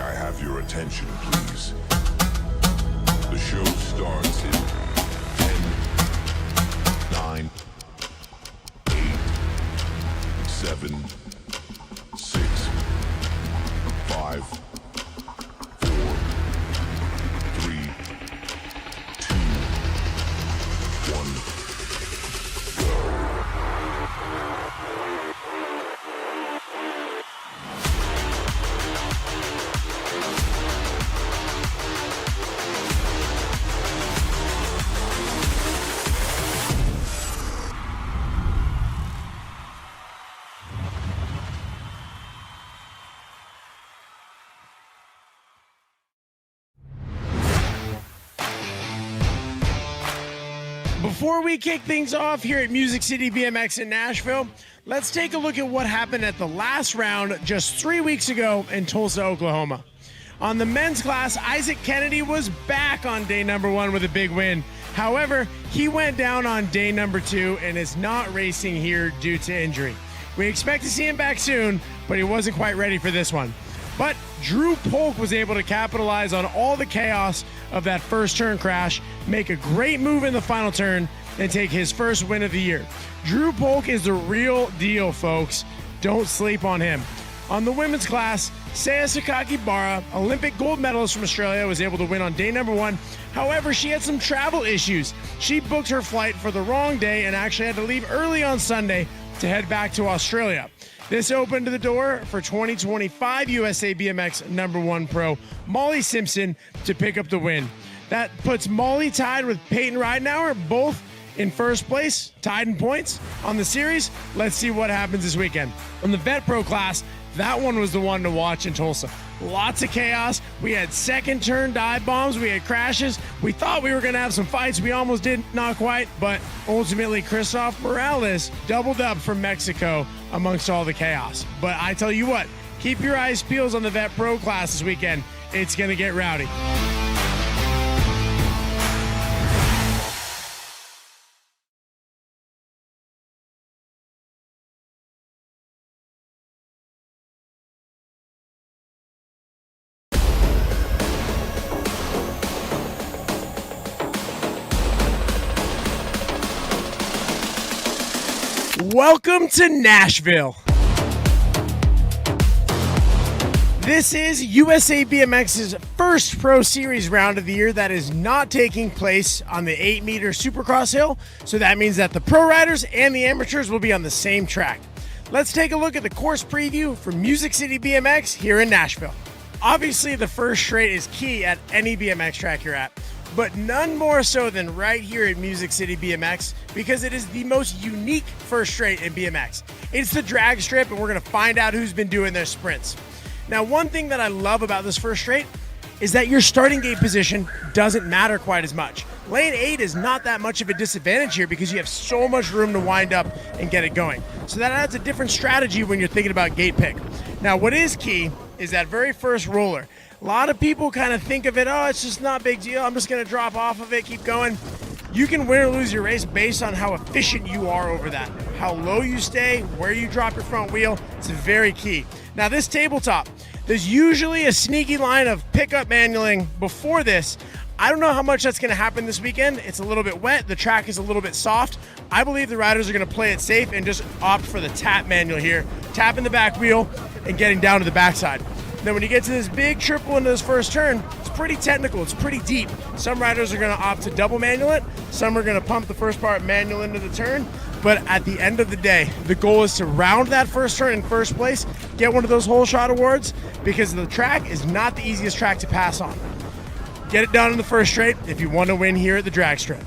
I have your attention, please? The show starts in 10, 9, 8, 7, 6, 5, 4, 3, 2, 1. Before we kick things off here at Music City BMX in Nashville, let's take a look at what happened at the last round just 3 weeks ago in Tulsa, Oklahoma. On the men's class, Isaac Kennedy was back on day number 1 with a big win. However, he went down on day number 2 and is not racing here due to injury. We expect to see him back soon, but he wasn't quite ready for this one. But Drew Polk was able to capitalize on all the chaos of that first turn crash, make a great move in the final turn, and take his first win of the year. Drew Polk is the real deal, folks. Don't sleep on him. On the women's class, Saya Sakakibara, Olympic gold medalist from Australia, was able to win on day number 1. However, she had some travel issues. She booked her flight for the wrong day and actually had to leave early on Sunday to head back to Australia. This opened the door for 2025 USA BMX number 1 pro Molly Simpson to pick up the win. That puts Molly tied with Peyton Ridenauer, both in first place, tied in points on the series. Let's see what happens this weekend. On the Vet Pro class, that one was the one to watch in Tulsa. Lots of chaos. We had second turn dive bombs. We had crashes. We thought we were going to have some fights. We almost did, not quite. But ultimately, Christoph Morales doubled up from Mexico amongst all the chaos. But I tell you what, keep your eyes peeled on the Vet Pro class this weekend. It's going to get rowdy. Welcome to Nashville. This is USA BMX's first Pro Series round of the year that is not taking place on the 8-meter Supercross hill, so that means that the pro riders and the amateurs will be on the same track. Let's take a look at the course preview for Music City BMX here in Nashville. Obviously, the first straight is key at any BMX track you're at, but none more so than right here at Music City BMX because it is the most unique first straight in BMX. It's the drag strip, and we're going to find out who's been doing their sprints. Now, one thing that I love about this first straight is that your starting gate position doesn't matter quite as much. Lane 8 is not that much of a disadvantage here because you have so much room to wind up and get it going. So that adds a different strategy when you're thinking about gate pick. Now, what is key is that very first roller. A lot of people kind of think of it, oh, it's just not a big deal. I'm just going to drop off of it, keep going. You can win or lose your race based on how efficient you are over that. How low you stay, where you drop your front wheel, it's very key. Now this tabletop, there's usually a sneaky line of pickup manualing before this. I don't know how much that's going to happen this weekend. It's a little bit wet. The track is a little bit soft. I believe the riders are going to play it safe and just opt for the tap manual here. Tapping the back wheel and getting down to the backside. Then when you get to this big triple into this first turn, it's pretty technical, it's pretty deep. Some riders are gonna opt to double manual it, some are gonna pump the first part manual into the turn, but at the end of the day, the goal is to round that first turn in first place, get one of those hole shot awards, because the track is not the easiest track to pass on. Get it done in the first straight if you want to win here at the drag strip.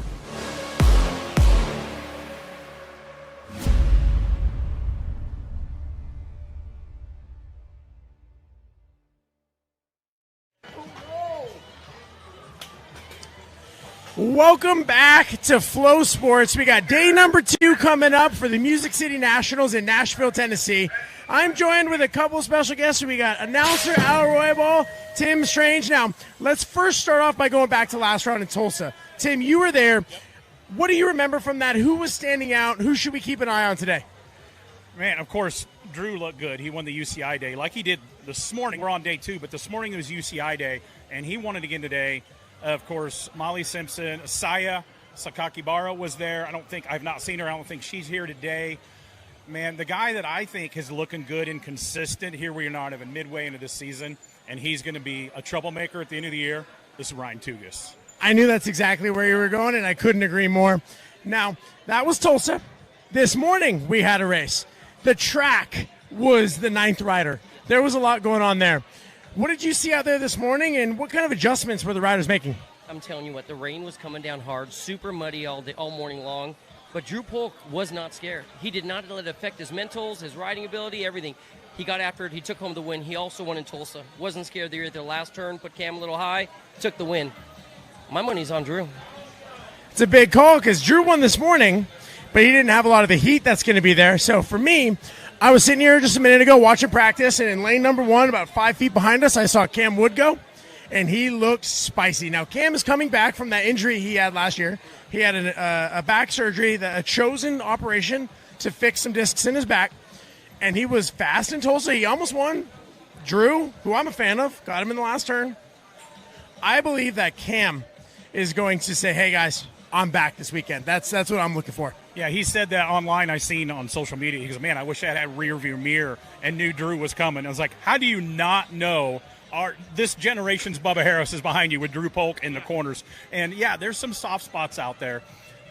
Welcome back to Flow Sports. We got day number 2 coming up for the Music City Nationals in Nashville, Tennessee. I'm joined with a couple special guests. We got announcer Al Roybal, Tim Strange. Now, let's first start off by going back to last round in Tulsa. Tim, you were there. What do you remember from that? Who was standing out? Who should we keep an eye on today? Man, of course, Drew looked good. He won the UCI day like he did this morning. We're on day 2, but this morning it was UCI day, and he won it again today. Of course, Molly Simpson, Saya Sakakibara was there. I've not seen her. I don't think she's here today. Man, the guy that I think is looking good and consistent, here we are not even midway into this season, and he's going to be a troublemaker at the end of the year. This is Ryan Tugas. I knew that's exactly where you were going, and I couldn't agree more. Now, that was Tulsa. This morning we had a race. The track was the 9th rider. There was a lot going on there. What did you see out there this morning, and what kind of adjustments were the riders making? I'm telling you what, the rain was coming down hard, super muddy all morning long. But Drew Polk was not scared. He did not let it affect his mentals, his riding ability, everything. He got after it. He took home the win. He also won in Tulsa. Wasn't scared there at their last turn, put Cam a little high, took the win. My money's on Drew. It's a big call because Drew won this morning, but he didn't have a lot of the heat that's going to be there. So for me, I was sitting here just a minute ago watching practice, and in lane number 1, about 5 feet behind us, I saw Cam Wood go, and he looked spicy. Now, Cam is coming back from that injury he had last year. He had a back surgery, a chosen operation to fix some discs in his back, and he was fast in Tulsa. He almost won. Drew, who I'm a fan of, got him in the last turn. I believe that Cam is going to say, hey, guys, I'm back this weekend. That's what I'm looking for. Yeah, he said that online. I seen on social media. He goes, man, I wish I had a rear view mirror and knew Drew was coming. I was like, how do you not know this generation's Bubba Harris is behind you with Drew Polk in the corners? And, yeah, there's some soft spots out there.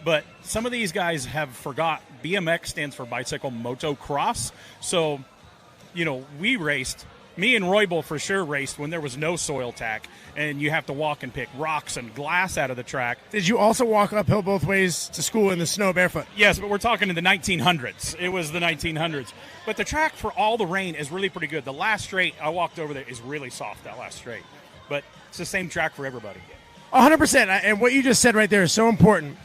But some of these guys have forgot BMX stands for bicycle motocross. So, we raced. Me and Roybal for sure raced when there was no soil tack, and you have to walk and pick rocks and glass out of the track. Did you also walk uphill both ways to school in the snow barefoot? Yes, but we're talking in the 1900s. It was the 1900s. But the track for all the rain is really pretty good. The last straight I walked over there is really soft, that last straight. But it's the same track for everybody. 100%. And what you just said right there is so important.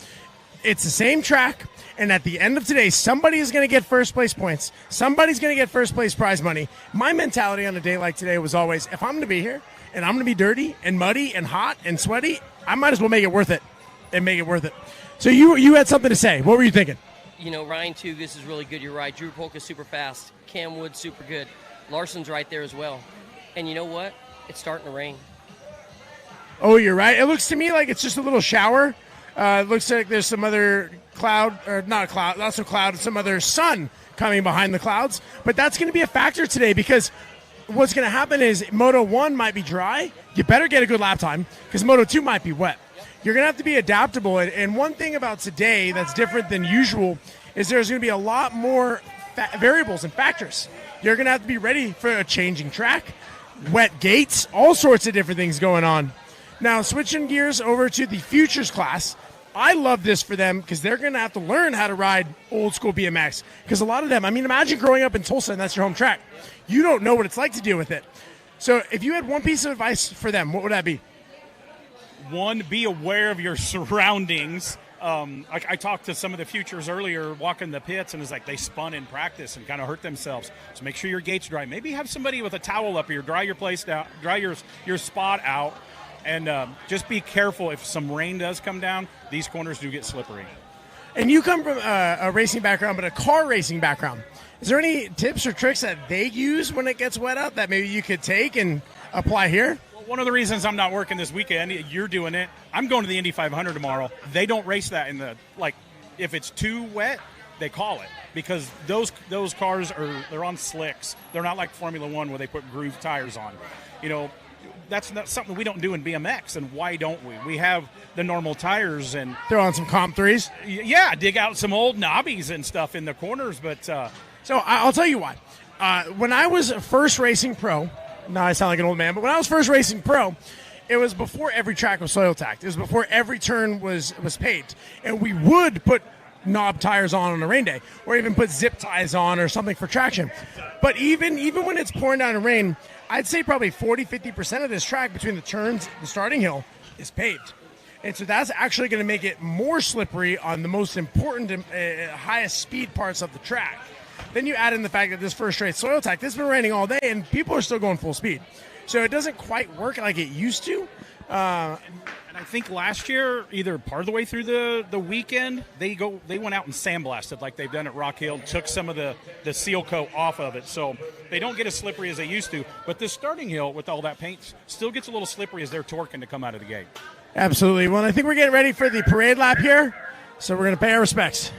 It's the same track, and at the end of today, somebody is going to get first place points. Somebody's going to get first place prize money. My mentality on a day like today was always, if I'm going to be here and I'm going to be dirty and muddy and hot and sweaty, I might as well make it worth it and make it worth it. So you had something to say. What were you thinking? Ryan Tugas is really good. You're right. Drew Polk is super fast. Cam Wood's super good. Larson's right there as well. And you know what? It's starting to rain. Oh, you're right. It looks to me like it's just a little shower. It looks like there's some other cloud, or not a cloud, not some cloud, some other sun coming behind the clouds. But that's going to be a factor today because what's going to happen is Moto 1 might be dry. You better get a good lap time because Moto 2 might be wet. You're going to have to be adaptable. And one thing about today that's different than usual is there's going to be a lot more variables and factors. You're going to have to be ready for a changing track, wet gates, all sorts of different things going on. Now, switching gears over to the Futures class, I love this for them because they're going to have to learn how to ride old school BMX. Because a lot of them, imagine growing up in Tulsa and that's your home track. You don't know what it's like to deal with it. So if you had one piece of advice for them, what would that be? One, be aware of your surroundings. I talked to some of the Futures earlier walking the pits, and it's like they spun in practice and kind of hurt themselves. So make sure your gate's dry. Maybe have somebody with a towel up here, dry your place down, dry your spot out. And just be careful if some rain does come down. These corners do get slippery. And you come from a racing background, but a car racing background. Is there any tips or tricks that they use when it gets wet out that maybe you could take and apply here? Well, one of the reasons I'm not working this weekend, you're doing it. I'm going to the Indy 500 tomorrow. They don't race that in the, if it's too wet, they call it. Because those cars they're on slicks. They're not like Formula One where they put groove tires on. That's not something we don't do in BMX, and why don't we? We have the normal tires and throw on some Comp 3s. Yeah, dig out some old knobbies and stuff in the corners. But so I'll tell you why. When I was first racing pro, now I sound like an old man, but when I was first racing pro, it was before every track was soil tacked. It was before every turn was paved, and we would put knob tires on a rain day, or even put zip ties on or something for traction. But even when it's pouring down in rain, I'd say probably 40-50% of this track between the turns, the starting hill, is paved. And so that's actually going to make it more slippery on the most important, highest speed parts of the track. Then you add in the fact that this first straight soil tack, this has been raining all day, and people are still going full speed. So it doesn't quite work like it used to. And I think last year, either part of the way through the weekend, they went out and sandblasted like they've done at Rock Hill, took some of the seal coat off of it, so they don't get as slippery as they used to. But this starting hill with all that paint still gets a little slippery as they're torquing to come out of the gate. Absolutely. Well, I think we're getting ready for the parade lap here, so we're going to pay our respects.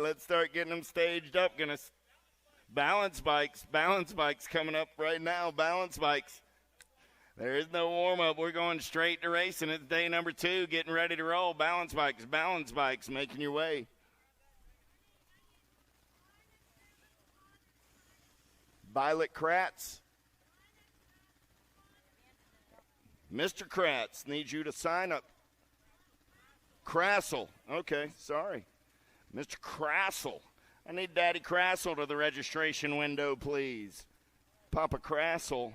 Let's start getting them staged up. Balance bikes coming up right now. Balance bikes. There is no warm-up. We're going straight to racing. It's day number 2, getting ready to roll. Balance bikes, making your way. Violet Kratz. Mr. Kratz needs you to sign up. Crassel. Okay, sorry. Mr. Crassel. I need Daddy Crassel to the registration window, please. Papa Crassel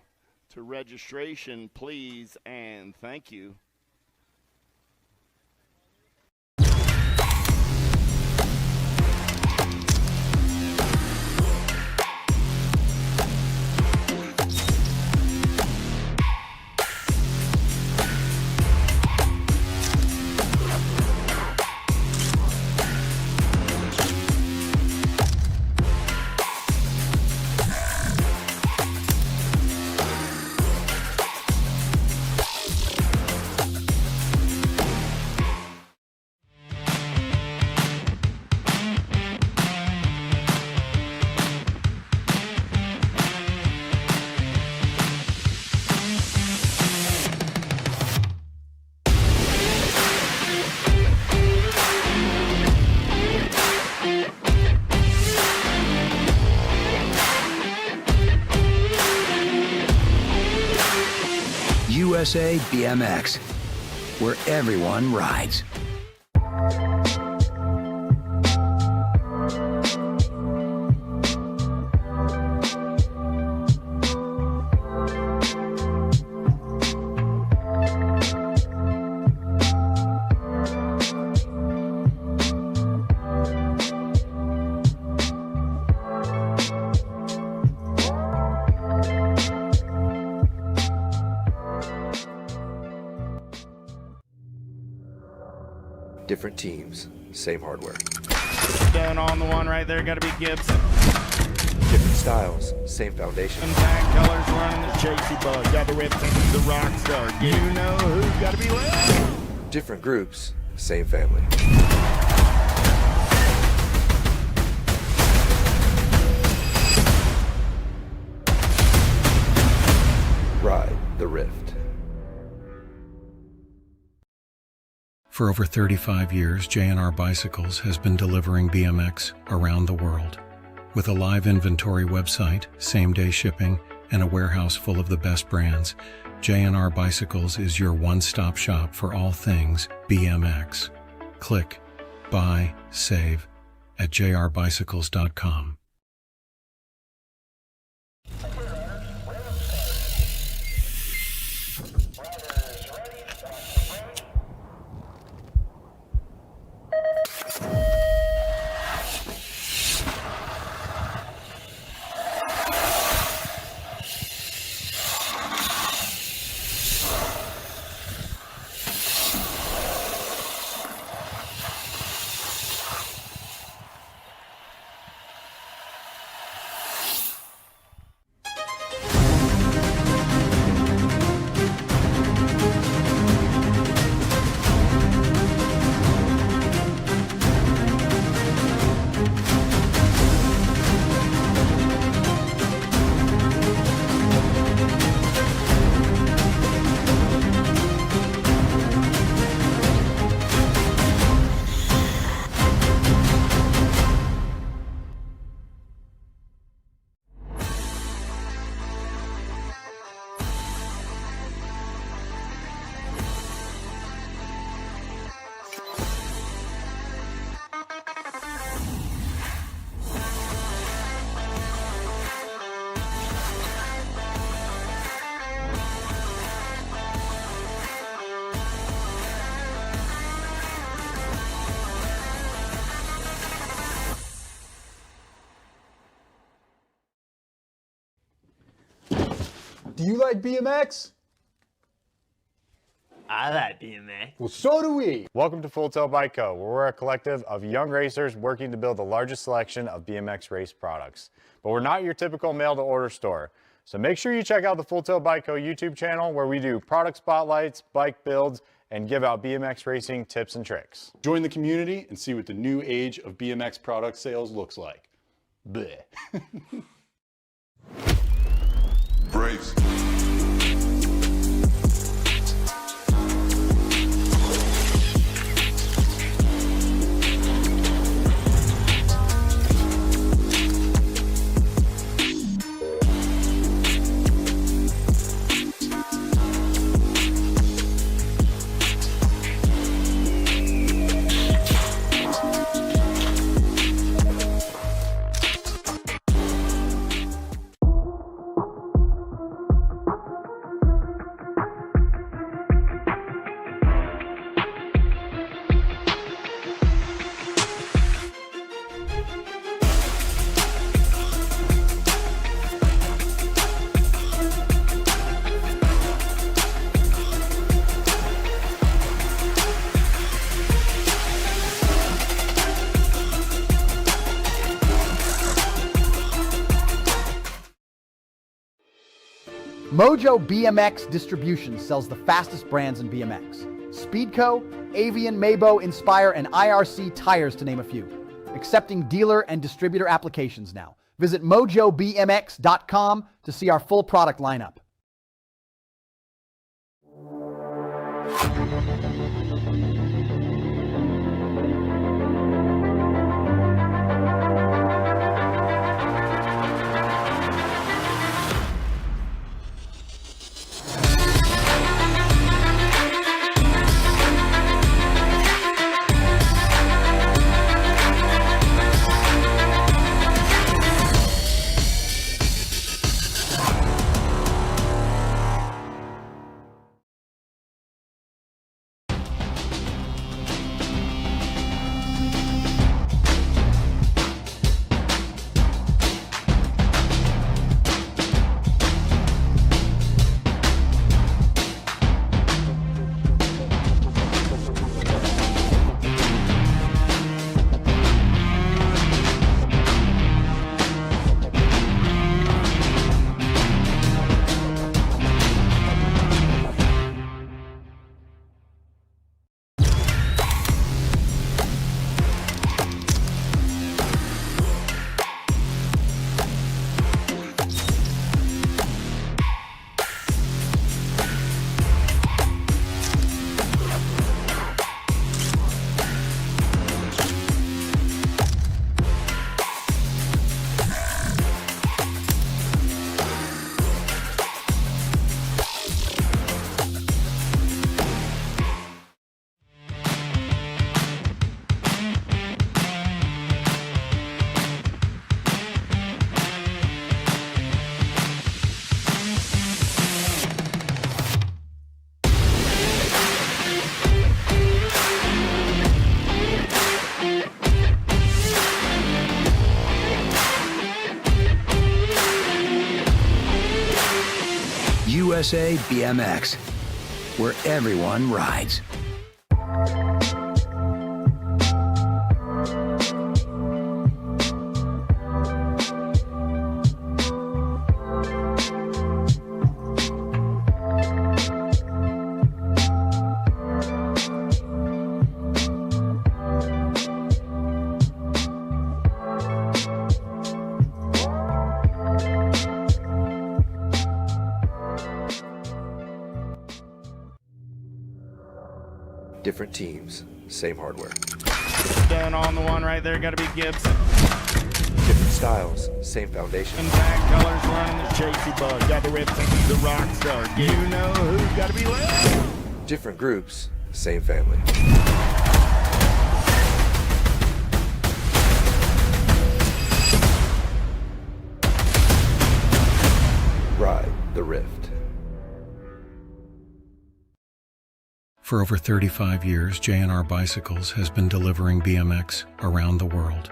to registration, please, and thank you. USA BMX, where everyone rides. Different teams, same hardware. Done on the one right there, got to be Gibson. Different styles, same foundation. And tag colors running the JC Bug, got to represent the Rockstar. You know who's got to be left. Different groups, same family. Ride the Rift. For over 35 years, J&R Bicycles has been delivering BMX around the world. With a live inventory website, same-day shipping, and a warehouse full of the best brands, J&R Bicycles is your one-stop shop for all things BMX. Click, buy, save at jrbicycles.com. Do you like BMX? I like BMX. Well, so do we. Welcome to Full Tilt Bike Co., where we're a collective of young racers working to build the largest selection of BMX race products. But we're not your typical mail-to-order store. So make sure you check out the Full Tilt Bike Co. YouTube channel, where we do product spotlights, bike builds, and give out BMX racing tips and tricks. Join the community and see what the new age of BMX product sales looks like. Bleh. Brace. Mojo BMX Distribution sells the fastest brands in BMX. Speedco, Avian, Mabo, Inspire, and IRC Tires, to name a few. Accepting dealer and distributor applications now. Visit mojobmx.com to see our full product lineup. USA BMX, where everyone rides. Different teams, same hardware. Done on the one right there, gotta be Gibson. Different styles, same foundation. And black colors running the Chasey Bug. Got the rip and he's a rock star. You know who's gotta be left. Different groups, same family. Ride the Rift. For over 35 years, J&R Bicycles has been delivering BMX around the world.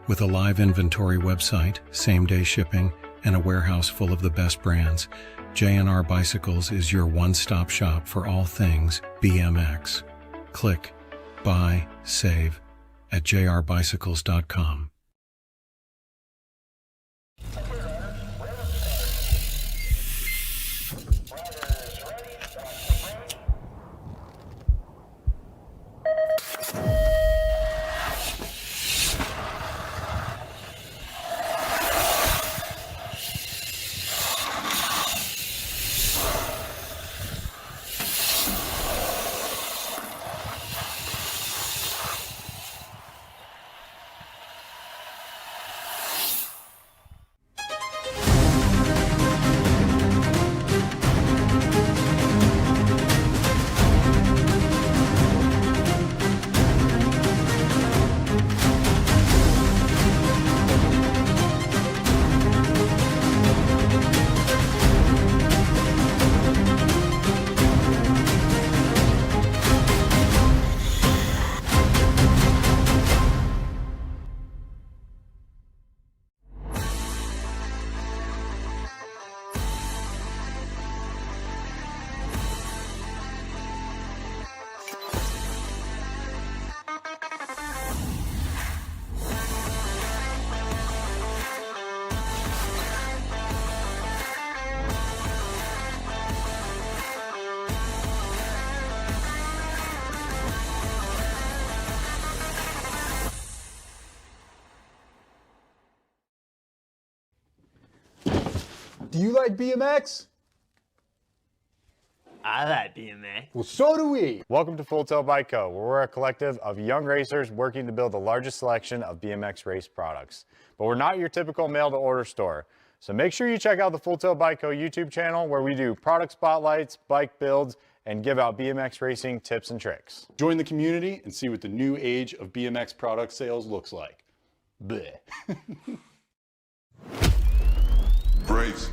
With a live inventory website, same-day shipping, and a warehouse full of the best brands, J&R Bicycles is your one-stop shop for all things BMX. Click, buy, save at jrbicycles.com. Do you like BMX? I like BMX. Well, so do we. Welcome to Full Tilt Bike Co., where we're a collective of young racers working to build the largest selection of BMX race products. But we're not your typical mail-to-order store. So make sure you check out the Full Tilt Bike Co. YouTube channel, where we do product spotlights, bike builds, and give out BMX racing tips and tricks. Join the community and see what the new age of BMX product sales looks like. Bleh. Brace.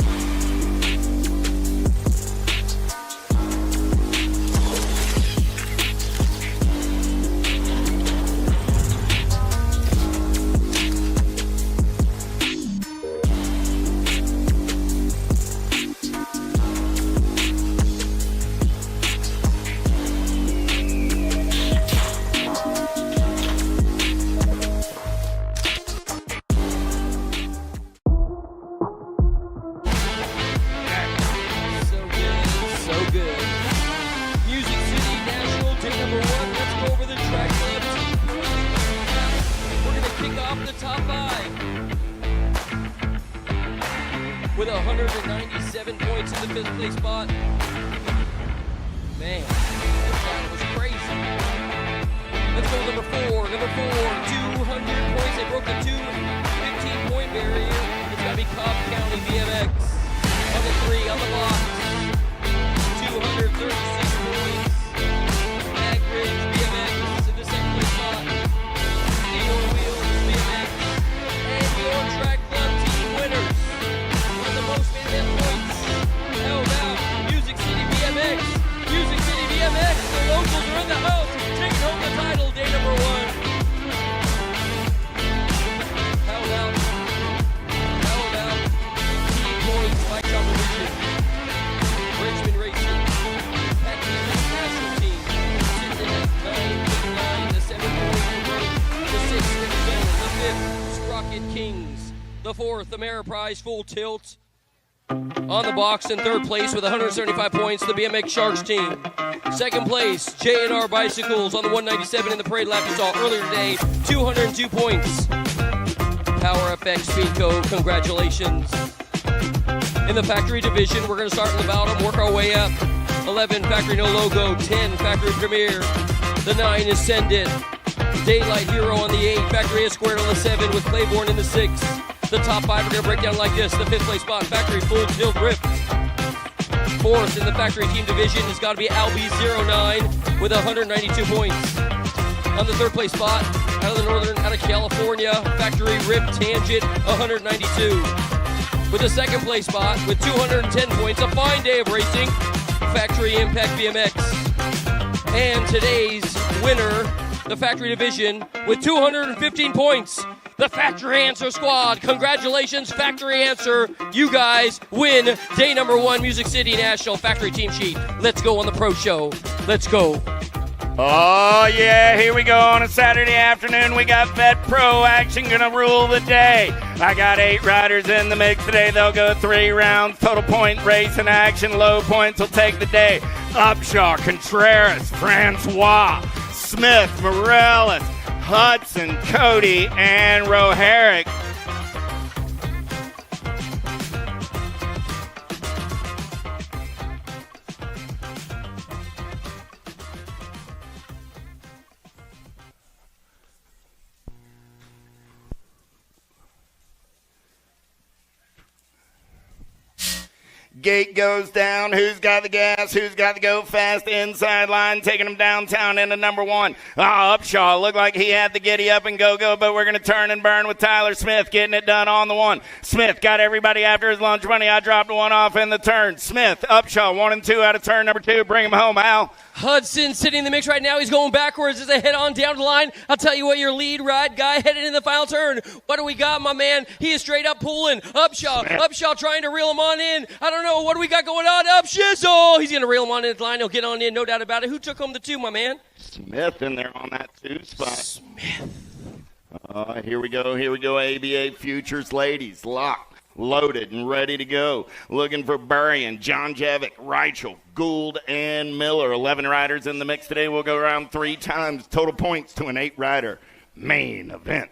With 197 points in the 5th place spot. Man, that was crazy. Let's go number 4. Number 4, 200 points. They broke the 215-point barrier. It's got to be Cobb County BMX. On the 3, on the block. 236 points. Agridge BMX in the 2nd place spot. Eagle Wheels BMX. And your track club team winners. Most man points. How about Music City BMX? Music City BMX. The locals are in the house. Taking home the title, day number 1. How about key points by competition? Richmond Racing, Patrick National Team, sitting at 9, the 7 points break. The 6th in the zone. The 5th, Sprocket Kings. The 4th, Ameriprise Full Tilt. On the box in 3rd place with 175 points, the BMX Sharks team. 2nd place, J&R Bicycles on the 197 in the parade lap you saw earlier today, 202 points. Power FX Speedco, congratulations. In the factory division, we're going to start in the bottom, work our way up. 11, Factory No Logo. 10, Factory Premier. The 9 is Send It. Daylight Hero on the 8, Factory S Squared on the 7 with Claiborne in the 6. The top 5 are going to break down like this. The 5th place spot, Factory Full Tilt Rift. 4th in the Factory Team Division has got to be Albie09 with 192 points. On the 3rd place spot, out of California, Factory Rip Tangent, 192. With the 2nd place spot, with 210 points, a fine day of racing, Factory Impact BMX. And today's winner, the Factory Division, with 215 points, the Factory Answer Squad. Congratulations, Factory Answer. You guys win day number 1, Music City National Factory Team Sheet. Let's go on the pro show. Let's go. Oh, yeah, here we go on a Saturday afternoon. We got Vet Pro action going to rule the day. I got 8 riders in the mix today. They'll go 3 rounds. Total point race in action. Low points will take the day. Upshaw, Contreras, Francois, Smith, Morales, Hudson, Cody, and Roharic. Gate goes down. Who's got the gas? Who's got the go fast? Inside line, taking him downtown into number 1. Upshaw looked like he had the giddy up and go, but we're going to turn and burn with Tyler Smith getting it done on the 1. Smith got everybody after his lunch money. I dropped 1 off in the turn. Smith, Upshaw, 1 and 2 out of turn number 2. Bring him home, Al. Hudson sitting in the mix right now. He's going backwards as they head on down the line. I'll tell you what, your lead ride guy headed in the final turn. What do we got, my man? He is straight up pulling. Upshaw trying to reel him on in. I don't know. What do we got going on? Upshizzle. He's going to reel him on in the line. He'll get on in, no doubt about it. Who took home the 2, my man? Smith in there on that 2 spot. Smith. Here we go. ABA Futures ladies locked, loaded, and ready to go. Looking for Burrian, John Jevic, Reichel, Gould, and Miller. 11 riders in the mix today. We'll go around 3 times. Total points to an 8-rider main event.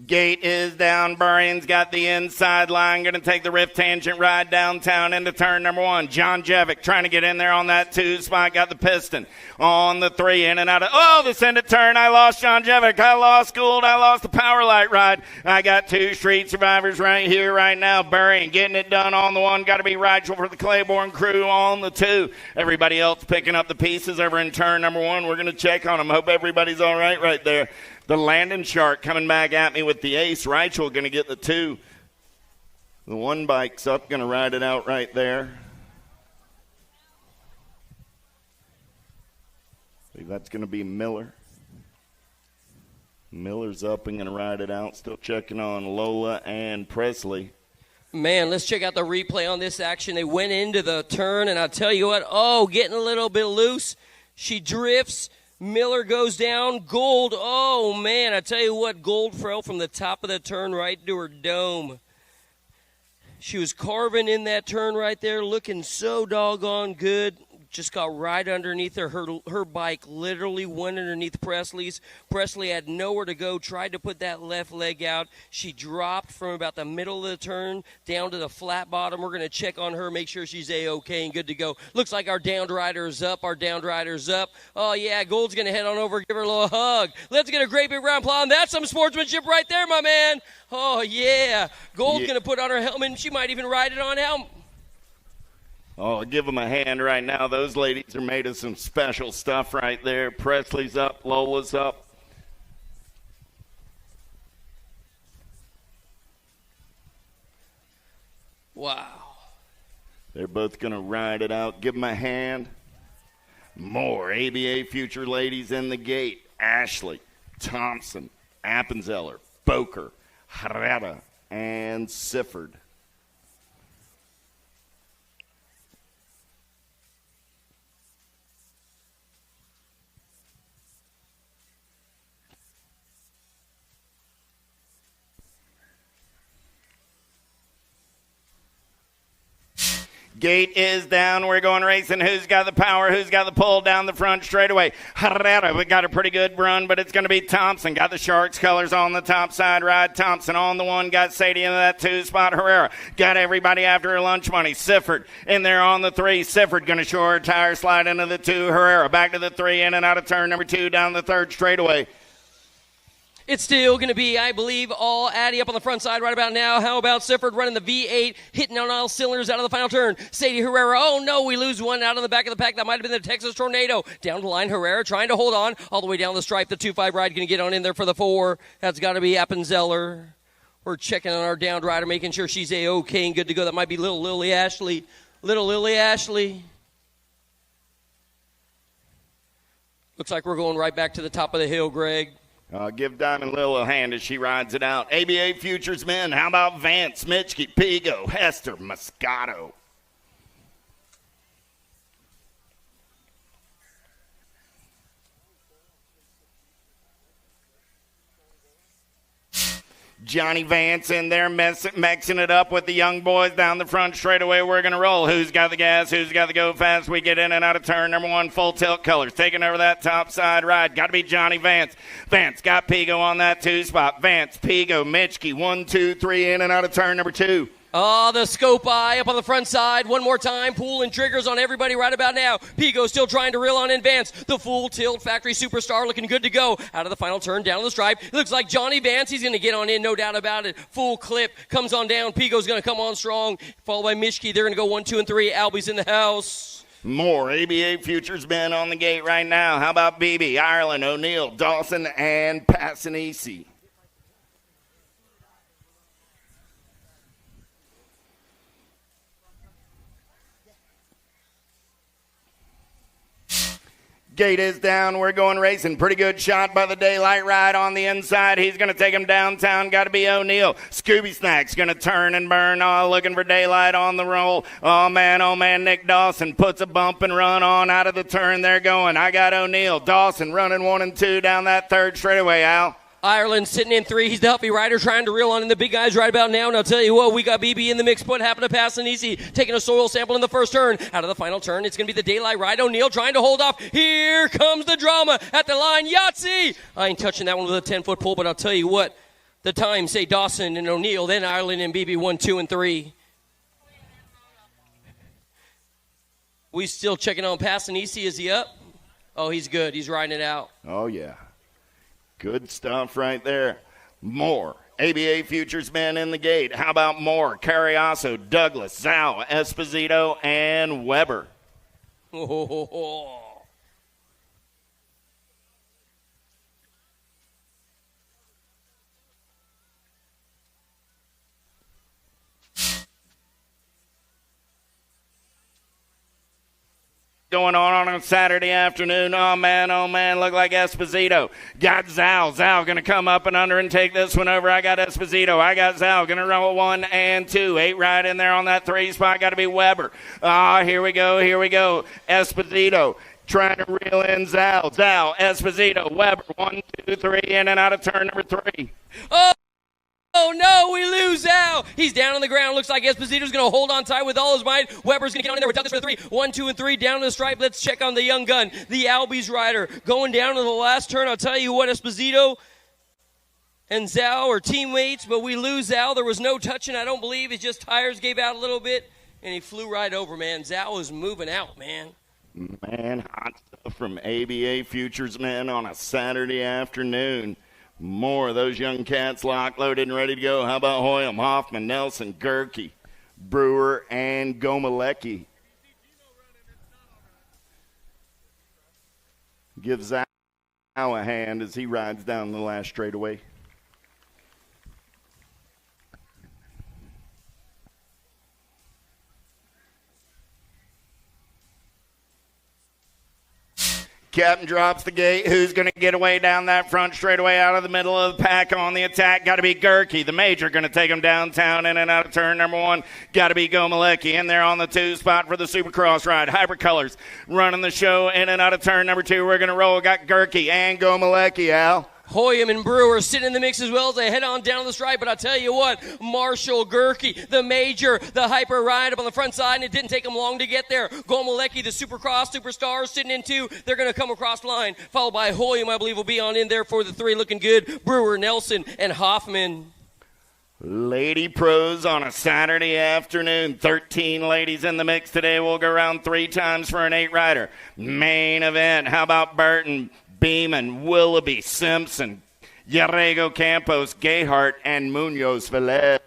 Gate is down. Burrian's got the inside line. Going to take the rift tangent ride downtown into turn number 1. John Jevic trying to get in there on that 2 spot. Got the piston on the 3. In and out of, the send it turn. I lost John Jevic. I lost Gould. I lost the power light ride. I got 2 street survivors right here, right now. Burrian getting it done on the 1. Got to be Rigel for the Claiborne crew on the 2. Everybody else picking up the pieces over in turn number 1. We're going to check on them. Hope everybody's all right there. The Landon Shark coming back at me with the ace. Reichel going to get the 2. The 1 bike's up, going to ride it out right there. I believe that's going to be Miller. Miller's up and going to ride it out. Still checking on Lola and Presley. Man, let's check out the replay on this action. They went into the turn, and I'll tell you what, getting a little bit loose. She drifts. Miller goes down. Gould, oh, man, I tell you what, Gould fell from the top of the turn right to her dome. She was carving in that turn right there, looking so doggone good. Just got right underneath her. Her bike literally went underneath Presley's. Presley had nowhere to go, tried to put that left leg out. She dropped from about the middle of the turn down to the flat bottom. We're going to check on her, make sure she's A-okay and good to go. Looks like our downed rider's up. Oh, yeah, Gould's going to head on over, give her a little hug. Let's get a great big round applause. That's some sportsmanship right there, my man. Oh, yeah. Gould's going to put on her helmet, and she might even ride it on helmet. Oh, give them a hand right now. Those ladies are made of some special stuff right there. Presley's up, Lola's up. Wow. They're both going to ride it out. Give them a hand. More ABA Future ladies in the gate. Ashley, Thompson, Appenzeller, Boker, Herrera, and Sifford. Gate is down. We're going racing. Who's got the power? Who's got the pull down the front straightaway? Herrera, we got a pretty good run, but it's going to be Thompson. Got the Sharks colors on the top side ride. Thompson on the 1. Got Sadie into that 2 spot. Herrera got everybody after her lunch money. Sifford in there on the 3. Sifford going to show her tire slide into the 2. Herrera back to the 3, in and out of turn number 2 down the 3rd straightaway. It's still going to be, I believe, all Addy up on the front side right about now. How about Sifford running the V8, hitting on all cylinders out of the final turn. Sadie Herrera, oh no, we lose one out of the back of the pack. That might have been the Texas Tornado. Down the line, Herrera trying to hold on all the way down the stripe. The 2-5 ride going to get on in there for the 4. That's got to be Appenzeller. We're checking on our downed rider, making sure she's A-OK and good to go. That might be little Lily Ashley. Little Lily Ashley. Looks like we're going right back to the top of the hill, Greg. Give Diamond Lil a hand as she rides it out. ABA Futures men, how about Vance, Mitchke, Pigo, Hester, Moscato? Johnny Vance in there mixing it up with the young boys down the front straightaway. We're going to roll. Who's got the gas? Who's got the go fast? We get in and out of turn number one. Full tilt colors. Taking over that top side ride. Got to be Johnny Vance. Vance got Pigo on that 2 spot. Vance, Pigo, Mitchke. 1, 2, 3 in and out of turn number 2. Oh, the scope eye up on the front side. One more time. Pulling triggers on everybody right about now. Pigo still trying to reel on in Vance. The full tilt factory superstar looking good to go. Out of the final turn, down the stripe. It looks like Johnny Vance. He's going to get on in, no doubt about it. Full clip. Comes on down. Pigo's going to come on strong. Followed by Mitchke. They're going to go 1, 2, and 3. Albie's in the house. More ABA Futures men on the gate right now. How about BB, Ireland, O'Neill, Dawson, and Passanisi? Gate is down. We're going racing. Pretty good shot by the Daylight Ride on the inside. He's going to take him downtown. Got to be O'Neill. Scooby Snack's going to turn and burn. Oh, looking for Daylight on the roll. Oh, man. Nick Dawson puts a bump and run on out of the turn. They're going. I got O'Neill. Dawson running 1 and 2 down that third straightaway, Al. Ireland sitting in 3. He's the Huffy rider trying to reel on in the big guys right about now. And I'll tell you what, we got BB in the mix. What happened to Passanisi? Taking a soil sample in the first turn. Out of the final turn, it's going to be the Daylight Ride. O'Neill trying to hold off. Here comes the drama at the line. Yahtzee! I ain't touching that one with a 10-foot pole, but I'll tell you what, the times say Dawson and O'Neill, then Ireland and BB 1, 2, and 3. We still checking on Passanisi. Is he up? Oh, he's good. He's riding it out. Oh, yeah. Good stuff right there. More ABA Futures men in the gate. How about Moore, Carriasso, Douglas, Zhao, Esposito, and Weber? Oh. Going on a Saturday afternoon. Oh, man, look like Esposito. Got Zhao. Zhao going to come up and under and take this one over. I got Esposito. I got Zhao. Going to roll 1 and 2. 8 right in there on that 3 spot. Got to be Weber. Here we go. Esposito trying to reel in Zhao. Zhao, Esposito, Weber. 1, 2, 3 in and out of turn number 3. Oh, no, we lose Al. He's down on the ground. Looks like Esposito's going to hold on tight with all his might. Weber's going to get on in there with Douglas for the 3. 1, 2, and 3 down to the stripe. Let's check on the young gun, the Albies rider. Going down to the last turn. I'll tell you what, Esposito and Zhao are teammates, but we lose Zhao. There was no touching, I don't believe. His just tires gave out a little bit, and he flew right over, man. Zhao is moving out, man. Man, hot stuff from ABA Futures men on a Saturday afternoon. More of those young cats locked, loaded, and ready to go. How about Hoyam, Hoffman, Nelson, Gerke, Brewer, and Gomalecki? Gives Zhao a hand as he rides down the last straightaway. Captain drops the gate. Who's going to get away down that front straightaway out of the middle of the pack on the attack? Got to be Gerke. The major going to take him downtown in and out of turn number 1. Got to be Gomalecki in there on the 2 spot for the Supercross ride. Hypercolors running the show in and out of turn number 2. We're going to roll. Got Gerke and Gomalecki, Al. Hoyam and Brewer sitting in the mix as well as they head on down the stripe. But I'll tell you what, Marshall Gerke, the major, the hyper ride up on the front side, and it didn't take him long to get there. Gomalecki, the Supercross superstar, sitting in 2. They're going to come across the line, followed by Hoyam, I believe, will be on in there for the 3, looking good. Brewer, Nelson, and Hoffman. Lady pros on a Saturday afternoon. 13 ladies in the mix today. We'll go around 3 times for an 8-rider. Main event. How about Burton, Beeman, Willoughby, Simpson, Yarrego Campos, Gayhart, and Munoz Velez.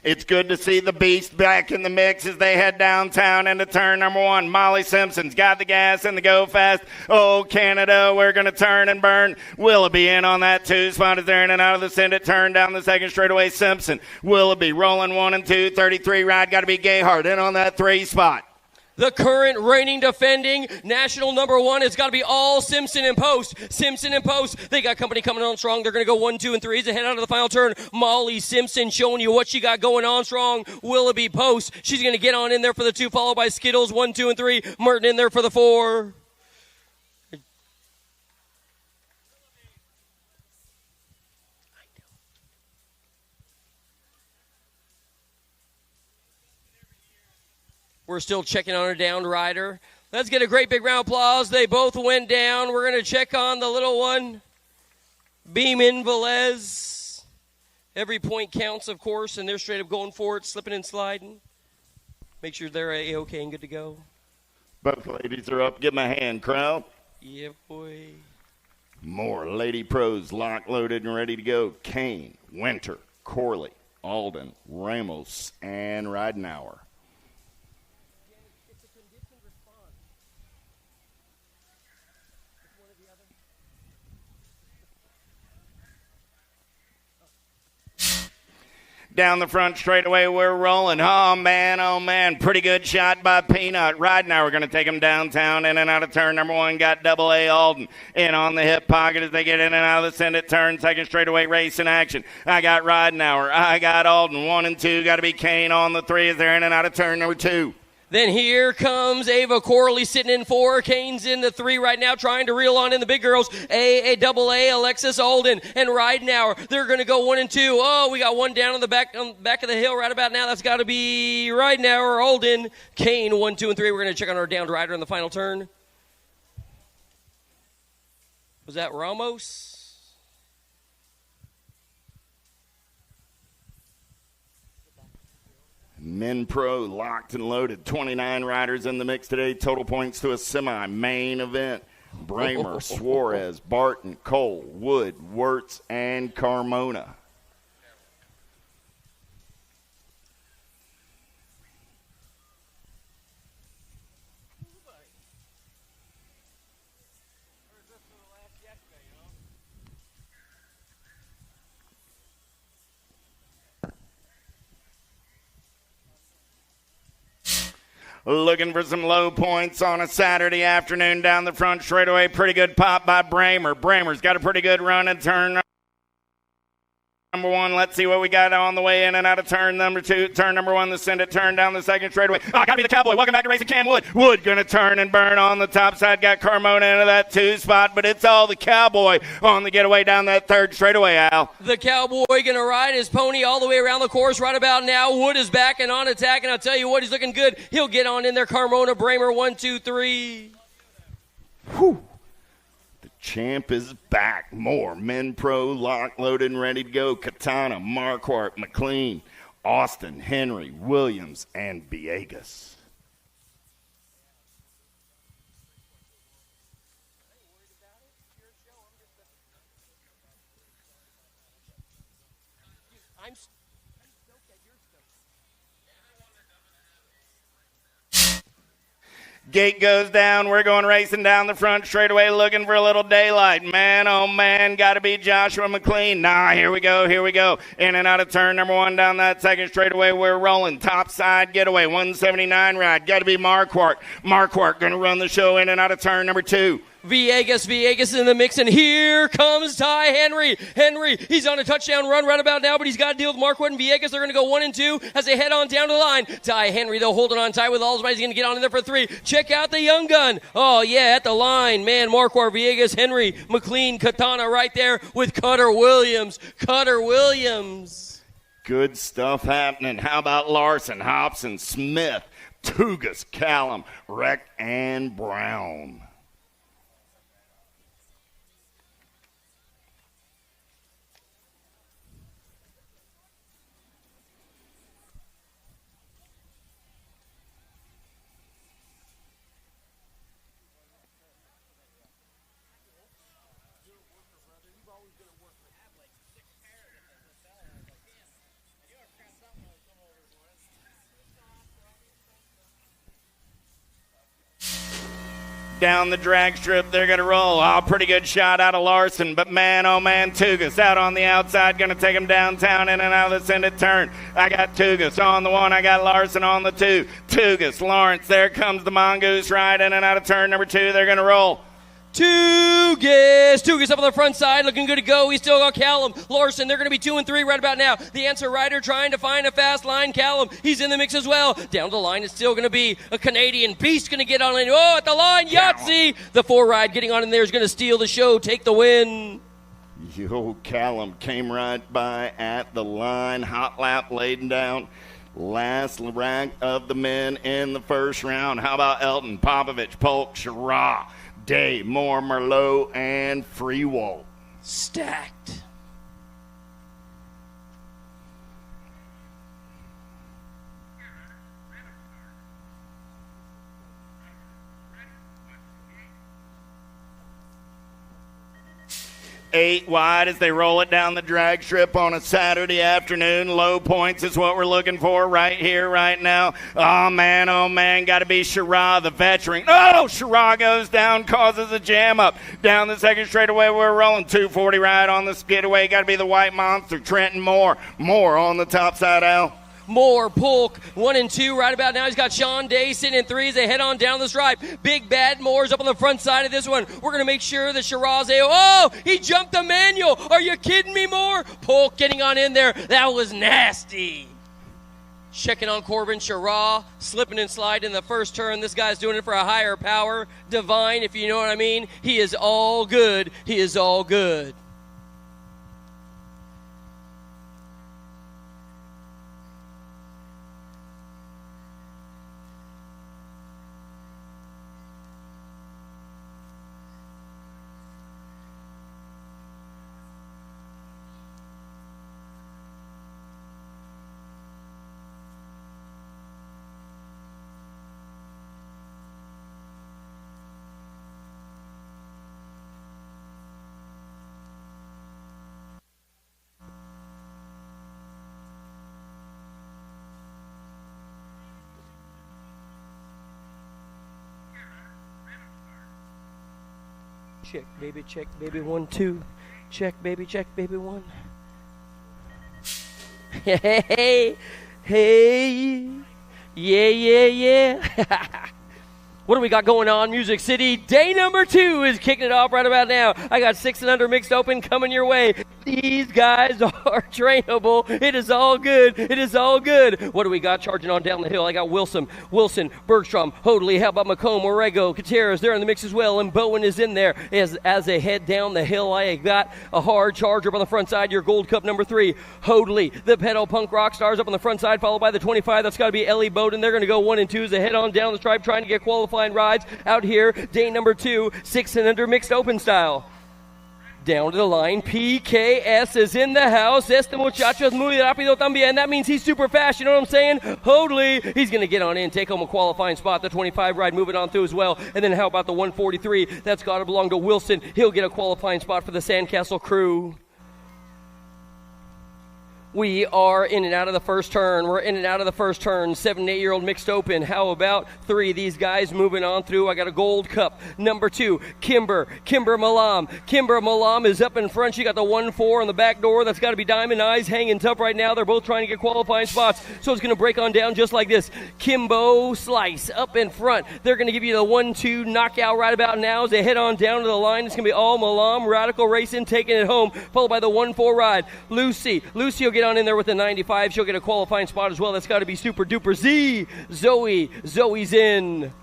It's good to see the Beast back in the mix as they head downtown into turn number 1. Molly Simpson's got the gas and the go fast. Oh, Canada, we're going to turn and burn. Willoughby in on that 2 spot as they're in and out of the Send It turn down the second straightaway. Simpson, Willoughby rolling 1 and 2. 33 ride, got to be Gayhart in on that 3 spot. The current reigning defending national number 1 has got to be all Simpson and Post. Simpson and Post. They got company coming on strong. They're going to go 1, 2, and 3 as they head out of the final turn. Molly Simpson showing you what she got going on strong. Willoughby Post. She's going to get on in there for the 2, followed by Skittles 1, 2, and 3. Merton in there for the 4. We're still checking on a downed rider. Let's get a great big round of applause. They both went down. We're going to check on the little one, Beeman Velez. Every point counts, of course, and they're straight up going for it, slipping and sliding. Make sure they're A-OK and good to go. Both ladies are up. Give them a hand, crowd. Yeah, boy. More Lady Pros locked, loaded, and ready to go. Kane, Winter, Corley, Alden, Ramos, and Ridenauer. Down the front straightaway, we're rolling. Oh, man. Pretty good shot by Peanut. Ridenauer going to take him downtown in and out of turn number 1. Got double A Alden in on the hip pocket as they get in and out of the Send It turn. Second straightaway race in action. I got Ridenauer. I got Alden. 1 and 2. Got to be Kane on the 3 as they're in and out of turn number 2. Then here comes Ava Corley sitting in 4. Kane's in the 3 right now, trying to reel on in the big girls. Double A, Alexis Alden, and Ridenauer. They're going to go 1 and 2. Oh, we got one down on the back of the hill right about now. That's got to be Ridenauer, Alden, Kane, 1, 2, and 3. We're going to check on our downed rider in the final turn. Was that Ramos? Men Pro locked and loaded. 29 riders in the mix today. Total points to a semi-main event. Bramer, Suarez, Barton, Cole, Wood, Wirtz, and Carmona. Looking for some low points on a Saturday afternoon down the front straightaway. Pretty good pop by Bramer. Bramer's got a pretty good run and turn number 1. Let's see what we got on the way in and out of turn number 2. Turn number 1, the Send It turn down the second straightaway. Oh, got to be the Cowboy. Welcome back to racing, Cam Wood. Wood going to turn and burn on the top side. Got Carmona into that 2 spot, but it's all the Cowboy on the getaway down that 3rd straightaway, Al. The Cowboy going to ride his pony all the way around the course right about now. Wood is back and on attack, and I'll tell you what, he's looking good. He'll get on in there. Carmona, Bramer, 1, 2, 3. Whew. Champ is back. More Men Pro locked, loaded, and ready to go. Katana, Marquardt, McLean, Austin, Henry, Williams, and Villegas. Gate goes down. We're going racing down the front straightaway looking for a little daylight. Man, oh, man, got to be Joshua McLean. Here we go. In and out of turn number 1 down that second straightaway. We're rolling. Top side getaway. 179 ride. Got to be Marquardt. Marquardt going to run the show in and out of turn number 2. Villegas in the mix, and here comes Ty Henry. He's on a touchdown run right about now, but he's got to deal with Marquardt and Villegas. They're going to go 1 and 2 as they head on down to the line. Ty Henry, though, holding on tight with all his might. He's going to get on in there for 3. Check out the young gun. Oh, yeah, at the line. Man, Marquardt, Villegas, Henry, McLean, Katana right there with Cutter Williams. Good stuff happening. How about Larson, Hobson, Smith, Tugas, Callum, Reck, and Brown? Down the drag strip, they're going to roll. Oh, pretty good shot out of Larson, but man, oh man, Tugas out on the outside, going to take him downtown in and out of the Senate turn. I got Tugas on the 1, I got Larson on the 2. Tugas, Lawrence, there comes the Mongoose ride in and out of turn number 2. They're going to roll. Tugas up on the front side, looking good to go. He's still got Callum Larson. They're going to be 2 and 3 right about now. The answer rider trying to find a fast line. Callum, he's in the mix as well. Down the line, it's still going to be a Canadian beast going to get on in. Oh, at the line, Yahtzee. The 4 ride getting on in there is going to steal the show, take the win. Yo, Callum came right by at the line. Hot lap laid down. Last rank of the men in the first round. How about Elton, Popovich, Polk, Shara, Day, Moore, Merlot, and Freewalt. Stacked. Eight wide as they roll it down the drag strip on a Saturday afternoon. Low points is what we're looking for right here, right now. Oh, man, got to be Shara, the veteran. Oh, Shara goes down, causes a jam up. Down the second straightaway, we're rolling. 240 ride on the skidaway. Got to be the White Monster, Trenton Moore. Moore on the top side, Al. Moore, Polk, 1 and 2 right about now. He's got Sean Day sitting in 3 as they head on down the stripe. Big Bad Moore's up on the front side of this one. We're going to make sure that Shiraze, oh, he jumped the manual. Are you kidding me, Moore? Polk getting on in there. That was nasty. Checking on Corbin, Shara, slipping and sliding in the first turn. This guy's doing it for a higher power. Divine, if you know what I mean. He is all good. He is all good. Check, baby, 1, 2. Check, baby, 1. Hey, yeah. What do we got going on, Music City? Day number 2 is kicking it off right about now. I got 6 and under mixed open coming your way. These guys are trainable. It is all good. It is all good. What do we got charging on down the hill? I got Wilson, Bergstrom, Hoadley. How about McComb, Orrego, Gutierrez? They're in the mix as well, and Bowen is in there. As they head down the hill, I got a hard charger up on the front side. Your Gold Cup number 3, Hoadley. The pedal punk rock stars up on the front side, followed by the 25. That's got to be Ellie Bowden. They're going to go 1 and 2 as they head on down the stripe, trying to get qualifying rides out here. Day number 2, 6 and under mixed open style. Down to the line, PKS is in the house. Este muchacho es muy rápido también. That means he's super fast, you know what I'm saying? Hoadley, he's going to get on in, take home a qualifying spot. The 25 ride moving on through as well. And then how about the 143? That's got to belong to Wilson. He'll get a qualifying spot for the Sandcastle crew. We are in and out of the first turn. We're in and out of the first turn. 7 and 8-year-old mixed open. How about 3 of these guys moving on through? I got a Gold Cup. Number 2, Kimber Malam. Kimber Malam is up in front. She got the 1-4 on the back door. That's got to be Diamond Eyes hanging tough right now. They're both trying to get qualifying spots. So it's going to break on down just like this. Kimbo Slice up in front. They're going to give you the 1-2 knockout right about now as they head on down to the line. It's going to be all Malam, Radical Racing taking it home, followed by the 1-4 ride. Lucy will get on in there with the 95. She'll get a qualifying spot as well. That's got to be Super Duper Z. Zoe's in.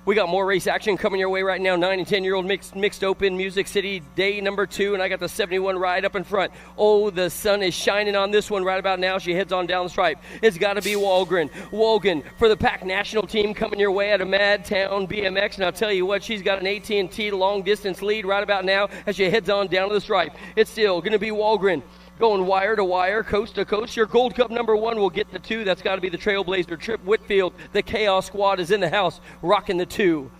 We got more race action coming your way right now. 9 and 10-year-old mixed open, Music City, day number 2, and I got the 71 ride up in front. Oh, the sun is shining on this one right about now. She heads on down the stripe. It's got to be Walgren for the Pack National team coming your way out of Madtown BMX. And I'll tell you what, she's got an AT&T long-distance lead right about now as she heads on down to the stripe. It's still going to be Walgren. Going wire to wire, coast to coast. Your Gold Cup number 1 will get the 2. That's got to be the Trailblazer. Trip Whitfield, the Chaos Squad, is in the house, rocking the 2.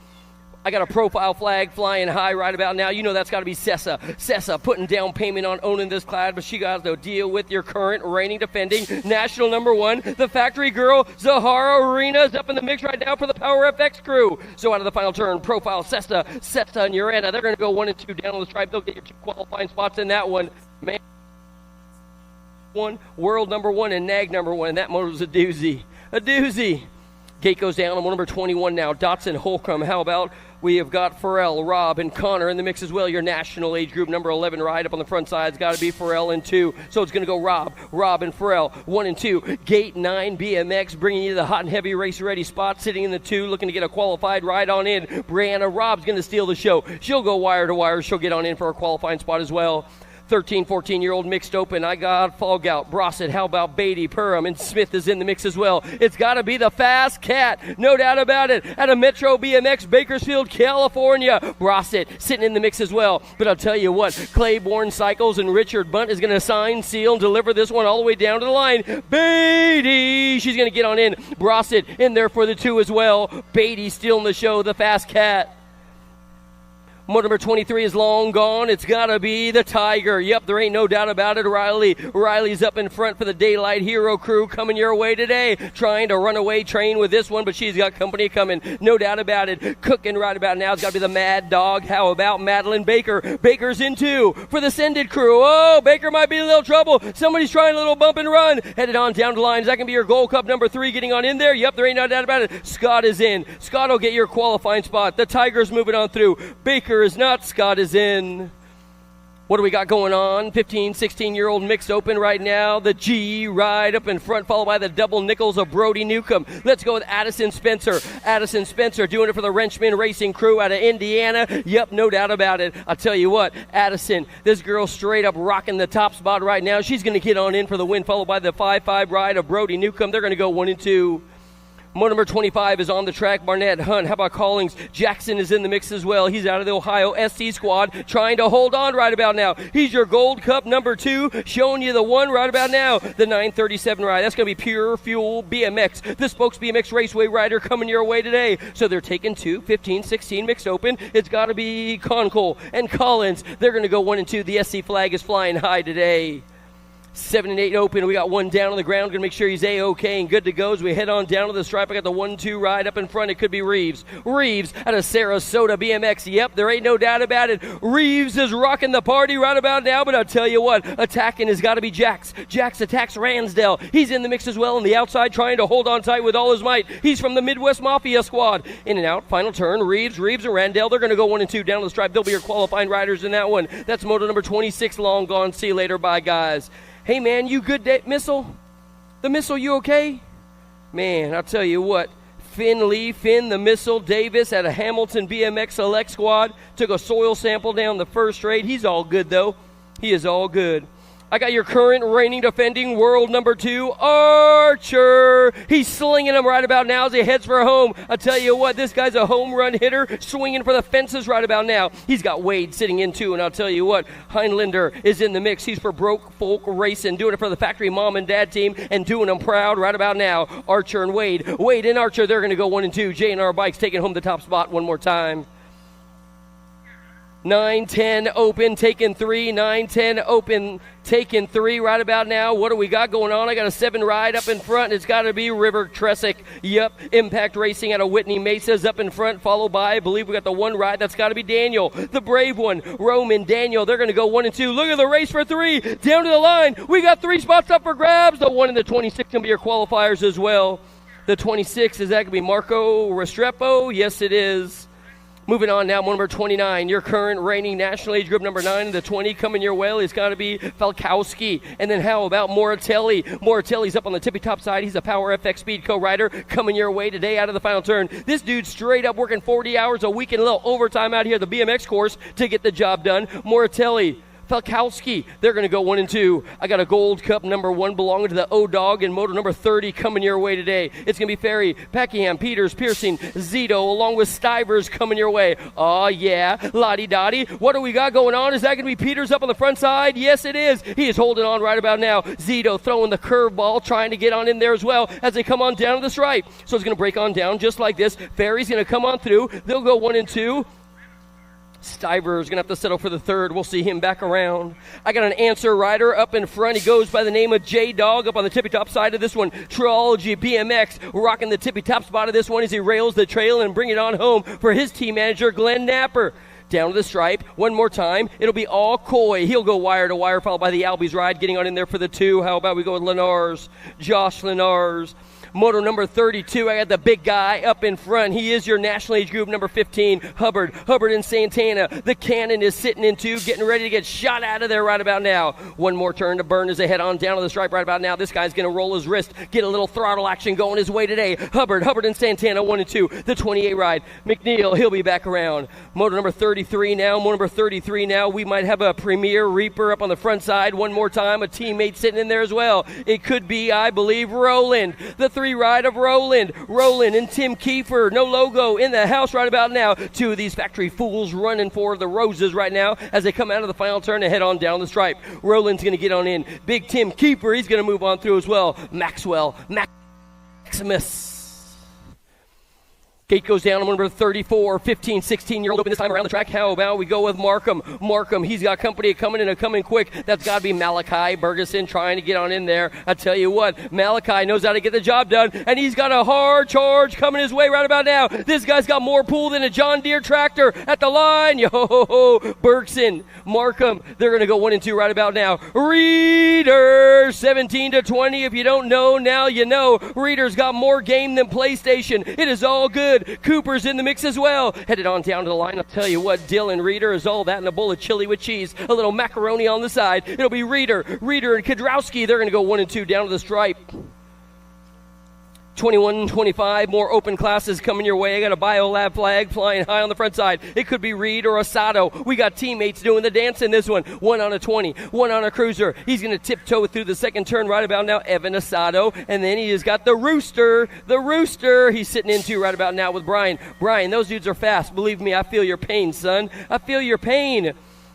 I got a profile flag flying high right about now. You know that's got to be Sessa. Sessa putting down payment on owning this class, but she got to deal with your current reigning defending national number 1. The factory girl, Zahara Arena, is up in the mix right now for the Power FX crew. So out of the final turn, profile Sessa and Ureta. They're going to go 1 and 2 down on the stripe. They'll get your 2 qualifying spots in that one. Man. 1, world number 1, and nag number 1. And that motor's a doozy. A doozy. Gate goes down on number 21 now. Dotson, Holcomb. How about we have got Pharrell, Rob, and Connor in the mix as well. Your national age group number 11 ride up on the front side's got to be Pharrell in 2. So it's going to go Rob, and Pharrell 1 and 2. Gate 9 BMX bringing you the hot and heavy race ready spot, sitting in the 2, looking to get a qualified ride on in. Brianna Rob's going to steal the show. She'll go wire to wire. She'll get on in for a qualifying spot as well. 13, 14-year-old mixed open. I got Falgout, Brossett. How about Beatty, Perham, and Smith is in the mix as well. It's got to be the Fast Cat, no doubt about it, out of Metro BMX, Bakersfield, California. Brossett sitting in the mix as well. But I'll tell you what, Claiborne Cycles and Richard Bunt is going to sign, seal, and deliver this one all the way down to the line. Beatty, she's going to get on in. Brossett in there for the 2 as well. Beatty stealing the show, the Fast Cat. Motor number 23 is long gone. It's got to be the Tiger. Yep, there ain't no doubt about it. Riley's up in front for the Daylight Hero crew coming your way today. Trying to run away train with this one, but she's got company coming. No doubt about it. Cooking right about now. It's got to be the Mad Dog. How about Madeline Baker? Baker's in 2 for the Sended crew. Oh, Baker might be in a little trouble. Somebody's trying a little bump and run. Headed on down the line. Is that going to be your Gold Cup number 3 getting on in there? Yep, there ain't no doubt about it. Scott is in. Scott will get your qualifying spot. The Tiger's moving on through. Baker is not. Scott is in. What do we got going on? 15, 16-year-old mixed open right now. The G ride up in front, followed by the double nickels of Brody Newcomb. Let's go with Addison Spencer. Addison Spencer doing it for the Wrenchman Racing crew out of Indiana. Yep, no doubt about it. I'll tell you what, Addison, this girl straight up rocking the top spot right now. She's going to get on in for the win, followed by the 5-5 ride of Brody Newcomb. They're going to go 1 and 2. Motor number 25 is on the track. Barnett, Hunt, how about Collings? Jackson is in the mix as well. He's out of the Ohio SC squad, trying to hold on right about now. He's your Gold Cup number 2, showing you the 1 right about now. The 937 ride. That's going to be Pure Fuel BMX. The Spokes BMX Raceway rider coming your way today. So they're taking 2, 15, 16 mixed open. It's got to be Conkle and Collins. They're going to go 1 and 2. The SC flag is flying high today. 7 and 8 open. We got 1 down on the ground. Going to make sure he's A-OK and good to go as we head on down to the stripe. I got the 1-2 ride up in front. It could be Reeves. Reeves out of Sarasota BMX. Yep, there ain't no doubt about it. Reeves is rocking the party right about now, but I'll tell you what, attacking has got to be Jax. Jax attacks Ransdell. He's in the mix as well on the outside, trying to hold on tight with all his might. He's from the Midwest Mafia squad. In and out, final turn. Reeves, and Randell. They're going to go 1 and 2 down the stripe. They'll be your qualifying riders in that one. That's motor number 26, long gone. See you later. Bye, guys. Hey, man, you good, Missile? The Missile, you okay? Man, I'll tell you what. Finn the Missile, Davis out of Hamilton BMX Select Squad. Took a soil sample down the first straight. He's all good, though. He is all good. I got your current reigning defending world number 2, Archer. He's slinging them right about now as he heads for home. I'll tell you what, this guy's a home run hitter, swinging for the fences right about now. He's got Wade sitting in too, and I'll tell you what, Heinlander is in the mix. He's for Broke Folk Racing, doing it for the factory mom and dad team, and doing them proud right about now. Archer and Wade. Wade and Archer, they're going to go 1 and 2. J&R Bikes taking home the top spot one more time. 9-10 open, taking 3. 9-10 open, taking 3 right about now. What do we got going on? I got a 7 ride up in front. It's got to be River Tresick. Yep, Impact Racing out of Whitney Mesa's up in front, followed by, I believe we got the 1 ride. That's got to be Daniel, the brave one. Roman Daniel, they're going to go 1 and 2. Look at the race for 3. Down to the line. We got 3 spots up for grabs. The 1 and the 26 can be your qualifiers as well. The 26, is that going to be Marco Restrepo? Yes, it is. Moving on now, number 29, your current reigning national age group number 9, the 20 coming your way. It's got to be Falkowski. And then how about Moratelli? Moratelli's up on the tippy top side. He's a Power FX Speed co-rider coming your way today out of the final turn. This dude's straight up working 40 hours a week and a little overtime out here at the BMX course to get the job done. Moratelli Falkowski, they're going to go 1 and 2. I got a Gold Cup number 1 belonging to the O-Dog and motor number 30 coming your way today. It's going to be Ferry, Packingham, Peters, Piercing, Zito, along with Stivers coming your way. Oh, yeah, Lottie-Dottie. What do we got going on? Is that going to be Peters up on the front side? Yes, it is. He is holding on right about now. Zito throwing the curveball, trying to get on in there as well as they come on down to the stripe. So it's going to break on down just like this. Ferry's going to come on through. They'll go 1 and 2. Stiver's going to have to settle for the third. We'll see him back around. I got an answer rider up in front. He goes by the name of J-Dog up on the tippy-top side of this one. Triology BMX rocking the tippy-top spot of this one as he rails the trail and bring it on home for his team manager, Glenn Napper. Down to the stripe. One more time. It'll be all Coy. He'll go wire to wire, followed by the Albies ride, getting on in there for the 2. How about we go with Lenars? Josh Lenars. Moto number 32, I got the big guy up in front. He is your national age group number 15, Hubbard and Santana. The cannon is sitting in 2, getting ready to get shot out of there right about now. One more turn to burn as they head on down to the stripe right about now. This guy's going to roll his wrist, get a little throttle action going his way today. Hubbard and Santana, 1 and 2. The 28 ride. McNeil, he'll be back around. Moto number 33 now. Moto number 33 now. We might have a Premier Reaper up on the front side. One more time. A teammate sitting in there as well. It could be, I believe, Roland. The 3 ride of Roland and Tim Kiefer, no logo in the house right about now. 2 of these factory fools running for the roses right now as they come out of the final turn and head on down the stripe. Roland's going to get on in. Big Tim Kiefer, he's going to move on through as well. Maximus. Gate goes down on number 34, 15, 16-year-old open this time around the track. How about we go with Markham? He's got company coming in and coming quick. That's got to be Malachi Bergeson trying to get on in there. I tell you what, Malachi knows how to get the job done, and he's got a hard charge coming his way right about now. This guy's got more pull than a John Deere tractor at the line. Yo-ho-ho, Bergson, Markham, they're going to go 1 and 2 right about now. Reader, 17 to 20. If you don't know, now you know. Reader's got more game than PlayStation. It is all good. Cooper's in the mix as well. Headed on down to the line. I'll tell you what, Dylan Reader is all that and a bowl of chili with cheese. A little macaroni on the side. It'll be Reader and Kudrowski. They're going to go 1 and 2 down to the stripe. 21-25, more open classes coming your way. I got a BioLab flag flying high on the front side. It could be Reed or Asado. We got teammates doing the dance in this one. 1 on a 20, 1 on a cruiser. He's going to tiptoe through the second turn right about now, Evan Asado. And then he has got the Rooster. He's sitting into right about now with Brian. Brian, those dudes are fast. Believe me, I feel your pain, son. I feel your pain.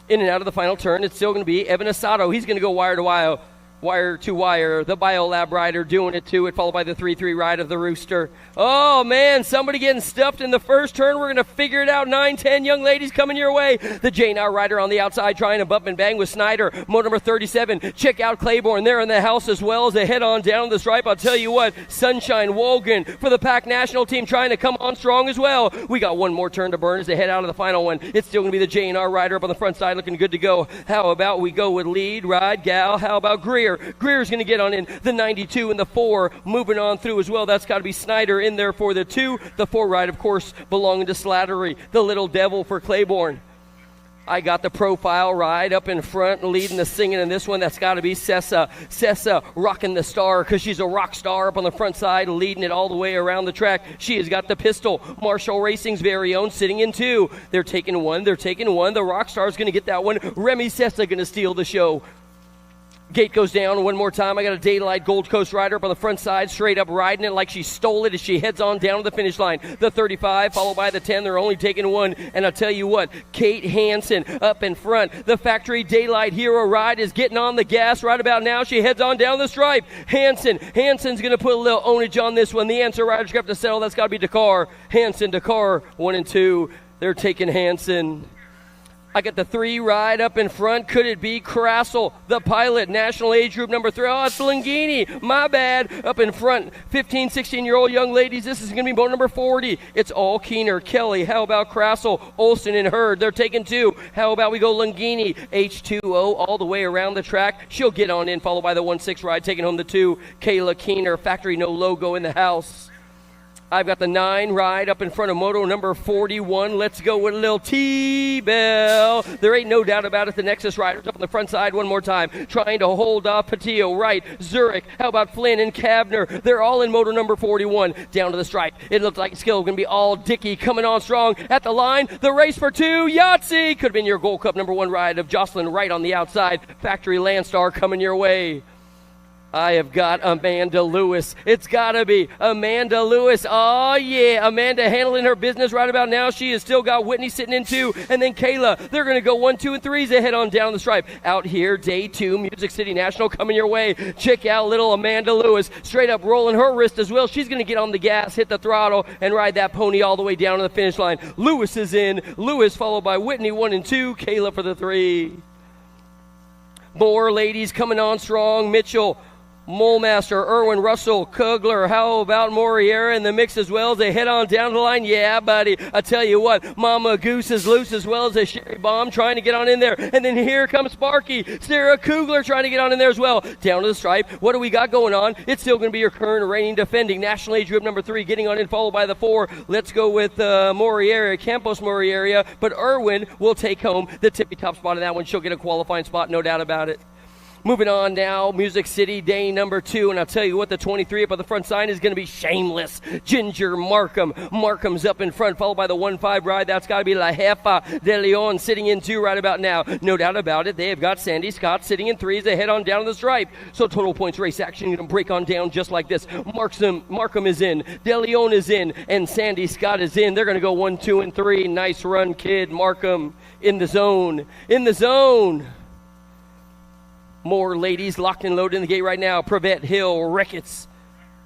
In and out of the final turn, it's still going to be Evan Asado. He's going to go wire to wire. Wire to wire, the BioLab rider doing it to it, followed by the 3-3 ride of the Rooster. Oh, man, somebody getting stuffed in the first turn. We're going to figure it out. 9-10 young ladies coming your way. The JNR rider on the outside trying to bump and bang with Snyder. Motor number 37. Check out Claiborne. They're in the house as well as they head on down the stripe. I'll tell you what, Sunshine Wogan for the Pac National team trying to come on strong as well. We got one more turn to burn as they head out of the final one. It's still going to be the JNR rider up on the front side looking good to go. How about we go with lead, ride, gal? How about Greer? Greer's going to get on in the 92 and the 4, moving on through as well. That's got to be Snyder in there for the 2. The 4 ride, of course, belonging to Slattery, the Little Devil for Claiborne. I got the profile ride up in front, leading the singing in this one. That's got to be Sessa. Sessa rocking the star because she's a rock star up on the front side, leading it all the way around the track. She has got the pistol. Marshall Racing's very own sitting in 2. They're taking one. The rock star's going to get that one. Remy Sessa going to steal the show. Gate goes down one more time. I got a Daylight Gold Coast rider up on the front side, straight up riding it like she stole it as she heads on down to the finish line. The 35 followed by the 10. They're only taking 1. And I'll tell you what, Kate Hansen up in front. The factory Daylight Hero ride is getting on the gas right about now. She heads on down the stripe. Hansen's going to put a little ownage on this one. The answer rider's got to settle. That's got to be Dakar. Dakar 1 and 2. They're taking Hansen. I got the 3 ride up in front. Could it be Crassel, the pilot, national age group number 3? Oh, it's Langini. My bad. Up in front, 15, 16-year-old young ladies. This is going to be boat number 40. It's all Keener, Kelly. How about Crassel, Olsen, and Hurd? They're taking 2. How about we go Langini, H2O, all the way around the track. She'll get on in, followed by the 1-6 ride, taking home the 2. Kayla Keener, factory no logo in the house. I've got the 9 ride up in front of moto number 41. Let's go with a little T-Bell. There ain't no doubt about it. The Nexus riders up on the front side one more time, trying to hold off Patillo, right, Zurich. How about Flynn and Kavner? They're all in moto number 41. Down to the stripe. It looks like it's still going to be all Dickey coming on strong at the line. The race for 2, Yahtzee. Could have been your Gold Cup number 1 ride of Jocelyn right on the outside. Factory Landstar coming your way. I have got Amanda Lewis. It's got to be Amanda Lewis. Oh, yeah. Amanda handling her business right about now. She has still got Whitney sitting in 2. And then Kayla. They're going to go 1, 2, and 3s. They head on down the stripe. Out here, day 2, Music City National coming your way. Check out little Amanda Lewis. Straight up rolling her wrist as well. She's going to get on the gas, hit the throttle, and ride that pony all the way down to the finish line. Lewis is in. Lewis followed by Whitney, 1 and 2. Kayla for the 3. More ladies coming on strong. Mitchell, Molemaster, Irwin, Russell, Kugler, how about Moriera in the mix as well as they head on down the line? Yeah, buddy, I tell you what, Mama Goose is loose as well as a Sherry Bomb trying to get on in there. And then here comes Sparky, Sarah Kugler trying to get on in there as well. Down to the stripe. What do we got going on? It's still going to be your current reigning defending National Age Group number 3 getting on in, followed by the 4. Let's go with Moriera, Campos Moriera, but Irwin will take home the tippy top spot of that one. She'll get a qualifying spot, no doubt about it. Moving on now, Music City, day number 2, and I'll tell you what, the 23 up on the front side is going to be Shameless. Ginger Markham. Markham's up in front, followed by the 1-5 ride. That's got to be La Jefa de Leon sitting in 2 right about now. No doubt about it, they have got Sandy Scott sitting in 3 as they head on down the stripe. So total points race action going to break on down just like this. Markham is in, De Leon is in, and Sandy Scott is in. They're going to go 1, 2, and 3. Nice run, kid. Markham in the zone. In the zone. More ladies locked and loaded in the gate right now. Prevette, Hill, Ricketts,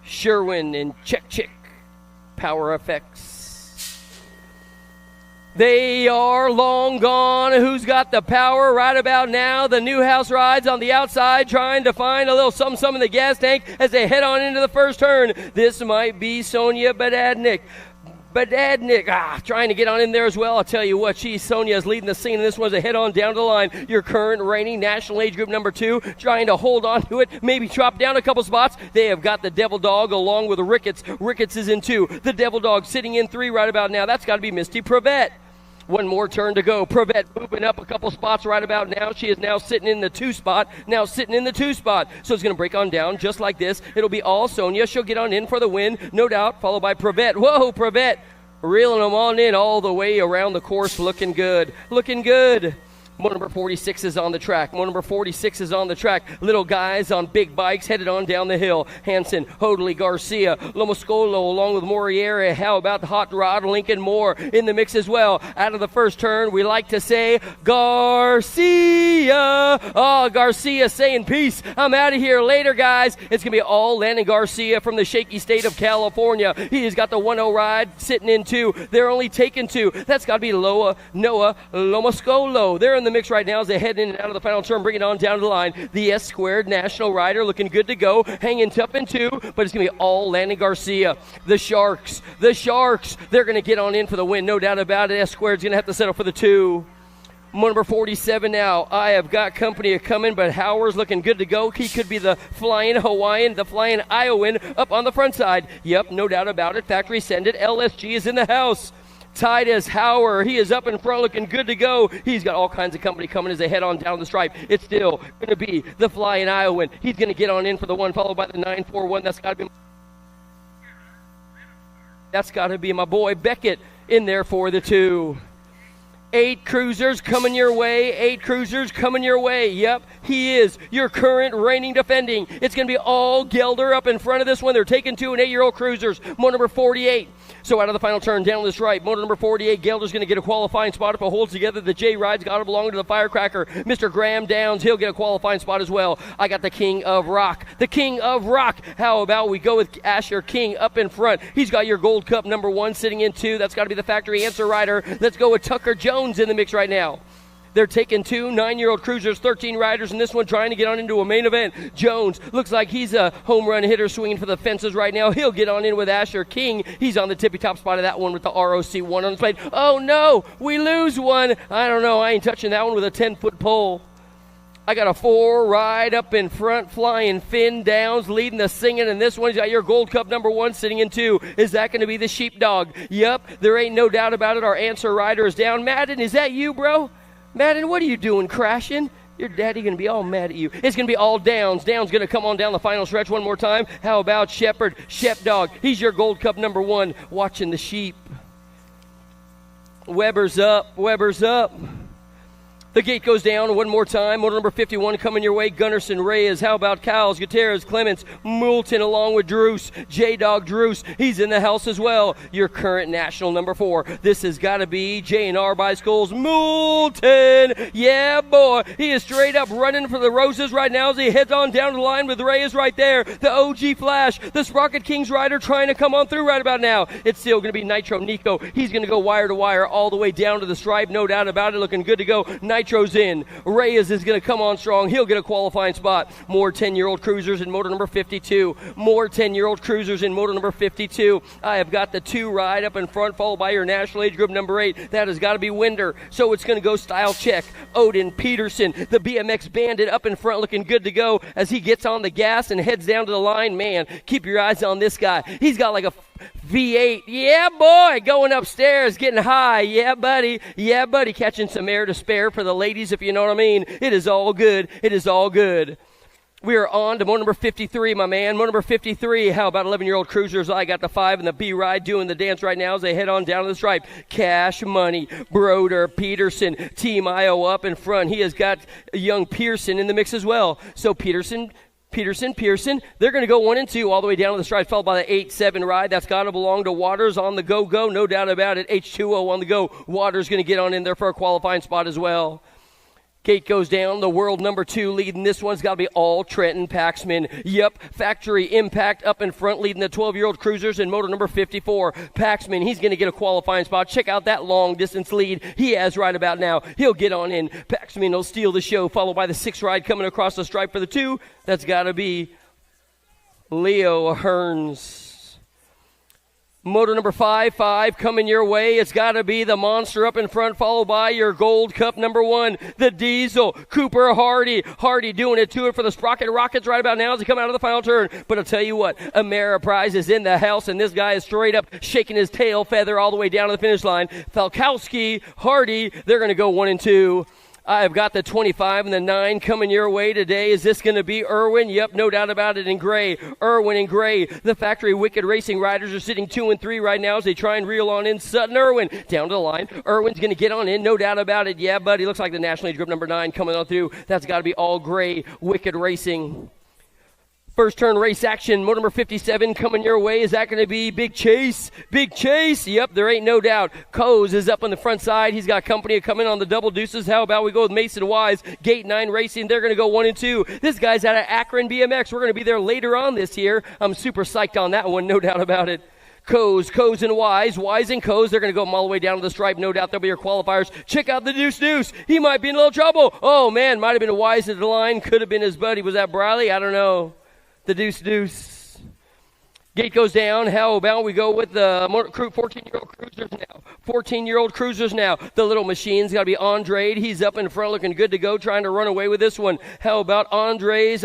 Sherwin, and Chick. Power Effects. They are long gone. Who's got the power right about now? The Newhouse rides on the outside trying to find a little something in the gas tank as they head on into the first turn. This might be Sonia Badadnik. Trying to get on in there as well. I'll tell you what, Sonia is leading the scene, and this one's a head on down the line. Your current reigning National Age Group number 2, trying to hold on to it, maybe drop down a couple spots. They have got the Devil Dog along with Ricketts. Ricketts is in 2. The Devil Dog sitting in 3 right about now. That's got to be Misty Prevette. One more turn to go. Prevette moving up a couple spots right about now. She is now sitting in the 2 spot. So it's going to break on down just like this. It'll be all Sonia. She'll get on in for the win, no doubt, followed by Prevette. Whoa, Prevette. Reeling them on in all the way around the course. Looking good. Looking good. Moto number 46 is on the track. Little guys on big bikes headed on down the hill. Hansen, Hoadley, Garcia, Lomoscolo along with Moriera. How about the Hot Rod, Lincoln Moore in the mix as well. Out of the first turn, we like to say Garcia. Oh, Garcia saying peace. I'm out of here later, guys. It's going to be all Landon Garcia from the shaky state of California. He has got the 1-0 ride sitting in 2. They're only taking 2. That's got to be Noah Lomoscolo. They're in the mix right now as they head in and out of the final turn, bring it on down to the line. The S-squared National Rider looking good to go, hanging tough in 2, but it's going to be all Landon Garcia. The Sharks, they're going to get on in for the win, no doubt about it. S-squared's going to have to settle for the 2. Moto number 47 now. I have got company coming, but Howard's looking good to go. He could be the flying Hawaiian, the flying Iowan up on the front side. Yep, no doubt about it. Factory send it. LSG is in the house. Titus Hauer, he is up in front looking good to go. He's got all kinds of company coming as they head on down the stripe. It's still going to be the flying Iowan. He's going to get on in for the 1, followed by the 941. That's got to be my boy Beckett in there for the 2. 8 cruisers coming your way. Yep, he is your current reigning defending. It's going to be all Gelder up in front of this one. They're taking 2 and 8-year-old cruisers. Moto number 48. So out of the final turn, down this right, moto number 48, Gelder's going to get a qualifying spot if it holds together. The J Ride's got to belong to the Firecracker. Mr. Graham Downs, he'll get a qualifying spot as well. I got the King of Rock. How about we go with Asher King up in front? He's got your Gold Cup number 1 sitting in 2. That's got to be the Factory Answer Rider. Let's go with Tucker Jones in the mix right now. They're taking 2 9-year-old cruisers, 13 riders, and this one trying to get on into a main event. Jones looks like he's a home run hitter swinging for the fences right now. He'll get on in with Asher King. He's on the tippy-top spot of that one with the ROC1 on his plate. Oh, no, we lose one. I don't know. I ain't touching that one with a 10-foot pole. I got a 4 ride up in front, flying Finn Downs, leading the singing, and this one's got your Gold Cup number 1 sitting in 2. Is that going to be the Sheepdog? Yep, there ain't no doubt about it. Our answer rider is down. Madden, is that you, bro? Madden, what are you doing, crashing? Your daddy going to be all mad at you. It's going to be all Downs. Downs going to come on down the final stretch one more time. How about Shepherd? Shepdog, he's your Gold Cup number 1, watching the sheep. Weber's up. Weber's up. The gate goes down one more time. Motor number 51 coming your way. Gunnarsson, Reyes. How about Cowles, Gutierrez, Clements, Moulton along with Druce. J-Dog Druce. He's in the house as well. Your current national number 4. This has got to be J&R Bicycles. Moulton. Yeah, boy. He is straight up running for the roses right now as he heads on down the line with Reyes right there. The OG Flash. The Sprocket Kings rider trying to come on through right about now. It's still going to be Nitro Nico. He's going to go wire to wire all the way down to the stripe. No doubt about it. Looking good to go. Nitro's in. Reyes is going to come on strong. He'll get a qualifying spot. More 10-year-old cruisers in motor number 52. More 10-year-old cruisers in motor number 52. I have got the 2 ride up in front, followed by your national age group number 8. That has got to be Winder. So it's going to go style check. Odin Peterson, the BMX bandit, up in front, looking good to go as he gets on the gas and heads down to the line. Man, keep your eyes on this guy. He's got like a V8. Yeah, boy, going upstairs, getting high. Yeah, buddy. Yeah, buddy, catching some air to spare for the ladies, if you know what I mean. It is all good. It is all good. We are on to motor number 53, my man. Motor number 53. How about 11-year-old cruisers? I got the 5 and the B ride doing the dance right now as they head on down to the stripe. Cash Money, Broder, Peterson, Team IO up in front. He has got young Pearson in the mix as well. So Pearson, they're going to go 1 and 2 all the way down to the stripe, followed by the 8-7 ride. That's got to belong to Waters on the go-go, no doubt about it. H2O on the go. Waters going to get on in there for a qualifying spot as well. Gate goes down. The world number 2 leading this one's got to be all Trenton Paxman. Yep, Factory Impact up in front leading the 12-year-old cruisers in motor number 54. Paxman, he's going to get a qualifying spot. Check out that long-distance lead he has right about now. He'll get on in. Paxman will steal the show, followed by the 6 ride coming across the stripe for the 2. That's got to be Leo Hearns. Motor number 5 coming your way. It's got to be the monster up in front, followed by your Gold Cup number 1, the Diesel, Cooper Hardy. Hardy doing it to it for the Sprocket Rockets right about now as they come out of the final turn. But I'll tell you what, Ameriprise is in the house, and this guy is straight up shaking his tail feather all the way down to the finish line. Falkowski, Hardy, they're going to go 1 and 2. I've got the 25 and the 9 coming your way today. Is this going to be Irwin? Yep, no doubt about it in gray. Irwin in gray. The Factory Wicked Racing riders are sitting 2 and 3 right now as they try and reel on in. Sutton Irwin down to the line. Irwin's going to get on in, no doubt about it. Yeah, buddy, looks like the National Age Group number 9 coming on through. That's got to be all gray Wicked Racing. First turn race action, motor number 57 coming your way. Is that going to be Big Chase? Big Chase? Yep, there ain't no doubt. Coase is up on the front side. He's got company coming on the double deuces. How about we go with Mason Wise? Gate 9 Racing. They're going to go 1 and 2. This guy's out of Akron BMX. We're going to be there later on this year. I'm super psyched on that one, no doubt about it. Coase and Wise and Coase. They're going to go all the way down to the stripe. No doubt they'll be your qualifiers. Check out the Deuce. He might be in a little trouble. Oh, man, might have been Wise at the line. Could have been his buddy. Was that Briley? I don't know. The Deuce. Gate goes down. How about we go with the 14-year-old cruisers now? 14-year-old cruisers now. The little machine's got to be Andre. He's up in front looking good to go, trying to run away with this one. How about Andre,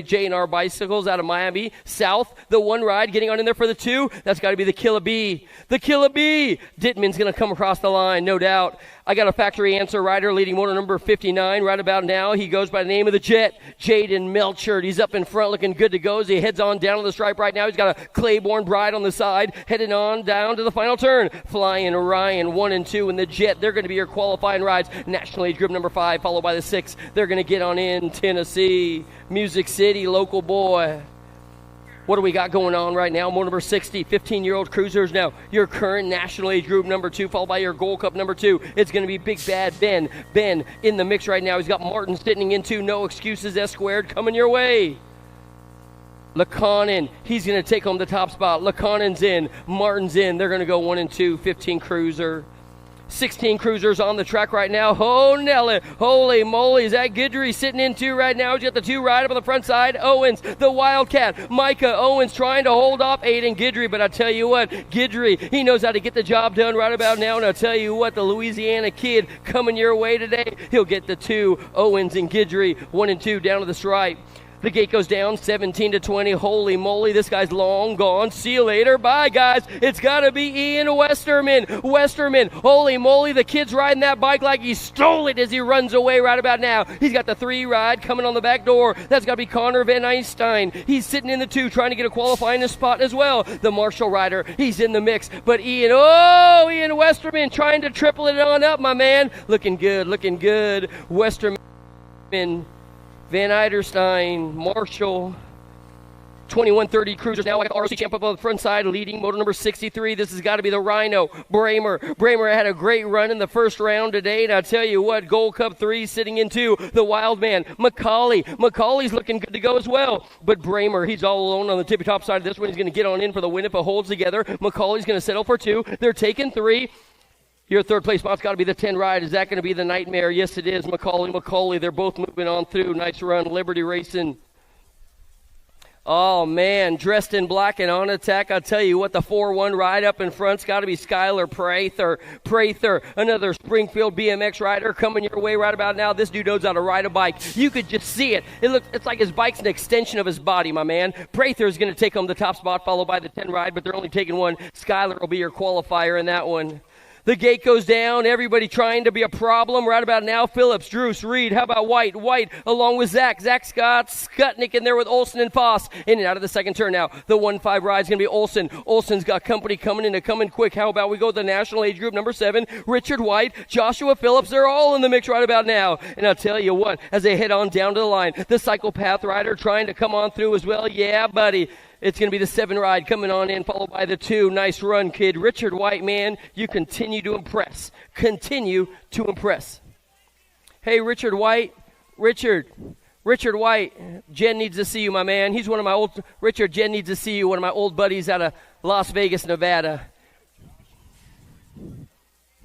J&R Bicycles out of Miami South. The 1 ride getting on in there for the 2. That's got to be the Killer Bee. The Killer Bee. Dittman's going to come across the line, no doubt. I got a Factory Answer rider leading motor number 59 right about now. He goes by the name of the Jet, Jaden Melchert. He's up in front looking good to go as he heads on down to the stripe right now. He's got a Claiborne Bride on the side, heading on down to the final turn. Flying Ryan 1 and 2 in the Jet. They're going to be your qualifying rides. National Age Group number 5 followed by the 6. They're going to get on in Tennessee. Music City, local boy. What do we got going on right now? Motor number 60, 15-year-old cruisers now. Your current National Age Group number 2, followed by your Gold Cup number 2. It's going to be Big Bad Ben. Ben in the mix right now. He's got Martin sitting into No Excuses S Squared coming your way. LeConnon, he's going to take home the top spot. LeConnon's in. Martin's in. They're going to go 1 and 2, 15 cruiser. 16 cruisers on the track right now. Oh, Nelly. Holy moly. Is that Guidry sitting in two right now? He's got the two right up on the front side. Owens, the Wildcat. Micah Owens trying to hold off Aiden Guidry. But I tell you what, Guidry, he knows how to get the job done right about now. And I tell you what, the Louisiana kid coming your way today, he'll get the two. Owens and Guidry, 1 and 2 down to the stripe. The gate goes down 17-20. Holy moly, this guy's long gone. See you later. Bye, guys. It's got to be Ian Westerman. Westerman, holy moly, the kid's riding that bike like he stole it as he runs away right about now. He's got the 3 ride coming on the back door. That's got to be Connor Van Einstein. He's sitting in the 2 trying to get a qualifying spot as well. The Marshall rider, he's in the mix. But Ian Westerman trying to triple it on up, my man. Looking good, looking good. Westerman, Van Eiderstein, Marshall, 2130 cruisers. Now I got ROC champ up on the front side, leading motor number 63. This has got to be the Rhino, Bramer. Bramer had a great run in the first round today, and I tell you what, Gold Cup 3 sitting into the Wildman. McCauley's looking good to go as well. But Bramer, he's all alone on the tippy top side of this one. He's going to get on in for the win if it holds together. McCauley's going to settle for 2. They're taking 3. Your third place spot's got to be the 10 ride. Is that going to be the Nightmare? Yes, it is. McCauley, they're both moving on through. Nice run. Liberty Racing. Oh, man, dressed in black and on attack. I'll tell you what, the 4-1 ride up in front's got to be Skylar Prather, another Springfield BMX rider coming your way right about now. This dude knows how to ride a bike. You could just see it. It's like his bike's an extension of his body, my man. Prather is going to take home the top spot, followed by the 10 ride, but they're only taking 1. Skylar will be your qualifier in that one. The gate goes down. Everybody trying to be a problem right about now. Phillips, Druce, Reed. How about White? White along with Zach. Zach Scott, Skutnik in there with Olsen and Foss. In and out of the second turn now. The 1-5 ride is going to be Olsen. Olsen's got company coming quick. How about we go to the national age group number 7. Richard White, Joshua Phillips. They're all in the mix right about now. And I'll tell you what, as they head on down to the line, the Psychopath rider trying to come on through as well. Yeah, buddy. It's going to be the 7 ride coming on in, followed by the 2. Nice run, kid. Richard White, man, you continue to impress. Continue to impress. Hey, Richard White. Richard White. Jen needs to see you, my man. He's one of my old, Richard, Jen needs to see you, one of my old buddies out of Las Vegas, Nevada.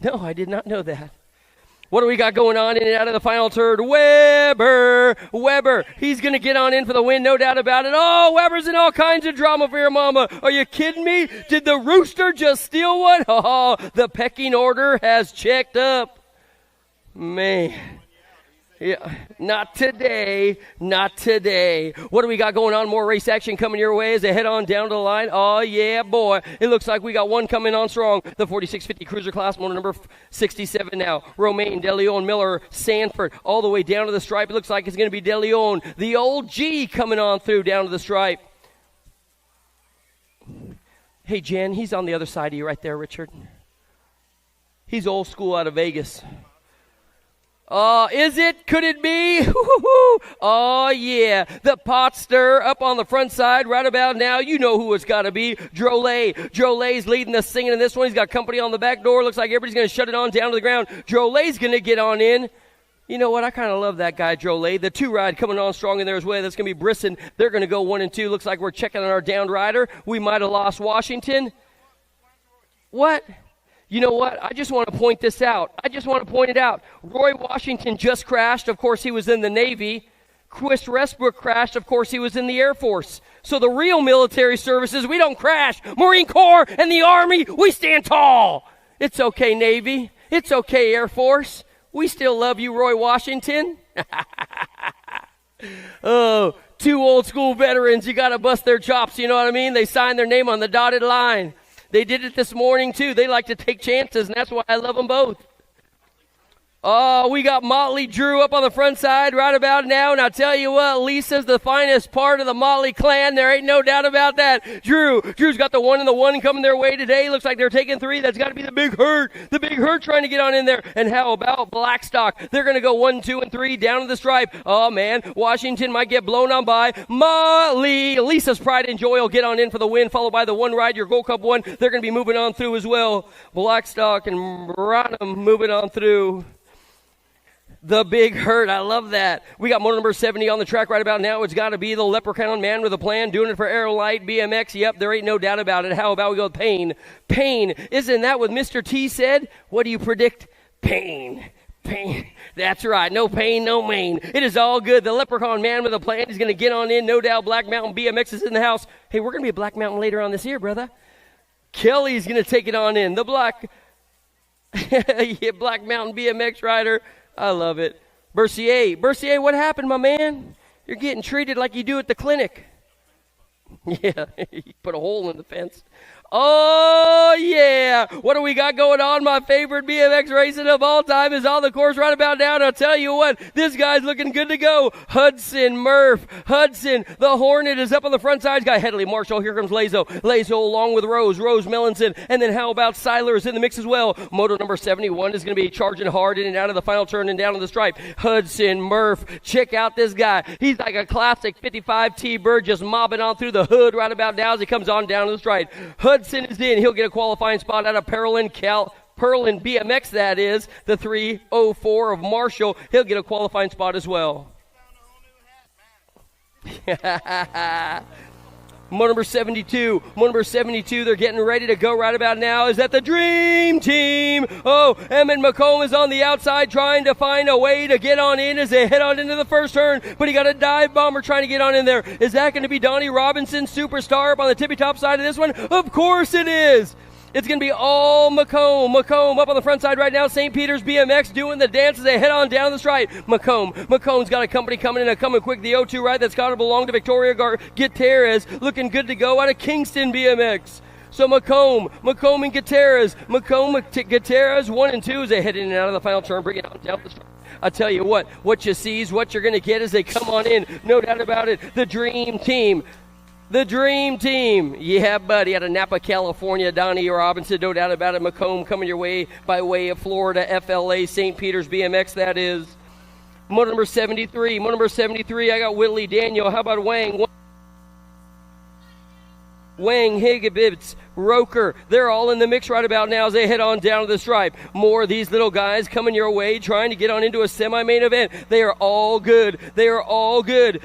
No, I did not know that. What do we got going on in and out of the final turn? Weber, he's going to get on in for the win, no doubt about it. Oh, Weber's in all kinds of drama for your mama. Are you kidding me? Did the rooster just steal one? Oh, the pecking order has checked up. Man. Yeah, not today. What do we got going on? More race action coming your way as they head on down to the line. Oh, yeah, boy. It looks like we got one coming on strong. The 4650 cruiser class, motor number 67 now. Romaine, DeLeon, Miller, Sanford, all the way down to the stripe. It looks like it's going to be DeLeon, the old G, coming on through down to the stripe. Hey, Jen, he's on the other side of you right there, Richard. He's old school out of Vegas. Is it? Could it be? Oh, yeah. The pot stir up on the front side right about now. You know who it's got to be. Drolet's leading the singing in this one. He's got company on the back door. Looks like everybody's going to shut it on down to the ground. Drolet's going to get on in. You know what? I kind of love that guy, Drolet. The 2 ride coming on strong in there as well. That's going to be Brisson. They're going to go 1 and 2. Looks like we're checking on our downed rider. We might have lost Washington. What? You know what? I just want to point this out. Roy Washington just crashed. Of course, he was in the Navy. Chris Westbrook crashed. Of course, he was in the Air Force. So the real military services, we don't crash. Marine Corps and the Army, we stand tall. It's okay, Navy. It's okay, Air Force. We still love you, Roy Washington. Oh, 2 old school veterans. You got to bust their chops, you know what I mean? They signed their name on the dotted line. They did it this morning, too. They like to take chances, and that's why I love them both. Oh, we got Motley Drew up on the front side right about now. And I'll tell you what, Lisa's the finest part of the Motley clan. There ain't no doubt about that. Drew's got the 1 and the 1 coming their way today. Looks like they're taking 3. That's got to be the Big Hurt. The Big Hurt trying to get on in there. And how about Blackstock? They're going to go 1, 2, and 3 down to the stripe. Oh, man. Washington might get blown on by Motley. Lisa's Pride and Joy will get on in for the win, followed by the 1 ride, your Gold Cup 1. They're going to be moving on through as well. Blackstock and Branham moving on through. The Big Hurt. I love that. We got motor number 70 on the track right about now. It's got to be the Leprechaun Man with a plan, doing it for Aerolite BMX. Yep, there ain't no doubt about it. How about we go with Pain? Pain. Isn't that what Mr. T said? What do you predict? Pain. Pain. That's right. No pain, no main. It is all good. The Leprechaun Man with a plan. He's going to get on in. No doubt Black Mountain BMX is in the house. Hey, we're going to be at Black Mountain later on this year, brother. Kelly's going to take it on in. The Black Mountain BMX rider. I love it. Bercier, what happened, my man? You're getting treated like you do at the clinic. Yeah, you put a hole in the fence. Oh, yeah. What do we got going on? My favorite BMX racing of all time is on the course right about now. And I'll tell you what, this guy's looking good to go. Hudson Murph. Hudson, the Hornet, is up on the front side. He's got Headley, Marshall. Here comes Lazo. Lazo along with Rose Melanson. And then how about Seiler is in the mix as well. Moto number 71 is going to be charging hard in and out of the final turn and down to the stripe. Hudson Murph. Check out this guy. He's like a classic 55 T-Bird just mobbing on through the hood right about now as he comes on down to the stripe. Hudson is in. He'll get a qualifying spot out of Pearland BMX, that is. The 304 of Marshall. He'll get a qualifying spot as well. Motor number 72. They're getting ready to go right about now. Is that the Dream Team? Oh, Emmett McComb is on the outside trying to find a way to get on in as they head on into the first turn. But he got a dive bomber trying to get on in there. Is that going to be Donnie Robinson, superstar, up on the tippy top side of this one? Of course it is. It's going to be all McComb. McComb up on the front side right now. St. Peter's BMX doing the dance as they head on down the stripe. McComb's got a company coming in, coming quick. The 0-2 ride that's got to belong to Victoria Gutierrez. Looking good to go out of Kingston BMX. So McComb and Gutierrez. Gutierrez 1 and 2 as they head in and out of the final turn. Bring it on down the stripe. I tell you what you see is what you're going to get as they come on in. No doubt about it. The Dream Team. The Dream Team. Yeah, buddy, out of Napa, California, Donnie Robinson, no doubt about it. McComb coming your way by way of Florida, FLA, St. Peter's BMX, that is. Motor number 73. I got Whitley Daniel. How about Wang, Higgins, Roker, they're all in the mix right about now as they head on down to the stripe. More of these little guys coming your way, trying to get on into a semi-main event. They are all good.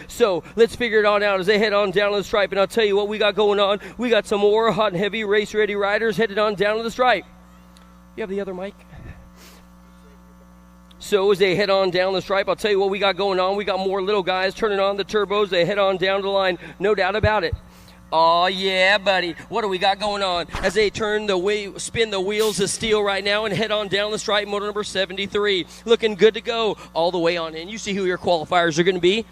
So let's figure it on out as they head on down to the stripe. And I'll tell you what we got going on. We got some more hot and heavy race-ready riders headed on down to the stripe. You have the other mic? So as they head on down the stripe, I'll tell you what we got going on. We got more little guys turning on the turbos. They head on down the line. No doubt about it. Oh, yeah, buddy. What do we got going on? As they spin the wheels of steel right now and head on down the stripe, motor number 73. Looking good to go all the way on in. You see who your qualifiers are going to be.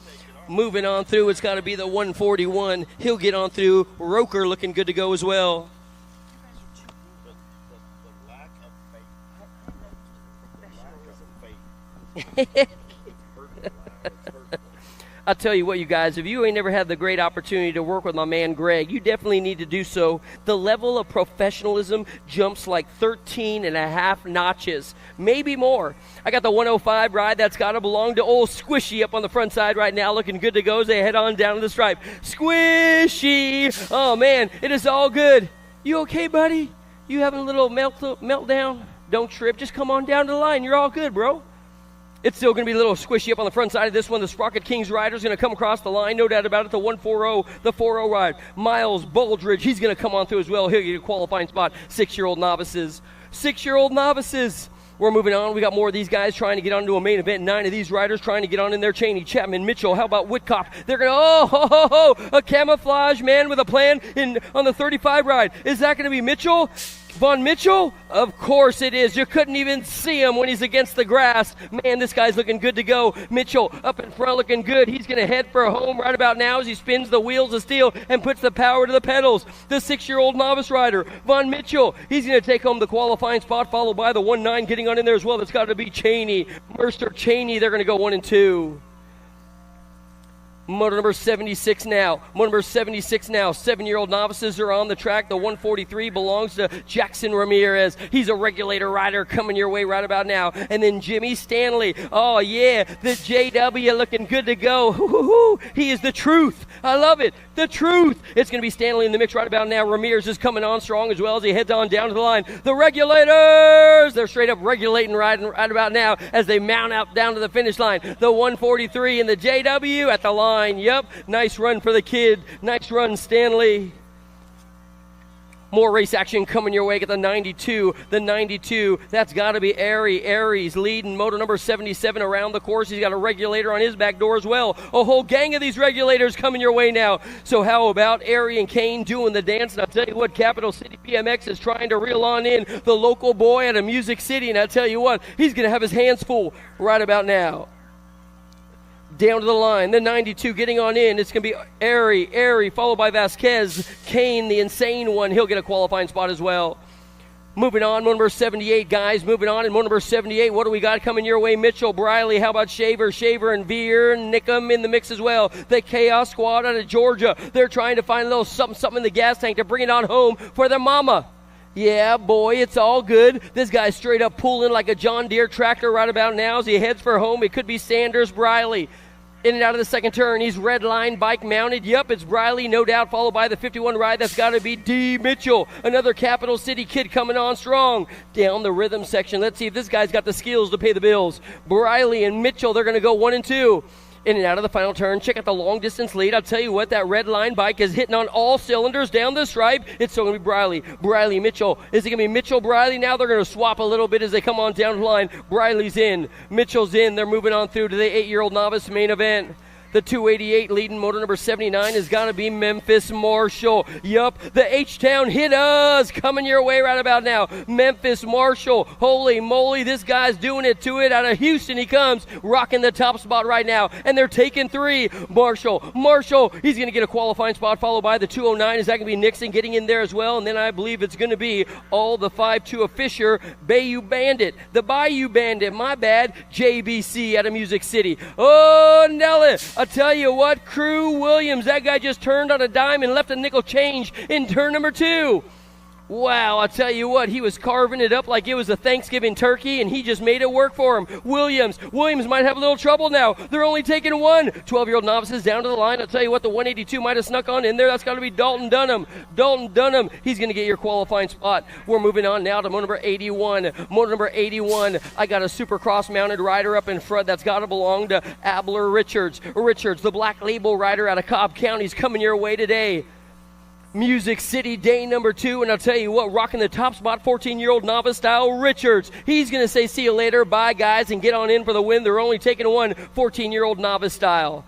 Moving on through, it's got to be the 141. He'll get on through. Roker looking good to go as well. I'll tell you what, you guys, if you ain't never had the great opportunity to work with my man Greg, you definitely need to do so. The level of professionalism jumps like 13 and a half notches, maybe more. I got the 105 ride that's got to belong to old Squishy up on the front side right now, looking good to go as they head on down to the stripe. Squishy! Oh, man, it is all good. You okay, buddy? You having a little meltdown? Don't trip. Just come on down to the line. You're all good, bro. It's still going to be a little squishy up on the front side of this one. The Sprocket Kings rider is going to come across the line. No doubt about it. The 140, the 40 ride. Miles Baldridge, he's going to come on through as well. He'll get a qualifying spot. 6-year-old novices. We're moving on. We got more of these guys trying to get onto a main event. 9 of these riders trying to get on in there. Cheney, Chapman, Mitchell. How about Whitcock? They're going to, a camouflage man with a plan on the 35 ride. Is that going to be Mitchell? Von Mitchell? Of course it is. You couldn't even see him when he's against the grass. Man, this guy's looking good to go. Mitchell up in front looking good. He's going to head for home right about now as he spins the wheels of steel and puts the power to the pedals. The 6-year-old novice rider, Von Mitchell, he's going to take home the qualifying spot, followed by the 1-9 getting on in there as well. That's got to be Cheney. Mercer Cheney, they're going to go 1 and 2. Motor number 76 now. Motor number 76 now. 7-year-old novices are on the track. The 143 belongs to Jackson Ramirez. He's a regulator rider coming your way right about now. And then Jimmy Stanley. Oh, yeah. The JW looking good to go. Hoo-hoo-hoo. He is the truth. I love it. The truth. It's going to be Stanley in the mix right about now. Ramirez is coming on strong as well as he heads on down to the line. The regulators. They're straight up regulating right about now as they mount out down to the finish line. The 143 and the JW at the line. Yep, nice run for the kid. Nice run, Stanley. More race action coming your way. Get the 92. The 92, that's got to be Airy. Airy's leading motor number 77 around the course. He's got a regulator on his back door as well. A whole gang of these regulators coming your way now. So how about Airy and Kane doing the dance? And I'll tell you what, Capital City BMX is trying to reel on in the local boy out of Music City. And I'll tell you what, he's going to have his hands full right about now. Down to the line, the 92 getting on in. It's going to be Airy, followed by Vasquez. Kane, the insane one, he'll get a qualifying spot as well. Moving on, number 78, guys. Moving on, and number 78, what do we got coming your way? Mitchell, Briley, how about Shaver and Veer, Nickham in the mix as well. The Chaos Squad out of Georgia. They're trying to find a little something in the gas tank to bring it on home for their mama. Yeah, boy, it's all good. This guy's straight up pulling like a John Deere tractor right about now as he heads for home. It could be Sanders Briley. In and out of the second turn, he's red line bike mounted. Yep, it's Briley, no doubt, followed by the 51 ride. That's got to be D. Mitchell, another Capital City kid coming on strong. Down the rhythm section, let's see if this guy's got the skills to pay the bills. Briley and Mitchell, they're going to go 1 and 2. In and out of the final turn, check out the long distance lead. I'll tell you what, that red line bike is hitting on all cylinders down the stripe. It's still going to be Briley, Mitchell. Is it going to be Mitchell, Briley? Now they're going to swap a little bit as they come on down the line. Briley's in, Mitchell's in. They're moving on through to the 8-year-old novice main event. The 288 leading motor number 79 has got to be Memphis Marshall. Yup, the H-Town Hitters coming your way right about now. Memphis Marshall, holy moly, this guy's doing it to it. Out of Houston he comes, rocking the top spot right now, and they're taking 3. Marshall, he's going to get a qualifying spot, followed by the 209. Is that going to be Nixon getting in there as well? And then I believe it's going to be all the 5-2 of Fisher, Bayou Bandit, the Bayou Bandit, my bad, JBC out of Music City. Oh, Nelly, I tell you what, Crew Williams, that guy just turned on a dime and left a nickel change in turn number 2. Wow, I tell you what, he was carving it up like it was a Thanksgiving turkey, and he just made it work for him. Williams might have a little trouble now. They're only taking 1. 12-year-old novices down to the line. I'll tell you what, the 182 might have snuck on in there. That's got to be Dalton Dunham. He's going to get your qualifying spot. We're moving on now to motor number 81. Motor number 81, I got a Supercross mounted rider up in front. That's got to belong to Abler Richards. The Black Label rider out of Cobb County is coming your way today. Music City, day number 2, and I'll tell you what, rocking the top spot, 14-year-old novice style Richards. He's going to say see you later, bye guys, and get on in for the win. They're only taking 1, 14-year-old novice style.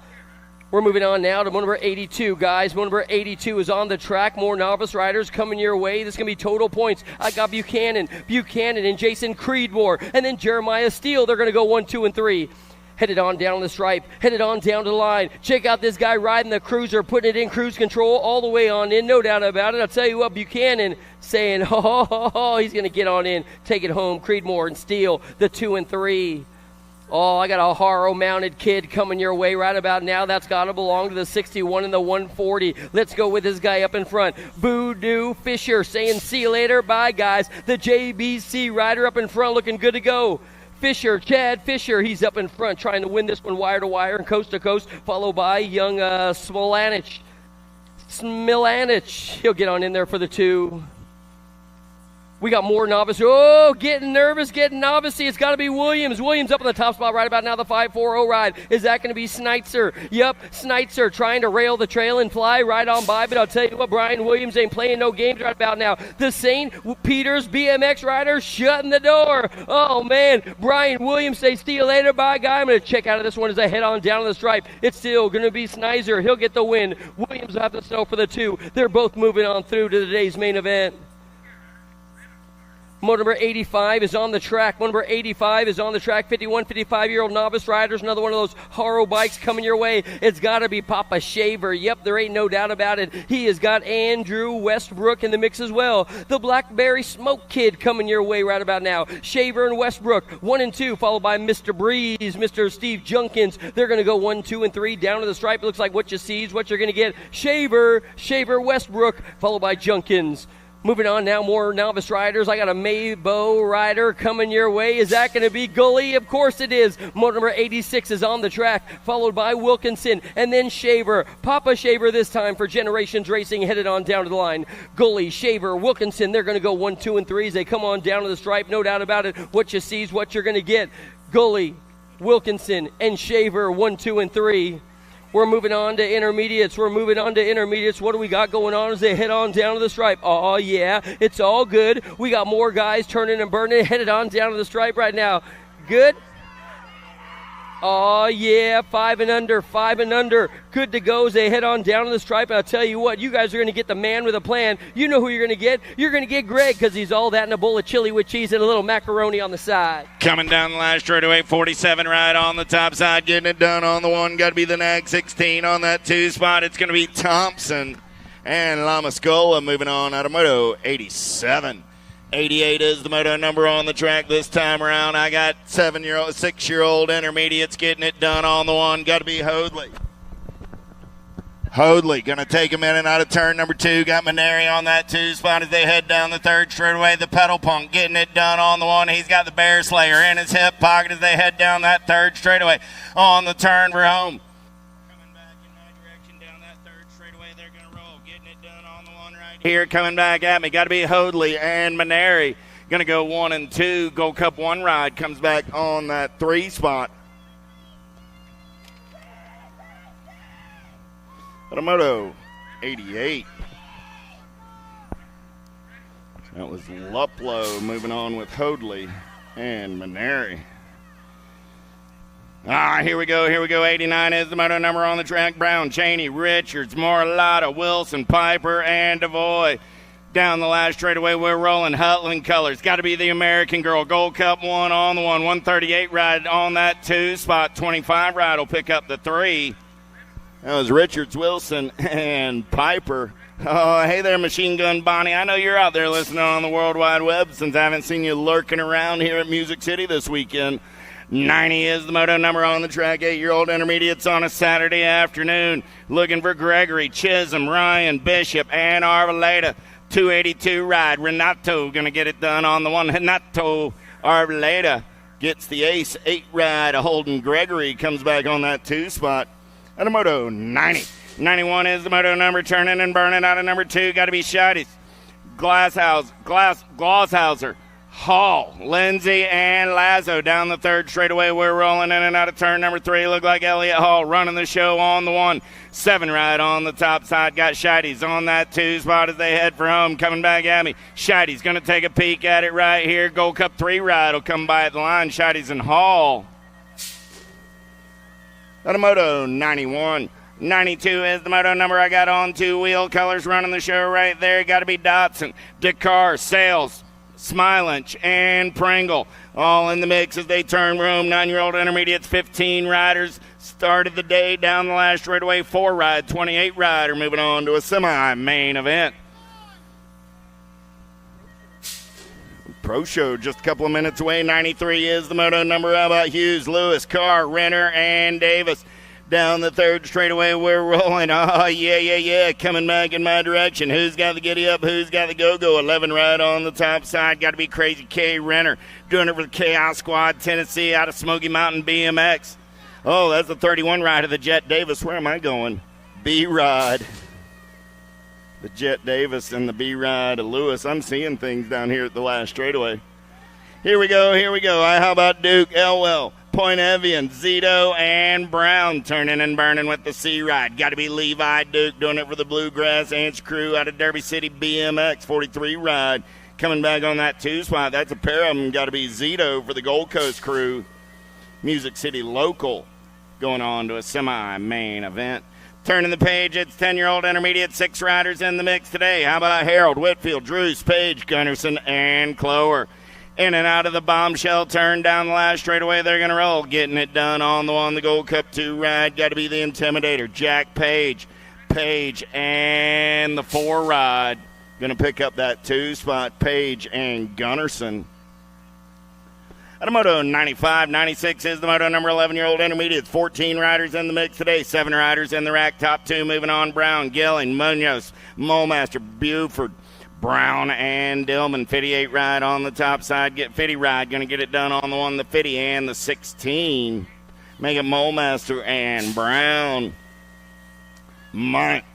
We're moving on now to motor number 82, guys. Motor number 82 is on the track. More novice riders coming your way. This is going to be total points. I got Buchanan and Jason Creedmoor, and then Jeremiah Steele. They're going to go 1, 2, and 3. Headed on down the stripe, headed on down to the line. Check out this guy riding the cruiser, putting it in cruise control all the way on in, no doubt about it. I'll tell you what, Buchanan saying, he's going to get on in, take it home. Creedmoor and Steele, the 2 and 3. Oh, I got a Haro-mounted kid coming your way right about now. That's got to belong to the 61 and the 140. Let's go with this guy up in front. Voodoo Fisher saying see you later, bye guys. The JBC rider up in front looking good to go. Chad Fisher, he's up in front trying to win this one wire to wire and coast to coast, followed by young Smilanich. He'll get on in there for the 2. We got more novice. Oh, getting nervous, getting novice. It's got to be Williams. Williams up on the top spot right about now, the 540 ride. Is that going to be Schneitzer? Yep, Schneitzer trying to rail the trail and fly right on by. But I'll tell you what, Brian Williams ain't playing no games right about now. The St. Peter's BMX rider shutting the door. Oh, man. Brian Williams say, see you later, bye, guy. I'm going to check out of this one as I head on down the stripe. It's still going to be Schneitzer. He'll get the win. Williams will have to settle for the 2. They're both moving on through to today's main event. Motor number 85 is on the track. Motor number 85 is on the track. 51, 55-year-old novice riders. Another one of those Haro bikes coming your way. It's got to be Papa Shaver. Yep, there ain't no doubt about it. He has got Andrew Westbrook in the mix as well. The Blackberry Smoke Kid coming your way right about now. Shaver and Westbrook, 1 and 2, followed by Mr. Breeze, Mr. Steve Junkins. They're going to go 1, 2, and 3 down to the stripe. It looks like what you see is what you're going to get. Shaver, Westbrook, followed by Junkins. Moving on now, more novice riders. I got a Maybo rider coming your way. Is that going to be Gully? Of course it is. Motor number 86 is on the track, followed by Wilkinson, and then Shaver. Papa Shaver this time for Generations Racing, headed on down to the line. Gully, Shaver, Wilkinson, they're going to go 1, 2, and 3 as they come on down to the stripe. No doubt about it. What you see is what you're going to get. Gully, Wilkinson, and Shaver, 1, 2, and 3. We're moving on to intermediates. What do we got going on as they head on down to the stripe? Oh, yeah, it's all good. We got more guys turning and burning, headed on down to the stripe right now. Good. Oh, yeah, 5 and under. Good to go as they head on down to the stripe. And I'll tell you what, you guys are going to get the man with a plan. You know who you're going to get. You're going to get Greg, because he's all that in a bowl of chili with cheese and a little macaroni on the side. Coming down the last straightaway, 47 right on the top side, getting it done on the 1. Got to be the Nag 16 on that 2 spot. It's going to be Thompson and Lamascola moving on out of Moto 87. 88 is the moto number on the track this time around. I got 6-year-old intermediates getting it done on the 1. Got to be Hoadley. Hoadley going to take a minute out of turn number 2. Got Maneri on that 2 spot as they head down the 3rd straightaway. The Pedal Punk getting it done on the 1. He's got the Bear Slayer in his hip pocket as they head down that 3rd straightaway on the turn for home. Here coming back at me, got to be Hoadley and Maneri. Going to go 1 and 2. Gold Cup 1 ride comes back on that 3 spot. Moto 88. That was Luplow moving on with Hoadley and Maneri. Here we go. 89 is the moto number on the track. Brown, Cheney, Richards, Moralata, Wilson, Piper, and Devoy. Down the last straightaway, we're rolling Hutland colors. Got to be the American Girl. Gold Cup 1 on the 1. 138 ride on that 2 spot. 25 ride will pick up the 3. That was Richards, Wilson, and Piper. Oh, hey there, Machine Gun Bonnie. I know you're out there listening on the World Wide Web since I haven't seen you lurking around here at Music City this weekend. 90 is the moto number on the track. 8-year-old intermediates on a Saturday afternoon. Looking for Gregory, Chisholm, Ryan, Bishop, and Arboleda. 282 ride. Renato going to get it done on the 1. Renato Arboleda gets the ace. 8 ride. Holden Gregory comes back on that 2 spot. And a moto 90. 91 is the moto number, turning and burning out of number 2. Got to be Shotties. Glosshauser. Hall, Lindsay, and Lazo down the 3rd straightaway. We're rolling in and out of turn number 3. Look like Elliott Hall running the show on the 1. 7 ride on the top side. Got Shides on that 2 spot as they head for home. Coming back at me. Shides going to take a peek at it right here. Gold Cup 3 ride will come by at the line. Shides and Hall. Moto 91. 92 is the moto number. I got on 2 wheel colors running the show right there. Got to be Dotson, Dakar, Sales, Smilinch, and Pringle all in the mix as they turn room. 9-year-old intermediates, 15 riders started the day down the last straightaway. 4 ride, 28 rider moving on to a semi-main event. Pro Show just a couple of minutes away. 93 is the moto number. How about Hughes, Lewis, Carr, Renner, and Davis? Down the 3rd straightaway, we're rolling. Oh, yeah. Coming back in my direction. Who's got the giddy up? Who's got the go-go? 11 right on the top side. Got to be Crazy K Renner. Doing it for the Chaos Squad, Tennessee, out of Smoky Mountain BMX. Oh, that's the 31 ride of the Jet Davis. Where am I going? B-Rod. The Jet Davis and the B-Ride of Lewis. I'm seeing things down here at the last straightaway. Here we go. How about Duke, Elwell, Point Evian, Zito, and Brown turning and burning with the C-Ride. Got to be Levi Duke doing it for the Bluegrass Ants crew out of Derby City BMX. 43 ride coming back on that 2 spot. That's a pair of them. Got to be Zito for the Gold Coast crew. Music City local going on to a semi-main event. Turning the page, it's 10-year-old intermediate, 6 riders in the mix today. How about Harold, Whitfield, Drews, Page, Gunnarsson, and Clower? In and out of the bombshell turn down the last straightaway, they're going to roll. Getting it done on the Gold Cup 2 ride. Got to be the Intimidator, Jack Page. Page and the 4 ride. Going to pick up that 2 spot, Page and Gunnarsson. At a Moto 95, 96 is the Moto number 11-year-old intermediate. 14 riders in the mix today. 7 riders in the rack. Top 2 moving on. Brown, Gilling, Munoz, Molemaster, Buford, Brown, and Dillman. 58 ride on the top side. Get 50 ride. Going to get it done on the 50 and the 16. Make it Molemaster and Brown. Mike,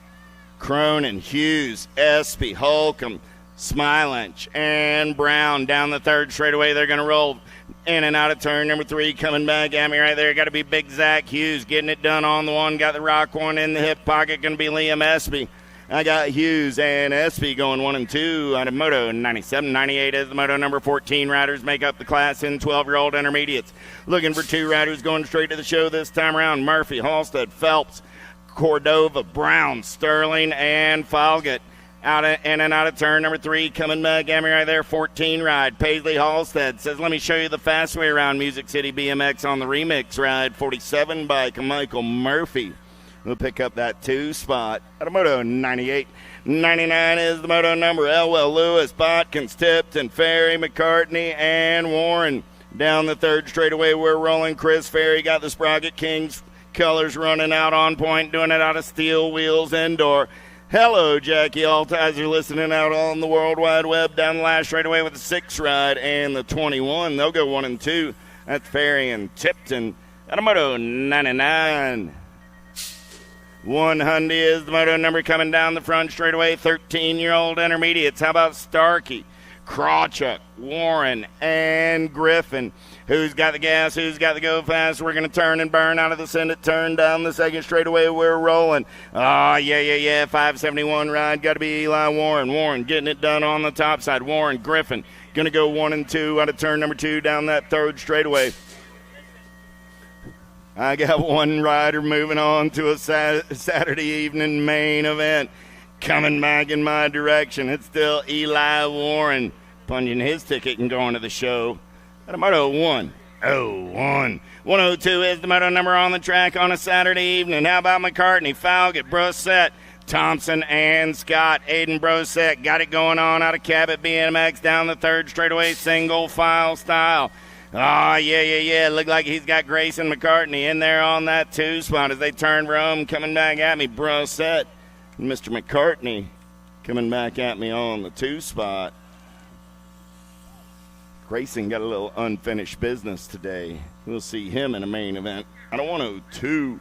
Cronin, Hughes, Espy, Holcomb, Smilinch, and Brown down the third straightaway. They're going to roll in and out of turn number 3. Coming back at me right there. Got to be Big Zach Hughes getting it done on the 1. Got the rock 1 in the hip pocket. Going to be Liam Espy. I got Hughes and Espy going 1 and 2 out of Moto 97. 98 is the Moto number 14 riders make up the class in 12-year-old intermediates. Looking for 2 riders going straight to the show this time around. Murphy, Halstead, Phelps, Cordova, Brown, Sterling, and Folgett. In and out of turn number 3, coming back at me right there, 14 ride. Paisley Halstead says, let me show you the fast way around Music City BMX on the remix ride. 47 bike, Michael Murphy will pick up that 2 spot. At a Moto 98. 99 is the Moto number. Elwell, Lewis, Botkins, Tipton, Ferry, McCartney, and Warren. Down the third straightaway, we're rolling. Chris Ferry got the Sprocket Kings colors running out on point, doing it out of Steel Wheels Indoor. Hello, Jackie Altizer, listening out on the World Wide Web. Down the last straightaway with the 6 ride and the 21. They'll go 1 and 2. That's Ferry and Tipton. At a Moto 99. 100 is the Moto number coming down the front straightaway. 13-year-old intermediates. How about Starkey, Krawchuk, Warren, and Griffin? Who's got the gas? Who's got the go fast? We're going to turn and burn out of the Senate. Turn down the second straightaway. We're rolling. Yeah. 571 ride. Got to be Eli Warren. Warren getting it done on the top side. Warren, Griffin going to go 1 and 2 out of turn number 2 down that third straightaway. I got 1 rider moving on to a Saturday evening main event. Coming back in my direction. It's still Eli Warren punching his ticket and going to the show. At a Moto 101. 102 is the Moto number on the track on a Saturday evening. How about McCartney, Falgett, Brosette, Thompson, and Scott? Aiden Brosette got it going on out of Cabot BMX down the third straightaway, single file style. Yeah. Look like he's got Grayson McCartney in there on that 2 spot as they turn for home. Coming back at me, Brosette. Mr. McCartney coming back at me on the 2 spot. Grayson got a little unfinished business today. We'll see him in a main event. At a 102.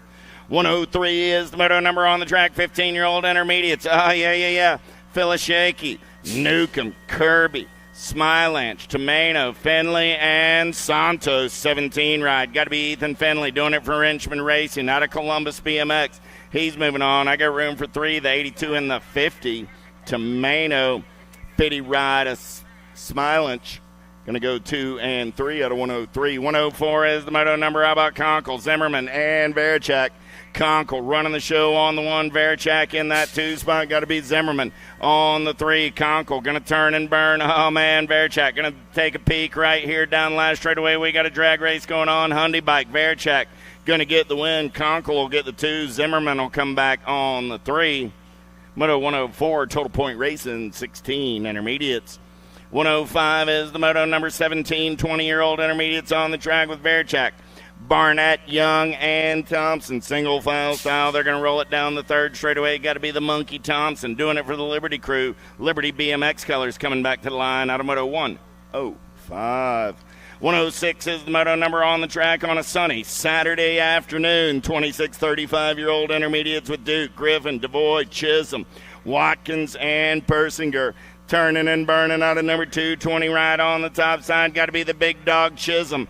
103 is the Moto number on the track. 15-year-old intermediates. Yeah. Filishaki, Newcomb, Kirby, Smilanch, Tomeno, Finley, and Santos. 17 ride. Got to be Ethan Finley doing it for Wrenchman Racing out of Columbus BMX. He's moving on. I got room for 3, the 82 and the 50. Tomeno, 50 ride, a Smilanch. Going to go 2 and 3 out of 103. 104 is the Moto number. How about Conkle, Zimmerman, and Verichak? Conkle running the show on the 1. Verichak in that 2 spot. Got to be Zimmerman on the 3. Conkle going to turn and burn. Oh, man, Verichak going to take a peek right here down the last straightaway. We got a drag race going on. Hyundai bike. Verichak going to get the win. Conkle will get the 2. Zimmerman will come back on the 3. Moto 104, Total Point Racing, 16 intermediates. 105 is the Moto number 17, 20-year-old intermediates on the track with Verichak, Barnett, Young, and Thompson. Single file style. They're going to roll it down the third straightaway. Got to be the Monkey Thompson doing it for the Liberty crew. Liberty BMX colors coming back to the line out of Moto 105. 106 is the Moto number on the track on a sunny Saturday afternoon. 26, 35-year-old intermediates with Duke, Griffin, DeVoy, Chisholm, Watkins, and Persinger. Turning and burning out of number 2, 20 right on the top side. Got to be the big dog, Chisholm.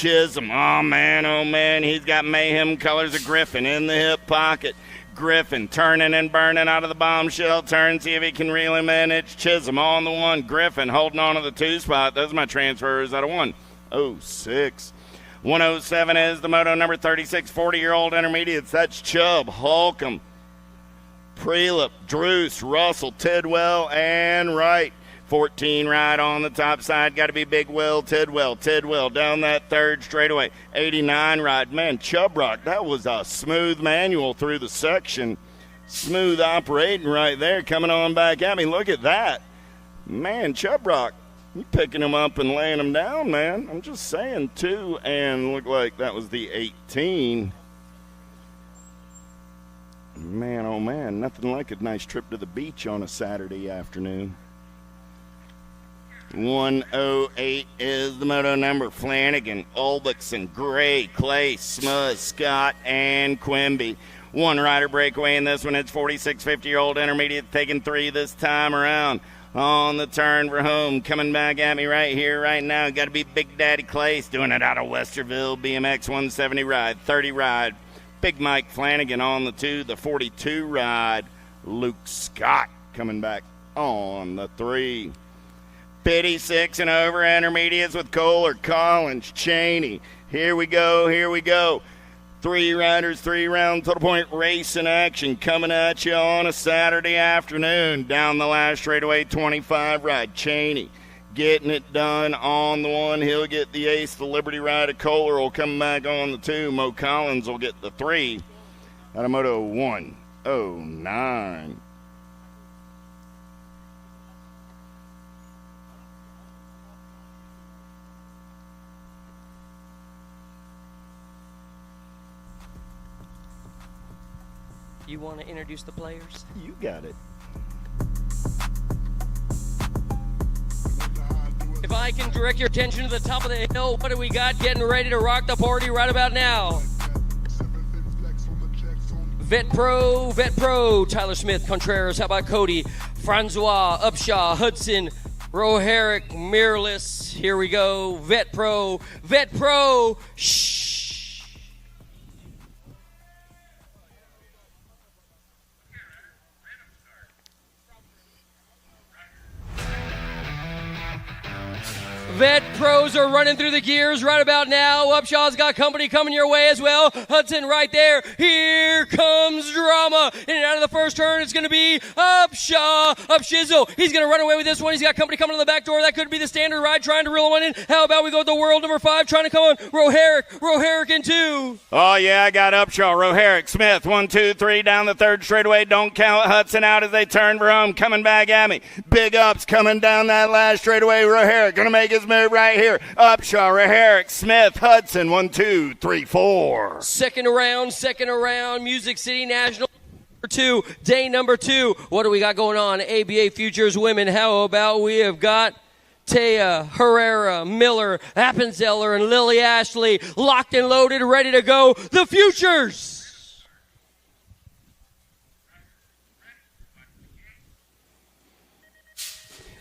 Oh, man, he's got mayhem colors of Griffin in the hip pocket. Griffin turning and burning out of the bombshell turn. See if he can reel him in. It's Chisholm on the 1. Griffin holding on to the 2 spot. Those are my transfers out of 106. 107 is the Moto number 36, 40-year-old intermediates. That's Chubb, Holcomb, Prelip, Druce, Russell, Tidwell, and Wright. 14 right on the top side. Got to be Big Will, Tidwell. Tidwell down that third straightaway. 89 right. Man, Chubrock, that was a smooth manual through the section. Smooth operating right there. Coming on back at me. Look at that. Man, Chubrock, you picking him up and laying him down, man. I'm just saying, too. And looked like that was the 18. Man, oh, man, nothing like a nice trip to the beach on a Saturday afternoon. 108 is the moto number. Flanagan, Ulbixson, Gray, Clay, Smuz, Scott, and Quimby. One rider breakaway in this one. It's 46-50-year-old intermediate taking 3 this time around. On the turn for home. Coming back at me right here, right now. Got to be Big Daddy Clay. Doing it out of Westerville. BMX 170 ride, 30 ride. Big Mike Flanagan on the 2, the 42 ride. Luke Scott coming back on the 3. 56 and over intermediates with Kohler, Collins, Cheney. Here we go, here we go. 3 riders, 3 round total point race in action coming at you on a Saturday afternoon. Down the last straightaway, 25 ride. Cheney getting it done on the 1. He'll get the ace. The Liberty rider Kohler will come back on the 2. Mo Collins will get the 3. Out of Moto 109. You want to introduce the players? You got it. If I can direct your attention to the top of the hill, what do we got getting ready to rock the party right about now? Vet Pro, Tyler Smith, Contreras, how about Cody, Francois, Upshaw, Hudson, Roherick, Mirrorless. Here we go. Vet Pro, shh. Vet Pros are running through the gears right about now. Upshaw's got company coming your way as well. Hudson right there. Here comes drama. In and out of the first turn, it's going to be Upshaw. Upshizzle. He's going to run away with this one. He's got company coming to the back door. That could be the standard ride trying to reel one in. How about we go with the world number 5 trying to come on. Roherick in 2. Oh, yeah, I got Upshaw, Roherick, Smith. 1, 2, 3 down the third straightaway. Don't count Hudson out as they turn for home. Coming back at me. Big ups coming down that last straightaway. Roherick going to make his move right here. Upshaw, Roherick, Smith, Hudson. 1, 2, 3, 4. Second around. Music City National. Day number 2. What do we got going on? ABA Futures Women. How about we have got Taya, Herrera, Miller, Appenzeller, and Lily Ashley locked and loaded, ready to go. The Futures!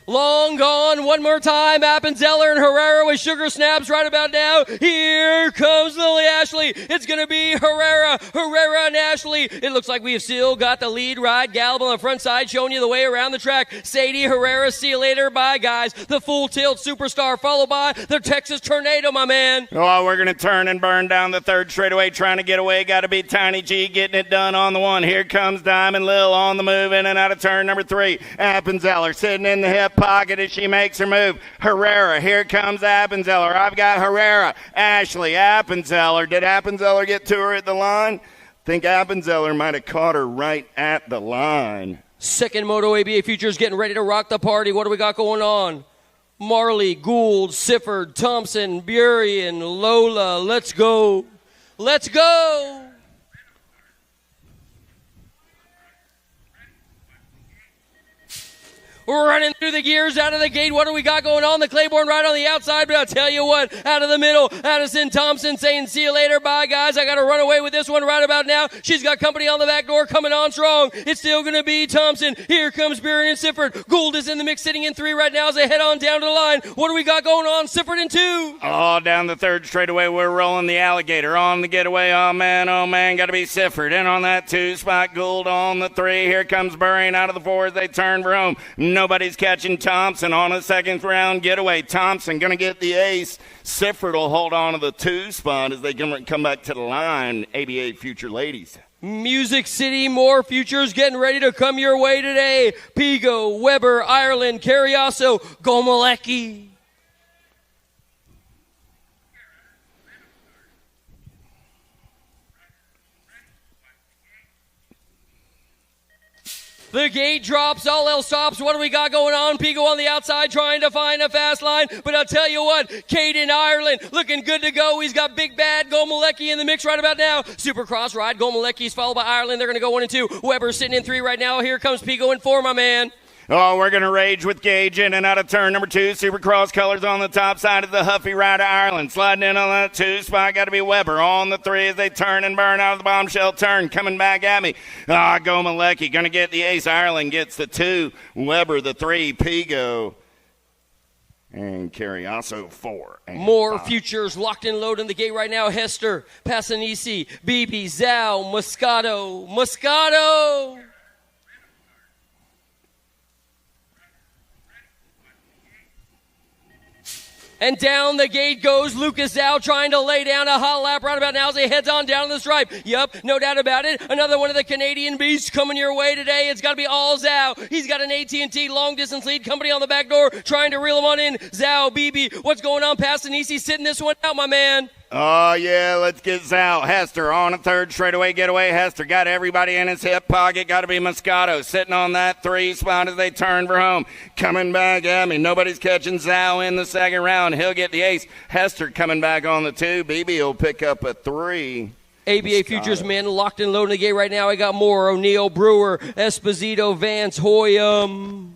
Long gone. One more time. Appenzeller and Herrera with sugar snaps right about now. Here comes Lily Ashley. It's going to be Herrera and Ashley. It looks like we have still got the lead ride. Gallup on the front side showing you the way around the track. Sadie, Herrera, see you later. Bye, guys. The Full Tilt Superstar followed by the Texas Tornado, my man. Oh, we're going to turn and burn down the third straightaway trying to get away. Got to be Tiny G getting it done on the 1. Here comes Diamond Lil on the move in and out of turn number 3. Appenzeller sitting in the hip pocket as she makes her move. Herrera, here comes Appenzeller. I've got Herrera, Ashley, Appenzeller. Did Appenzeller get to her at the line? Think Appenzeller might have caught her right at the line. Second Moto ABA Futures getting ready to rock the party. What do we got going on? Marley, Gould, Sifford, Thompson, Burien, Lola. Let's go. Let's go. We're running through the gears out of the gate. What do we got going on? The Claiborne right on the outside, but I'll tell you what, out of the middle, Addison Thompson saying, see you later, bye, guys. I got to run away with this one right about now. She's got company on the back door coming on strong. It's still going to be Thompson. Here comes Burien and Sifford. Gould is in the mix, sitting in 3 right now as they head on down to the line. What do we got going on? Sifford in 2. Oh, down the third straightaway, we're rolling the alligator on the getaway. Oh, man, got to be Sifford in on that 2 spot. Gould on the 3. Here comes Burien out of the 4 as they turn for home. Nobody's catching Thompson on a second round getaway. Thompson going to get the ace. Sifford will hold on to the 2 spot as they come back to the line. ABA Future Ladies. Music City, more futures getting ready to come your way today. Pigo, Weber, Ireland, Carriasso, Gomalecki. The gate drops, all else stops. What do we got going on? Pigo on the outside trying to find a fast line. But I'll tell you what, Caden Ireland looking good to go. He's got Big Bad Gomalecki in the mix right about now. Supercross ride. Gomalecki's followed by Ireland. They're going to go 1 and 2. Weber sitting in 3 right now. Here comes Pigo in 4, my man. Oh, we're going to rage with Gage in and out of turn number 2. Supercross colors on the top side of the Huffy Rider Ireland. Sliding in on that 2 spot. Got to be Weber on the 3 as they turn and burn out of the bombshell turn. Coming back at me. Gomalecki going to get the ace. Ireland gets the 2. Weber the 3. Pigo. And Carriasso 4. More futures locked and loaded in the gate right now. Hester, Passanisi, BB, Zhao, Moscato. And down the gate goes Lucas Zhao trying to lay down a hot lap right about now as he heads on down the stripe. Yep, no doubt about it. Another one of the Canadian beasts coming your way today. It's got to be all Zhao. He's got an AT&T long-distance lead company on the back door trying to reel him on in. Zhao, BB, what's going on? Passanisi sitting this one out, my man. Oh, yeah, let's get Zhao. Hester on a 3rd straightaway getaway. Hester got everybody in his hip pocket. Got to be Moscato sitting on that 3 spot as they turn for home. Coming back at me. Nobody's catching Zhao in the 2nd round. He'll get the ace. Hester coming back on the 2. BB will pick up a 3. ABA Moscato. Futures men locked and loaded in the gate right now. I got more. O'Neill, Brewer, Esposito, Vance, Hoyam.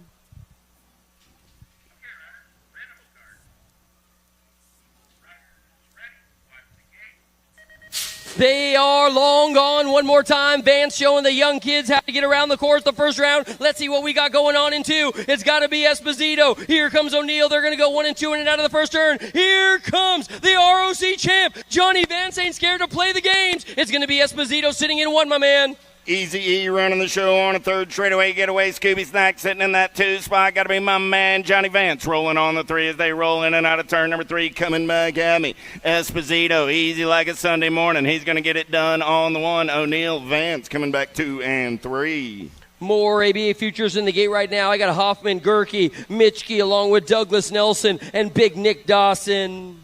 They are long gone. One more time. Vance showing the young kids how to get around the course the first round. Let's see what we got going on in 2. It's got to be Esposito. Here comes O'Neill. They're going to go 1 and 2 in and out of the first turn. Here comes the ROC champ. Johnny Vance ain't scared to play the games. It's going to be Esposito sitting in 1, my man. Easy E running the show on a 3rd straightaway getaway. Scooby Snack sitting in that 2 spot. Got to be my man Johnny Vance rolling on the 3 as they roll in and out of turn number 3. Coming back at me. Esposito, easy like a Sunday morning. He's going to get it done on the 1. O'Neill, Vance coming back 2 and 3. More ABA futures in the gate right now. I got Hoffman, Gerke, Mitchke along with Douglas Nelson and Big Nick Dawson.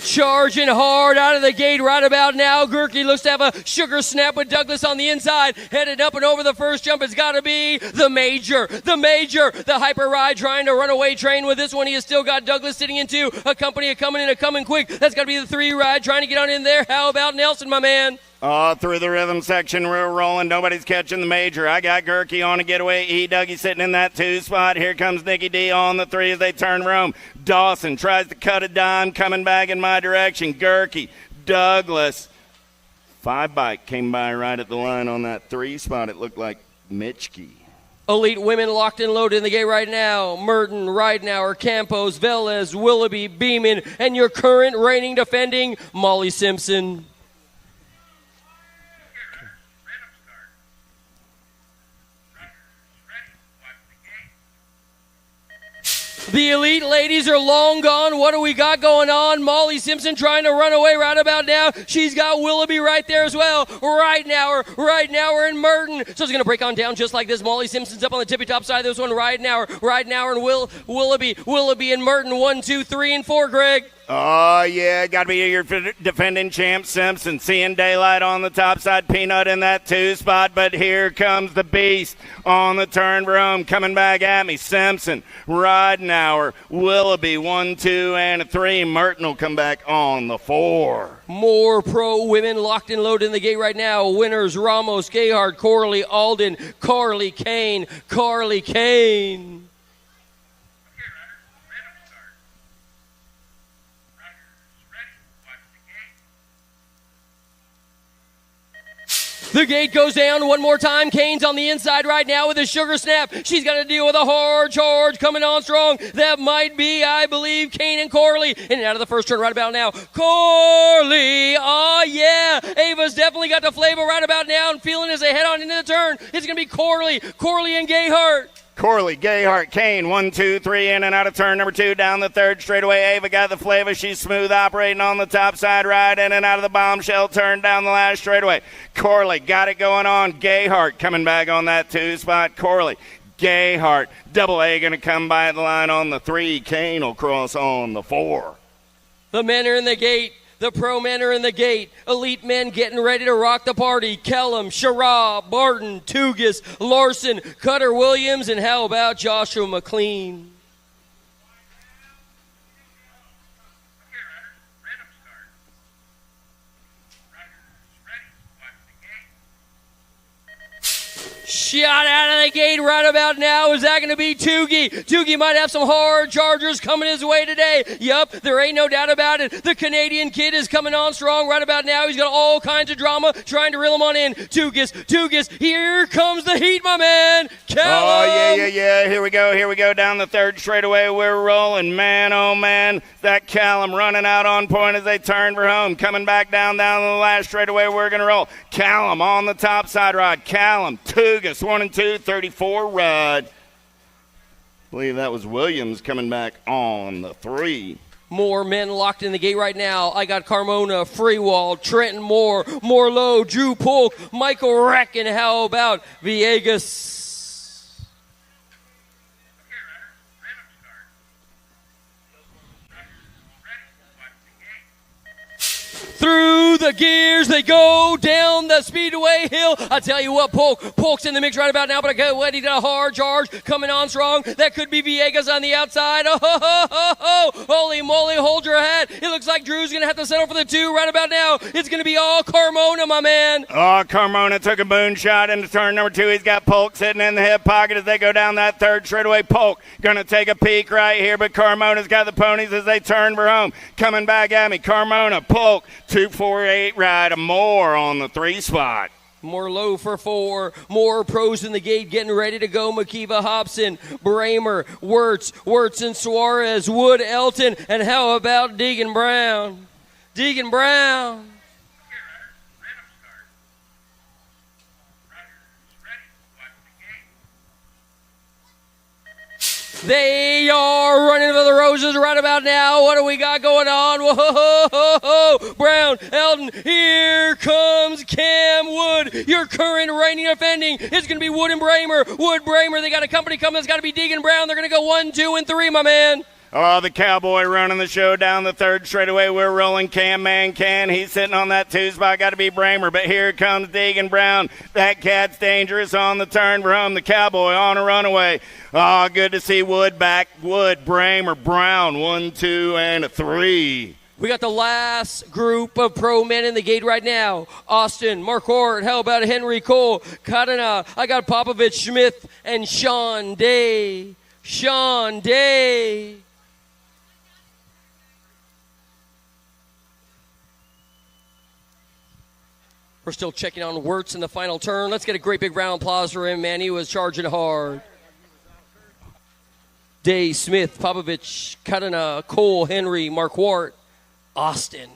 Charging hard out of the gate right about now. Gerke looks to have a sugar snap with Douglas on the inside. Headed up and over the first jump. It's got to be the Major. The hyper ride trying to run away train with this one. He has still got Douglas sitting into a company, a coming quick. That's got to be the 3 ride trying to get on in there. How about Nelson, my man? Through the rhythm section, we're rolling. Nobody's catching the Major. I got Gerke on a getaway. Dougie sitting in that 2 spot. Here comes Nicky D on the 3 as they turn Rome. Dawson tries to cut a dime, coming back in my direction. Gerke, Douglas. 5 bike came by right at the line on that 3 spot. It looked like Mitchke. Elite women locked and loaded in the gate right now. Merton, Ridenauer, Campos, Velez, Willoughby, Beeman, and your current reigning defending Molly Simpson. The elite ladies are long gone. What do we got going on? Molly Simpson trying to run away right about now. She's got Willoughby right there as well. Right now we're in Merton. So it's going to break on down just like this. Molly Simpson's up on the tippy top side of this one. Right now and Willoughby and Merton. 1, 2, 3, and 4, Greg. Oh, yeah, got to be your defending champ Simpson. Seeing daylight on the top side, Peanut in that 2 spot, but here comes the beast on the turn for home. Coming back at me, Simpson, Ridenauer, Willoughby, 1, 2, and a 3. Merton will come back on the 4. More pro women locked and loaded in the gate right now. Winners, Ramos, Gayhard, Corley, Alden, Carly Kane. The gate goes down one more time. Kane's on the inside right now with a sugar snap. She's got to deal with a hard charge coming on strong. That might be, I believe, Kane and Corley. In and out of the first turn right about now. Corley, oh yeah. Ava's definitely got the flavor right about now and feeling as they head on into the turn. It's going to be Corley and Gayhart. Corley, Gayhart, Kane, 1, 2, 3, in and out of turn number 2, down the third straightaway. Ava got the flavor. She's smooth operating on the top side ride, in and out of the bombshell turn down the last straightaway. Corley got it going on. Gayhart coming back on that 2 spot. Corley, Gayhart, double A going to come by the line on the 3. Kane will cross on the 4. The men are in the gate. The pro men are in the gate. Elite men getting ready to rock the party. Kellum, Sharab, Barton, Tugas, Larson, Cutter Williams, and how about Joshua McLean? Shot out of the gate right about now. Is that going to be Toogie? Toogie might have some hard chargers coming his way today. Yup, there ain't no doubt about it. The Canadian kid is coming on strong right about now. He's got all kinds of drama trying to reel him on in. Tugas, here comes the heat, my man. Callum. Oh, yeah. Here we go. Down the third straightaway. We're rolling. Man, oh, man. That Callum running out on point as they turn for home. Coming back down the last straightaway. We're going to roll. Callum on the top side rod. Callum, Tugas, 1 and 2, 34 rod. I believe that was Williams coming back on the 3. More men locked in the gate right now. I got Carmona, Freewall, Trenton Moore, Morlow, Drew Polk, Michael Reck, and how about Villegas? Through the gears, they go down the Speedway hill. I tell you what, Polk's in the mix right about now, but I go what, he got a hard charge coming on strong. That could be Villegas on the outside. Oh, holy moly, hold your hat. It looks like Drew's going to have to settle for the 2 right about now. It's going to be all Carmona, my man. Oh, Carmona took a boon shot into turn number 2. He's got Polk sitting in the hip pocket as they go down that third straightaway. Polk going to take a peek right here, but Carmona's got the ponies as they turn for home. Coming back at me, Carmona, Polk, 248 ride, more on the 3 spot. More low for 4. More pros in the gate getting ready to go. McKeeva Hobson, Bramer, Wirtz and Suarez, Wood, Elton, and how about Deegan Brown? Deegan Brown. They are running for the roses right about now. What do we got going on? Whoa, Brown, Elton, here comes Cam Wood. Your current reigning defending is going to be Wood and Bramer. Bramer, they got a company coming. It's got to be Deegan Brown. They're going to go 1, 2, and 3, my man. Oh, the Cowboy running the show down the third straightaway. We're rolling. Cam Man can. He's sitting on that 2 spot. Got to be Bramer, but here comes Deegan Brown. That cat's dangerous on the turn for home. The Cowboy on a runaway. Oh, good to see Wood back. Wood, Bramer, Brown, 1, 2, and a 3. We got the last group of pro men in the gate right now. Austin, Mark Hort, how about Henry Cole, Kadena, I got Popovich, Smith, and Sean Day. Sean Day. We're still checking on Wirtz in the final turn. Let's get a great big round of applause for him, man. He was charging hard. Day, Smith, Popovich, Kadena, Cole, Henry, Mark Wart, Austin.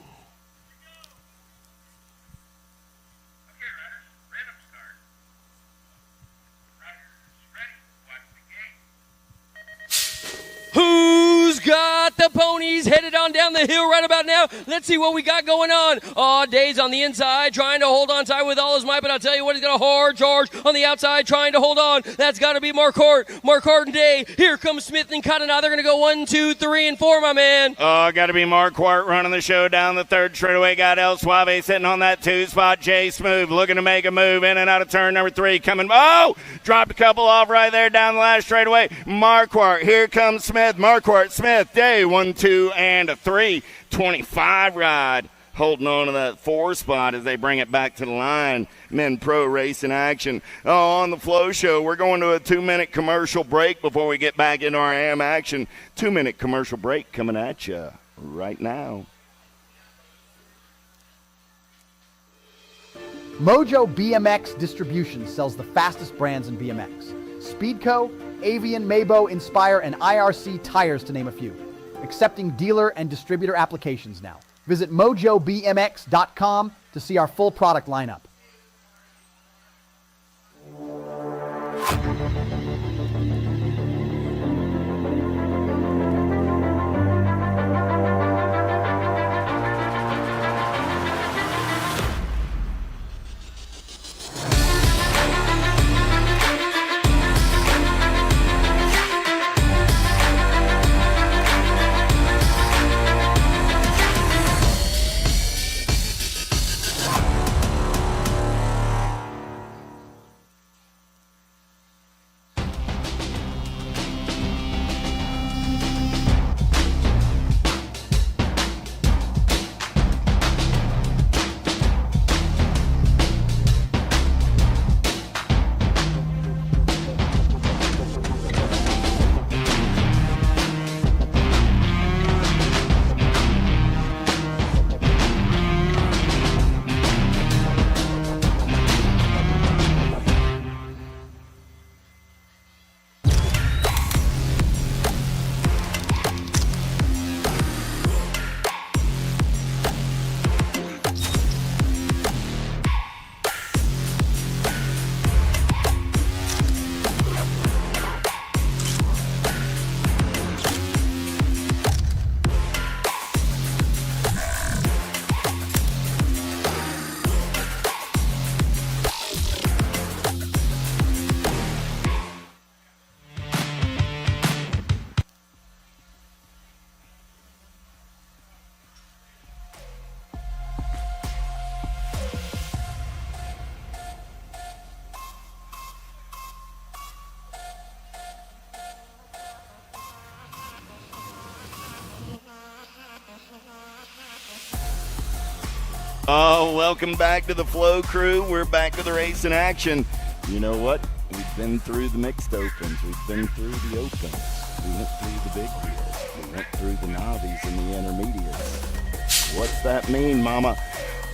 Who's got the ponies headed on down the hill right about now? Let's see what we got going on. Oh, Day's on the inside trying to hold on tight with all his might, but I'll tell you what, he's got a hard charge on the outside trying to hold on. That's got to be Mark Hort and Day. Here comes Smith and Kadena. They're going to go 1, 2, 3, and 4, my man. Oh, got to be Mark Hort running the show down the third straightaway. Got El Suave sitting on that 2 spot. Jay Smooth looking to make a move in and out of turn number 3. Coming. Oh, dropped a couple off right there down the last straightaway. Mark Hort. Here comes Smith. Mark Hort, Smith, Day, 1, 2, and a 3. 25 ride. Holding on to that 4 spot as they bring it back to the line. Men Pro Racing action. Oh, on the Flow Show, we're going to a 2-minute commercial break before we get back into our AM action. 2-minute commercial break coming at you right now. Mojo BMX Distribution sells the fastest brands in BMX. Speedco, Avian, Mabo, Inspire, and IRC tires, to name a few. Accepting dealer and distributor applications now. Visit mojobmx.com to see our full product lineup. Oh, welcome back to the Flow Crew. We're back to the race in action. You know what? We've been through the mixed opens. We've been through the opens. We went through the big wheels. We went through the novies and the intermediates. What's that mean, Mama?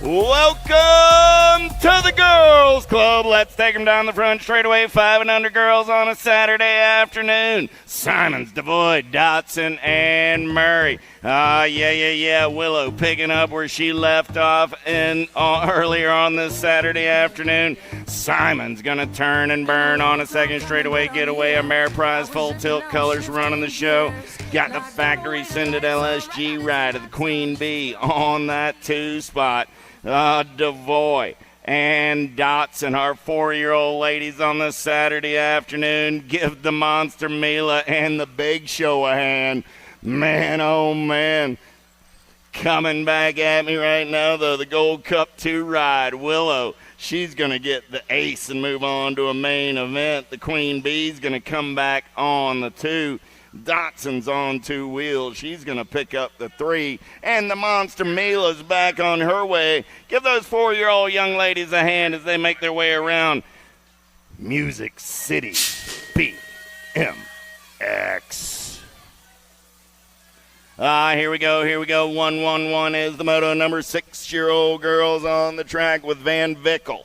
Welcome to the Girls Club. Let's take them down the front straightaway. 5 and under girls on a Saturday afternoon. Simons, Devoid, Dotson, and Murray. Willow picking up where she left off earlier on this Saturday afternoon. Simons going to turn and burn on a second straightaway getaway. Ameriprise full tilt colors running the show. Got the factory sended LSG ride of the Queen Bee on that 2 spot. Devoy and Dotson, our 4-year-old ladies on this Saturday afternoon, give the Monster Mila and the Big Show a hand. Man, oh man. Coming back at me right now, though, the Gold Cup 2 ride. Willow, she's going to get the ace and move on to a main event. The Queen Bee's going to come back on the 2. Dotson's on 2 wheels. She's going to pick up the 3. And the Monster Mila's back on her way. Give those 4-year-old young ladies a hand as they make their way around Music City BMX. Here we go. 111 is the moto number. 6-year-old girls on the track with Van Vickel,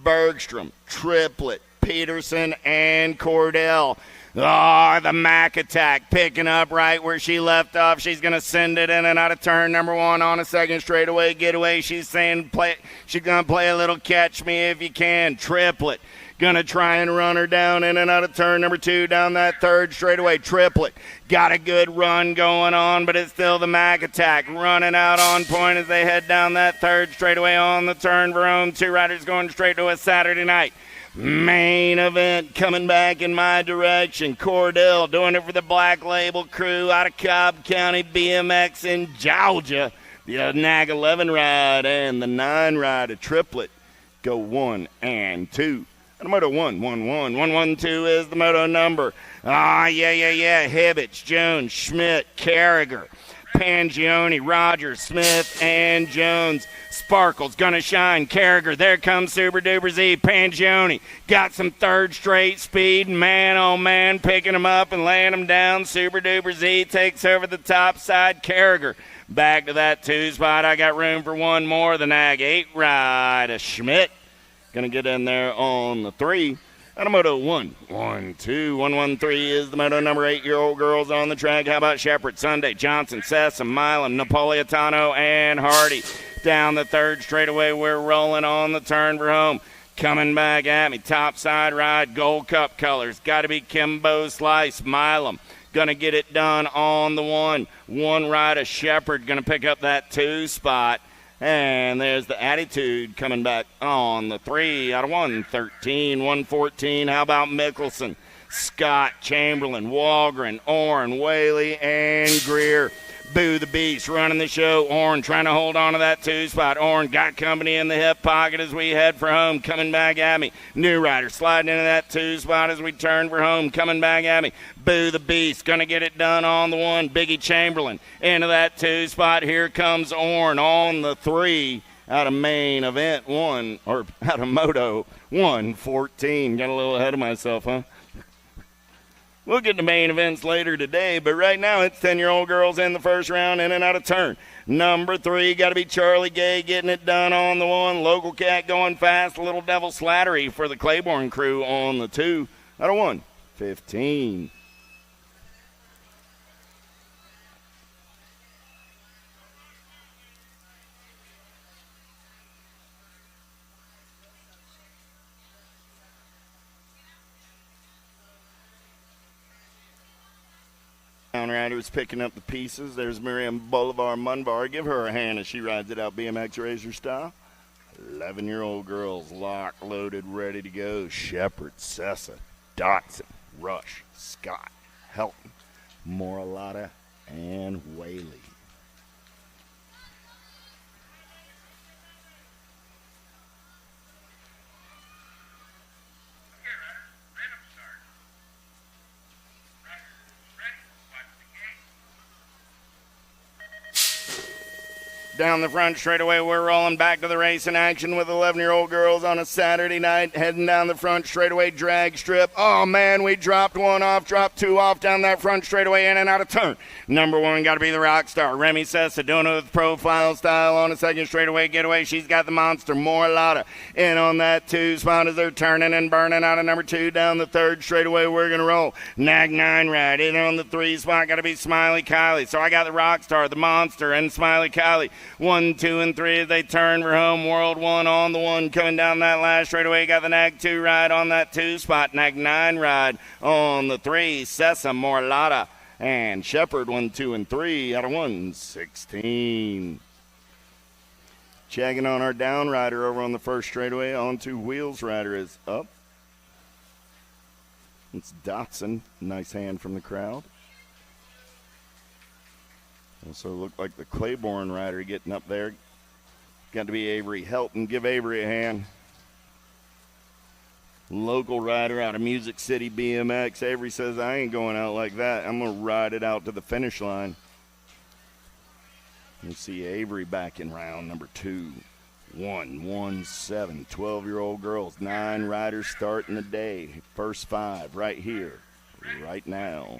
Bergstrom, Triplett, Peterson, and Cordell. The Mac Attack picking up right where she left off. She's going to send it in and out of turn number 1 on a second straightaway getaway. She's saying she's going to play a little catch me if you can. Triplett going to try and run her down in and out of turn number 2 down that 3rd straightaway. Triplett got a good run going on, but it's still the Mac Attack running out on point as they head down that 3rd straightaway on the turn for home. 2 riders going straight to a Saturday night main event coming back in my direction. Cordell doing it for the Black Label crew out of Cobb County BMX in Georgia. The NAG 11 ride and the 9 ride, a triplet, go 1 and 2. And the moto 112 is the moto number. Hibbich, Jones, Schmidt, Carragher, Pangione, Rogers, Smith, and Jones. Sparkle's gonna shine. Carragher, there comes Super Duper Z. Pangione got some 3rd straight speed. Man, oh man, picking him up and laying him down. Super Duper Z takes over the top side. Carragher back to that 2 spot. I got room for one more. The NAG 8 ride. A Schmidt gonna get in there on the 3. And a moto 112. 113 is the moto number. 8-year-old girls on the track. How about Shepard, Sunday, Johnson, Sessa, Milam, Napolitano, and Hardy. Down the 3rd straightaway, we're rolling on the turn for home. Coming back at me, top side ride, Gold Cup colors. Got to be Kimbo Slice, Milam. Going to get it done on the 1. 1 ride, a Shepard going to pick up that 2 spot. And there's the Attitude coming back on the 3 out of 113. 114, how about Mickelson, Scott, Chamberlain, Walgren, Orrin, Whaley, and Greer. Boo the Beast running the show. Orrin trying to hold on to that 2 spot. Orrin got company in the hip pocket as we head for home. Coming back at me. New Rider sliding into that 2 spot as we turn for home. Coming back at me. Boo the Beast going to get it done on the 1. Biggie Chamberlain into that 2 spot. Here comes Orrin on the 3 out of main event 1, or out of moto 114. Got a little ahead of myself, huh? We'll get to main events later today, but right now it's 10-year-old girls in the first round, in and out of turn. Number 3, got to be Charlie Gay getting it done on the 1. Local Cat going fast. Little Devil Slattery for the Claiborne crew on the 2 out of 115. Riders picking up the pieces. There's Miriam Bolivar Munbar. Give her a hand as she rides it out BMX Razor style. 11-year-old girls locked, loaded, ready to go. Shepard, Sessa, Dotson, Rush, Scott, Helton, Moralata, and Whaley. Down the front straightaway, we're rolling back to the race in action with 11-year-old girls on a Saturday night, heading down the front straightaway drag strip. Oh, man, we dropped one off, dropped two off down that front straightaway, in and out of turn. Number one got to be the rock star, Remy Sessa, doing it with profile style on a second straightaway getaway. She's got the monster, Morlata, in on that 2 spot as they're turning and burning out of number 2 down the third straightaway. We're going to roll. Nag 9 ride, in on the 3 spot, got to be Smiley Kylie. So I got the rock star, the monster, and Smiley Kylie. 1, 2, and 3 as they turn for home. World 1 on the 1 coming down that last straightaway. Got the Nag 2 ride on that 2 spot. Nag 9 ride on the 3. Sessa, Morlata, and Shepherd 1, 2, and 3 out of 116. Checking on our down rider over on the first straightaway. On 2 wheels rider is up. It's Dotson. Nice hand from the crowd. Also looked like the Claiborne rider getting up there. Got to be Avery Helton. Give Avery a hand. Local rider out of Music City BMX. Avery says, I ain't going out like that. I'm going to ride it out to the finish line. You see Avery back in round number 2. 1-1-7. 12-year-old girls. 9 riders starting the day. First 5 right here, right now.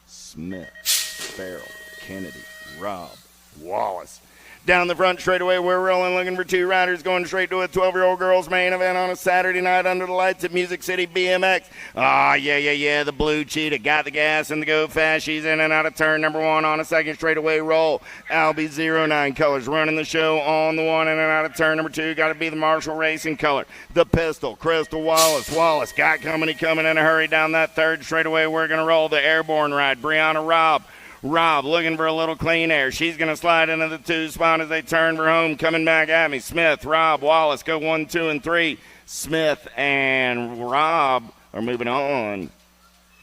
Smith, Farrell, Kennedy, Robb, Wallace. Down the front straightaway, we're rolling, looking for 2 riders, going straight to a 12-year-old girls main event on a Saturday night under the lights at Music City BMX. Yeah, the Blue Cheetah got the gas and the go fast. She's in and out of turn number 1 on a second straightaway roll. Albie 09 colors running the show on the 1 in and out of turn number 2. Got to be the Marshall Racing color. The Pistol, Crystal Wallace. Wallace got company coming in a hurry down that third straightaway. We're going to roll the Airborne ride. Brianna Robb. Robb looking for a little clean air. She's going to slide into the 2 spot as they turn for home. Coming back at me. Smith, Robb, Wallace go 1, 2, and 3. Smith and Robb are moving on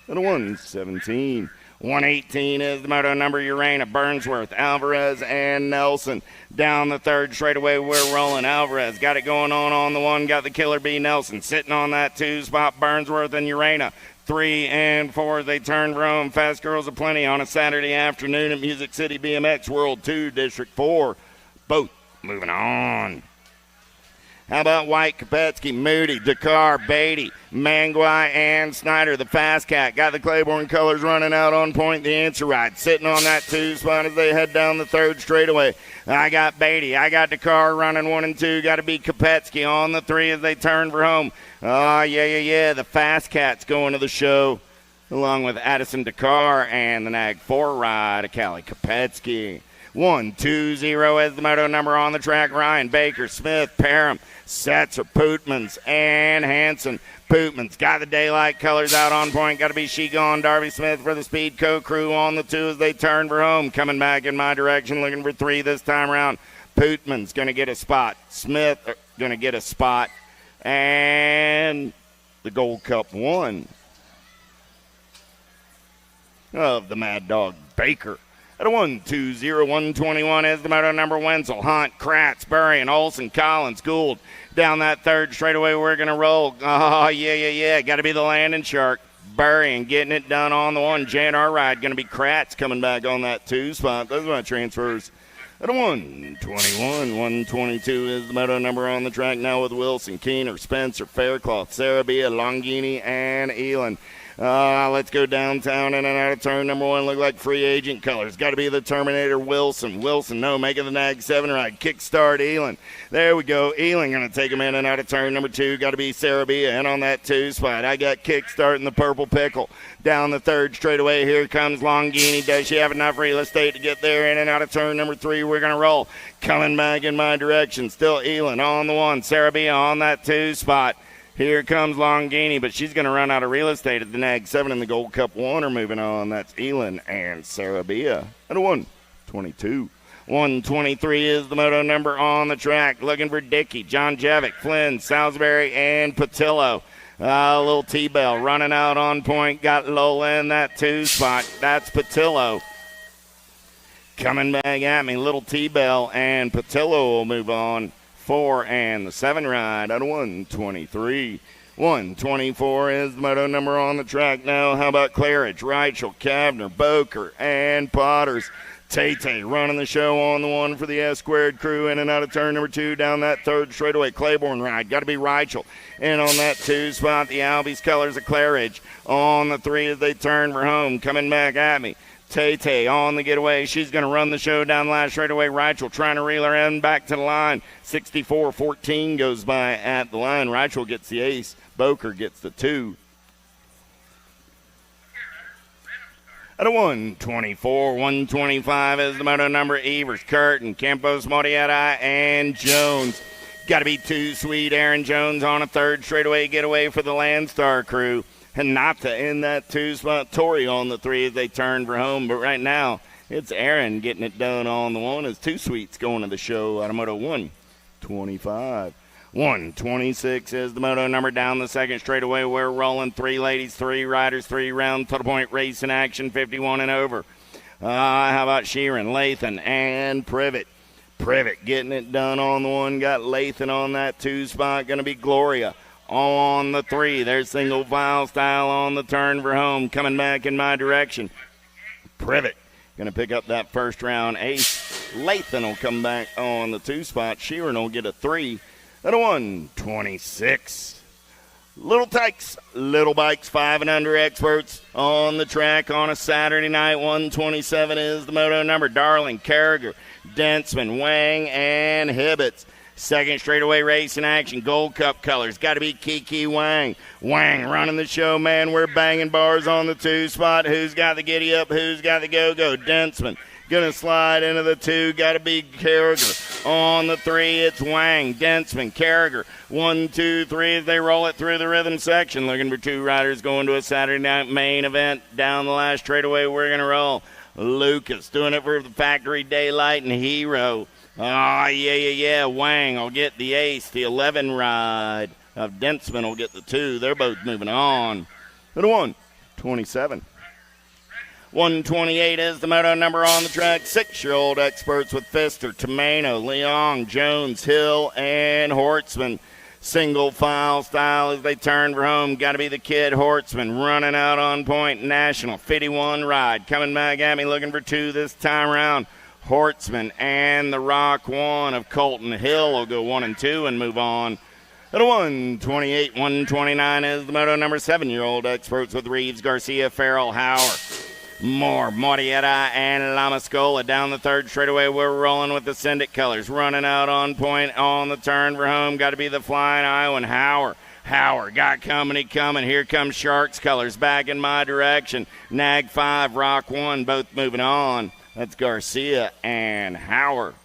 to the 117. 118 is the moto number. Urena, Burnsworth, Alvarez, and Nelson. Down the third straightaway, we're rolling. Alvarez got it going on the 1. Got the Killer Bee Nelson sitting on that 2 spot. Burnsworth and Urena. 3 and 4 as they turn for home. Fast Girls Aplenty on a Saturday afternoon at Music City BMX World 2, District 4. Both moving on. How about White, Kopetsky, Moody, Dakar, Beatty, Manguai, and Snyder, the Fast Cat. Got the Claiborne colors running out on point. The answer ride sitting on that 2 spot as they head down the third straightaway. I got Beatty. I got Dakar running 1 and 2. Got to be Kopetsky on the 3 as they turn for home. Yeah. The Fast Cat's going to the show along with Addison Dakar and the Nag 4 ride of Callie Kopetsky. 1-2-0 as the moto number on the track. Ryan, Baker, Smith, Parham, Setzer, Pootmans, and Hanson. Pootmans got the daylight colors out on point. Got to be She-Gone, Darby Smith for the Speedco crew on the 2 as they turn for home. Coming back in my direction, looking for 3 this time around. Pootmans going to get a spot. Smith going to get a spot. And the Gold Cup 1 of the Mad Dog Baker. At a 1-2-0, 121 is the moto number. Wenzel, Hunt, Kratz, Burry, Olson, Collins, Gould. Down that third straightaway, we're going to roll. Yeah. Got to be the Landing Shark. Burry and getting it done on the 1. J&R ride. Going to be Kratz coming back on that 2 spot. Those are my transfers. At a 121, 122 is the moto number on the track now with Wilson, Keener, Spencer, Faircloth, Sarabia, Longini, and Elon. Let's go downtown in and out of turn number 1. Look like free agent colors. Got to be the Terminator Wilson. No, making the Nag 7 ride. Kickstart Elon. There we go. Elon going to take him in and out of turn number 2. Got to be Sarabia in on that 2 spot. I got Kickstart in the Purple Pickle. Down the third straightaway, here comes Longini. Does she have enough real estate to get there in and out of turn number 3? We're going to roll. Coming back in my direction. Still Elon on the 1. Sarabia on that 2 spot. Here comes Longini, but she's going to run out of real estate at the Nag 7 and the Gold Cup 1 are moving on. That's Elon and Sarabia at a 122. 123 is the moto number on the track. Looking for Dickey, John Jevick, Flynn, Salisbury, and Patillo. A little T-Bell running out on point. Got Lola in that 2 spot. That's Patillo. Coming back at me, little T-Bell and Patillo will move on. 4 and the 7 ride at a 123. 124 is the moto number on the track now. How about Claridge, Reichel, Kavner, Boker, and Potters? Tay running the show on the one for the S-squared crew, in and out of turn number 2 down that third straightaway. Claiborne ride, got to be Reichel. And on that 2 spot, the Albies colors of Claridge. On the 3 as they turn for home, coming back at me. Tay on the getaway. She's going to run the show down the last straightaway. Reichel trying to reel her in back to the line. 64-14 goes by at the line. Reichel gets the ace. Boker gets the 2. At a 124, 125 is the moto number. Evers, Curtin, Campos, Morietta, and Jones. Got to be 2 sweet. Aaron Jones on a third straightaway getaway for the Landstar crew. Hinata in that 2 spot. Tori on the 3 as they turn for home. But right now, it's Aaron getting it done on the 1 as 2 sweets going to the show out of moto 125. 126 is the moto number down the second straightaway. We're rolling 3 ladies, 3 riders, 3 round total point race in action, 51 and over. How about Sheeran, Lathan, and Privet? Privet getting it done on the 1. Got Lathan on that 2 spot. Going to be Gloria on the 3. There's single file style on the turn for home. Coming back in my direction. Privet going to pick up that first round ace. Lathan will come back on the 2 spot. Sheeran will get a 3. At a 126. Little Tykes, Little Bikes, 5 and under experts on the track on a Saturday night. 127 is the moto number. Darling, Carragher, Densman, Wang, and Hibbets. Second straightaway race in action. Gold Cup colors. Got to be Kiki Wang. Wang running the show, man. We're banging bars on the 2 spot. Who's got the giddy up? Who's got the go-go? Densman. Gonna slide into the 2. Got to be Carragher. On the 3, it's Wang, Densman, Carragher. 1, 2, 3 as they roll it through the rhythm section. Looking for 2 riders going to a Saturday night main event. Down the last straightaway, we're going to roll. Lucas doing it for the Factory Daylight and Hero. Yeah. Wang will get the ace. The 11 ride of Densman will get the 2. They're both moving on. To the 127. 128 is the moto number on the track. 6-year-old experts with Pfister, Tomeno, Leong, Jones, Hill, and Hortzman. Single file style as they turn for home. Got to be the kid Hortzman running out on point. National 51 ride. Coming back at me looking for 2 this time around. Hortzman and the Rock 1 of Colton Hill will go 1 and 2 and move on. At a 128, 129 is the moto number. 7-year-old experts with Reeves, Garcia, Farrell, Hauer. More Morietta and Lamascola down the third straightaway. We're rolling with the Syndic colors. Running out on point on the turn for home. Got to be the Flying Iowan. Hauer got company coming. Here comes Sharks colors back in my direction. Nag 5, Rock 1, both moving on. That's Garcia and Hauer.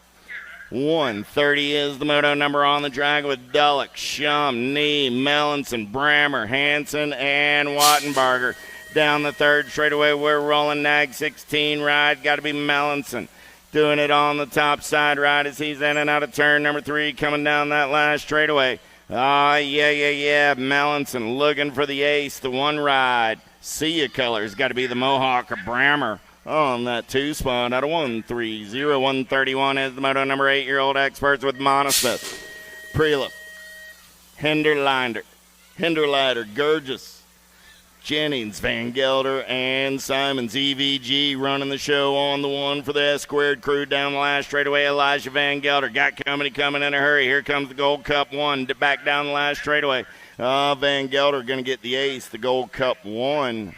130 is the moto number on the drag with Dullock, Shum, Nee, Mellinson, Brammer, Hansen, and Wattenbarger. Down the third straightaway, we're rolling. Nag 16 ride. Got to be Mellinson. Doing it on the top side ride as he's in and out of turn number 3 coming down that last straightaway. Yeah. Mellinson looking for the ace. The 1 ride. See ya colors. Got to be the Mohawk or Brammer on that 2 spot. Out of 130. 131 is the moto number. 8-year-old experts with Monosmith. Prelip. Hinderleiter, Gurgis. Jennings, Van Gelder, and Simons. EVG running the show on the 1 for the S-squared crew down the last straightaway. Elijah Van Gelder got company coming in a hurry. Here comes the Gold Cup 1 back down the last straightaway. Van Gelder going to get the ace, the Gold Cup 1.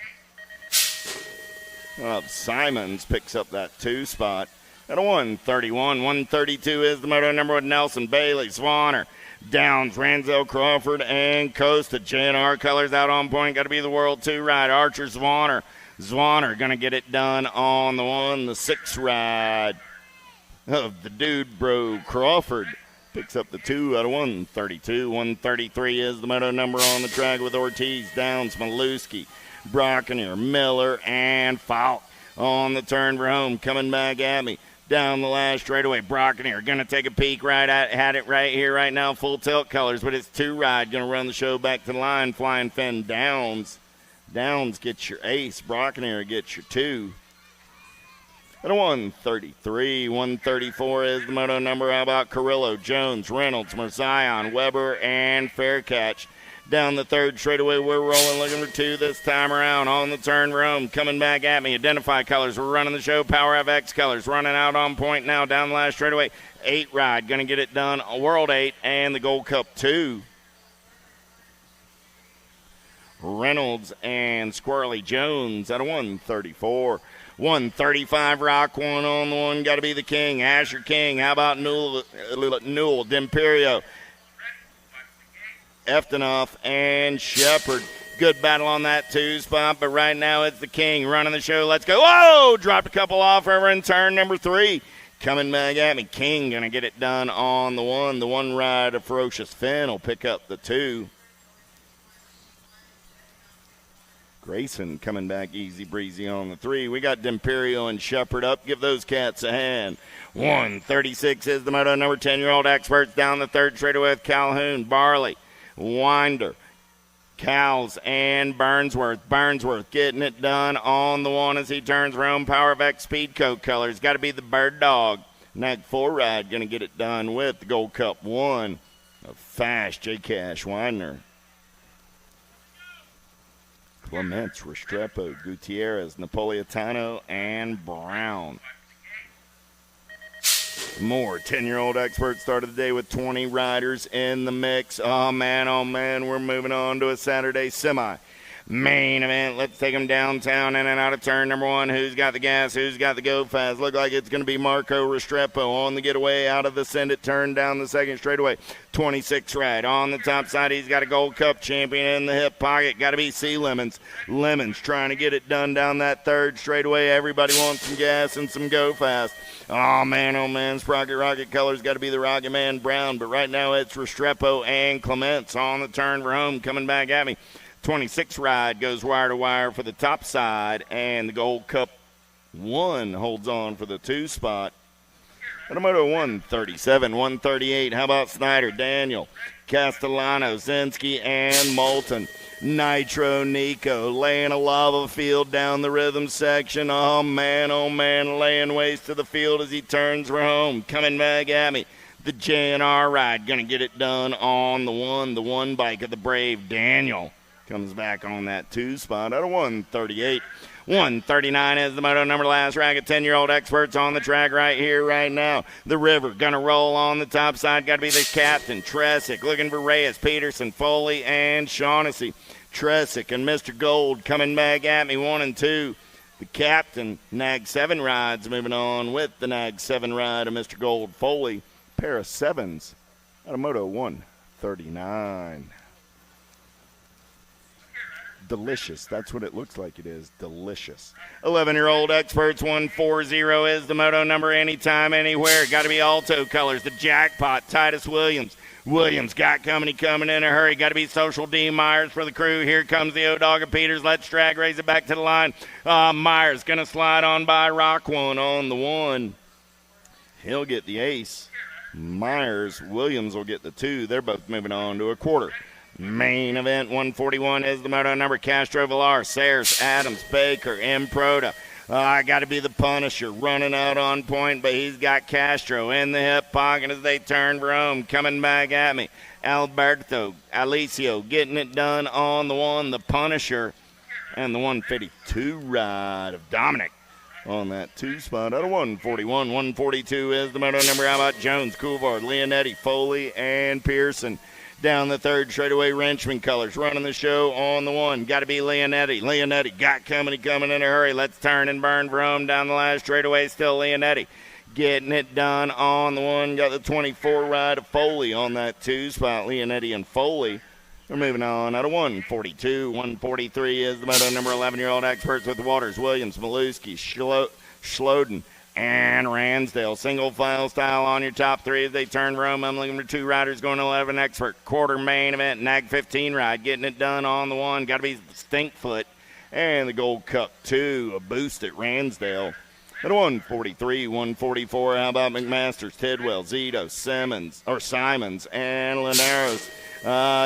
Simons picks up that 2 spot. At a 131, 132 is the moto number with Nelson, Bailey, Swanner. Downs, Ranzel, Crawford, and Costa. JNR colors out on point. Got to be the World 2 ride. Archer, Swanner. Swanner going to get it done on the 1, the 6 ride of the dude, bro. Crawford picks up the 2 out of 132. 133 is the moto number on the track with Ortiz, Downs, Maluski, Brockenier, Miller, and Falk on the turn for home. Coming back at me. Down the last straightaway, Brockenier going to take a peek right at had it right here, right now, full tilt colors, but it's 2 ride, going to run the show back to the line, Flying Finn Downs. Downs gets your ace, Brockenier gets your 2. At a 133, 134 is the moto number. How about Carrillo, Jones, Reynolds, Merzion, Weber, and Faircatch? Down the third straightaway, we're rolling, looking for 2 this time around. On the turn, Rome coming back at me. Identify colors, we're running the show. Power FX colors running out on point now. Down the last straightaway, 8 ride, going to get it done. World 8 and the Gold Cup 2. Reynolds and Squirrely Jones at a 134. 135 Rock 1 on the one. Got to be the King. Asher King. How about Newell D'Imperio? Eftenoff and Shepard. Good battle on that 2 spot, but right now it's the King running the show. Let's go. Whoa! Dropped a couple off over in turn number 3. Coming back at me. King going to get it done on the 1. The 1 ride of Ferocious Finn will pick up the 2. Grayson coming back easy breezy on the 3. We got D'Imperio and Shepard up. Give those cats a hand. 136 is the moto. Number 10-year-old Experts down the third straightaway with Calhoun, Barley, Winder, Cowles, and Burnsworth. Burnsworth getting it done on the 1 as he turns Rome. Power of X Speedcoat colors. Got to be the Bird Dog. Nag 4 ride going to get it done with the Gold Cup 1 of Fast J. Cash Winder. Clements, Restrepo, Gutierrez, Napolitano, and Brown. More 10-year-old Experts started the day with 20 riders in the mix. Oh, man, we're moving on to a Saturday semi. Main event, let's take them downtown in and out of turn number 1. Who's got the gas? Who's got the go fast? Look like it's going to be Marco Restrepo on the getaway out of the Send It turn down the second straightaway. 26 ride on the top side. He's got a Gold Cup champion in the hip pocket. Got to be C. Lemons. Lemons trying to get it done down that third straightaway. Everybody wants some gas and some go fast. Oh, man, Sprocket Rocket colors got to be the Rocket Man Brown. But right now it's Restrepo and Clements on the turn for home coming back at me. 26 ride goes wire to wire for the top side, and the Gold Cup 1 holds on for the 2 spot. At a moto 137, 138. How about Snyder, Daniel, Castellano, Zinsky, and Moulton. Nitro Nico laying a lava field down the rhythm section. Oh, man, laying waste to the field as he turns for home. Coming back at me. The JNR ride going to get it done on the 1 bike of the Brave, Daniel. Comes back on that 2 spot at a 138. 139 is the moto number last racket. 10-year-old Experts on the track right here, right now. The River gonna roll on the top side. Got to be the captain, Tresick. Looking for Reyes, Peterson, Foley, and Shaughnessy. Tresick and Mr. Gold coming back at me, 1 and 2. The captain, Nag 7 rides, moving on with the Nag 7 ride of Mr. Gold, Foley. Pair of 7s at a moto 139. Delicious. That's what it looks like it is. Delicious. 11-year-old Experts 140 is the moto number anytime, anywhere. Got to be Alto colors. The Jackpot, Titus Williams. Williams got company coming in a hurry. Got to be Social D Myers for the crew. Here comes the O-Dog of Peters. Let's drag, raise it back to the line. Myers going to slide on by Rock 1 on the 1. He'll get the ace. Myers, Williams will get the 2. They're both moving on to a quarter. Main event 141 is the moto number. Castro, Villar, Sayers, Adams, Baker, Improda. I got to be the Punisher running out on point, but he's got Castro in the hip pocket as they turn for home. Coming back at me. Alberto, Alicio getting it done on the 1, the Punisher, and the 152 ride of Dominic on that 2 spot at a 141. 142 is the moto number. How about Jones, Coulthard, Leonetti, Foley, and Pearson? Down the third straightaway, Wrenchman colors running the show on the 1. Got to be Leonetti. Leonetti got company coming in a hurry. Let's turn and burn for home down the last straightaway. Still Leonetti getting it done on the 1. Got the 24 ride of Foley on that 2 spot. Leonetti and Foley are moving on at a 142. 143 is the moto number. 11-year-old Experts with Waters, Williams, Maluski, Schloden, and Ransdale. Single file style on your top 3 as they turn Rome. I'm looking for 2 riders going to 11 Expert. Quarter main event, Nag 15 ride. Getting it done on the 1. Got to be Stinkfoot. And the Gold Cup 2, a boost at Ransdale. At 143, 144, how about McMasters, Tidwell, Zito, Simons, and Linares.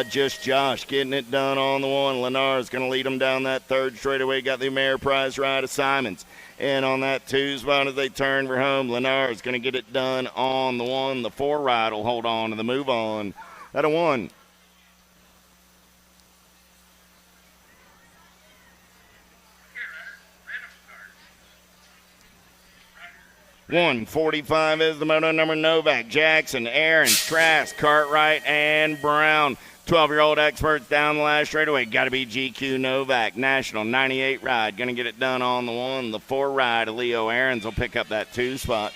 Just Josh getting it done on the 1. Linares going to lead them down that third straightaway. Got the Ameriprise ride of Simons. And on that 2 spot as they turn for home, Linares going to get it done on the 1. The 4 ride will hold on to the move on. At a 1. 145 is the moto number Novak, Jackson, Aarons, Trask, Cartwright, and Brown. 12-year-old experts down the last straightaway. Got to be GQ Novak. National 98 ride. Going to get it done on the 1. The 4 ride of Leo Aarons will pick up that 2 spot.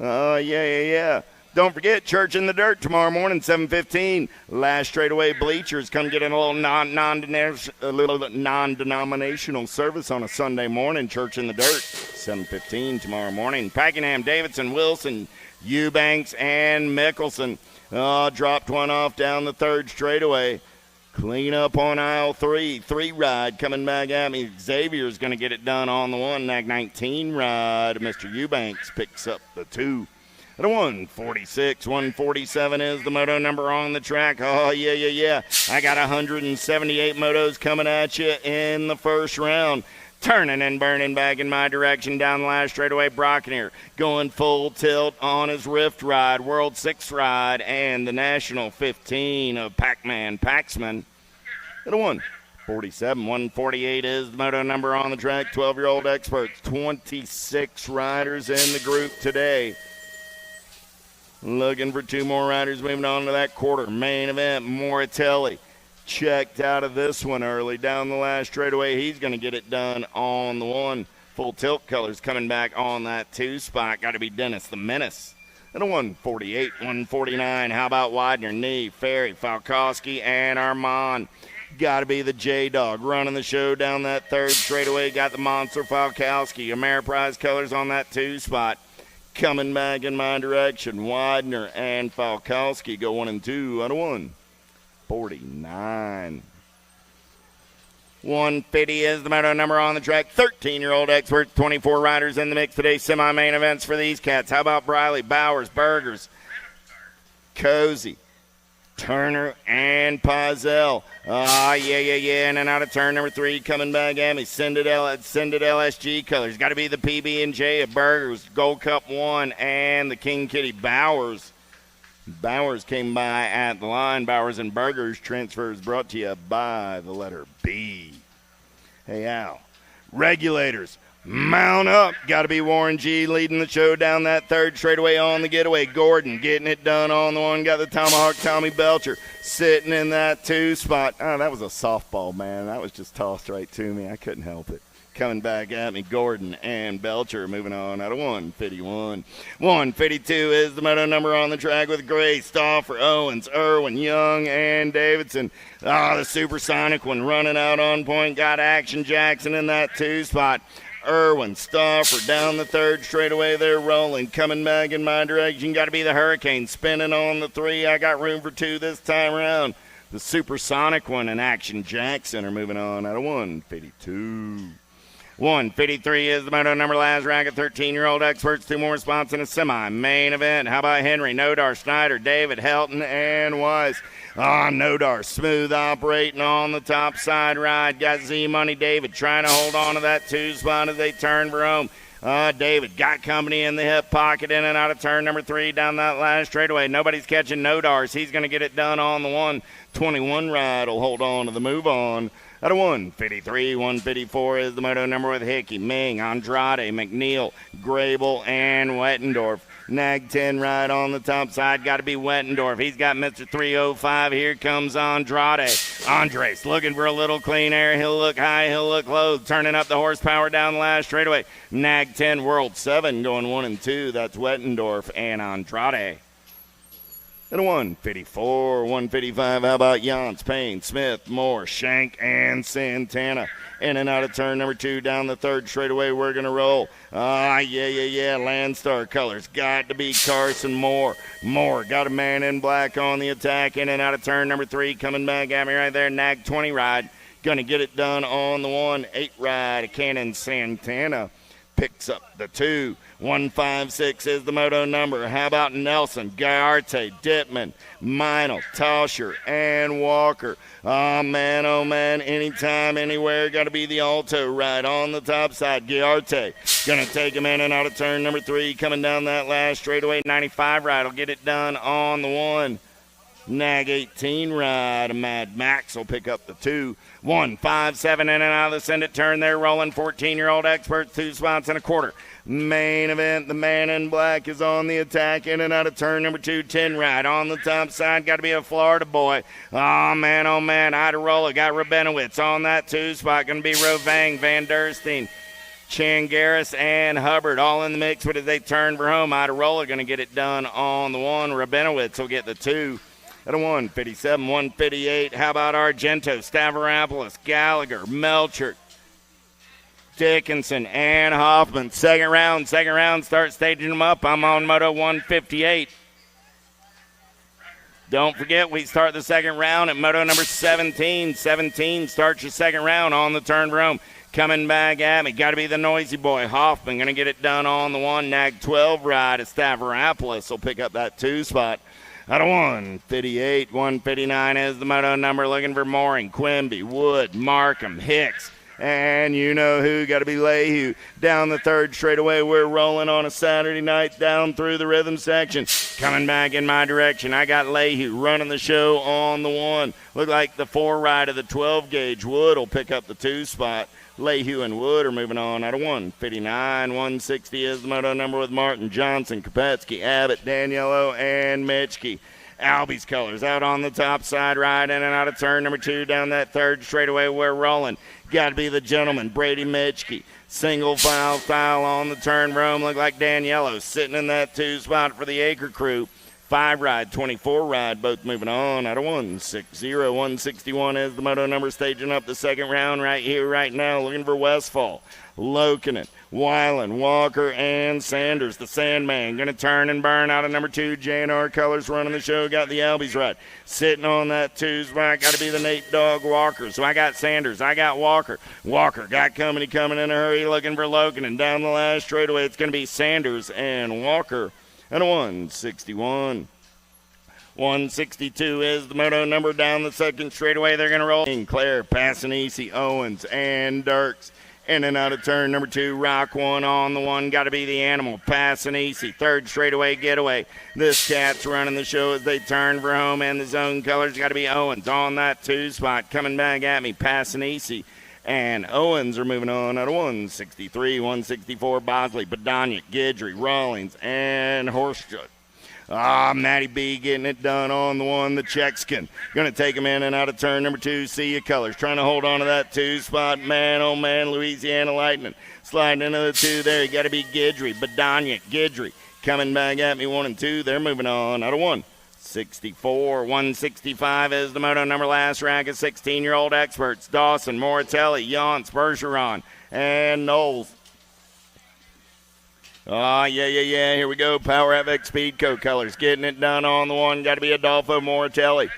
Oh, yeah. Don't forget, Church in the Dirt tomorrow morning, 7:15. Last straightaway bleachers. Come get a little non-denominational service on a Sunday morning. Church in the Dirt, 7:15 tomorrow morning. Pakenham, Davidson, Wilson, Eubanks, and Mickelson. Dropped one off down the 3rd straightaway. Clean up on aisle 3. 3 ride coming back at me. Xavier's going to get it done on the 1. Nag 19 ride. Mr. Eubanks picks up the 2. At a 146, 147 is the moto number on the track. Oh, yeah. I got 178 motos coming at you in the first round. Turning and burning back in my direction down the last straightaway. Brockner going full tilt on his Rift ride, World 6 ride, and the National 15 of Pac-Man Paxman. At a 147, 148 is the moto number on the track. 12-year-old experts, 26 riders in the group today. Looking for 2 more riders moving on to that quarter. Main event, Moratelli. Checked out of this one early down the last straightaway. He's going to get it done on the 1. Full tilt colors coming back on that 2 spot. Got to be Dennis the Menace. At a 148, 149. How about Widener, Nee, Ferry, Falkowski, and Armand? Got to be the J-Dog running the show down that 3rd straightaway. Got the Monster Falkowski. Ameriprise colors on that 2 spot. Coming back in my direction, Widener and Falkowski go 1 and 2 out of 149. 150 is the moto number on the track. 13-year-old experts, 24 riders in the mix today. Semi-main events for these cats. How about Briley, Bowers, Burgers, Cozy, Turner, and Pazell. Yeah. In and out of turn number 3, coming back at me. Send it LSG colors. Got to be the PB&J of Burgers, Gold Cup 1, and the King Kitty Bowers. Bowers came by at the line. Bowers and Burgers transfers brought to you by the letter B. Hey, Al. Regulators. Mount up. Got to be Warren G leading the show down that 3rd straightaway on the getaway. Gordon getting it done on the 1. Got the Tomahawk Tommy Belcher sitting in that 2 spot. Oh, that was a softball, man. That was just tossed right to me. I couldn't help it. Coming back at me, Gordon and Belcher moving on out of 151. 152 is the moto number on the track with Gray, Stauffer, Owens, Irwin, Young, and Davidson. The supersonic one running out on point. Got Action Jackson in that 2 spot. Irwin, Stauffer down the 3rd straightaway. They're rolling. Coming back in my direction. Got to be the Hurricane spinning on the 3. I got room for 2 this time around. The supersonic one and Action Jackson are moving on out of 152. 153 is the moto number last racket. 13-year-old experts, 2 more spots in a semi-main event. How about Henry, Nodar, Snyder, David, Helton, and Weiss? Nodar smooth operating on the top side ride. Got Z-Money David trying to hold on to that 2 spot as they turn for home. David got company in the hip pocket in and out of turn number 3 down that last straightaway. Nobody's catching Nodars. He's going to get it done on the 121 ride. Will hold on to the move on. Out of 153, 154 is the moto number with Hickey, Ming, Andrade, McNeil, Grable, and Wettendorf. Nag 10 ride on the top side. Got to be Wettendorf. He's got Mr. 305. Here comes Andrade. Andres looking for a little clean air. He'll look high. He'll look low. Turning up the horsepower down the last straightaway. Nag 10 World 7 going 1 and 2. That's Wettendorf and Andrade. At a 154, 155, how about Jans, Payne, Smith, Moore, Shank, and Santana. In and out of turn number 2 down the 3rd straightaway. We're going to roll. Yeah. Landstar colors. Got to be Carson Moore. Moore got a man in black on the attack. In and out of turn number 3. Coming back at me right there. Nag 20 ride. Going to get it done on the 1-8 ride. Cannon Santana picks up the 2. 156 is the moto number. How about Nelson, Gaiarte, Dittman, Meinl, Tosher, and Walker? Oh, man, anytime, anywhere, got to be the Alto ride on the top side. Gaiarte going to take him in and out of turn number 3, coming down that last straightaway. 95 ride will get it done on the 1. Nag 18 ride. Mad Max will pick up the 2. 1, 5, 7 in and out of the send it turn. They're rolling 14-year-old experts, 2 spots and a quarter. Main event, the man in black is on the attack, in and out of turn number 2, 10 ride. On the top side, got to be a Florida boy. Oh, man, Iderola got Rabinowitz on that 2 spot. Going to be Rovang, Van Der Steen, Changaris, and Hubbard all in the mix, but as they turn for home, Iderola going to get it done on the 1. Rabinowitz will get the 2. At a 157, 158. How about Argento, Stavropoulos, Gallagher, Melcher, Dickinson, and Hoffman. Second round, start staging them up. I'm on Moto 158. Don't forget, we start the second round at Moto number 17. 17 starts your second round on the turn for home. Coming back at me, got to be the noisy boy. Hoffman going to get it done on the 1. Nag 12 ride at Stavropoulos will pick up that 2 spot. Out of 158, 159 is the moto number. Looking for Mooring, Quimby, Wood, Markham, Hicks. And you know who, got to be Lehue. Down the third straightaway, we're rolling on a Saturday night down through the rhythm section. Coming back in my direction, I got Lehue running the show on the 1. Look like the 4 ride of the 12 gauge. Wood will pick up the 2 spot. Lehue and Wood are moving on out of 159. 160 is the moto number with Martin, Johnson, Kopetsky, Abbott, Daniello, and Mitchke. Albie's colors out on the top side, right in and out of turn number 2. Down that third straightaway, we're rolling. Got to be the gentleman, Brady Mitchke. Single file style on the turn room. Look like Daniello sitting in that 2 spot for the Acre crew. 5 ride, 24 ride, both moving on out of 160. 161 is the moto number, staging up the second round right here, right now. Looking for Westfall, Lokinen, Weiland, Walker, and Sanders. The Sandman going to turn and burn out of number 2. JNR Colors running the show. Got the Albies right. Sitting on that 2 spot. Got to be the Nate Dogg Walker. So I got Sanders. I got Walker. Walker got coming in a hurry. Looking for Lokinen. Down the last straightaway, it's going to be Sanders and Walker. And a 161. 162 is the moto number. Down the second straightaway, they're going to roll. Claire, Passanisi, Owens, and Dirks. In and out of turn number 2, Rock 1 on the 1. Got to be the animal, Passanisi. Third straightaway getaway. This cat's running the show as they turn for home. And the zone colors got to be Owens on that 2 spot. Coming back at me, Passanisi. And Owens are moving on out of 163, 164, Bosley, Badonic, Guidry, Rawlings, and Horstrud. Matty B getting it done on the 1, the Checkskin. Going to take him in and out of turn number 2, See Ya Colors. Trying to hold on to that 2 spot. Man, oh man, Louisiana Lightning. Sliding into the 2 there. You got to be Guidry, Badonic, Guidry. Coming back at me 1 and 2. They're moving on out of 164. 165 is the moto number. Last rack of 16-year-old experts. Dawson, Moratelli, Jans, Bergeron, and Knowles. Yeah. Here we go. Power FX Speedco Colors. Getting it done on the 1. Got to be Adolfo Moratelli.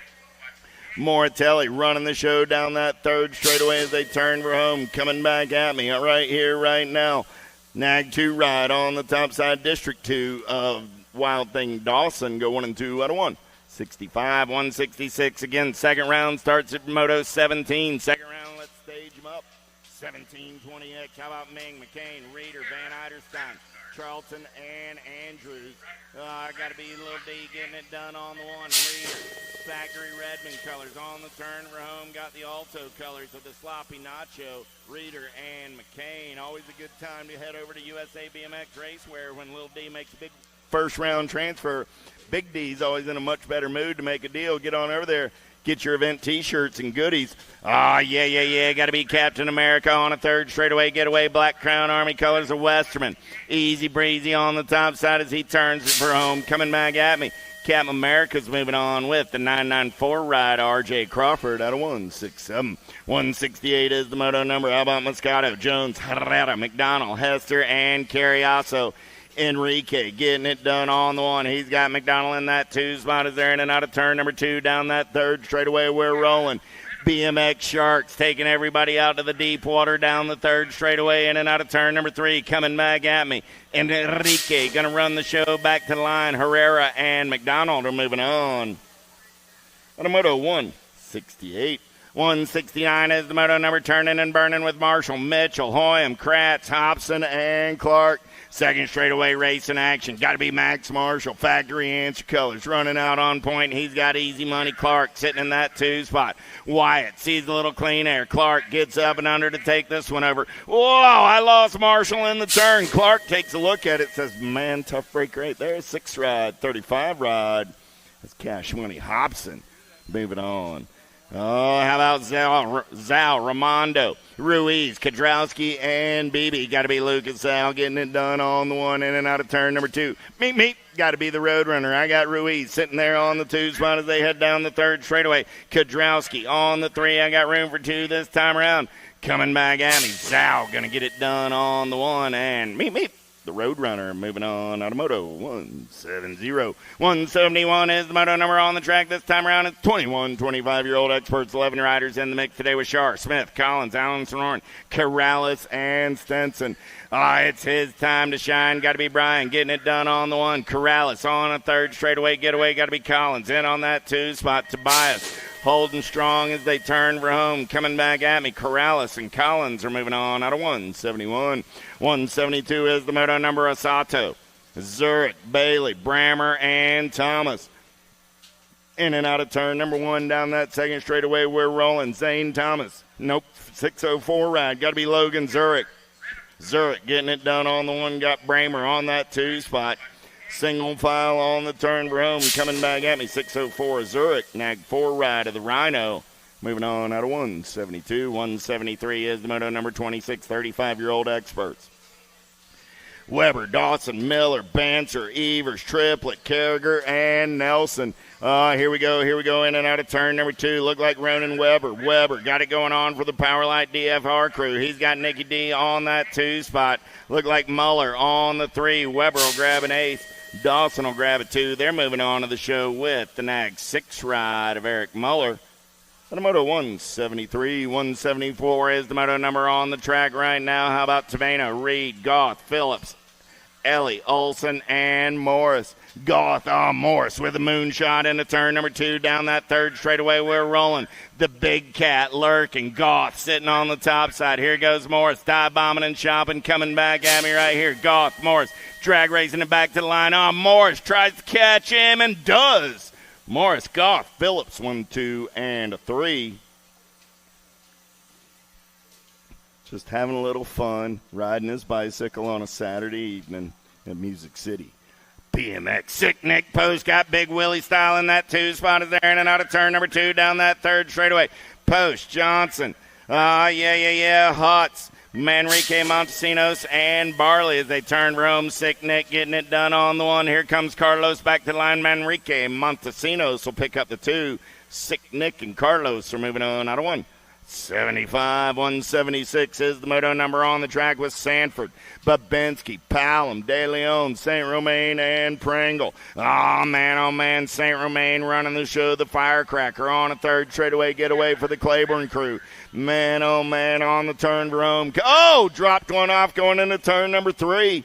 Moratelli running the show down that third straightaway as they turn for home. Coming back at me right here, right now. Nag 2 ride on the top side. District 2 of Wild Thing Dawson go 1 and 2 out of 165, 166 again. Second round starts at Moto 17. Second round, let's stage them up. 1720X. How about Ming, McCain, Reeder, Van Eiderstein, Charlton, and Andrews. Got to be Lil D getting it done on the 1. Reeder, Factory Redmond colors on the turn for home. Got the Alto colors of the Sloppy Nacho, Reeder, and McCain. Always a good time to head over to USA BMX Racewear when Lil D makes a big first round transfer. Big D's always in a much better mood to make a deal. Get on over there. Get your event T-shirts and goodies. Yeah. Got to be Captain America on a third straightaway getaway. Black Crown Army colors of Westerman. Easy breezy on the top side as he turns it for home. Coming back at me. Captain America's moving on with the 994 ride. R.J. Crawford out of 167. 168 is the moto number. How about Moscato, Jones, Herrera, McDonald, Hester, and Carriasso. Enrique getting it done on the 1. He's got McDonald in that 2 spot as they're in and out of turn number 2. Down that third straightaway, we're rolling. BMX Sharks taking everybody out to the deep water down the third straightaway, in and out of turn number 3. Coming back at me. Enrique going to run the show back to the line. Herrera and McDonald are moving on. Moto 168. 169 is the moto number, turning and burning with Marshall, Mitchell, Hoyam, Kratz, Hobson, and Clark. Second straightaway race in action. Got to be Max Marshall. Factory Answer Colors running out on point. He's got Easy Money Clark sitting in that 2 spot. Wyatt sees a little clean air. Clark gets up and under to take this one over. Whoa, I lost Marshall in the turn. Clark takes a look at it, says, man, tough break right there. 6 ride, 35 ride. That's Cash Money Hobson. Moving on. Oh, how about Zal, Ramondo, Ruiz, Kadrowski, and Beebe. Got to be Lucas Zal getting it done on the one in and out of turn number 2. Meep. Got to be the Roadrunner. I got Ruiz sitting there on the 2 spot as they head down the 3rd straightaway. Kadrowski on the 3. I got room for 2 this time around. Coming back at me. Zal going to get it done on the 1. And Meep. The Roadrunner moving on. Automoto 170. 171 is the moto number on the track this time around. It's 21, 25-year-old experts, 11 riders in the mix today with Shar, Smith, Collins, Allen, Sonoran, Corrales, and Stenson. It's his time to shine. Got to be Brian getting it done on the 1. Corrales on a 3rd straightaway getaway. Got to be Collins in on that 2 spot. Tobias holding strong as they turn for home. Coming back at me, Corrales and Collins are moving on out of 171. 172 is the moto number of Sato, Zurich, Bailey, Brammer, and Thomas. In and out of turn number 1 down that 2nd straightaway. We're rolling. Zane Thomas. Nope. 604 ride. Got to be Logan Zurich. Zurich getting it done on the 1. Got Brammer on that 2 spot. Single file on the turn for home. Coming back at me, 604 Zurich. Nag 4 ride of the Rhino. Moving on out of 172. 173 is the moto number 26, 35-year-old experts. Weber, Dawson, Miller, Banser, Evers, Triplett, Carriger, and Nelson. Here we go in and out of turn number 2. Look like Ronan Weber. Weber got it going on for the Powerlight DFR crew. He's got Nicky D on that 2 spot. Look like Muller on the 3. Weber will grab an ace. Dawson will grab a 2. They're moving on to the show with the Nag 6 ride of Eric Muller. The moto 173, 174 is the moto number on the track right now. How about Tavena, Reed, Goth, Phillips, Ellie, Olson, and Morris. Goth, Morris with a moonshot into turn number 2 down that 3rd straightaway. We're rolling. The big cat lurking. Goth sitting on the top side. Here goes Morris, dive bombing and chopping, coming back at me right here. Goth, Morris, drag racing it back to the line. Morris tries to catch him and does. Morris, Goth, Phillips, 1, 2, and 3. Just having a little fun, riding his bicycle on a Saturday evening at Music City. BMX, Sick Nick Post got Big Willie style in that 2 spot. Is there in and out of turn number 2 down that 3rd straightaway. Post, Johnson, Hutz, Manrique, Montesinos, and Barley as they turn Rome. Sick Nick getting it done on the 1. Here comes Carlos back to the line. Manrique, Montesinos will pick up the 2. Sick Nick and Carlos are moving on out of 1. 75, 176 is the moto number on the track with Sanford, Babinski, Palom, De Leon, St. Romain, and Pringle. Oh, man, St. Romain running the show. The Firecracker on a 3rd straightaway getaway for the Claiborne crew. Man, oh, man, on the turn for home. Oh, dropped one off going into turn number 3.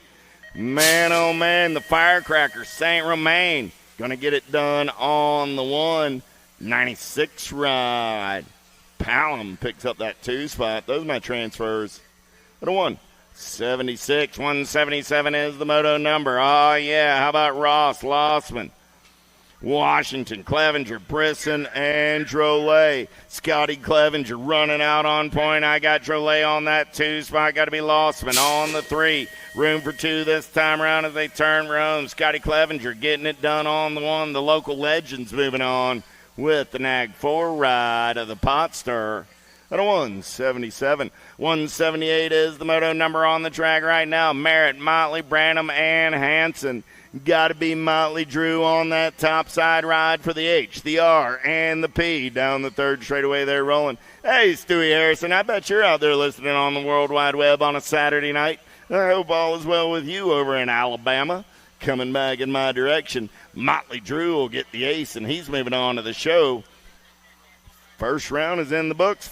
Man, oh, man, the Firecracker, St. Romain, going to get it done on the 1. 96 ride. Palom picks up that 2 spot. Those are my transfers. What a 176, 177 is the moto number. Oh, yeah. How about Ross, Lossman, Washington, Clevenger, Brisson, and Drolet. Scotty Clevenger running out on point. I got Drolet on that 2 spot. Got to be Lossman on the 3. Room for 2 this time around as they turn round. Scotty Clevenger getting it done on the 1. The local legends moving on with the Nag 4 ride of the Pot Stir. At a 177. 178 is the moto number on the track right now. Merritt, Motley, Branham, and Hanson. Got to be Motley Drew on that top side ride for the H, the R, and the P. Down the 3rd straightaway they're rolling. Hey, Stewie Harrison, I bet you're out there listening on the World Wide Web on a Saturday night. I hope all is well with you over in Alabama. Coming back in my direction, Motley Drew will get the ace, and he's moving on to the show. First round is in the books.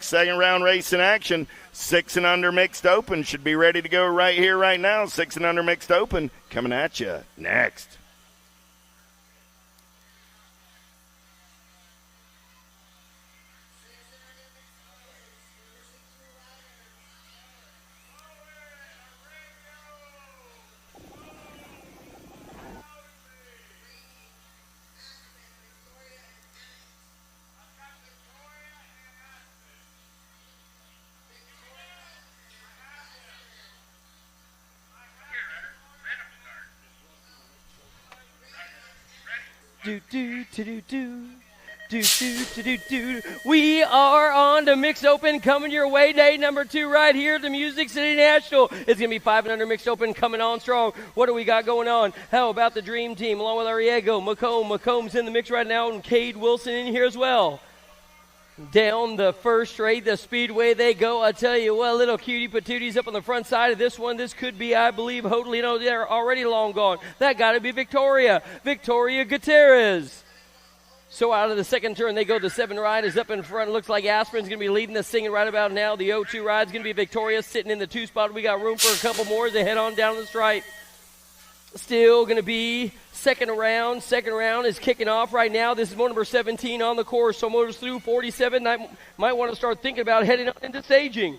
Second round race in action. 6 and under mixed open. Should be ready to go right here, right now. 6 and under mixed open coming at you next. We are on to Mixed Open coming your way, day number 2 right here at the Music City Nashville. It's going to be 5 and under Mixed Open coming on strong. What do we got going on? How about the Dream Team along with Ariego, McComb's in the mix right now, and Cade Wilson in here as well. Down the first straight, the speedway they go. I tell you what, little cutie patooties up on the front side of this one. This could be, I believe, Hoadley. No, they're already long gone. That got to be Victoria Gutierrez. So out of the second turn, they go. The 7 ride is up in front. Looks like Aspirin's going to be leading the singing right about now. The 0-2 ride's going to be Victoria sitting in the 2 spot. We got room for a couple more as they head on down the stripe. Still going to be second round. Second round is kicking off right now. This is motor number 17 on the course. So motors through 47 might want to start thinking about heading on into staging.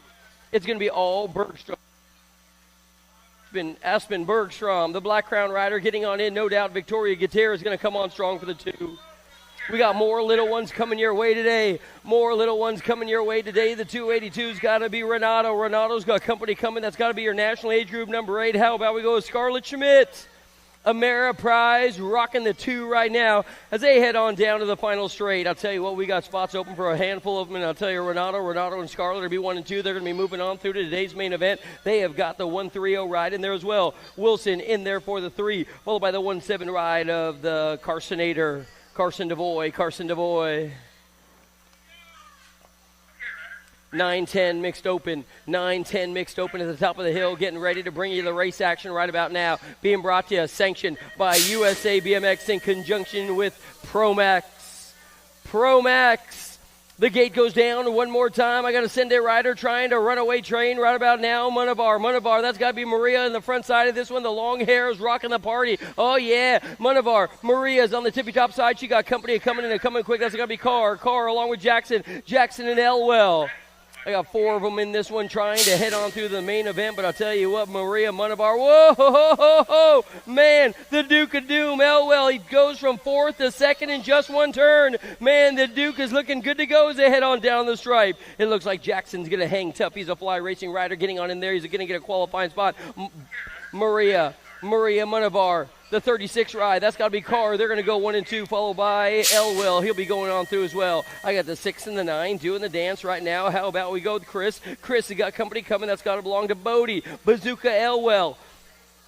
It's going to be all Bergstrom. Aspen Bergstrom, the Black Crown rider, getting on in. No doubt Victoria Gutierrez is going to come on strong for the 2. We got more little ones coming your way today. The 282's got to be Renato. Renato's got company coming. That's got to be your national age group number 8. How about we go with Scarlett Schmidt? Ameriprise rocking the 2 right now as they head on down to the final straight. I'll tell you what, we got spots open for a handful of them, and I'll tell you, Renato and Scarlett will be 1 and 2. They're going to be moving on through to today's main event. They have got the 1-3-0 ride in there as well. Wilson in there for the 3, followed by the 1-7 ride of the Carsonator. Carson DeVoy. 9-10 mixed open at the top of the hill, getting ready to bring you the race action right about now. Being brought to you, sanctioned by USA BMX in conjunction with Promax. The gate goes down one more time. I got a Sunday rider trying to runaway train right about now. Munavar, that's got to be Maria in the front side of this one. The long hair is rocking the party. Oh, yeah, Maria's on the tippy-top side. She got company coming in and coming quick. That's got to be Carr along with Jackson and Elwell. I got 4 of them in this one trying to head on through the main event, but I'll tell you what, Maria Munavar, whoa, man, the Duke of Doom, Elwell, he goes from 4th to 2nd in just 1 turn. Man, the Duke is looking good to go as they head on down the stripe. It looks like Jackson's going to hang tough. He's a fly racing rider getting on in there. He's going to get a qualifying spot. Maria Munavar. The 36 ride, that's got to be Carr. They're going to go 1 and 2, followed by Elwell. He'll be going on through as well. I got the 6 and the 9 doing the dance right now. How about we go with Chris? Chris has got company coming. That's got to belong to Bodie. Bazooka Elwell.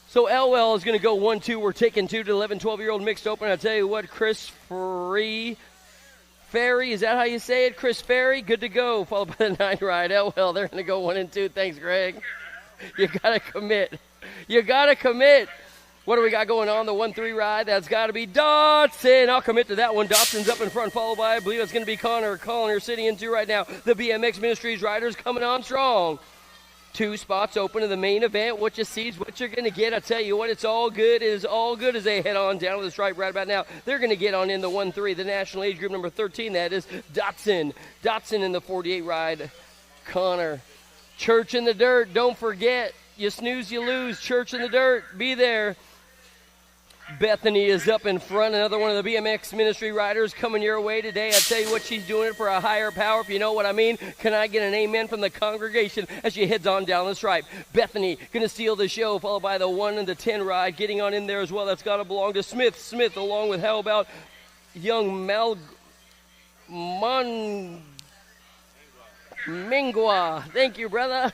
So Elwell is going to go 1-2. We're taking 2 to 11, 12-year-old mixed open. I'll tell you what, Chris Ferry, is that how you say it? Chris Ferry, good to go. Followed by the 9 ride. Elwell, they're going to go 1 and 2. Thanks, Greg. You got to commit. What do we got going on? The 1-3 ride, that's got to be Dotson. I'll commit to that one. Dotson's up in front, followed by, I believe it's going to be Connor sitting in 2 right now. The BMX Ministries riders coming on strong. 2 spots open in the main event. What you see is what you're going to get. I tell you what, it's all good. It is all good as they head on down to the stripe right about now. They're going to get on in the 1-3, the national age group number 13. That is Dotson. Dotson in the 48 ride. Connor. Church in the dirt. Don't forget. You snooze, you lose. Church in the dirt. Be there. Bethany is up in front, another one of the BMX Ministry riders coming your way today. I tell you what, she's doing it for a higher power, if you know what I mean. Can I get an amen from the congregation as she heads on down the stripe? Bethany going to steal the show, followed by the 1 and the 10 ride, getting on in there as well. That's got to belong to Smith. Smith along with, how about young Mingwa. Thank you, brother.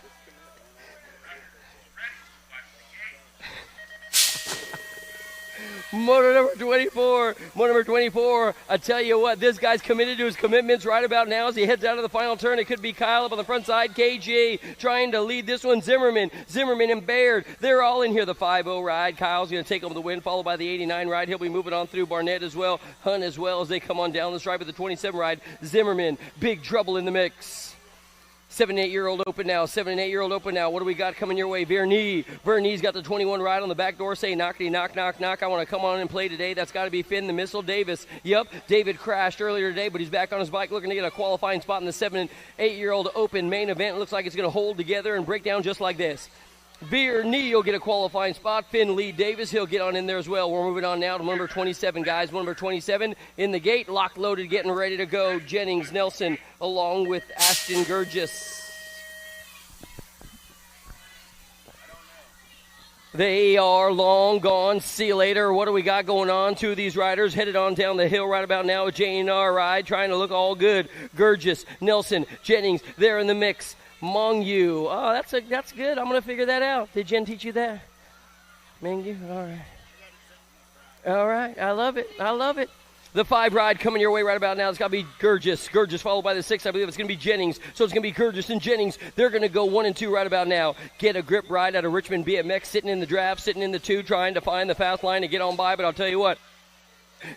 Motor number 24. I tell you what, this guy's committed to his commitments right about now as he heads out of the final turn. It could be Kyle up on the front side. KJ trying to lead this one. Zimmerman and Baird. They're all in here. The 5-0 ride. Kyle's going to take over the win, followed by the 89 ride. He'll be moving on through Barnett as well. Hunt as well as they come on down the stripe at the 27 ride. Zimmerman, big trouble in the mix. 7 and 8-year-old open now. What do we got coming your way? Verni's got the 21 ride on the back door. Say knockety knock. I want to come on and play today. That's got to be Finn the Missile Davis. Yep, David crashed earlier today, but he's back on his bike looking to get a qualifying spot in the 7 and 8-year-old open main event. It looks like it's going to hold together and break down just like this. Verni will get a qualifying spot. Finn Lee Davis, he'll get on in there as well. We're moving on now to number 27, guys. Number 27 in the gate, locked, loaded, getting ready to go. Jennings Nelson along with Ashton Gurgis. They are long gone. See you later. What do we got going on? Two of these riders headed on down the hill right about now. A J&R ride, trying to look all good. Gurgis, Nelson, Jennings, they're in the mix. Mongu. Oh, that's good. I'm going to figure that out. Did Jen teach you that? Mongu? All right. I love it. The 5 ride coming your way right about now. It's got to be Gurgis. Gurgis followed by the 6. I believe it's going to be Jennings. So it's going to be Gurgis and Jennings. They're going to go 1 and 2 right about now. Get a grip ride out of Richmond BMX, sitting in the draft, sitting in the 2, trying to find the fast line to get on by. But I'll tell you what,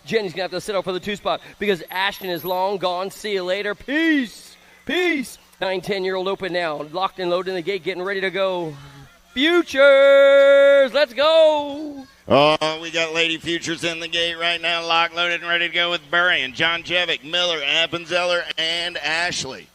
Jennings going to have to settle for the 2 spot because Ashton is long gone. See you later. Peace. 9-10-year-old open now. Locked and loaded in the gate, getting ready to go. Futures. Let's go. Oh, we got Lady Futures in the gate right now, locked, loaded, and ready to go with Burrian, John Jevick, Miller, Appenzeller, and Ashley.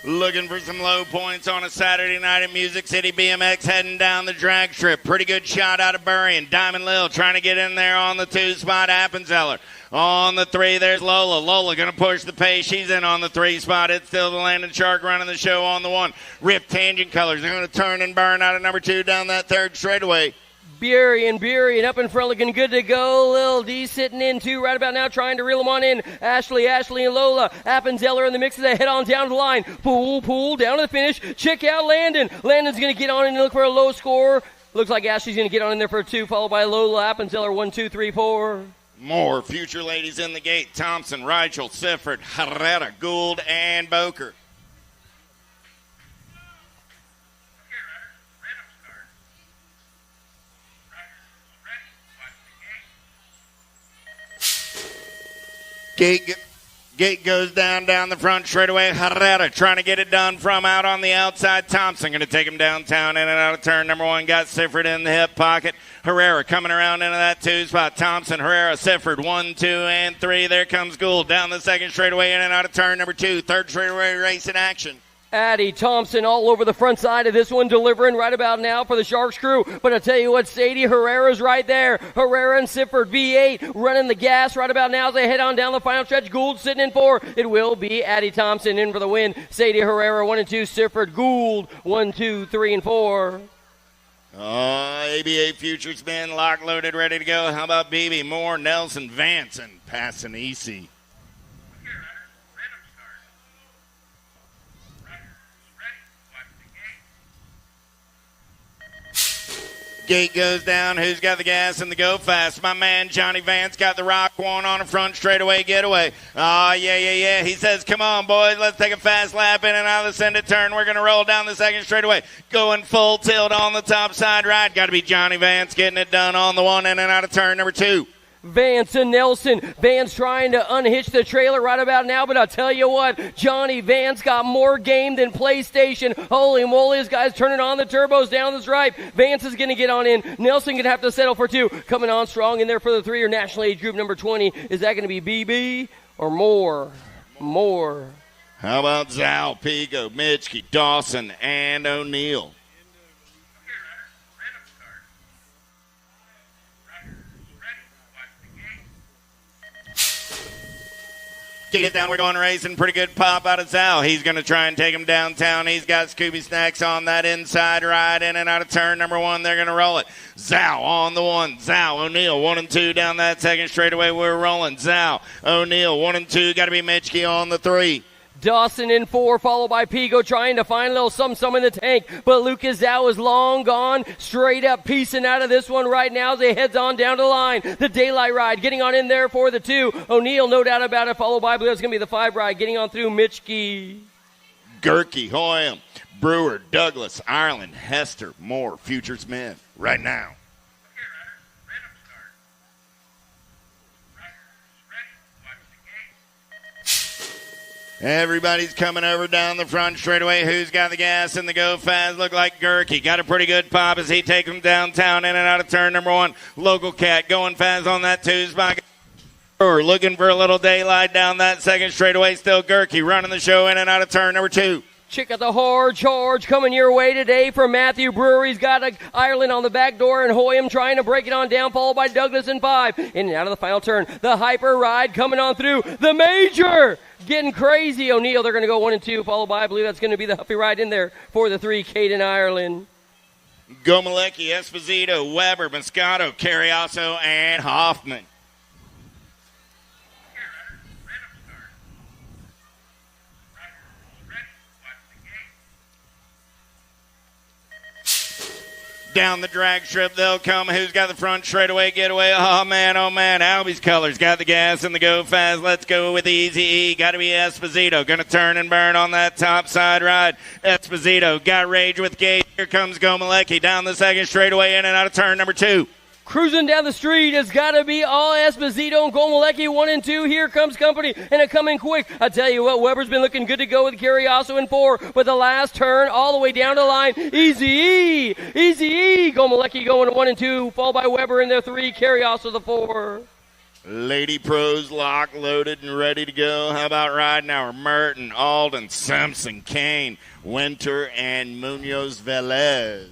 Looking for some low points on a Saturday night at Music City. BMX heading down the drag strip. Pretty good shot out of Burrian. Diamond Lil trying to get in there on the 2 spot. Appenzeller. On the 3, there's Lola. Lola going to push the pace. She's in on the 3 spot. It's still the Landon Shark running the show on the 1. Rip Tangent Colors. They're going to turn and burn out of number 2 down that 3rd straightaway. Burrian up in front looking good to go. Lil D sitting in 2 right about now, trying to reel them on in. Ashley and Lola. Appenzeller in the mix as they head on down the line. Pool down to the finish. Check out Landon. Landon's going to get on and look for a low score. Looks like Ashley's going to get on in there for a 2, followed by Lola. Appenzeller 1, 2, 3, 4. More future ladies in the gate. Thompson, Reichel, Sifford, Herrera, Gould, and Boker. Gate goes down the front straightaway. Herrera trying to get it done from out on the outside. Thompson going to take him downtown in and out of turn number 1. Got Sifford in the hip pocket. Herrera coming around into that 2 spot. Thompson, Herrera, Sifford, 1, 2, and 3. There comes Gould down the 2nd straightaway in and out of turn number 2. 3rd straightaway race in action. Addie Thompson all over the front side of this one, delivering right about now for the Sharks crew. But I tell you what, Sadie Herrera's right there. Herrera and Sifford, V8, running the gas right about now as they head on down the final stretch. Gould sitting in 4. It will be Addie Thompson in for the win. Sadie Herrera 1 and 2, Sifford, Gould 1, 2, 3, and 4. ABA Futures men locked, loaded, ready to go. How about BB Moore, Nelson, Vance, and Passanisi? Gate goes down. Who's got the gas and the go fast? My man Johnny Vance got the rock one on a front straightaway getaway. Yeah. He says, come on, boys. Let's take a fast lap in and out of the center turn. We're going to roll down the 2nd straightaway. Going full tilt on the top side ride. Got to be Johnny Vance getting it done on the 1 in and out of turn number 2. Vance and Nelson. Vance trying to unhitch the trailer right about now, but I'll tell you what, Johnny Vance got more game than PlayStation. Holy moly, this guy's turning on the turbos down the stripe. Vance is going to get on in. Nelson going to have to settle for 2. Coming on strong in there for the 3 or national age group number 20. Is that going to be BB or more? More. How about Zhao, Pigo, Mitchke, Dawson, and O'Neill? Get down, we're going racing. Pretty good pop out of Zhao. He's going to try and take him downtown. He's got Scooby Snacks on that inside ride in and out of turn number 1. They're going to roll it. Zhao on the 1. Zhao, O'Neill, 1 and 2 down that 2nd straightaway. We're rolling. Zhao, O'Neill, 1 and 2. Got to be Mitchke on the 3. Dawson in 4, followed by Pigo trying to find a little some in the tank. But Lucas Zhao is long gone. Straight up piecing out of this one right now as he heads on down the line. The daylight ride getting on in there for the 2. O'Neill, no doubt about it, followed by, I believe it's going to be the 5 ride getting on through Mitchke. Gerke, Hoyam, Brewer, Douglas, Ireland, Hester, Moore, Futures men right now. Everybody's coming over down the front straightaway. Who's got the gas and the go fast? Look like Gerke. Got a pretty good pop as he takes them downtown in and out of turn number 1. Local Cat going fast on that 2 spot. Looking for a little daylight down that 2nd straightaway. Still Gerke running the show in and out of turn number 2. Check out the hard charge coming your way today from Matthew Brewer. He's got Ireland on the back door and Hoyam trying to break it on down, followed by Douglas in 5. In and out of the final turn. The hyper ride coming on through. The major getting crazy. O'Neill, they're going to go 1 and 2, followed by, I believe that's going to be the Huffy ride in there for the 3, Caden Ireland. Gomalecki, Esposito, Weber, Moscato, Carrioso, and Hoffman. Down the drag strip, they'll come. Who's got the front straightaway getaway? Oh, man, Albie's colors got the gas and the go fast. Let's go with Easy E. Got to be Esposito. Going to turn and burn on that top side ride. Esposito got rage with Gage. Here comes Gomalecki down the second straightaway in and out of turn number 2. Cruising down the street, it's got to be all Esposito and Gomalecki 1 and 2. Here comes company, and it coming quick. I tell you what, Weber's been looking good to go with Carrioso in 4, but the last turn all the way down the line. Easy E. Gomalecki going to 1 and 2, followed by Weber in their 3, Carrioso the 4. Lady Pros locked, loaded, and ready to go. How about riding our Merton, Alden, Simpson, Kane, Winter, and Munoz Velez?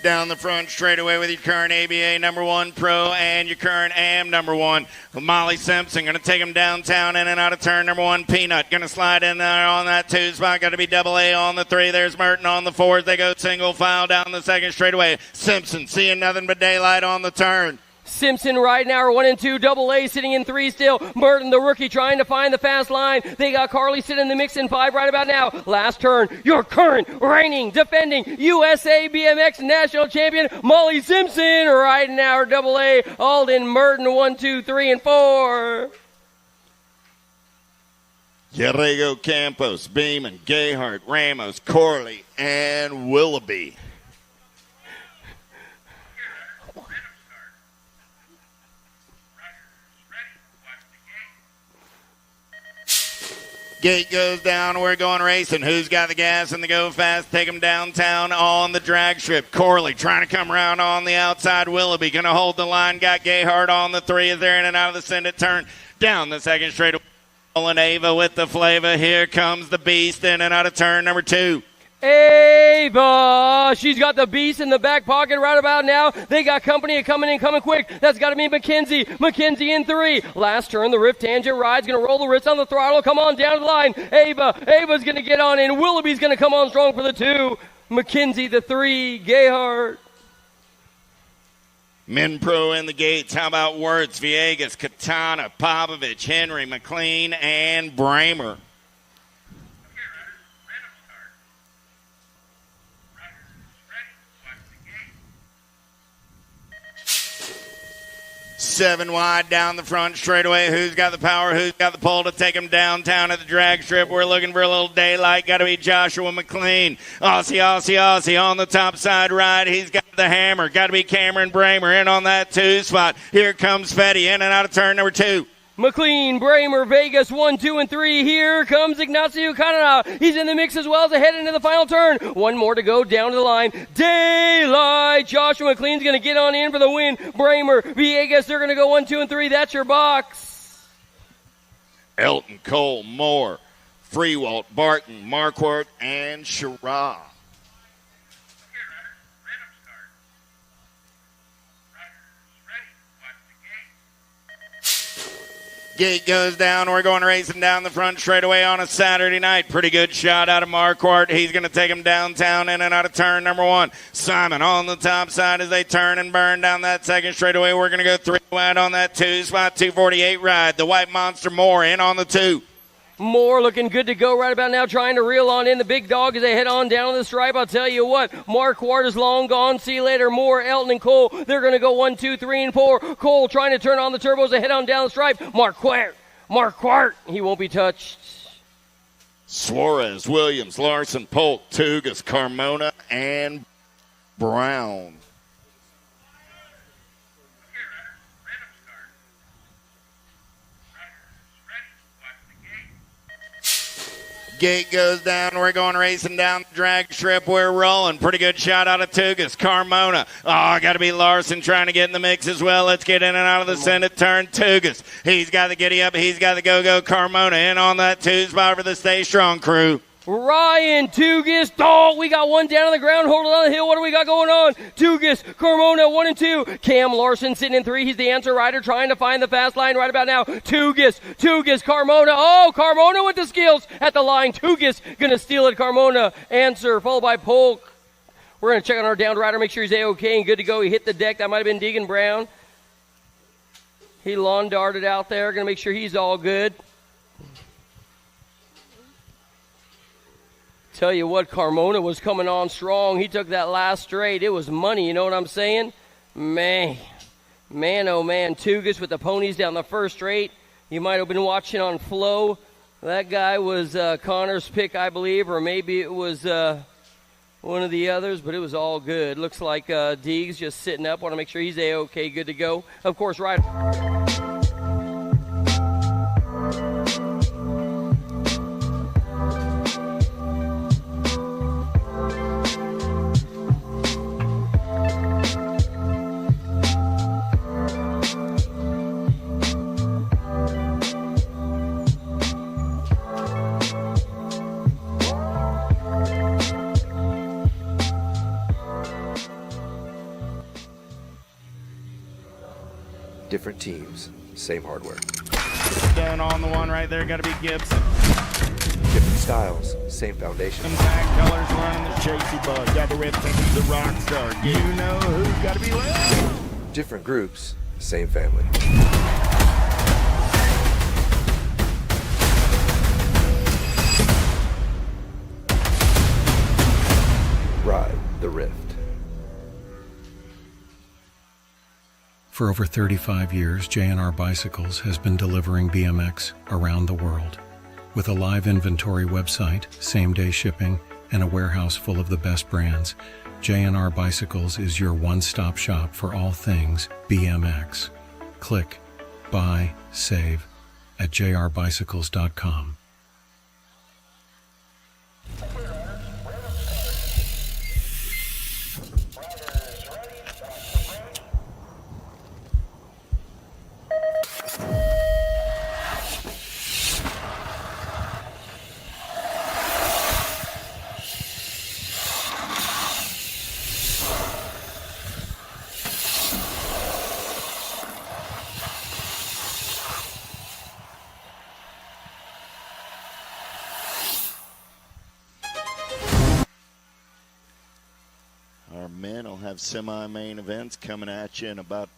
Down the front straightaway with your current ABA number 1 Pro and your current AM number 1. Molly Simpson going to take him downtown in and out of turn number 1. Peanut going to slide in there on that 2 spot. Got to be double A on the 3. There's Merton on the 4. They go single file down the second straightaway. Simpson seeing nothing but daylight on the turn. Simpson right now are 1 and 2, double A sitting in 3 still. Merton, the rookie, trying to find the fast line. They got Carly sitting in the mix in 5 right about now. Last turn, your current, reigning, defending USA BMX national champion, Molly Simpson, right now, double A. Alden, Merton, 1, 2, 3, and 4. Yerrego, Campos, Beeman, Gayhart, Ramos, Corley, and Willoughby. Gate goes down. We're going racing. Who's got the gas and the go fast? Take them downtown on the drag strip. Corley trying to come around on the outside. Willoughby going to hold the line. Got Gayhart on the 3 as they're in and out of the send it turn. Down the second straight. And Ava with the flavor. Here comes the beast in and out of turn number 2. Ava, she's got the beast in the back pocket right about now. They got company coming quick. That's got to be McKenzie. McKenzie in 3. Last turn, the rift tangent ride's going to roll the wrist on the throttle. Come on down the line. Ava's going to get on in. Willoughby's going to come on strong for the 2. McKenzie the 3. Gayhart. Men Pro in the gates. How about Wirtz, Viegas, Katana, Popovich, Henry, McLean, and Bramer. Seven wide down the front straightaway. Who's got the power? Who's got the pull to take him downtown at the drag strip? We're looking for a little daylight. Got to be Joshua McLean. Aussie on the top side ride. He's got the hammer. Got to be Cameron Bramer in on that 2 spot. Here comes Fetty in and out of turn number 2. McLean, Bramer, Vegas, 1, 2, and 3. Here comes Ignacio Canada. He's in the mix as well as head into the final turn. 1 more to go down to the line. Daylight. Joshua McLean's going to get on in for the win. Bramer, Viegas, they're going to go 1, 2, and 3. That's your box. Elton, Cole, Moore, Freewalt, Barton, Marquardt, and Sherrod. Gate goes down. We're going racing down the front straightaway on a Saturday night. Pretty good shot out of Marquardt. He's going to take him downtown in and out of turn number 1. Simon on the top side as they turn and burn down that second straightaway. We're going to go 3 wide on that 2 spot, 248 ride. The White Monster Moore in on the 2. Moore looking good to go right about now, trying to reel on in the big dog as they head on down the stripe. I'll tell you what, Marquardt is long gone. See you later. Moore, Elton, and Cole. They're going to go 1, 2, 3, and 4. Cole trying to turn on the turbos. They head on down the stripe. Marquardt. He won't be touched. Suarez, Williams, Larson, Polk, Tugas, Carmona, and Brown. Gate goes down. We're going racing down the drag strip. We're rolling. Pretty good shot out of Tugas. Carmona. Oh, got to be Larson trying to get in the mix as well. Let's get in and out of the center turn. Tugas. He's got the giddy up. He's got the go-go. Carmona in on that 2 spot for the Stay Strong crew. Ryan Tugas. Oh, we got one down on the ground, holding on the hill. What do we got going on? Tugas, Carmona, 1 and 2. Cam Larson sitting in 3. He's the answer rider trying to find the fast line right about now. Tugas, Carmona. Oh, Carmona with the skills at the line. Tugas going to steal it. Carmona, answer, followed by Polk. We're going to check on our downed rider, make sure he's A-okay and good to go. He hit the deck. That might have been Deegan Brown. He lawn darted out there. Going to make sure he's all good. Tell you what, Carmona was coming on strong. He took that last straight. It was money, you know what I'm saying? Man, oh man. Tugas with the ponies down the first straight. You might have been watching on Flow. That guy was Connor's pick, I believe, or maybe it was one of the others, but it was all good. Looks like Deegs just sitting up. Want to make sure he's A-okay, good to go. Of course, right. Different teams, same hardware. Down on the one right there, got to be Gibson. Different styles, same foundation. Some tag colors running the Chasey Bug. Got the Rip thinking the rock star. You know who's got to be left. Different groups, same family. Ride the Rift. For over 35 years, J&R Bicycles has been delivering BMX around the world. With a live inventory website, same-day shipping, and a warehouse full of the best brands, J&R Bicycles is your one-stop shop for all things BMX. Click, buy, save at jrbicycles.com. Our men will have semi-main events coming at you in about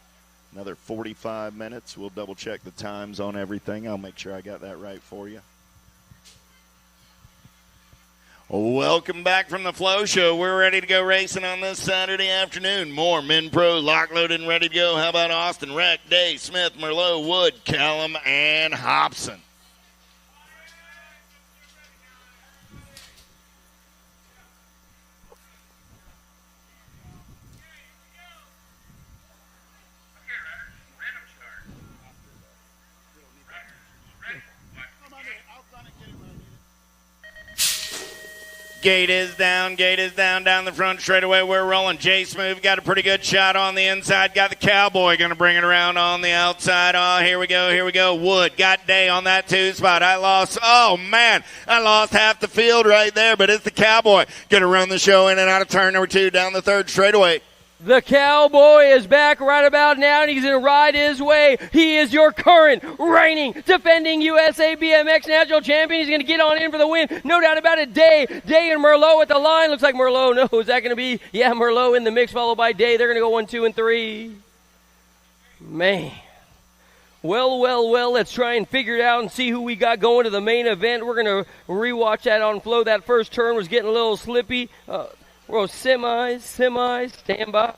another 45 minutes. We'll double check the times on everything. I'll make sure I got that right for you. Welcome back from the Flow Show. We're ready to go racing on this Saturday afternoon. More Men Pro lock loaded and ready to go. How about Austin, Reck, Day, Smith, Merlot, Wood, Callum, and Hobson? Gate is down down the front straightaway. We're rolling. Jay Smooth got a pretty good shot on the inside. Got the Cowboy going to bring it around on the outside. Oh, here we go. Wood got Day on that 2 spot. I lost half the field right there, but it's the Cowboy going to run the show in and out of turn number 2 down the 3rd straightaway. The Cowboy is back right about now, and he's going to ride his way. He is your current, reigning, defending USA BMX National Champion. He's going to get on in for the win. No doubt about it. Day and Merlot at the line. Looks like Merlot. No, is that going to be? Yeah, Merlot in the mix, followed by Day. They're going to go 1, 2, and 3. Man. Well, let's try and figure it out and see who we got going to the main event. We're going to rewatch that on Flow. That first turn was getting a little slippy. We're semis, stand by.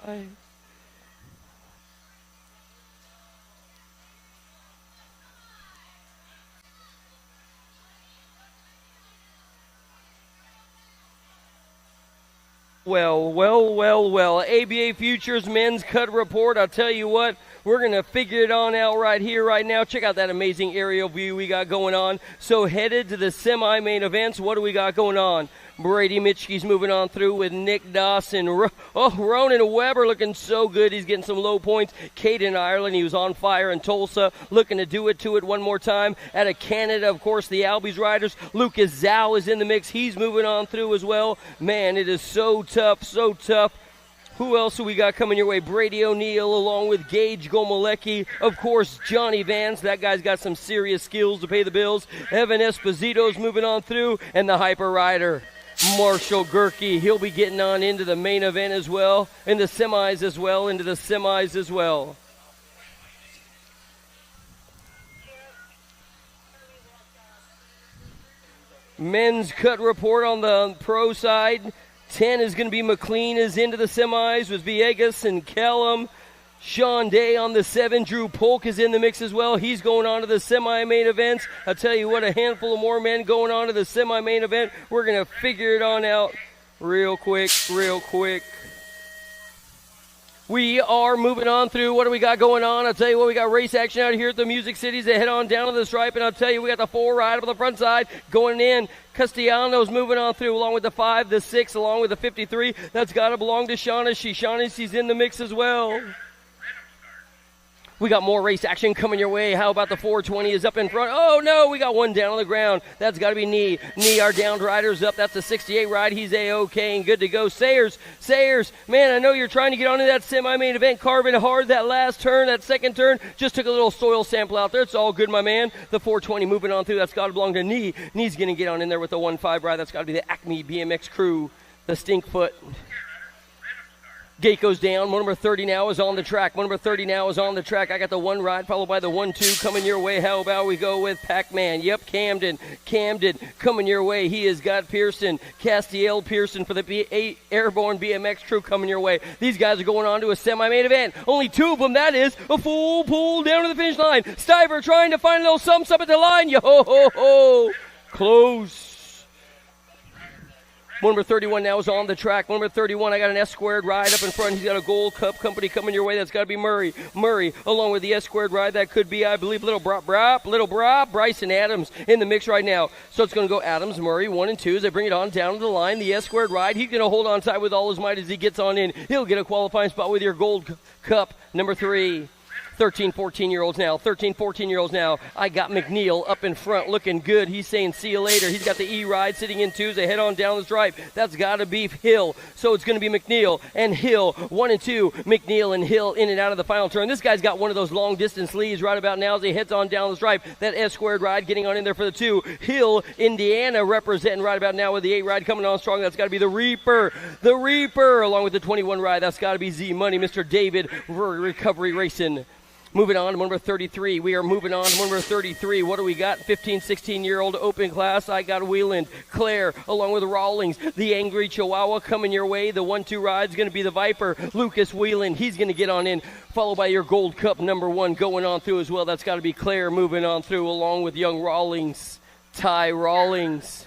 Well. ABA Futures Men's Cut Report. I'll tell you what, We're going to figure it on out right here, right now. Check out that amazing aerial view we got going on. So headed to the semi-main events, what do we got going on? Brady Mitchke's moving on through with Nick Dawson. Ronan Weber looking so good. He's getting some low points. Caden Ireland, he was on fire in Tulsa, looking to do it one more time. Out of Canada, of course, the Albies riders. Lucas Zhao is in the mix. He's moving on through as well. Man, it is so tough, so tough. Who else do we got coming your way? Brady O'Neill along with Gage Gomalecki. Of course, Johnny Vance. That guy's got some serious skills to pay the bills. Evan Esposito's moving on through. And the hyper rider, Marshall Gerke. He'll be getting on into the main event as well. In the semis as well. Men's cut report on the pro side. 10 is going to be McLean is into the semis with Villegas and Callum. Sean Day on the 7. Drew Polk is in the mix as well. He's going on to the semi-main events. I'll tell you what, a handful of more men going on to the semi-main event. We're going to figure it on out real quick. We are moving on through. What do we got going on? I'll tell you what, we got race action out here at the Music Cities. They head on down to the stripe, and I'll tell you, we got the 4 right up on the front side going in. Castellanos moving on through along with the 5, the 6, along with the 53. That's got to belong to Shaughnessy. Shaughnessy's in the mix as well. We got more race action coming your way. How about the 420 is up in front? Oh, no, we got one down on the ground. That's got to be Knee. Knee, our downed rider's up. That's a 68 ride. He's A-OK and good to go. Sayers, man, I know you're trying to get onto that semi-main event. Carving hard that last turn, that second turn. Just took a little soil sample out there. It's all good, my man. The 420 moving on through. That's got to belong to Knee. Knee's going to get on in there with the 1-5 ride. That's got to be the Acme BMX crew, the Stinkfoot. Gate goes down. Number 30 now is on the track. I got the 1 ride followed by the 1-2 coming your way. How about we go with Pac-Man? Yep, Camden coming your way. He has got Pearson, Castiel Pearson for the Airborne BMX crew coming your way. These guys are going on to a semi-main event. Only 2 of them, that is a full pull down to the finish line. Stiver trying to find a little something up at the line. Yo-ho-ho-ho. Close. Number 31 now is on the track. Number 31, I got an S-squared ride up in front. He's got a Gold Cup company coming your way. That's got to be Murray. Murray, along with the S-squared ride. That could be, I believe, Little Brop, Bryson Adams in the mix right now. So it's going to go Adams, Murray, 1 and 2 as they bring it on down to the line. The S-squared ride. He's going to hold on tight with all his might as he gets on in. He'll get a qualifying spot with your Gold Cup, number 3. 13, 14-year-olds now. I got McNeil up in front looking good. He's saying see you later. He's got the E-ride sitting in 2s. They head on down the stripe. That's got to be Hill. So it's going to be McNeil and Hill. 1 and 2. McNeil and Hill in and out of the final turn. This guy's got one of those long-distance leads right about now as he heads on down the stripe. That S-squared ride getting on in there for the 2. Hill, Indiana representing right about now with the 8 ride coming on strong. That's got to be the Reaper. The Reaper along with the 21 ride. That's got to be Z-Money, Mr. David Recovery Racing. Moving on to number 33. We are moving on to number 33. What do we got? 15, 16-year-old open class. I got Wheeland, Claire, along with Rawlings. The Angry Chihuahua coming your way. The 1-2 ride's going to be the Viper. Lucas Wheeland, he's going to get on in. Followed by your Gold Cup number 1 going on through as well. That's got to be Claire moving on through along with young Rawlings, Ty Rawlings.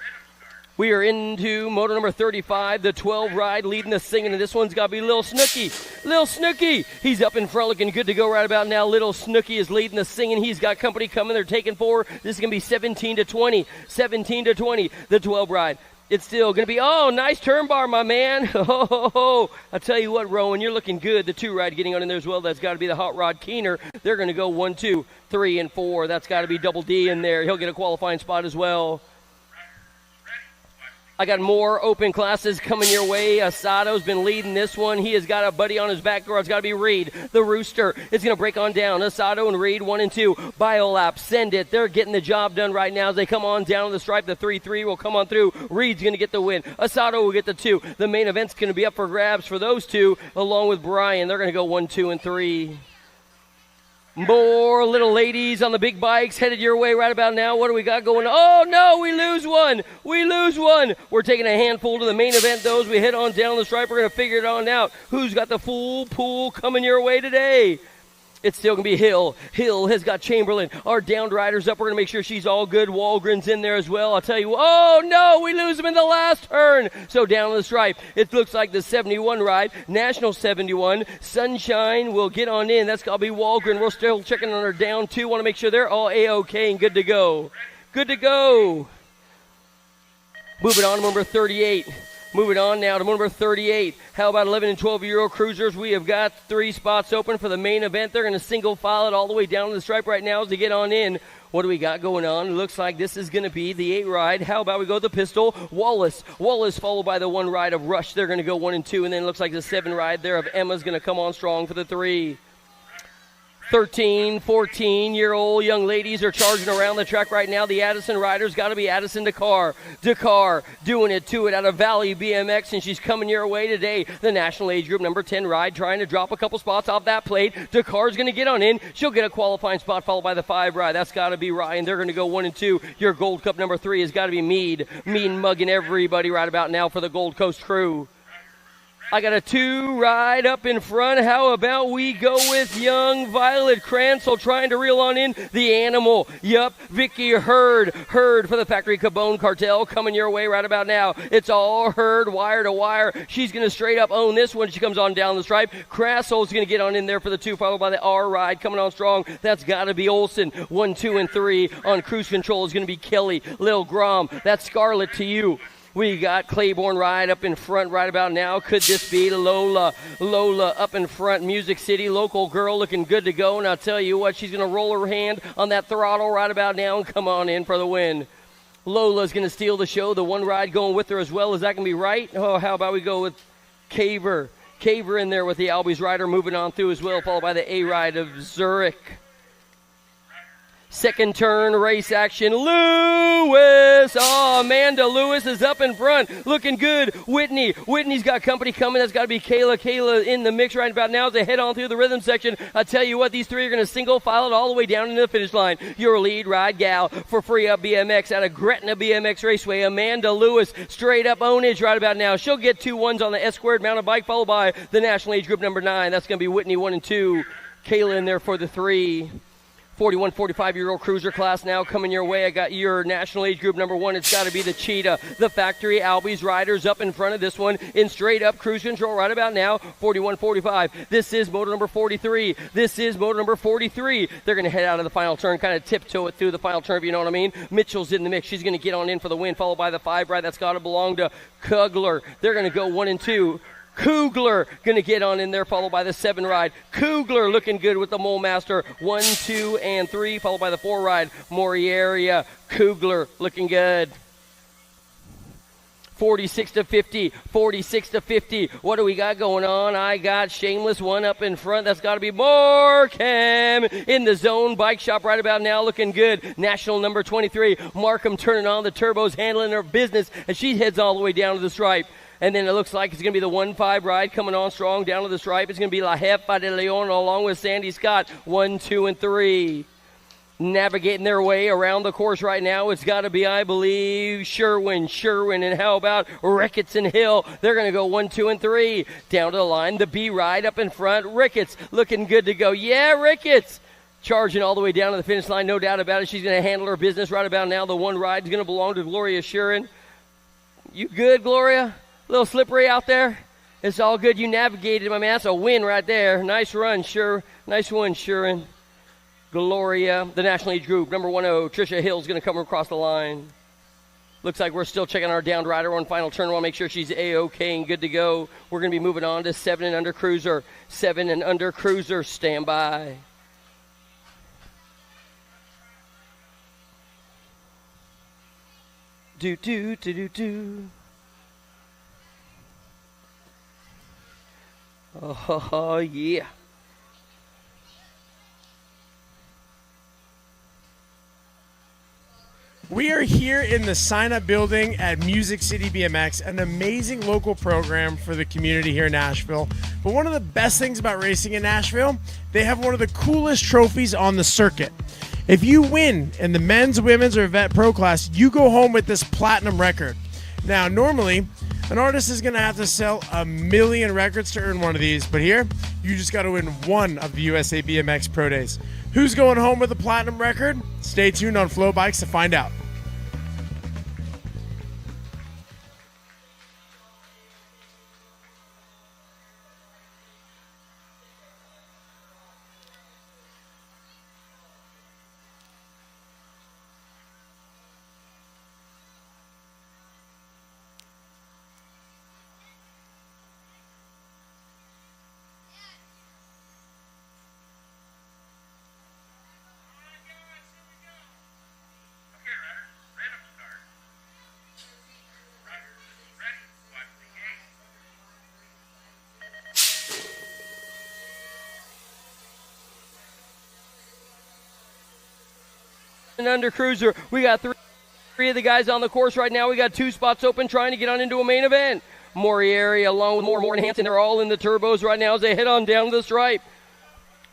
We are into moto number 35, the 12 ride leading the singing, and this one's got to be Lil Snooky. Lil Snooky, he's up in front looking good to go right about now. Little Snooky is leading the singing. He's got company coming. They're taking 4. This is going to be 17 to 20, the 12 ride. It's still going to be, oh, nice turn bar, my man. Oh, I'll tell you what, Rowan, you're looking good. The 2 ride getting on in there as well. That's got to be the Hot Rod Keener. They're going to go 1, 2, 3, and 4. That's got to be Double D in there. He'll get a qualifying spot as well. I got more open classes coming your way. Asato's been leading this one. He has got a buddy on his back door. It's got to be Reed. The Rooster is going to break on down. Asato and Reed, 1 and 2. Biolap, send it. They're getting the job done right now as they come on down the stripe. The 3-3 will come on through. Reed's going to get the win. Asato will get the 2. The main event's going to be up for grabs for those 2, along with Brian. They're going to go 1, 2, and 3. More little ladies on the big bikes headed your way right about now. What do we got going on? Oh, no, we lose one. We're taking a handful to the main event, though, as we head on down the stripe. We're going to figure it on out. Who's got the full pool coming your way today? It's still going to be Hill. Hill has got Chamberlain. Our downed riders up. We're going to make sure she's all good. Walgren's in there as well. I'll tell you, oh, no, we lose him in the last turn. So down the stripe, it looks like the 71 ride, National 71. Sunshine will get on in. That's got to be Walgren. We're still checking on our down 2. Want to make sure they're all A-OK and good to go. Good to go. Moving on to number 38. Moving on now to number 38. How about 11 and 12-year-old cruisers? We have got 3 spots open for the main event. They're going to single file it all the way down to the stripe right now as they get on in. What do we got going on? It looks like this is going to be the 8 ride. How about we go the pistol? Wallace followed by the 1 ride of Rush. They're going to go 1 and 2. And then it looks like the 7 ride there of Emma's going to come on strong for the 3. 13, 14-year-old young ladies are charging around the track right now. The Addison riders got to be Addison Dakar. Dakar doing it to it out of Valley BMX, and she's coming your way today. The national age group number 10 ride trying to drop a couple spots off that plate. Dakar's going to get on in. She'll get a qualifying spot followed by the 5 ride. That's got to be Ryan. They're going to go 1 and 2. Your Gold Cup number 3 has got to be Mead. Mead mugging everybody right about now for the Gold Coast crew. I got a 2 ride up in front. How about we go with young Violet Cransell trying to reel on in the animal. Yup, Vicky Hurd. Hurd for the Factory Cabone Cartel coming your way right about now. It's all Hurd, wire to wire. She's going to straight up own this one. She comes on down the stripe. Crassell's going to get on in there for the 2, followed by the R ride coming on strong. That's got to be Olsen. 1, 2, and 3 on cruise control is going to be Kelly. Lil Grom. That's Scarlett to you. We got Claiborne ride up in front right about now. Could this be Lola? Lola up in front. Music City, local girl looking good to go. And I'll tell you what, she's going to roll her hand on that throttle right about now and come on in for the win. Lola's going to steal the show. The 1 ride going with her as well. Is that going to be right? Oh, how about we go with Caver? Caver in there with the Albies rider moving on through as well, followed by the A ride of Zurich. Second turn race action. Lewis. Oh, Amanda Lewis is up in front. Looking good. Whitney. Whitney's got company coming. That's got to be Kayla. Kayla in the mix right about now as they head on through the rhythm section. I tell you what, these 3 are going to single file it all the way down into the finish line. Your lead ride gal for Free Up BMX out of Gretna BMX Raceway. Amanda Lewis straight up ownage right about now. She'll get 2 1s on the S-squared mountain bike followed by the national age group number 9. That's going to be Whitney 1 and 2. Kayla in there for the 3. 41, 45-year-old cruiser class now coming your way. I got your national age group number 1. It's got to be the Cheetah. The Factory Albies riders up in front of this one in straight up cruise control right about now. 41, 45. This is motor number 43. This is motor number 43. They're going to head out of the final turn, kind of tiptoe it through the final turn, if you know what I mean. Mitchell's in the mix. She's going to get on in for the win, followed by the 5 ride. That's got to belong to Kugler. They're going to go 1 and 2. Kugler going to get on in there, followed by the 7 ride. Kugler looking good with the Mole Master. 1, 2, and 3, followed by the 4 ride. Morieria. Kugler looking good. 46 to 50, 46 to 50. What do we got going on? I got Shameless 1 up in front. That's got to be Markham in the zone. Bike shop right about now looking good. National number 23. Markham turning on the turbos, handling her business as she heads all the way down to the stripe. And then it looks like it's going to be the 1-5 ride coming on strong down to the stripe. It's going to be La Jefa de Leon along with Sandy Scott. 1, 2, and 3. Navigating their way around the course right now. It's got to be, I believe, Sherwin. And how about Ricketts and Hill? They're going to go 1, 2, and 3. Down to the line, the B ride up in front. Ricketts looking good to go. Yeah, Ricketts. Charging all the way down to the finish line, no doubt about it. She's going to handle her business right about now. The 1 ride is going to belong to Gloria Shurin. You good, Gloria? A little slippery out there. It's all good. You navigated, my man. That's a win right there. Nice run, sure. Nice one, Shurin. Gloria, the national age group, number 10. Trisha Hill's going to come across the line. Looks like we're still checking our downed rider on final turn. We'll make sure she's A-OK and good to go. We're going to be moving on to 7 and under cruiser. 7 and under cruiser. Stand by. Do. Oh, yeah. We are here in the sign-up building at Music City BMX, an amazing local program for the community here in Nashville. But one of the best things about racing in Nashville, they have one of the coolest trophies on the circuit. If you win in the men's, women's, or vet pro class, you go home with this platinum record. Now, normally, An artist is going to have to sell 1 million records to earn one of these, but here, you just got to win one of the USA BMX Pro Days. Who's going home with a platinum record? Stay tuned on Flow Bikes to find out. And under cruiser, we got three of the guys on the course right now. We got 2 spots open trying to get on into a main event. Morieri along with Moore and Hansen, they're all in the turbos right now as they head on down to the stripe.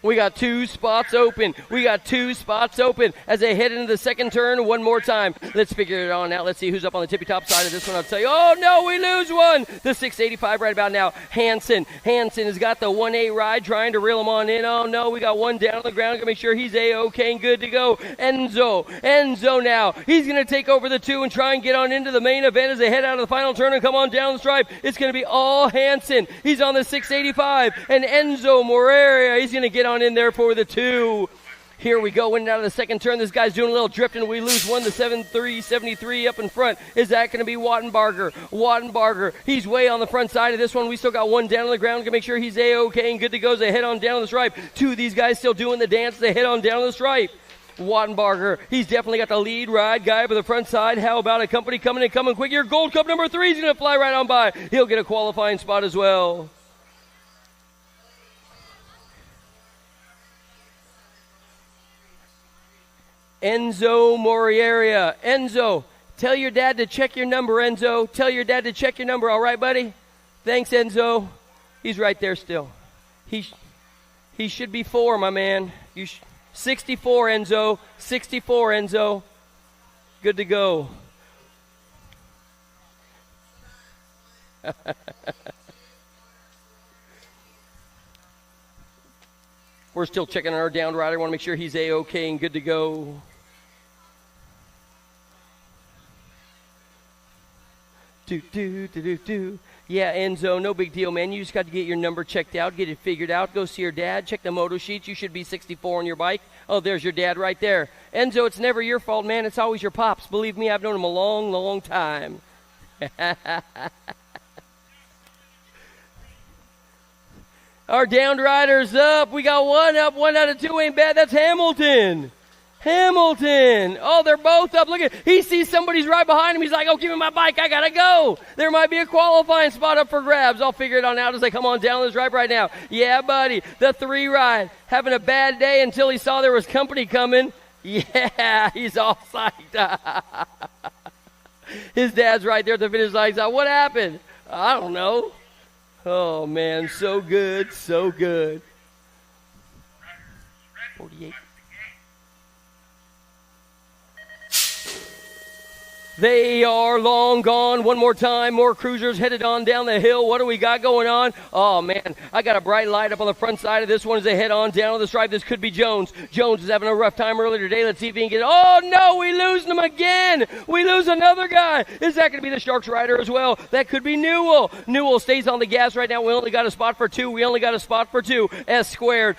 We got 2 spots open. We got 2 spots open as they head into the second turn one more time. Let's figure it on out. Let's see who's up on the tippy top side of this one. I'll tell you, oh no, we lose one. The 685 right about now. Hansen has got the 1A ride trying to reel him on in. Oh no, we got one down on the ground. Gonna make sure he's A-OK and good to go. Enzo now. He's gonna take over the 2 and try and get on into the main event as they head out of the final turn and come on down the stripe. It's gonna be all Hansen. He's on the 685 and Enzo Moreira. He's gonna get on in there for the 2. Here we go, in and out of the second turn. This guy's doing a little drifting. We lose one, the 73 up in front. Is that going to be Wattenbarger? He's way on the front side of this one. We still got one down on the ground to make sure he's A-OK and good to go as they head on down the stripe. 2 of these guys still doing the dance. They head on down the stripe. Wattenbarger, he's definitely got the lead ride guy for the front side. How about a company coming quick here? Gold Cup number 3 is going to fly right on by. He'll get a qualifying spot as well. Enzo Moriera. Enzo, tell your dad to check your number, Enzo. Tell your dad to check your number, all right, buddy? Thanks, Enzo. He's right there still. He should be 4, my man. 64, Enzo. 64, Enzo. Good to go. We're still checking on our down rider. Want to make sure he's A-OK and good to go. Yeah, Enzo, no big deal, man. You just got to get your number checked out, get it figured out. Go see your dad, check the moto sheets. You should be 64 on your bike. Oh, there's your dad right there. Enzo, it's never your fault, man. It's always your pops. Believe me, I've known him a long, long time. Our downed rider's up. We got one up. 1 out of 2 ain't bad. That's Hamilton. Oh, they're both up. Look at, he sees somebody's right behind him. He's like, oh, give me my bike. I got to go. There might be a qualifying spot up for grabs. I'll figure it on out as they come on down this stripe right now. Yeah, buddy. The 3 ride. Having a bad day until he saw there was company coming. Yeah, he's all psyched. His dad's right there at the finish line. He's like, what happened? I don't know. Oh, man, so good, so good. 48. They are long gone. One more time. More cruisers headed on down the hill. What do we got going on? Oh, man. I got a bright light up on the front side of this one as they head on down to the stripe. This could be Jones. Jones is having a rough time earlier today. Let's see if he can get it. Oh, no. We lose him again. We lose another guy. Is that going to be the Sharks rider as well? That could be Newell. Newell stays on the gas right now. We only got a spot for 2. S squared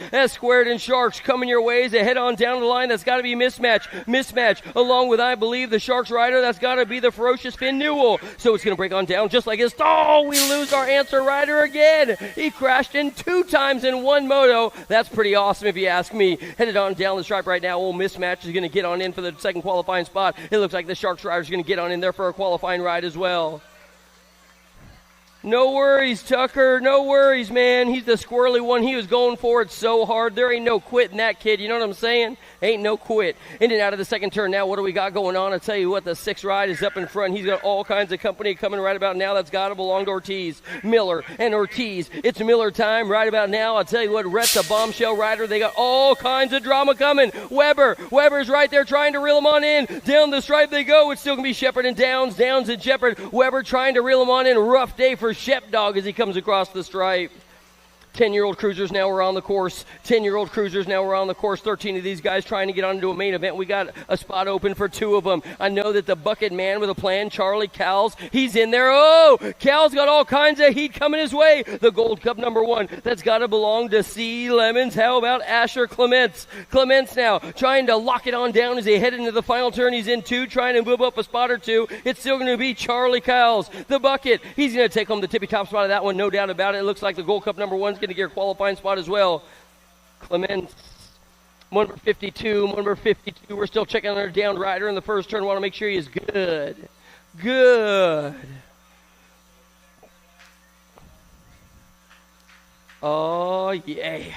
and Sharks coming your way as they head on down the line. That's got to be mismatch along with, I believe, the Sharks rider. That's got to be the ferocious Finn Newell. So it's going to break on down just like this. Oh, we lose our answer rider again. He crashed in 2 times in one moto. That's pretty awesome if you ask me. Headed on down the stripe right now. Old Mismatch is going to get on in for the second qualifying spot. It looks like the Sharks rider is going to get on in there for a qualifying ride as well. No worries, Tucker. No worries, man. He's the squirrely one. He was going for it so hard. There ain't no quitting that kid. You know what I'm saying? Ain't no quit. In and out of the second turn now. What do we got going on? I'll tell you what, the 6 ride is up in front. He's got all kinds of company coming right about now. That's got to belong to Ortiz. Miller and Ortiz. It's Miller time right about now. I'll tell you what, Rhett's a bombshell rider. They got all kinds of drama coming. Weber's right there trying to reel him on in. Down the stripe they go. It's still going to be Shepard and Downs. Downs and Shepard. Weber trying to reel him on in. Rough day for Shep Dog as he comes across the stripe. 10-year-old cruisers now are on the course. 10-year-old cruisers now are on the course. 13 of these guys trying to get onto a main event. We got a spot open for 2 of them. I know that the bucket man with a plan, Charlie Cowles, he's in there. Oh, Cowles got all kinds of heat coming his way. The Gold Cup number 1. That's got to belong to C. Lemons. How about Asher Clements? Clements now trying to lock it on down as they head into the final turn. He's in 2, trying to move up a spot or 2. It's still going to be Charlie Cowles. The bucket, he's going to take home the tippy top spot of that one, no doubt about it. It looks like the Gold Cup number 1's going to get a qualifying spot as well. Clements, number 52. We're still checking on our down rider in the first turn. Want to make sure he is good. Oh, yeah.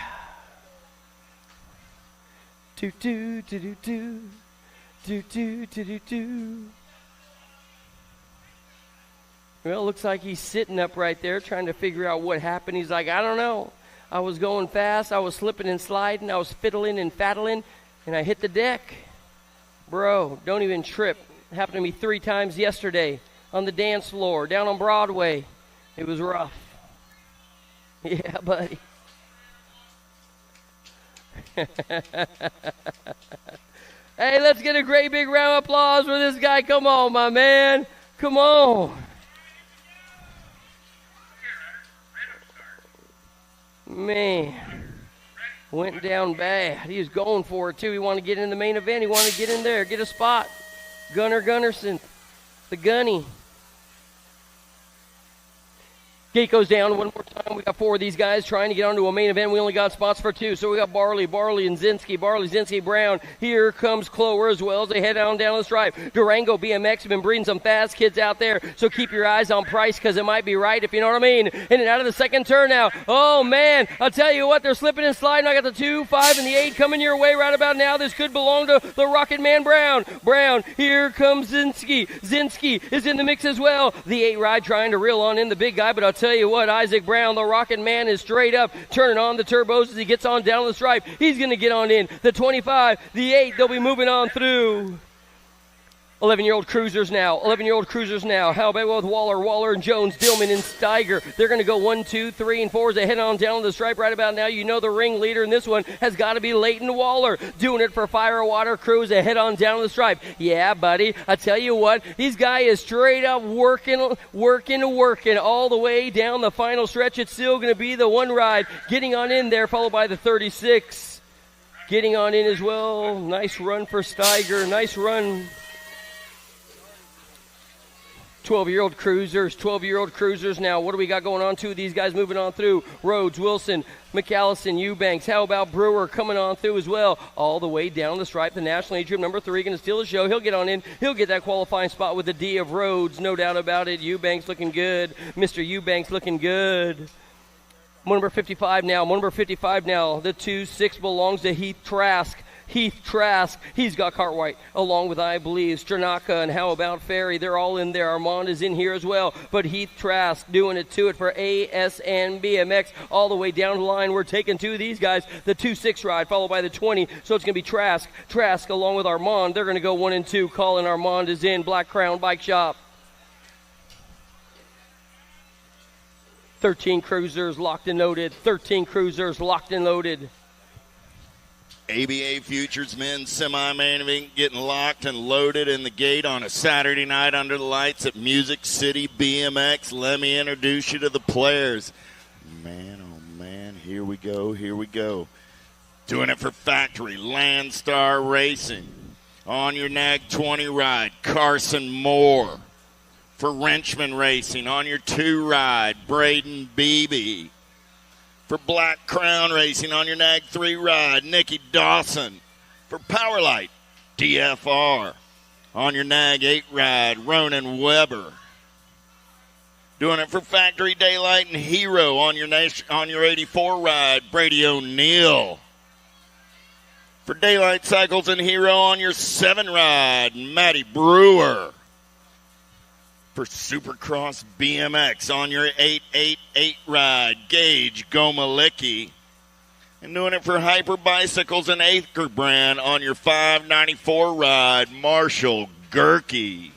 Well, it looks like he's sitting up right there trying to figure out what happened. He's like, I don't know. I was going fast. I was slipping and sliding. I was fiddling and faddling, and I hit the deck. Bro, don't even trip. It happened to me 3 times yesterday on the dance floor, down on Broadway. It was rough. Yeah, buddy. Hey, let's get a great big round of applause for this guy. Come on, my man. Come on. Man, went down bad. He was going for it, too. He wanted to get in the main event. He wanted to get in there, get a spot. Gunnar Gunnarsson, the gunny. Gate goes down one more time. We got 4 of these guys trying to get onto a main event. We only got spots for 2. So we got Barley, and Zinski. Zinski, Brown. Here comes Clower as well as they head on down the stripe. Durango BMX have been breeding some fast kids out there. So keep your eyes on Price because it might be right, if you know what I mean. In and out of the second turn now. Oh, man. I'll tell you what, they're slipping and sliding. I got the 2, 5, and the 8 coming your way right about now. This could belong to the Rocket Man Brown. Here comes Zinski. Zinski is in the mix as well. The 8 ride trying to reel on in the big guy, but I'll tell you what, Isaac Brown, the Rocket Man, is straight up turning on the turbos as he gets on down the stripe. He's going to get on in. The 25, the 8, they'll be moving on through. 11-year-old cruisers now. How about with Waller and Jones, Dillman and Steiger? They're going to go 1, 2, 3, and 4 as they head on down the stripe right about now. You know the ring leader in this one has got to be Leighton Waller. Doing it for Fire Water Crew as they head on down the stripe. Yeah, buddy. I tell you what, this guy is straight up working all the way down the final stretch. It's still going to be the 1 ride getting on in there, followed by the 36. Getting on in as well. Nice run for Steiger. Nice run. 12-year-old cruisers now. What do we got going on? 2 of these guys moving on through. Rhodes, Wilson, McAllison, Eubanks. How about Brewer coming on through as well? All the way down the stripe. The National Age Group number 3 going to steal the show. He'll get on in. He'll get that qualifying spot with the D of Rhodes. No doubt about it. Eubanks looking good. Mr. Eubanks looking good. Number 55 now. The 2-6 belongs to Heath Trask. He's got Cartwright, along with, I believe, Stranaka, and how about Ferry? They're all in there. Armand is in here as well. But Heath Trask doing it to it for ASN BMX all the way down the line. We're taking 2 of these guys. The 2-6 ride, followed by the 20. So it's going to be Trask along with Armand. They're going to go 1 and 2. Colin Armand is in. Black Crown Bike Shop. 13 cruisers locked and loaded. ABA Futures Men's Semi-Main Event getting locked and loaded in the gate on a Saturday night under the lights at Music City BMX. Let me introduce you to the players. Man, oh man, here we go. Doing it for Factory, Landstar Racing. On your Nag 20 ride, Carson Moore. For Wrenchman Racing, on your 2 ride, Braden Beebe. For Black Crown Racing, on your Nag 3 ride, Nikki Dawson. For Powerlight, DFR. On your Nag 8 ride, Ronan Weber. Doing it for Factory Daylight and Hero on your 84 ride, Brady O'Neill. For Daylight Cycles and Hero on your 7 ride, Matty Brewer. For Supercross BMX on your 888 ride, Gage Gomalicki. And doing it for Hyper Bicycles and Acre Brand on your 594 ride, Marshall Gerke.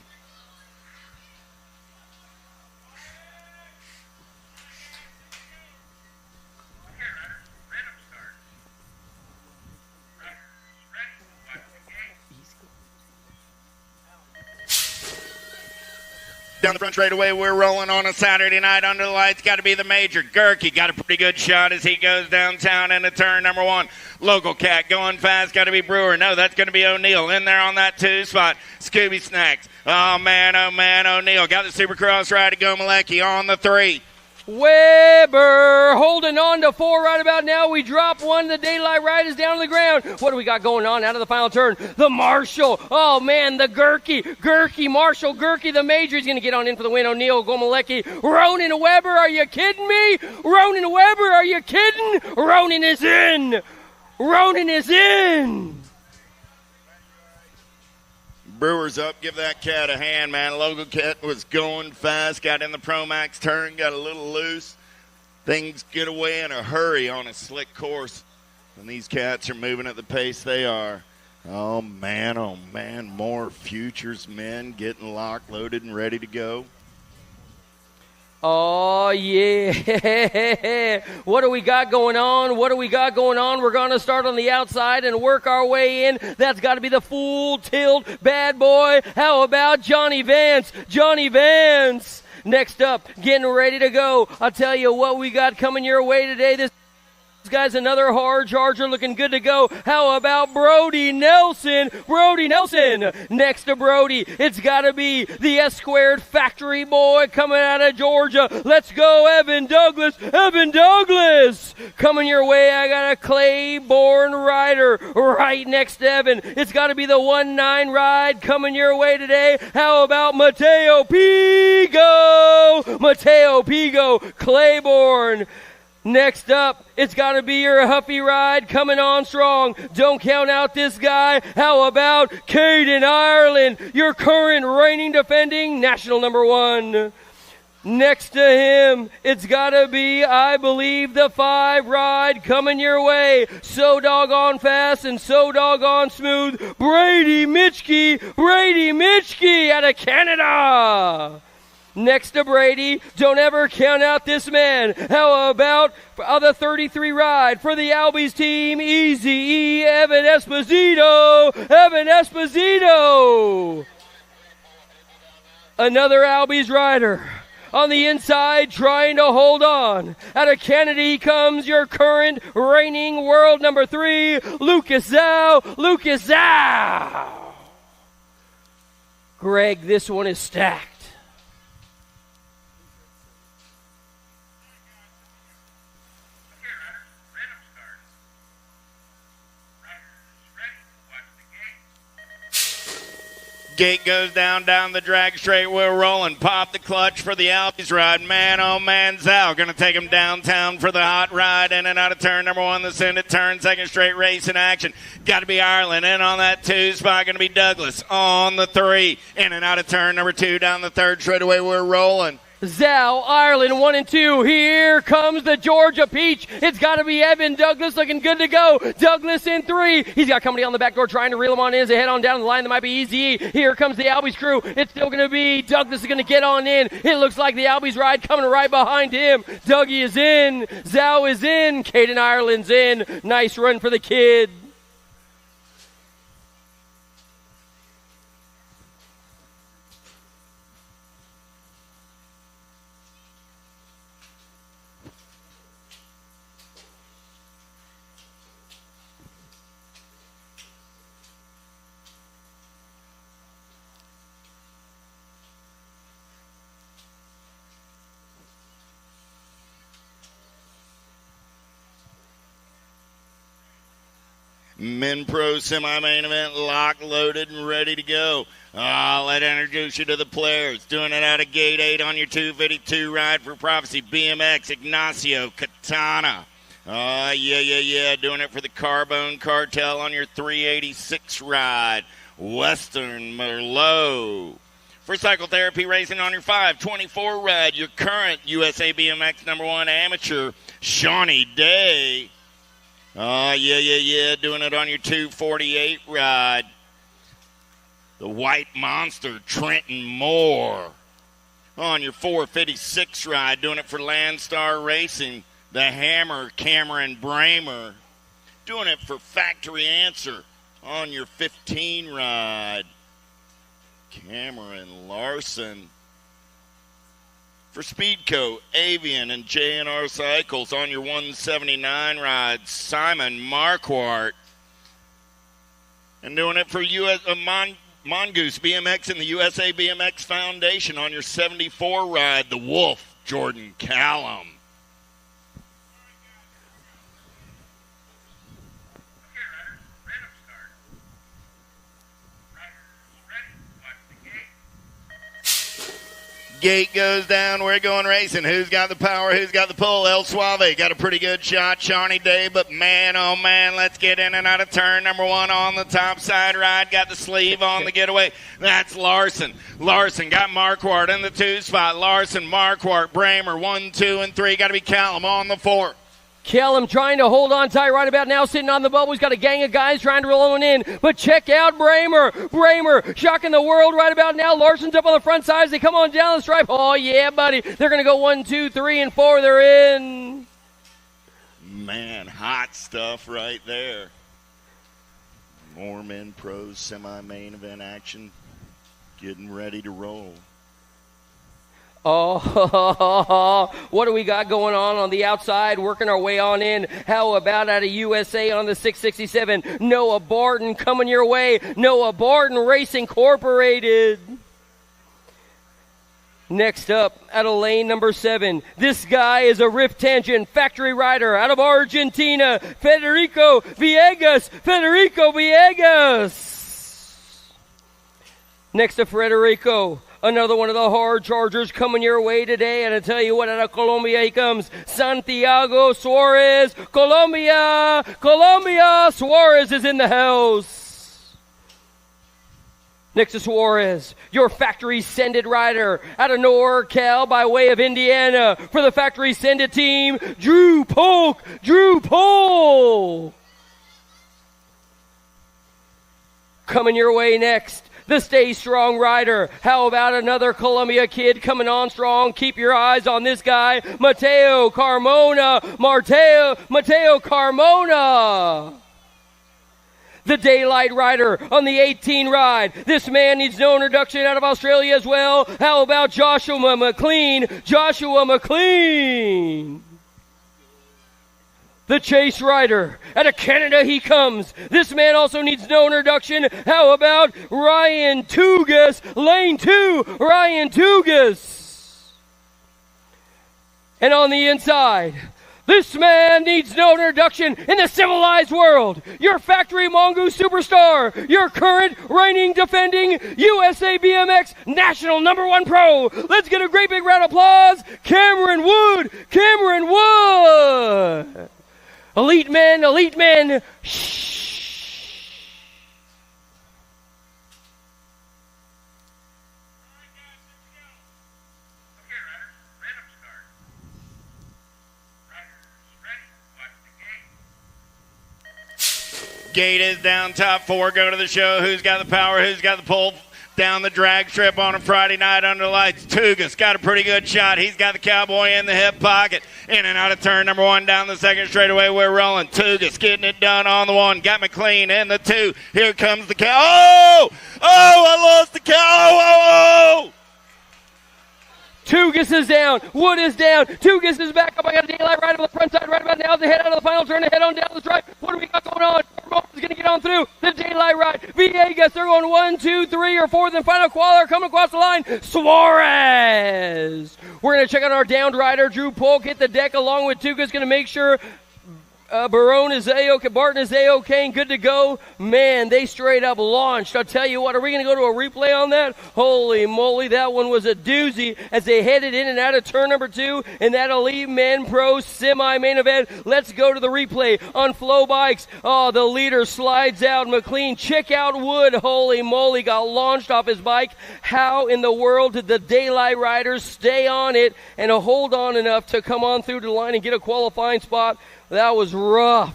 Down the front straightaway, we're rolling on a Saturday night under the lights. Got to be the major. Gerke got a pretty good shot as he goes downtown into turn number 1. Local Cat going fast. Got to be Brewer. No, that's going to be O'Neill in there on that 2 spot. Scooby Snacks. Oh, man, O'Neill. Got the Supercross ride to Gomalecki on the 3. Weber holding on to 4 right about now. We drop 1. The Daylight ride is down on the ground. What do we got going on out of the final turn? The Marshall. Oh, man, the Gerke, Marshall, Gerke, the major. He's going to get on in for the win. O'Neill, Gomalecki. Ronan Weber, are you kidding me? Ronan Weber, are you kidding? Ronan is in. Ronan is in. Brewer's up. Give that cat a hand, man. Local Cat was going fast. Got in the Pro Max turn. Got a little loose. Things get away in a hurry on a slick course. And these cats are moving at the pace they are. Oh, man. More Futures men getting locked, loaded, and ready to go. Oh, yeah. What do we got going on? We're going to start on the outside and work our way in. That's got to be the full tilt bad boy. How about Johnny Vance? Next up, getting ready to go. I'll tell you what we got coming your way today. This guy's another hard charger looking good to go. How about Brody Nelson? Next to Brody, it's got to be the S-squared factory boy coming out of Georgia. Let's go, Evan Douglas. Coming your way, I got a Claiborne rider right next to Evan. It's got to be the 1-9 ride coming your way today. How about Mateo Pigo, Claiborne. Next up, it's got to be your Huffy ride coming on strong. Don't count out this guy. How about Caden Ireland, your current reigning defending national number 1. Next to him, it's got to be, I believe, the 5 ride coming your way. So doggone fast and so doggone smooth. Brady Mitchke out of Canada. Next to Brady, don't ever count out this man. How about the 33 ride for the Albies team, Easy E, Evan Esposito. Another Albies rider on the inside trying to hold on. Out of Canada comes your current reigning world number 3, Lucas Zhao. Greg, this one is stacked. Gate goes down the drag straight. We're rolling. Pop the clutch for the Albies ride. Man, oh man, Zhao going to take him downtown for the hot ride. In and out of turn number 1. The send it turn. Second straight race in action. Got to be Ireland. In on that 2 spot. Going to be Douglas on the 3. In and out of turn number 2. Down the third straightaway. We're rolling. Zhao, Ireland, 1 and 2. Here comes the Georgia Peach. It's got to be Evan Douglas looking good to go. Douglas in 3. He's got company on the back door trying to reel him on in as they head on down the line. That might be easy. Here comes the Albies crew. It's still going to be Douglas is going to get on in. It looks like the Albies ride coming right behind him. Dougie is in. Zhao is in. Caden Ireland's in. Nice run for the kid. Men Pro semi-main event, locked, loaded, and ready to go. Let's introduce you to the players. Doing it out of gate 8 on your 252 ride for Prophecy, BMX, Ignacio Katana. Doing it for the Carbone Cartel on your 386 ride, Western Merlot. For Cycle Therapy Racing on your 524 ride, your current USA BMX #1 amateur, Shawnee Day. Doing it on your 248 ride, the White Monster, Trenton Moore. On your 456 ride, doing it for Landstar Racing, the Hammer, Cameron Bramer. Doing it for Factory Answer on your 15 ride, Cameron Larson. For Speedco, Avian, and J&R Cycles on your 179 ride, Simon Marquardt. And doing it for Mongoose BMX and the USA BMX Foundation on your 74 ride, the Wolf, Jordan Callum. Gate goes down. We're going racing. Who's got the power? Who's got the pull? El Suave got a pretty good shot. Shawnee Day, but man, oh man, let's get in and out of turn #1 on the top side ride. Got the sleeve on the getaway. That's Larson. Larson got Marquardt in the 2 spot. Larson, Marquardt, Bramer, 1, 2, and 3. Got to be Callum on the 4. Callum trying to hold on tight right about now, sitting on the bubble. He's got a gang of guys trying to roll on in. But check out Bramer. Bramer shocking the world right about now. Larson's up on the front side as they come on down the stripe. Oh, yeah, buddy. They're going to go 1, 2, 3, and 4. They're in. Man, hot stuff right there. More Men Pro semi-main event action. Getting ready to roll. Oh, what do we got going on the outside? Working our way on in. How about out of USA on the 667? Noah Barton coming your way. Noah Barton Racing Incorporated. Next up, out of lane number 7, this guy is a Rift Tangent factory rider out of Argentina, Federico Villegas. Federico Villegas. Next to Federico, another one of the hard chargers coming your way today. And I tell you what, out of Colombia he comes. Santiago Suarez, Colombia. Colombia, Suarez is in the house. Next to Suarez, your factory send-it rider out of NorCal by way of Indiana for the factory send-it team, Drew Polk. Drew Polk. Coming your way next, the Stay Strong rider. How about another Columbia kid coming on strong? Keep your eyes on this guy, Mateo Carmona. Mateo Carmona. The Daylight rider on the 18 ride. This man needs no introduction out of Australia as well. How about Joshua McLean? Joshua McLean. The Chase rider. Out of Canada he comes. This man also needs no introduction. How about Ryan Tugas? Lane 2, Ryan Tugas. And on the inside, this man needs no introduction in the civilized world. Your factory Mongoose superstar. Your current reigning defending USA BMX national #1 pro. Let's get a great big round of applause. Cameron Wood. Cameron Wood. Elite men, elite men. Shh. Gate is down, top 4, go to the show. Who's got the power? Who's got the pull? Down the drag strip on a Friday night under the lights. Tugas got a pretty good shot. He's got the cowboy in the hip pocket. In and out of turn #1 down the second straightaway. We're rolling. Tugas getting it done on the 1. Got McLean in the 2. Here comes the cow. Oh! Oh, I lost the cow. Oh! Tugas is down. Wood is down. Tugas is back up. I got a Daylight right on the front side right about now. They head out of the final turn and head on down the stripe. What do we got going on? Is going to get on through the Daylight ride. Villegas, they're going 1, 2, 3, or 4th and final qualifier coming across the line. Suarez. We're going to check out our downed rider. Drew Polk hit the deck along with Tugas. Going to make sure Barone is A-OK, Barton is A-OK, and good to go. Man, they straight up launched. I'll tell you what, are we going to go to a replay on that? Holy moly, that one was a doozy as they headed in and out of turn number 2 in that Elite Men Pro semi-main event. Let's go to the replay on Flow Bikes. Oh, the leader slides out. McLean, check out Wood. Holy moly, got launched off his bike. How in the world did the Daylight Riders stay on it and hold on enough to come on through to the line and get a qualifying spot? That was rough.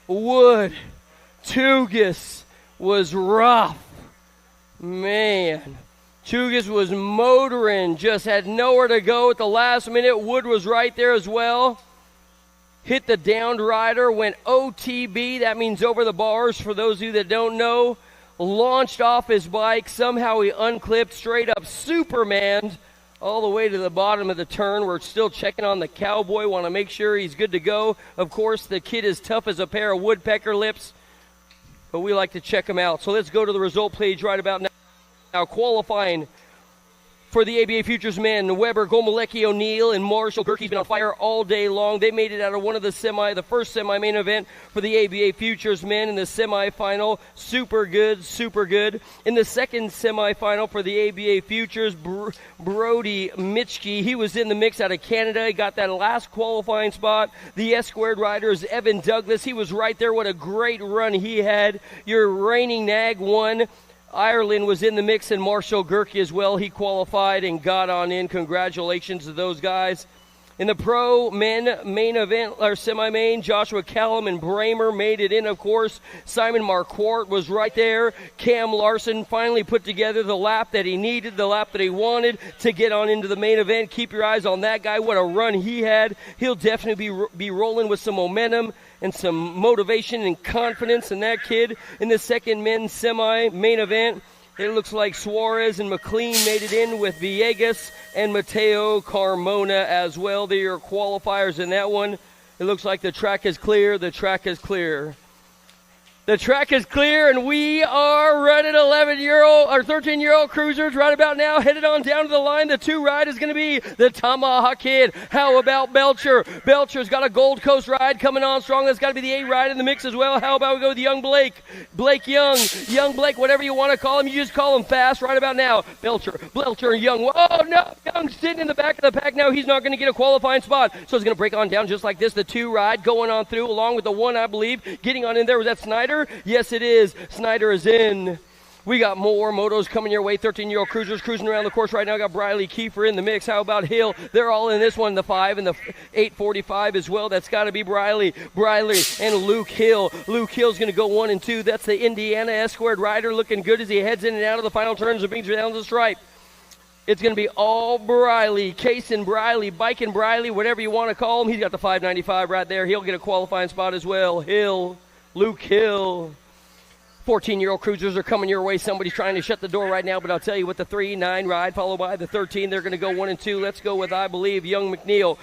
Wood. Tugas was rough. Man. Tugas was motoring. Just had nowhere to go at the last minute. Wood was right there as well. Hit the downed rider. Went OTB. That means over the bars for those of you that don't know. Launched off his bike. Somehow he unclipped. Straight up Supermaned all the way to the bottom of the turn. We're still checking on the Cowboy. Want to make sure he's good to go. Of course, the kid is tough as a pair of woodpecker lips, but we like to check him out. So let's go to the result page right about now. Now qualifying for the ABA Futures men, Weber, Gomalecki, O'Neill, and Marshall. Gerke's been on fire all day long. They made it out of one of the first semi-main event for the ABA Futures men in the semifinal. Super good, super good. In the second semifinal for the ABA Futures, Brody Mitchke, he was in the mix out of Canada. He got that last qualifying spot. The S-squared rider is Evan Douglas. He was right there. What a great run he had. Your reigning nag won. Ireland was in the mix, and Marshall Gerke as well. He qualified and got on in. Congratulations to those guys. In the pro men main event, or semi-main, Joshua Callum and Bramer made it in, of course. Simon Marquardt was right there. Cam Larson finally put together the lap that he needed, the lap that he wanted to get on into the main event. Keep your eyes on that guy. What a run he had. He'll definitely be rolling with some momentum and some motivation and confidence in that kid. In the second men's semi-main event, it looks like Suarez and McLean made it in with Villegas and Mateo Carmona as well. They're your qualifiers in that one. It looks like the track is clear. The track is clear. The track is clear, and we are running 11-year-old or 13-year-old cruisers right about now, headed on down to the line. The 2 ride is going to be the Tomahawk Kid. How about Belcher? Belcher's got a Gold Coast ride coming on strong. That's got to be the 8 ride in the mix as well. How about we go with young Blake? Blake Young. Young Blake, whatever you want to call him. You just call him fast right about now. Belcher, Young. Oh, no. Young's sitting in the back of the pack now. He's not going to get a qualifying spot. So he's going to break on down just like this. The 2 ride going on through along with the 1, I believe. Getting on in there. Was that Snyder? Yes, it is. Snyder is in. We got more motos coming your way. 13-year-old cruisers cruising around the course right now. Got Briley Kiefer in the mix. How about Hill? They're all in this one, the 5 and the 845 as well. That's got to be Briley and Luke Hill. Luke Hill's going to go 1 and 2. That's the Indiana S-squared rider looking good as he heads in and out of the final turns and brings her down the stripe. It's going to be all Briley, Case and Briley, Bike and Briley, whatever you want to call him. He's got the 595 right there. He'll get a qualifying spot as well. Hill. Luke Hill. 14-year-old cruisers are coming your way. Somebody's trying to shut the door right now, but I'll tell you what, the 3-9 ride followed by the 13. They're going to go 1 and 2. Let's go with, I believe, young McNeil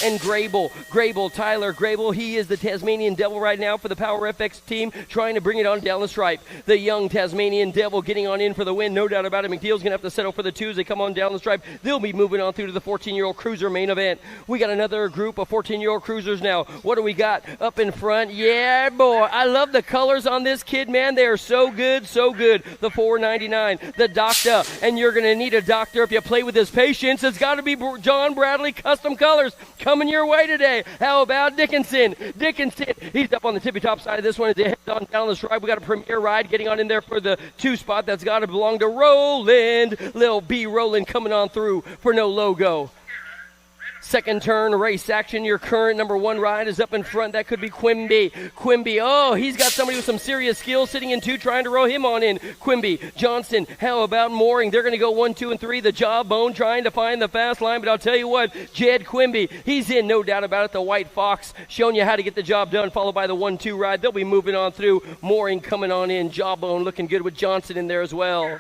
and Grable, Tyler Grable. He is the Tasmanian Devil right now for the Power FX team, trying to bring it on down the stripe. The young Tasmanian Devil getting on in for the win, no doubt about it. McNeil's going to have to settle for the 2 as they come on down the stripe. They'll be moving on through to the 14-year-old cruiser main event. We got another group of 14-year-old cruisers now. What do we got up in front? Yeah, boy, I love the colors on this kid. Man, they are so good, so good. The 499, the Doctor, and you're going to need a doctor if you play with his patience. It's got to be John Bradley Custom Colors coming your way today. How about Dickinson? He's up on the tippy-top side of this one as they head on down the stripe. We got a premier ride getting on in there for the 2 spot. That's got to belong to Roland. Lil B. Roland coming on through for no logo. Second turn, race action. Your current number 1 ride is up in front. That could be Quimby. Oh, he's got somebody with some serious skills sitting in 2 trying to row him on in. Quimby, Johnson, how about Mooring? They're going to go 1, 2, and 3. The Jawbone trying to find the fast line, but I'll tell you what, Jed Quimby, he's in, no doubt about it. The White Fox showing you how to get the job done, followed by the 1-2 ride. They'll be moving on through. Mooring coming on in. Jawbone looking good with Johnson in there as well.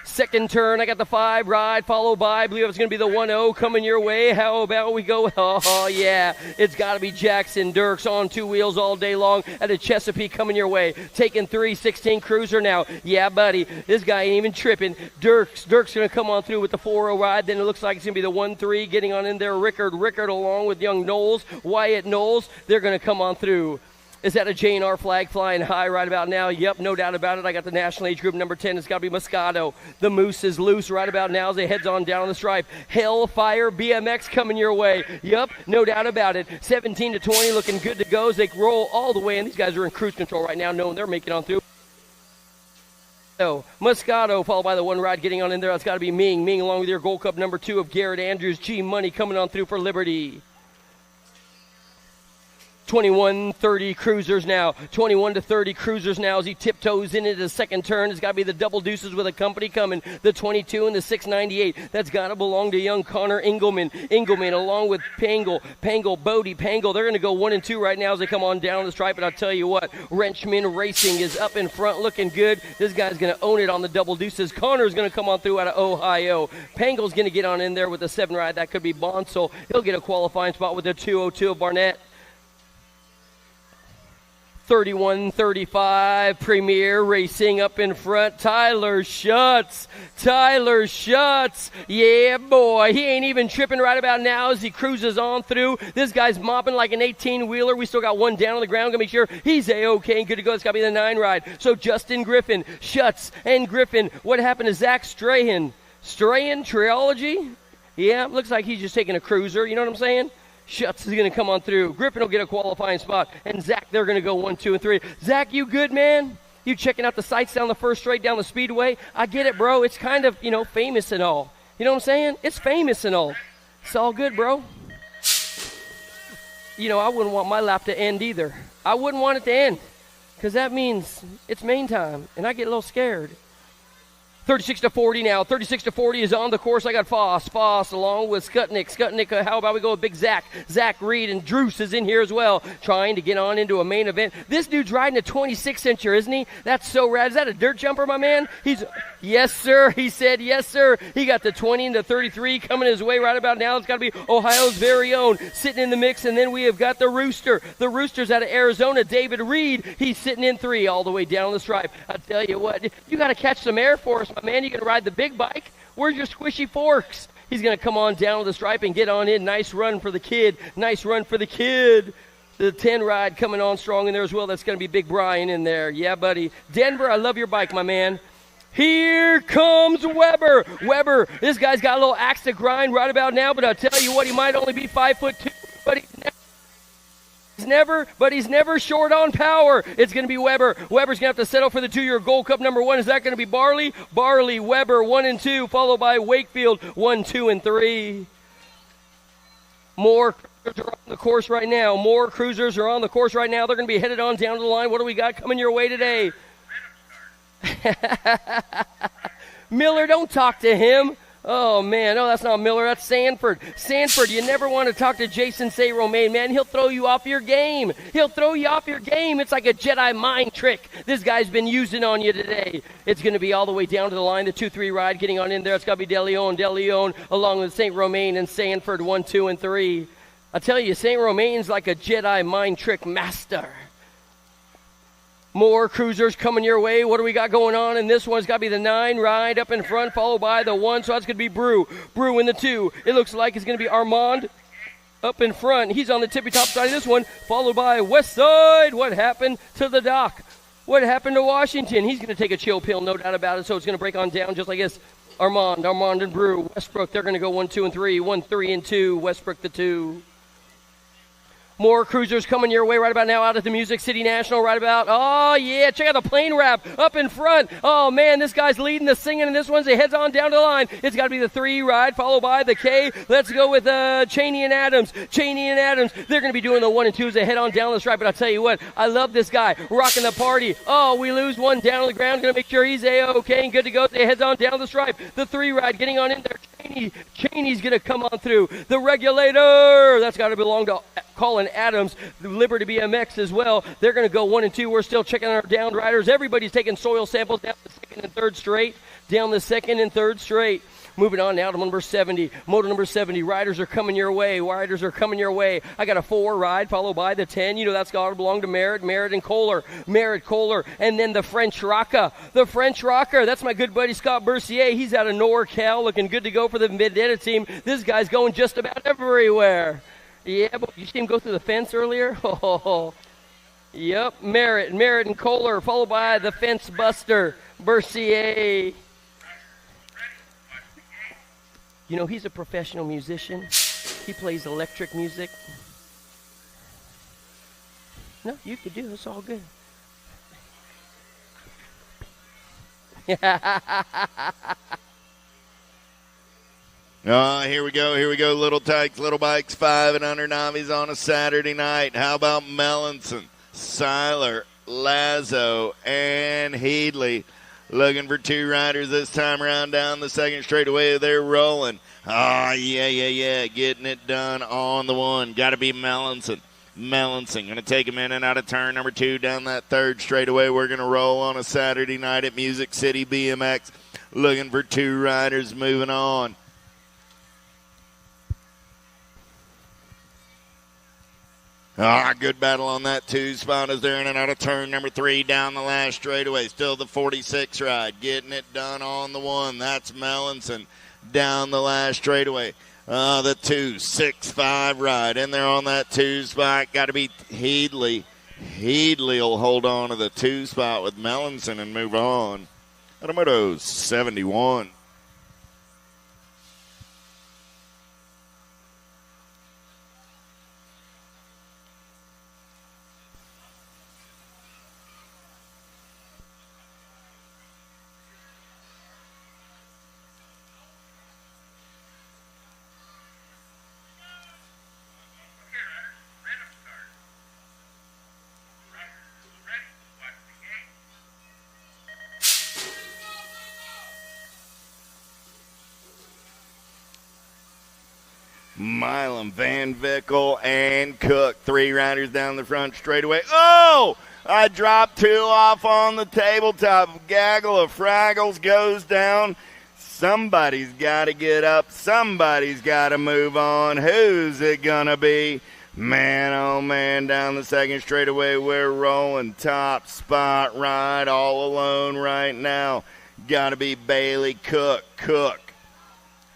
Second turn, I got the 5 ride, followed by, I believe it's going to be the 1-0 coming your way. How about we go? Oh, yeah. It's got to be Jackson Dirks on 2 wheels all day long at a Chesapeake coming your way. Taking 316 Cruiser now. Yeah, buddy. This guy ain't even tripping. Dirks going to come on through with the 4-0 ride. Then it looks like it's going to be the 1-3 getting on in there. Rickard along with young Knowles, Wyatt Knowles. They're going to come on through. Is that a JNR flag flying high right about now? Yep, no doubt about it. I got the national age group number 10. It's got to be Moscato. The Moose is loose right about now as he heads on down the stripe. Hellfire BMX coming your way. Yep, no doubt about it. 17 to 20 looking good to go as they roll all the way. And these guys are in cruise control right now knowing they're making on through. Moscato followed by the 1 ride getting on in there. That's got to be Ming. Ming along with your Gold Cup number 2 of Garrett Andrews. G Money coming on through for Liberty. 21-30 Cruisers now. 21 to 30 Cruisers now as he tiptoes into the second turn. It's got to be the double deuces with a company coming. The 22 and the 698. That's got to belong to young Connor Engelman. Engelman along with Bodie. They're going to go 1 and 2 right now as they come on down the stripe. And I'll tell you what, Wrenchman Racing is up in front looking good. This guy's going to own it on the double deuces. Connor's going to come on through out of Ohio. Pangle's going to get on in there with a 7 ride. That could be Bonsall. He'll get a qualifying spot with the 202 of Barnett. 31-35, Premier Racing up in front. Tyler Schutz. Yeah, boy. He ain't even tripping right about now as he cruises on through. This guy's mopping like an 18-wheeler. We still got 1 down on the ground. Gonna make sure he's A-okay and good to go. It's got to be the 9 ride. So Justin Griffin, Schutz, and Griffin. What happened to Zach Strahan? Triology? Yeah, looks like he's just taking a cruiser. You know what I'm saying? Schutz is going to come on through. Griffin will get a qualifying spot. And Zach, they're going to go 1, 2, and 3. Zach, you good, man? You checking out the sights down the first straight down the speedway? I get it, bro. It's kind of, famous and all. You know what I'm saying? It's famous and all. It's all good, bro. I wouldn't want my lap to end either. I wouldn't want it to end because that means it's main time, and I get a little scared. 36 to 40 now. 36 to 40 is on the course. I got Foss along with Skutnik. How about we go with Big Zach? Zach Reed and Druce is in here as well, trying to get on into a main event. This dude's riding a 26-incher, isn't he? That's so rad. Is that a dirt jumper, my man? Yes, sir. He said yes, sir. He got the 20 and the 33 coming his way right about now. It's got to be Ohio's very own sitting in the mix. And then we have got the Rooster. The Rooster's out of Arizona, David Reed. He's sitting in 3 all the way down the stripe. I tell you what, you got to catch some air for us, my man. You can ride the big bike. Where's your squishy forks? He's going to come on down to the stripe and get on in. Nice run for the kid. The 10 ride coming on strong in there as well. That's going to be Big Brian in there. Yeah, buddy. Denver, I love your bike, my man. Here comes Weber. This guy's got a little axe to grind right about now, but I'll tell you what, he might only be 5'2", but he's never short on power. It's going to be Weber. Weber's going to have to settle for the 2-year Gold Cup number 1. Is that going to be Barley? Weber 1 and 2, followed by Wakefield 1, 2, and 3. More cruisers are on the course right now. They're going to be headed on down to the line. What do we got coming your way today? Miller, don't talk to him. Oh, man. No, that's not Miller. That's Sanford. You never want to talk to Jason Say Romaine, man. He'll throw you off your game. It's like a Jedi mind trick this guy's been using on you today. It's going to be all the way down to the line. The 2-3 ride getting on in there. It's got to be DeLeon along with St. Romaine and Sanford 1, 2, and 3. I tell you, St. Romaine's like a Jedi mind trick master. More cruisers coming your way. What do we got going on? And this one's got to be the 9 ride up in front, followed by the 1. So that's going to be Brew in the 2. It looks like it's going to be Armand up in front. He's on the tippy top side of this one, followed by Westside. What happened to the Doc? What happened to Washington? He's going to take a chill pill, no doubt about it. So it's going to break on down just like this. Armand and Brew. Westbrook, they're going to go 1, 2, and 3. 1, 3, and 2. Westbrook the 2. More cruisers coming your way right about now out at the Music City National right about. Oh, yeah, check out the plane wrap up in front. Oh, man, this guy's leading the singing, and this one's he heads on down to the line. It's got to be the 3 ride, followed by the K. Let's go with Cheney and Adams. They're going to be doing the 1 and 2 as they head on down the stripe, but I'll tell you what, I love this guy rocking the party. Oh, we lose one down on the ground. Going to make sure he's A-okay and good to go. They heads on down the stripe. The 3 ride getting on in there. Cheney's going to come on through. The Regulator, that's got to belong to Colin Adams. The Liberty BMX as well. They're going to go 1 and 2. We're still checking our down riders. Everybody's taking soil samples down the second and third straight. Moving on now to number 70. Moto number 70. Riders are coming your way. I got a 4 ride followed by the 10. You know that's got to belong to Merritt and Kohler. And then the French Rocker. That's my good buddy Scott Bercier. He's out of NorCal looking good to go for the Vendetta team. This guy's going just about everywhere. Yeah, but you see him go through the fence earlier? Oh, yep. Merritt and Kohler followed by the fence buster, Bercier. You know, he's a professional musician. He plays electric music. No, you could do it. It's all good. Here we go. Little Tykes, Little Bikes, 5 and under novices on a Saturday night. How about Mellinson, Seiler, Lazo, and Headley? Looking for 2 riders this time around down the second straightaway. They're rolling. Yeah. Getting it done on the 1. Got to be Mellinson. Going to take him in and out of turn number 2 down that third straightaway. We're going to roll on a Saturday night at Music City BMX. Looking for 2 riders moving on. Good battle on that 2 spot as they're in and out of turn number 3 down the last straightaway. Still the 46 ride. Getting it done on the 1. That's Mellinson down the last straightaway. The 2, 6-5 ride. In there on that 2 spot. Got to be Headley. Headley will hold on to the 2 spot with Mellinson and move on. Automoto 71. Milam, Van Vickle, and Cook. 3 riders down the front straightaway. Oh! I dropped 2 off on the tabletop. Gaggle of Fraggles goes down. Somebody's got to get up. Somebody's got to move on. Who's it going to be? Man, oh man, down the second straightaway, we're rolling. Top spot ride all alone right now. Got to be Bailey Cook.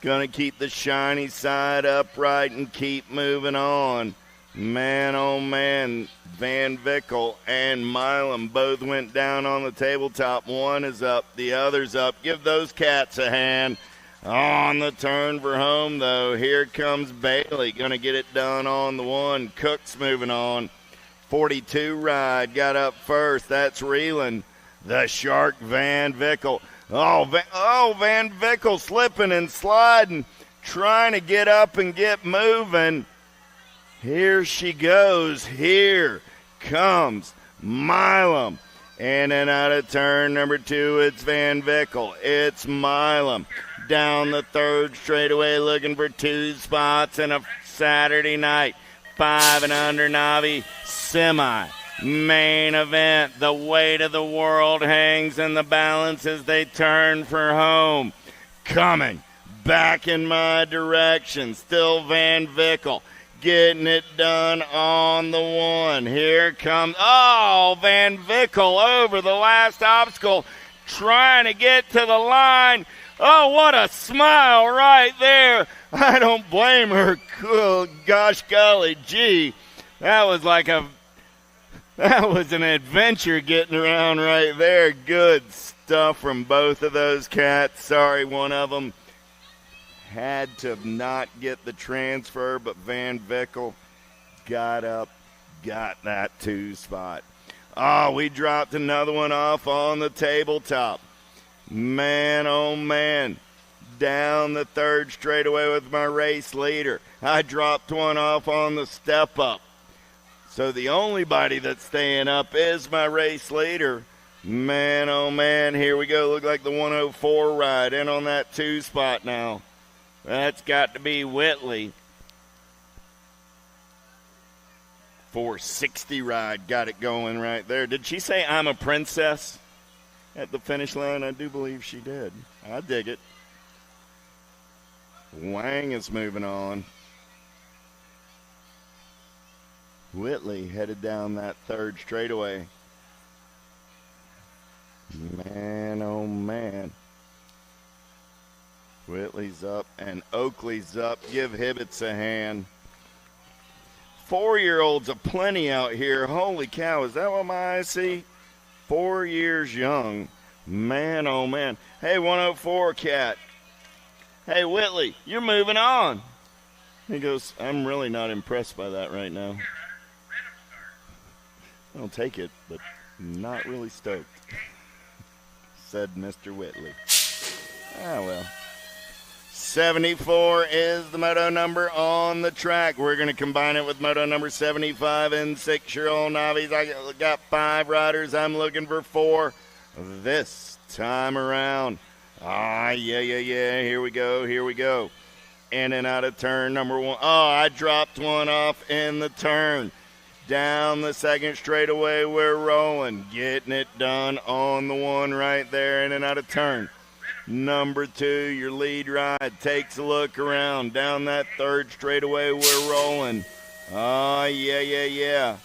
Gonna keep the shiny side upright and keep moving on. Man, oh man, Van Vickle and Milam both went down on the tabletop. One is up, the other's up. Give those cats a hand. On the turn for home, though, here comes Bailey. Gonna get it done on the 1. Cook's moving on. 42 ride, got up first. That's Reeland. The Shark Van Vickle. Van Vickle slipping and sliding, trying to get up and get moving. Here she goes. Here comes Milam. In and out of turn number 2, it's Van Vickle. It's Milam. Down the third straightaway looking for 2 spots in a Saturday night. 5 and under Navi semi. Main event, the weight of the world hangs in the balance as they turn for home. Coming back in my direction, still Van Vickle, getting it done on the 1. Here comes, Van Vickle over the last obstacle, trying to get to the line. Oh, what a smile right there. I don't blame her. Cool, gosh golly gee, that was an adventure getting around right there. Good stuff from both of those cats. Sorry, one of them had to not get the transfer, but Van Vickle got up, got that 2 spot. We dropped another one off on the tabletop. Man, oh man. Down the third straightaway with my race leader. I dropped one off on the step up. So the only body that's staying up is my race leader. Man, oh man, here we go. Look like the 104 ride in on that 2 spot now. That's got to be Whitley. 460 ride. Got it going right there. Did she say I'm a princess at the finish line? I do believe she did. I dig it. Wang is moving on. Whitley headed down that third straightaway. Man, oh man. Whitley's up and Oakley's up. Give Hibbets a hand. 4-year-olds aplenty out here. Holy cow, is that what my eyes see? 4 years young. Man, oh man. Hey, 104 cat. Hey, Whitley, you're moving on. He goes, I'm really not impressed by that right now. I'll take it, but not really stoked, said Mr. Whitley. Ah, well. 74 is the moto number on the track. We're going to combine it with moto number 75 and 6-year-old novice. I got 5 riders. I'm looking for 4 this time around. Ah, yeah. Here we go. In and out of turn number 1. Oh, I dropped one off in the turn. Down the second straightaway, we're rolling. Getting it done on the 1 right there. In and out of turn. Number 2, your lead ride, takes a look around. Down that third straightaway, we're rolling. Oh, yeah.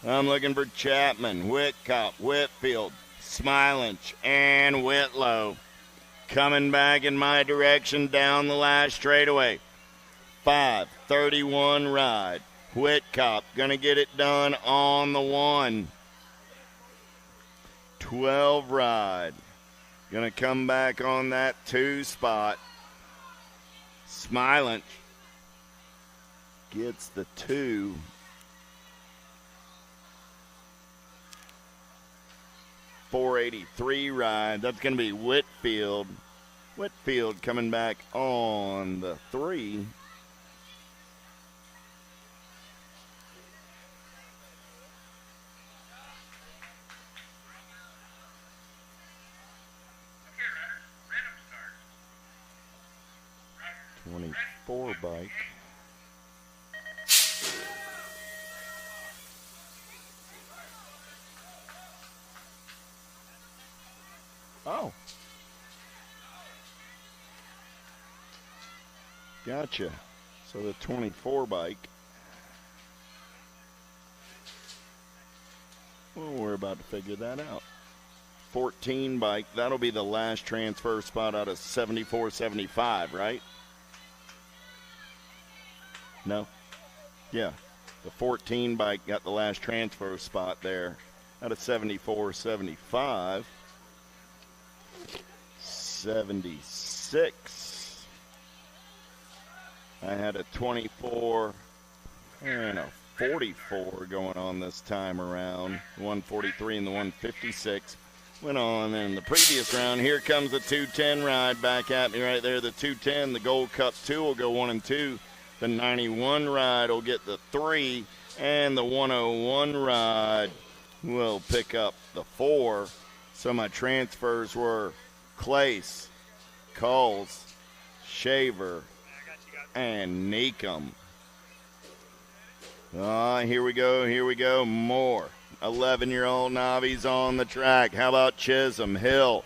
I'm looking for Chapman, Whitcop, Whitfield, Smilinch, and Whitlow. Coming back in my direction down the last straightaway. 5:31 ride. Whitcop going to get it done on the 1. 12 ride. Going to come back on that 2 spot. Smilinch gets the 2. .483 ride. That's going to be Whitfield. Whitfield coming back on the 3. .24 bike. Oh. Gotcha. So the 24 bike. Well, we're about to figure that out. 14 bike. That'll be the last transfer spot out of 74-75, right? No? Yeah. The 14 bike got the last transfer spot there out of 74-75. 76. I had a 24 and a 44 going on this time around. 143 and the 156 went on in the previous round. Here comes the 210 ride back at me right there. The 210, the Gold Cup 2 will go 1 and 2. The 91 ride will get the 3, and the 101 ride will pick up the 4. So my transfers were Clace, Coles, Shaver, and Neekum. Here we go, more 11-year-old novies on the track. How about Chisholm, Hill,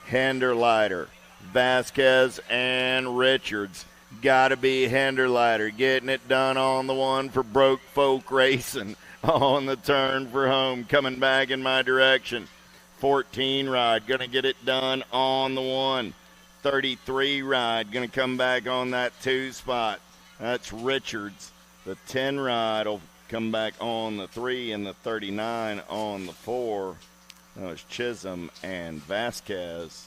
Henderleiter, Vasquez, and Richards. Got to be Henderleiter getting it done on the 1 for Broke Folk Racing. On the turn for home, coming back in my direction. 14 ride, going to get it done on the 1. 33 ride, going to come back on that 2 spot. That's Richards. The 10 ride will come back on the 3, and the 39 on the 4. That was Chisholm and Vasquez.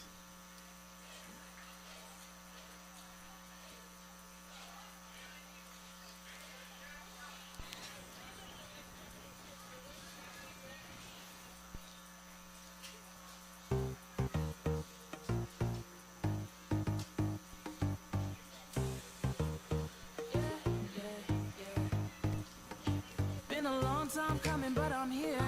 Time coming, but I'm here.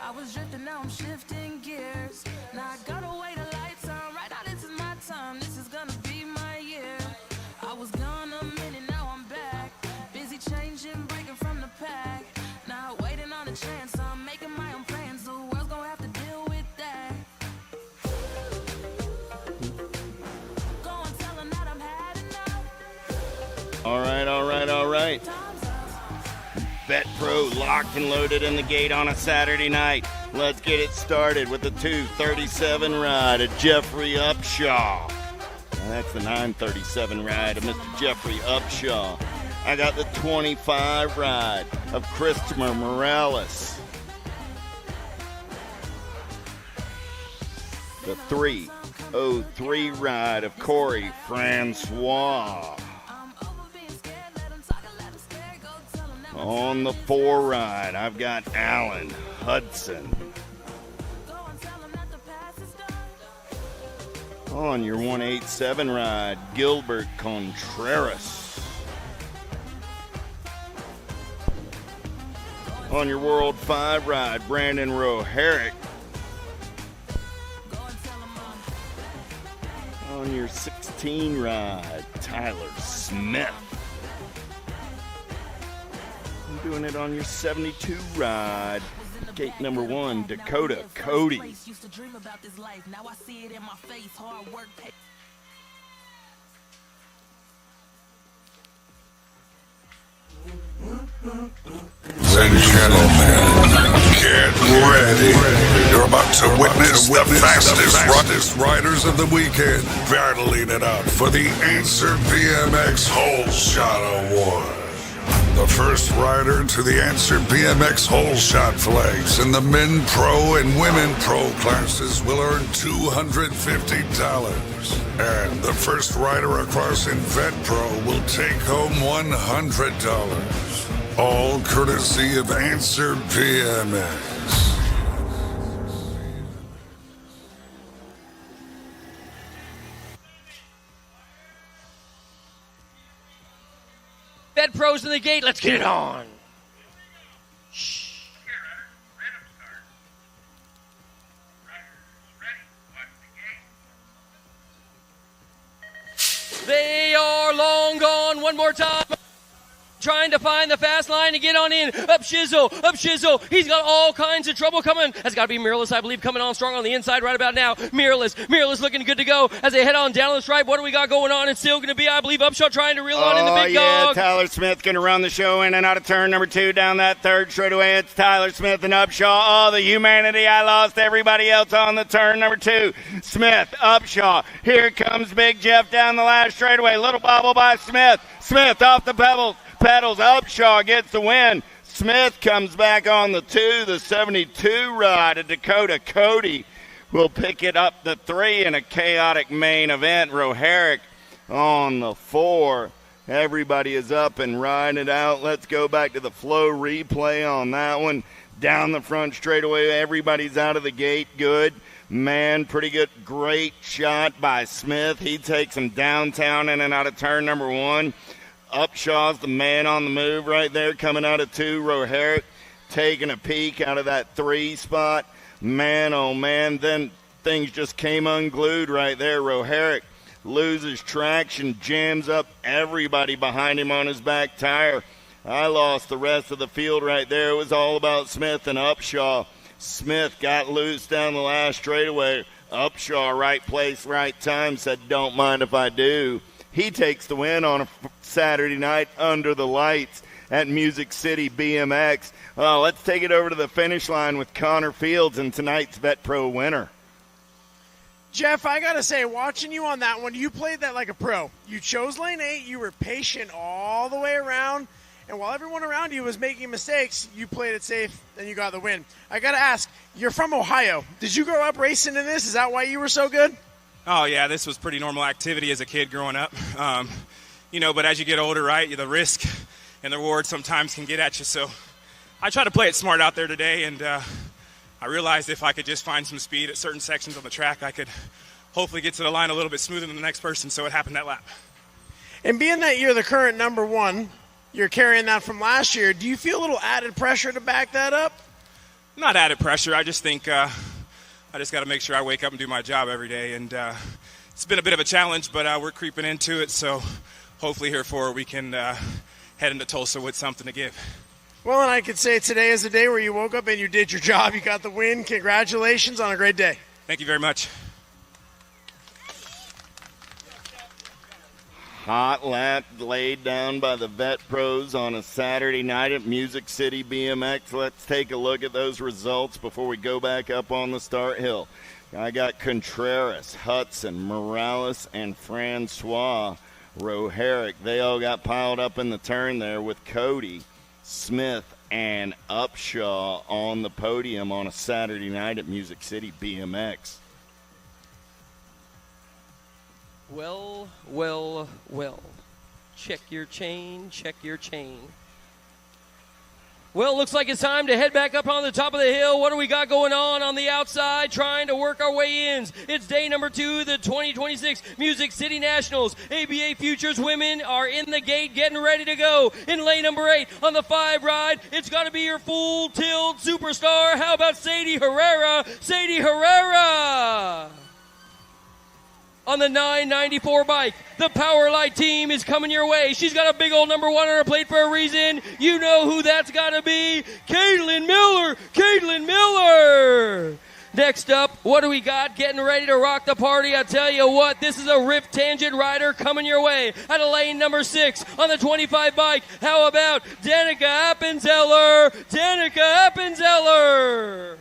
I was drifting, now I'm shifting gears. Now I got away the lights on. Right now, this is my time. This is gonna be my year. I All right. Bet Pro locked and loaded in the gate on a Saturday night. Let's get it started with the 237 ride of Jeffrey Upshaw. That's the 937 ride of Mr. Jeffrey Upshaw. I got the 25 ride of Christopher Morales. The 303 ride of Corey Francois. On the 4 ride, I've got Alan Hudson. On your 187 ride, Gilbert Contreras. On your World 5 ride, Brandon Roherick. On your 16 ride, Tyler Smith. I'm doing it on your 72 ride, gate number 1, Dakota Cody. Ladies and gentlemen, get ready. You're about to witness the fastest riders of the weekend battling it out for the Answer BMX Hole Shot Award. The first rider to the Answer BMX Hole Shot flags in the Men Pro and Women Pro classes will earn $250. And the first rider across in Vet Pro will take home $100. All courtesy of Answer BMX. Bed Pros in the gate. Let's get it on. Shh. They are long gone. One more time. Trying to find the fast line to get on in. Up Shizzle. He's got all kinds of trouble coming. That's got to be Miraless, I believe, coming on strong on the inside right about now. Miraless looking good to go as they head on down the stripe. What do we got going on? It's still going to be, I believe, Upshaw trying to reel on in the big dog. Tyler Smith going to run the show in and out of turn number 2 down that third straightaway. It's Tyler Smith and Upshaw. Oh, the humanity. I lost everybody else on the turn number 2. Smith, Upshaw. Here comes Big Jeff down the last straightaway. Little bobble by Smith. Smith off the pedals. Upshaw gets the win. Smith comes back on the 2. The 72 ride of Dakota Cody will pick it up the 3 in a chaotic main event. Roherick on the 4. Everybody is up and riding it out. Let's go back to the flow replay on that one. Down the front straightaway, everybody's out of the gate. Good. Man, pretty good. Great shot by Smith. He takes him downtown in and out of turn number 1. Upshaw's the man on the move right there coming out of 2. Roherick taking a peek out of that 3 spot. Man, oh man, then things just came unglued right there. Roherick loses traction, jams up everybody behind him on his back tire. I lost the rest of the field right there. It was all about Smith and Upshaw. Smith got loose down the last straightaway. Upshaw, right place, right time, said, don't mind if I do. He takes the win on a Saturday night under the lights at Music City BMX. Let's take it over to the finish line with Connor Fields and tonight's Vet Pro winner. Jeff, I got to say, watching you on that one, you played that like a pro. You chose lane 8. You were patient all the way around. And while everyone around you was making mistakes, you played it safe and you got the win. I got to ask, you're from Ohio. Did you grow up racing in this? Is that why you were so good? Oh, yeah, this was pretty normal activity as a kid growing up. But as you get older, right, the risk and the reward sometimes can get at you. So I try to play it smart out there today, and I realized if I could just find some speed at certain sections on the track, I could hopefully get to the line a little bit smoother than the next person, so it happened that lap. And being that you're the current number 1, you're carrying that from last year, do you feel a little added pressure to back that up? Not added pressure. I just think I just got to make sure I wake up and do my job every day, and it's been a bit of a challenge, but we're creeping into it, so hopefully here forward we can head into Tulsa with something to give. Well, and I could say today is the day where you woke up and you did your job. You got the win. Congratulations on a great day. Thank you very much. hot lap laid down by the Vet Pros on a Saturday night at Music City BMX. Let's take a look at those results before we go back up on the start hill. I got Contreras, Hudson, Morales, and Francois Roherick. They all got piled up in the turn there with Cody, Smith, and Upshaw on the podium on a Saturday night at Music City BMX. Well, well, well. Check your chain, check your chain. Well, looks like it's time to head back up on the top of the hill. What do we got going on the outside? Trying to work our way in. It's day number 2, the 2026 Music City Nationals. ABA Futures women are in the gate getting ready to go. In lane number 8 on the 5 ride, it's got to be your full tilt superstar. How about Sadie Herrera? Sadie Herrera! On the 994 bike, the Powerlight team is coming your way. She's got a big old number 1 on her plate for a reason. You know who that's got to be. Caitlin Miller. Caitlin Miller. Next up, what do we got? Getting ready to rock the party. I tell you what, this is a Rift Tangent rider coming your way. Out of lane number 6 on the 25 bike. How about Danica Appenzeller? Danica Appenzeller.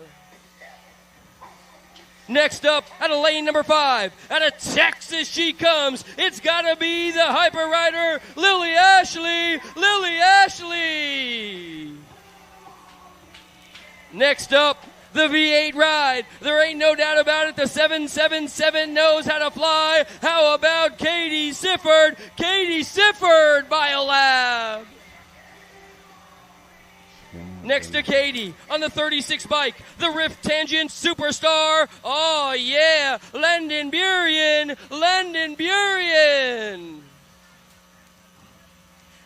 Next up, out of lane number 5, out of Texas she comes. It's got to be the hyper rider, Lily Ashley. Lily Ashley. Next up, the V8 ride. There ain't no doubt about it. The 777 knows how to fly. How about Katie Sifford? Katie Sifford, Biolab. Next to Katie on the 36 bike, the Rift Tangent superstar. Oh, yeah, Landon Burien. Landon Burien.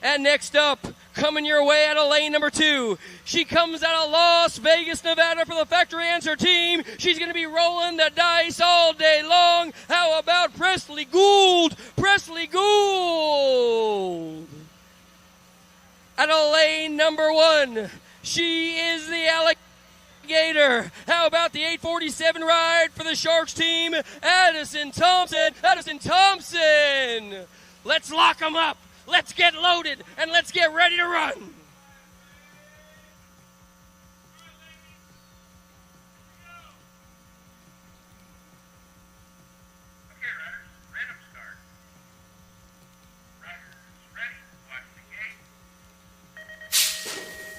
And next up, coming your way out of lane number 2. She comes out of Las Vegas, Nevada for the Factory Answer team. She's going to be rolling the dice all day long. How about Presley Gould? Presley Gould. Out of lane number 1. She is the alligator. How about the 847 ride for the Sharks team? Addison Thompson. Addison Thompson. Let's lock them up. Let's get loaded, and let's get ready to run.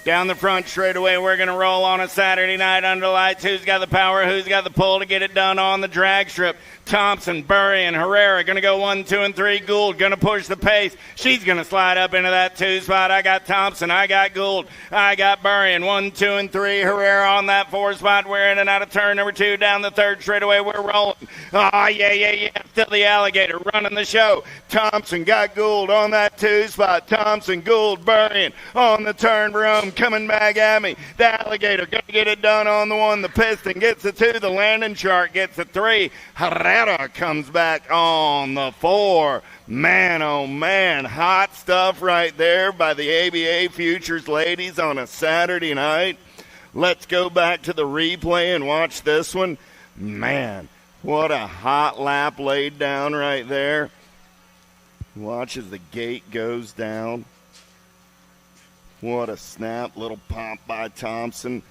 Down the front straightaway, we're going to roll on a Saturday night under lights. Who's got the power? Who's got the pull to get it done on the drag strip? Thompson, Burry, and Herrera going to go 1, 2, and 3. Gould going to push the pace. She's going to slide up into that 2 spot. I got Thompson. I got Gould. I got Burry. And 1, 2, and 3. Herrera on that 4 spot. We're in and out of turn number 2. Down the 3rd straightaway, we're rolling. Oh, yeah. Still the alligator running the show. Thompson got Gould on that 2 spot. Thompson, Gould, Burry on the turn room. Coming back at me. The alligator going to get it done on the 1. The piston gets the 2. The landing chart gets the 3. Herrera comes back on the 4. Man, oh man, hot stuff right there by the ABA Futures ladies on a Saturday night. Let's go back to the replay and watch this one. Man, what a hot lap laid down right there. Watch as the gate goes down. What a snap, little pop by Thompson.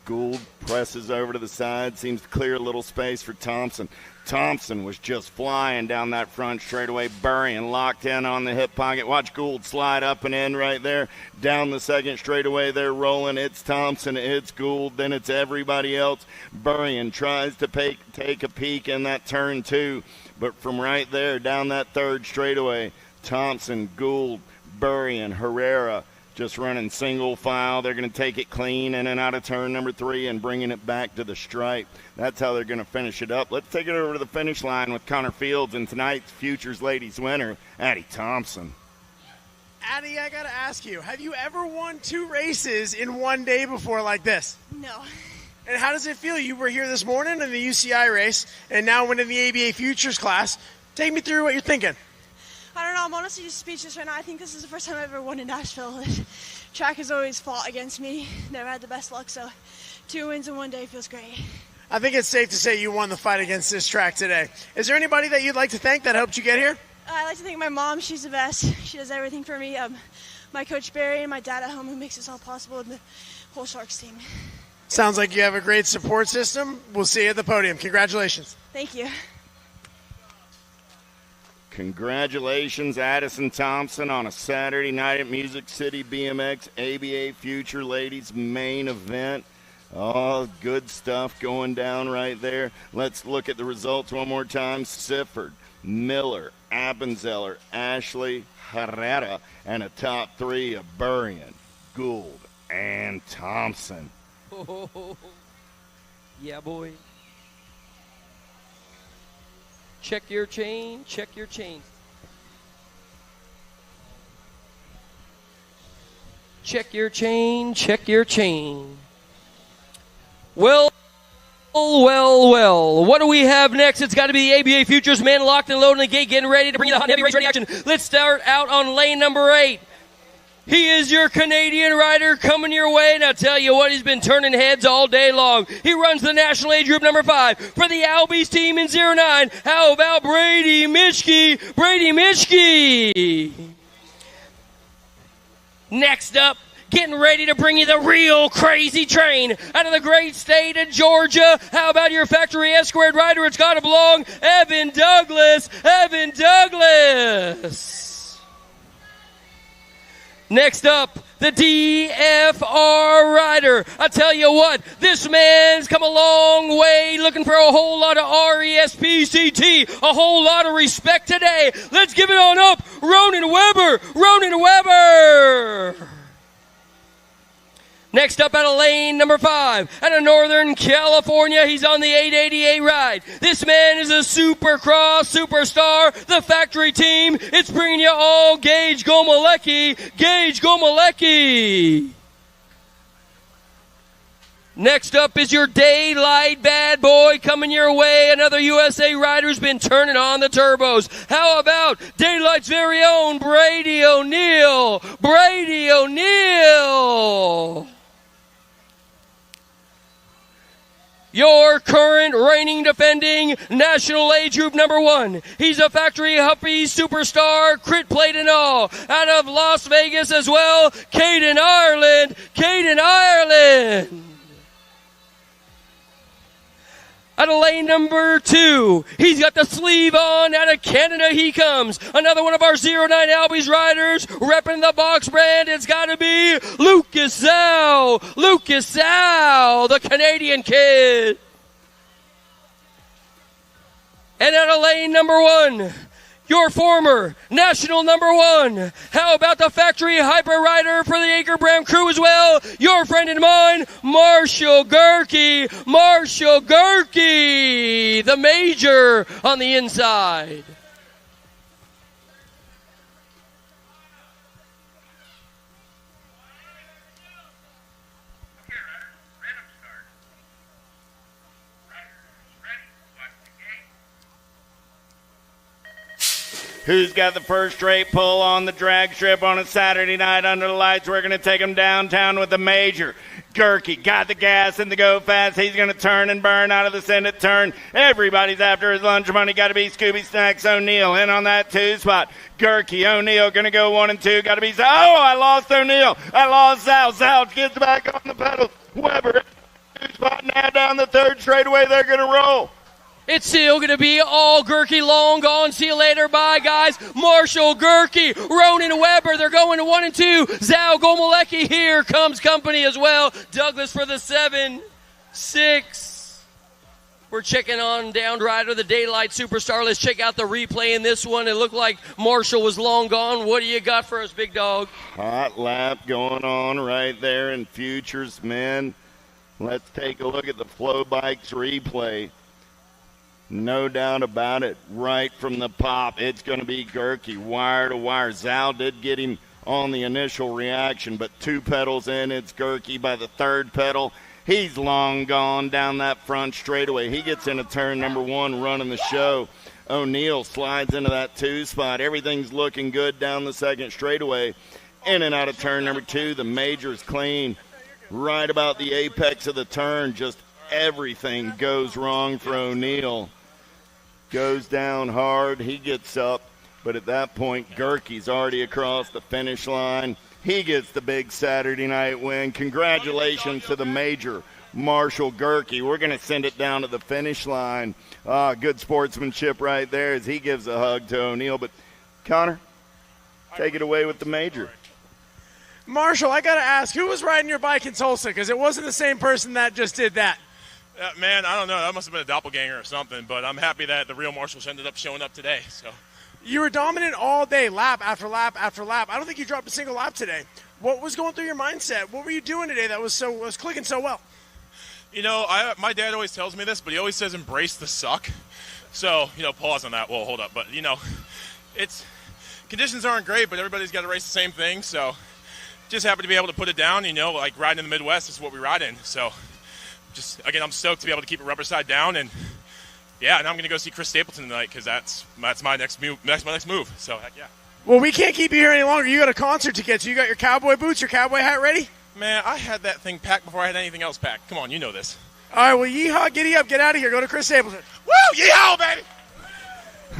Gould presses over to the side, seems to clear a little space for Thompson. Thompson was just flying down that front straightaway, burying, locked in on the hip pocket. Watch Gould slide up and in right there. Down the 2nd straightaway, they're rolling. It's Thompson, it's Gould, then it's everybody else. Burrian tries to take a peek in that turn 2, but from right there, down that 3rd straightaway, Thompson, Gould, Burrian, Herrera, just running single file. They're going to take it clean in and out of turn number 3 and bringing it back to the stripe. That's how they're going to finish it up. Let's take it over to the finish line with Connor Fields and tonight's Futures Ladies winner, Addie Thompson. Addie, I got to ask you, have you ever won 2 races in one day before like this? No. And how does it feel? You were here this morning in the UCI race and now winning the ABA Futures class. Take me through what you're thinking. I don't know, I'm honestly just speechless right now. I think this is the first time I've ever won in Nashville. The track has always fought against me. Never had the best luck, so 2 wins in one day feels great. I think it's safe to say you won the fight against this track today. Is there anybody that you'd like to thank that helped you get here? I like to thank my mom. She's the best. She does everything for me. My coach Barry and my dad at home who makes this all possible, and the whole Sharks team. Sounds like you have a great support system. We'll see you at the podium. Congratulations. Thank you. Congratulations, Addison Thompson, on a Saturday night at Music City BMX ABA Future Ladies main event. Oh, good stuff going down right there. Let's look at the results one more time. Sifford, Miller, Appenzeller, Ashley, Herrera, and a top three of Burrion, Gould, and Thompson. Oh, yeah, boy. Check your chain, check your chain. Check your chain, check your chain. Well, what do we have next? It's got to be the ABA Futures men locked and loaded in the gate, getting ready to bring you the hot and heavy race ready action. Let's start out on lane number 8. He is your Canadian rider coming your way, and I'll tell you what, he's been turning heads all day long. He runs the national age group number 5 for the Albies team in 09. How about Brady Mischke? Brady Mischke. Next up, getting ready to bring you the real crazy train out of the great state of Georgia. How about your factory S-squared rider? It's got to belong, Evan Douglas. Evan Douglas. Next up, the DFR rider. I tell you what, this man's come a long way looking for a whole lot of RESPCT, a whole lot of respect today. Let's give it on up, Ronan Weber. Ronan Weber. Next up out of lane number 5, out of Northern California, he's on the 888 ride. This man is a Supercross superstar, the factory team. It's bringing you all Gage Gomalecki. Gage Gomalecki. Next up is your Daylight bad boy coming your way. Another USA rider's been turning on the turbos. How about Daylight's very own Brady O'Neill? Brady O'Neill. Your current reigning defending national age group number 1. He's a factory Huffy superstar, crit plate and all. Out of Las Vegas as well, Caden Ireland. Caden Ireland. Out of lane number 2, he's got the sleeve on. Out of Canada he comes. Another one of our 09 Albies riders repping the box brand. It's got to be Lucas Zhao. Lucas Zhao, the Canadian kid. And out of lane number 1, your former national number 1. How about the factory hyper rider for the Acre Bram crew as well? Your friend and mine, Marshall Gerke. Marshall Gerke, the major on the inside. Who's got the first straight pull on the drag strip on a Saturday night under the lights? We're going to take him downtown with the major. Gerke got the gas and the go fast. He's going to turn and burn out of the Senate turn. Everybody's after his lunch money. Got to be Scooby Snacks O'Neill in on that 2 spot. Gerke, O'Neill going to go 1 and 2. Got to be, oh, I lost O'Neill. I lost Zhao. Zhao gets back on the pedals. Weber, 2 spot now down the 3rd straightaway. They're going to roll. It's still going to be all Gerke, long gone. See you later. Bye, guys. Marshall Gerke, Ronan Weber. They're going to 1 and 2. Zhao Gomalecki, here comes company as well. Douglas for the 7-6. We're checking on down rider, the Daylight superstar. Let's check out the replay in this one. It looked like Marshall was long gone. What do you got for us, big dog? Hot lap going on right there in Futures, men. Let's take a look at the Flow Bikes replay. No doubt about it, right from the pop, it's going to be Gerke, wire to wire. Zhao did get him on the initial reaction, but 2 pedals in, it's Gerke by the 3rd pedal. He's long gone down that front straightaway. He gets into turn number 1, running the show. O'Neill slides into that 2 spot. Everything's looking good down the 2nd straightaway. In and out of turn number 2, the major's clean. Right about the apex of the turn, just everything goes wrong for O'Neill. Goes down hard, he gets up, But at that point, Gerke's already across the finish line. He gets the big Saturday night win. Congratulations to the major, Marshall Gerke. We're going to send it down to the finish line. Good sportsmanship right there as he gives a hug to O'Neill. But, Connor, take it away with the major. Marshall, I got to ask, who was riding your bike in Tulsa? Because it wasn't the same person that just did that. Man, I don't know. That must have been a doppelganger or something. But I'm happy that the real Marshall ended up showing up today. So you were dominant all day, lap after lap after lap. I don't think you dropped a single lap today. What was going through your mindset? What were you doing today that was clicking so well? You know, my dad always tells me this, but he always says embrace the suck. So, pause on that. Well, hold up. But, conditions aren't great, but everybody's got to race the same thing. So just happy to be able to put it down. Like riding in the Midwest is what we ride in. So just, again, I'm stoked to be able to keep it rubber side down. And, yeah, and I'm going to go see Chris Stapleton tonight because that's my next move. So, heck yeah. Well, we can't keep you here any longer. You got a concert to get to. You got your cowboy boots, your cowboy hat ready? Man, I had that thing packed before I had anything else packed. Come on, you know this. All right, well, yeehaw, giddy up, get out of here. Go to Chris Stapleton. Woo, yeehaw, baby!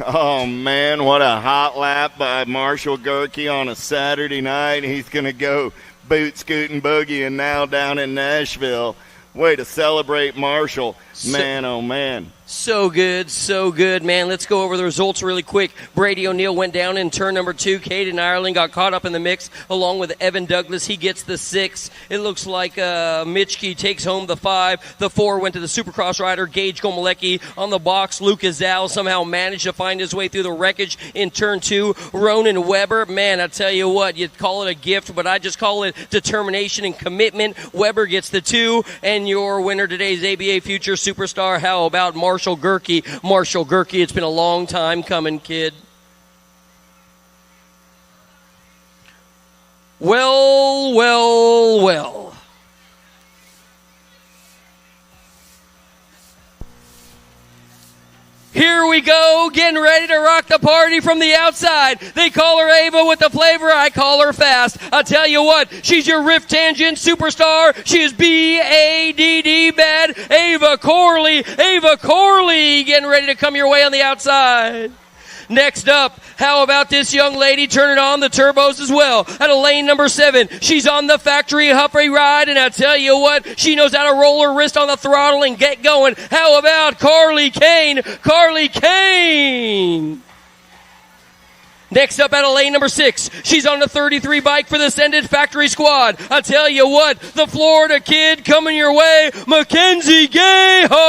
Oh, man, what a hot lap by Marshall Gerke on a Saturday night. He's going to go boot, scooting, boogie, and now down in Nashville. Way to celebrate Marshall. Man, oh, man. So good, man. Let's go over the results really quick. Brady O'Neill went down in turn number 2. Caden Ireland got caught up in the mix along with Evan Douglas. He gets the 6. It looks like Mitchke takes home the 5. The 4 went to the Supercross rider, Gage Gomalecki. On the box, Lucas Zal somehow managed to find his way through the wreckage in turn 2. Ronan Weber, man, I tell you what, you'd call it a gift, but I just call it determination and commitment. Weber gets the 2, and your winner today's ABA Future Superstar. How about Marshall Gerke? Marshall Gerke, it's been a long time coming, kid. Well. Here we go, getting ready to rock the party from the outside. They call her Ava with the flavor. I call her fast. I'll tell you what, she's your Rift Tangent superstar. She is BADD bad. Ava Corley, getting ready to come your way on the outside. Next up, how about this young lady turning on the turbos as well? At a lane number 7, she's on the factory Huffy ride, and I tell you what, she knows how to roll her wrist on the throttle and get going. How about Carly Kane? Next up at a lane number 6, she's on the 33 bike for the Sended Factory Squad. I tell you what, the Florida kid coming your way, Mackenzie Gayhart.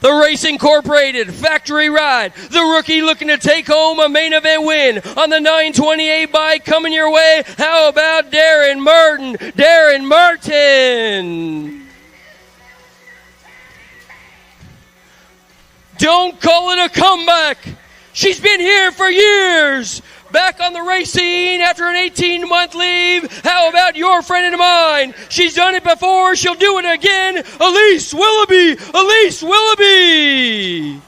The Race Incorporated Factory Ride. The rookie looking to take home a main event win on the 928 bike coming your way. How about Darren Martin? Don't call it a comeback. She's been here for years. Back on the race scene after an 18-month leave. How about your friend and mine? She's done it before. She'll do it again. Elise Willoughby.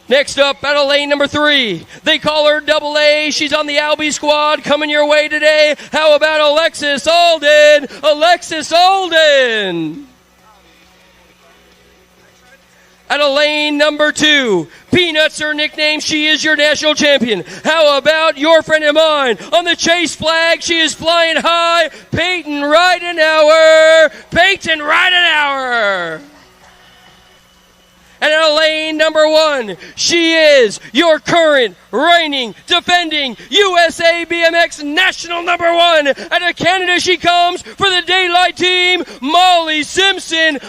Next up at a lane number 3, they call her Double A. She's on the Albie squad coming your way today. How about Alexis Alden? At a lane number 2, Peanuts her nickname. She is your national champion. How about your friend of mine? On the chase flag, she is flying high. Peyton Ridenauer. And at a lane number 1, she is your current, reigning, defending USA BMX national number 1. Out of Canada she comes for the Daylight team, Molly Simpson.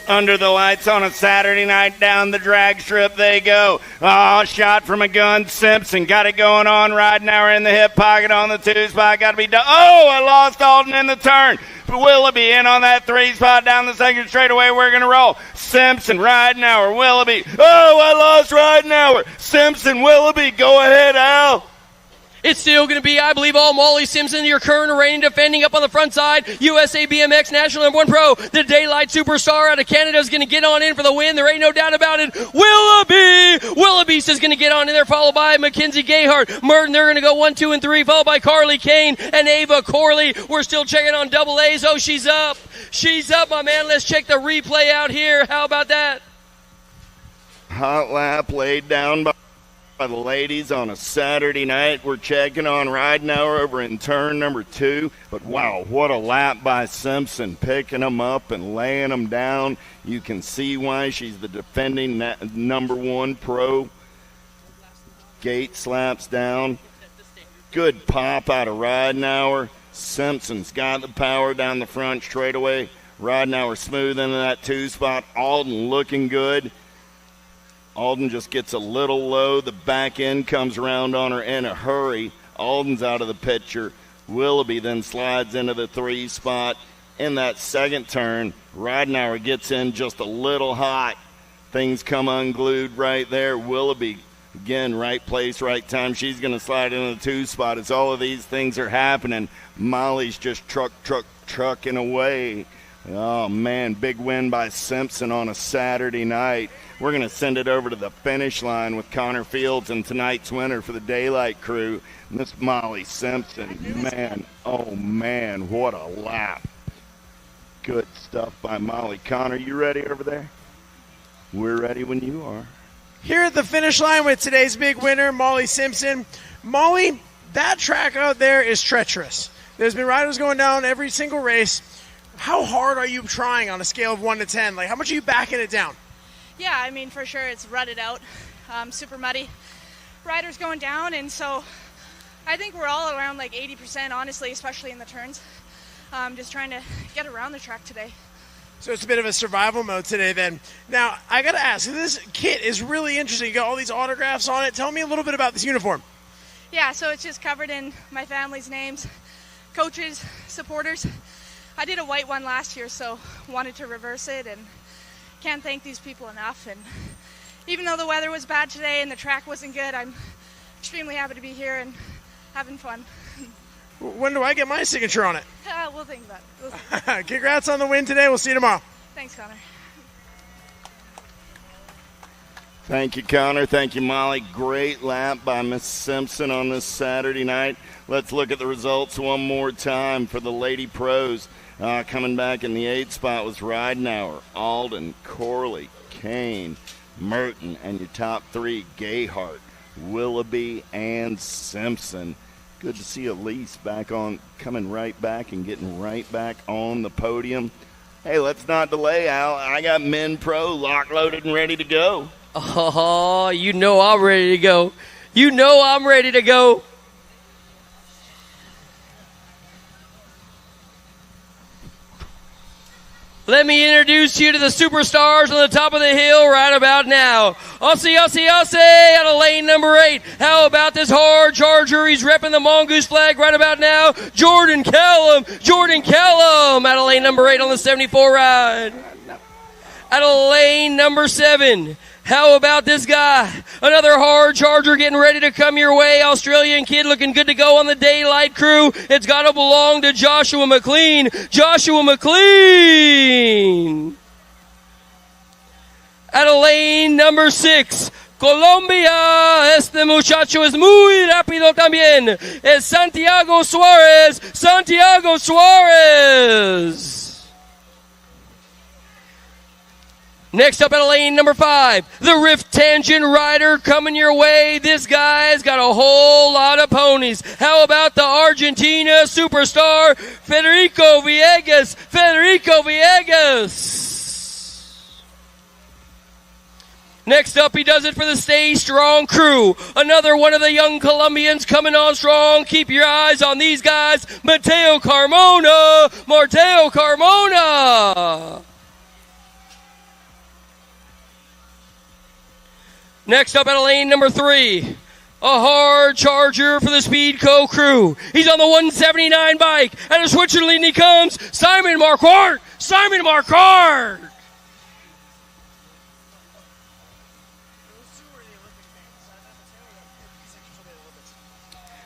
Under the lights on a Saturday night, down the drag strip they go. Oh, shot from a gun. Simpson got it going on right now. We're in the hip pocket on the 2 spot. Got to be done. Oh, I lost Alden in the turn. Willoughby in on that 3 spot down the second straightaway. We're going to roll. Simpson, Ridenhour, Willoughby. Oh, I lost Ridenhour. Simpson, Willoughby. Go ahead, Al. It's still going to be, I believe, all Molly Simpson, your current reigning defending up on the front side. USA BMX National #1 Pro. The Daylight Superstar out of Canada is going to get on in for the win. There ain't no doubt about it. Willoughby is going to get on in there, followed by Mackenzie Gayhart. Merton, they're going to go 1, 2, and 3, followed by Carly Kane and Ava Corley. We're still checking on double A's. Oh, she's up. She's up, my man. Let's check the replay out here. How about that? Hot lap laid down by the ladies on a Saturday night. We're checking on Ridenhour over in turn number 2. But wow, what a lap by Simpson, picking them up and laying them down. You can see why she's the defending #1 pro. Gate slaps down. Good pop out of Ridenhour. Simpson's got the power down the front straightaway. Ridenhour smooth into that 2 spot. Alden looking good. Alden just gets a little low. The back end comes around on her in a hurry. Alden's out of the picture. Willoughby then slides into the 3 spot. In that second turn, Ridenhour gets in just a little hot. Things come unglued right there. Willoughby, again, right place, right time. She's going to slide into the 2 spot. As all of these things are happening, Molly's just trucking away. Oh, man, big win by Simpson on a Saturday night. We're going to send it over to the finish line with Connor Fields and tonight's winner for the Daylight crew, Miss Molly Simpson. Man, oh, man, what a lap. Good stuff by Molly. Connor, you ready over there? We're ready when you are. Here at the finish line with today's big winner, Molly Simpson. Molly, that track out there is treacherous. There's been riders going down every single race. How hard are you trying on a scale of 1 to 10? Like, how much are you backing it down? Yeah, I mean, for sure, it's rutted out, super muddy. Riders going down, and so I think we're all around like 80%, honestly, especially in the turns. Just trying to get around the track today. So it's a bit of a survival mode today then. Now, I got to ask, this kit is really interesting. You got all these autographs on it. Tell me a little bit about this uniform. Yeah, so it's just covered in my family's names, coaches, supporters. I did a white one last year, so wanted to reverse it, and can't thank these people enough. And even though the weather was bad today and the track wasn't good, I'm extremely happy to be here and having fun. When do I get my signature on it? We'll think about it. Congrats on the win today. We'll see you tomorrow. Thanks, Connor. Thank you, Connor. Thank you, Molly. Great lap by Miss Simpson on this Saturday night. Let's look at the results one more time for the Lady Pros. Coming back in the 8th spot was Ridenhour, Alden, Corley, Kane, Merton, and your top 3, Gayhart, Willoughby, and Simpson. Good to see Elise coming right back and getting right back on the podium. Hey, let's not delay, Al. I got Men Pro lock loaded and ready to go. Oh, you know I'm ready to go. You know I'm ready to go. Let me introduce you to the superstars on the top of the hill right about now. Aussie out of lane number 8. How about this hard charger? He's repping the Mongoose flag right about now. Jordan Callum out of lane number 8 on the 74 ride. Out of lane number 7. How about this guy? Another hard charger getting ready to come your way. Australian kid looking good to go on the Daylight crew. It's got to belong to Joshua McLean. Joshua McLean. At a lane number 6. Colombia. Este muchacho es muy rápido también. Es Santiago Suarez. Santiago Suarez. Next up at lane number 5, the Rift Tangent Rider coming your way. This guy's got a whole lot of ponies. How about the Argentina superstar, Federico Villegas? Federico Villegas. Next up, he does it for the Stay Strong crew. Another one of the young Colombians coming on strong. Keep your eyes on these guys. Mateo Carmona. Mateo Carmona. Next up out of lane number 3, a hard charger for the Speedco crew. He's on the 179 bike. Out of Switzerland he comes, Simon Marquardt. Simon Marquardt.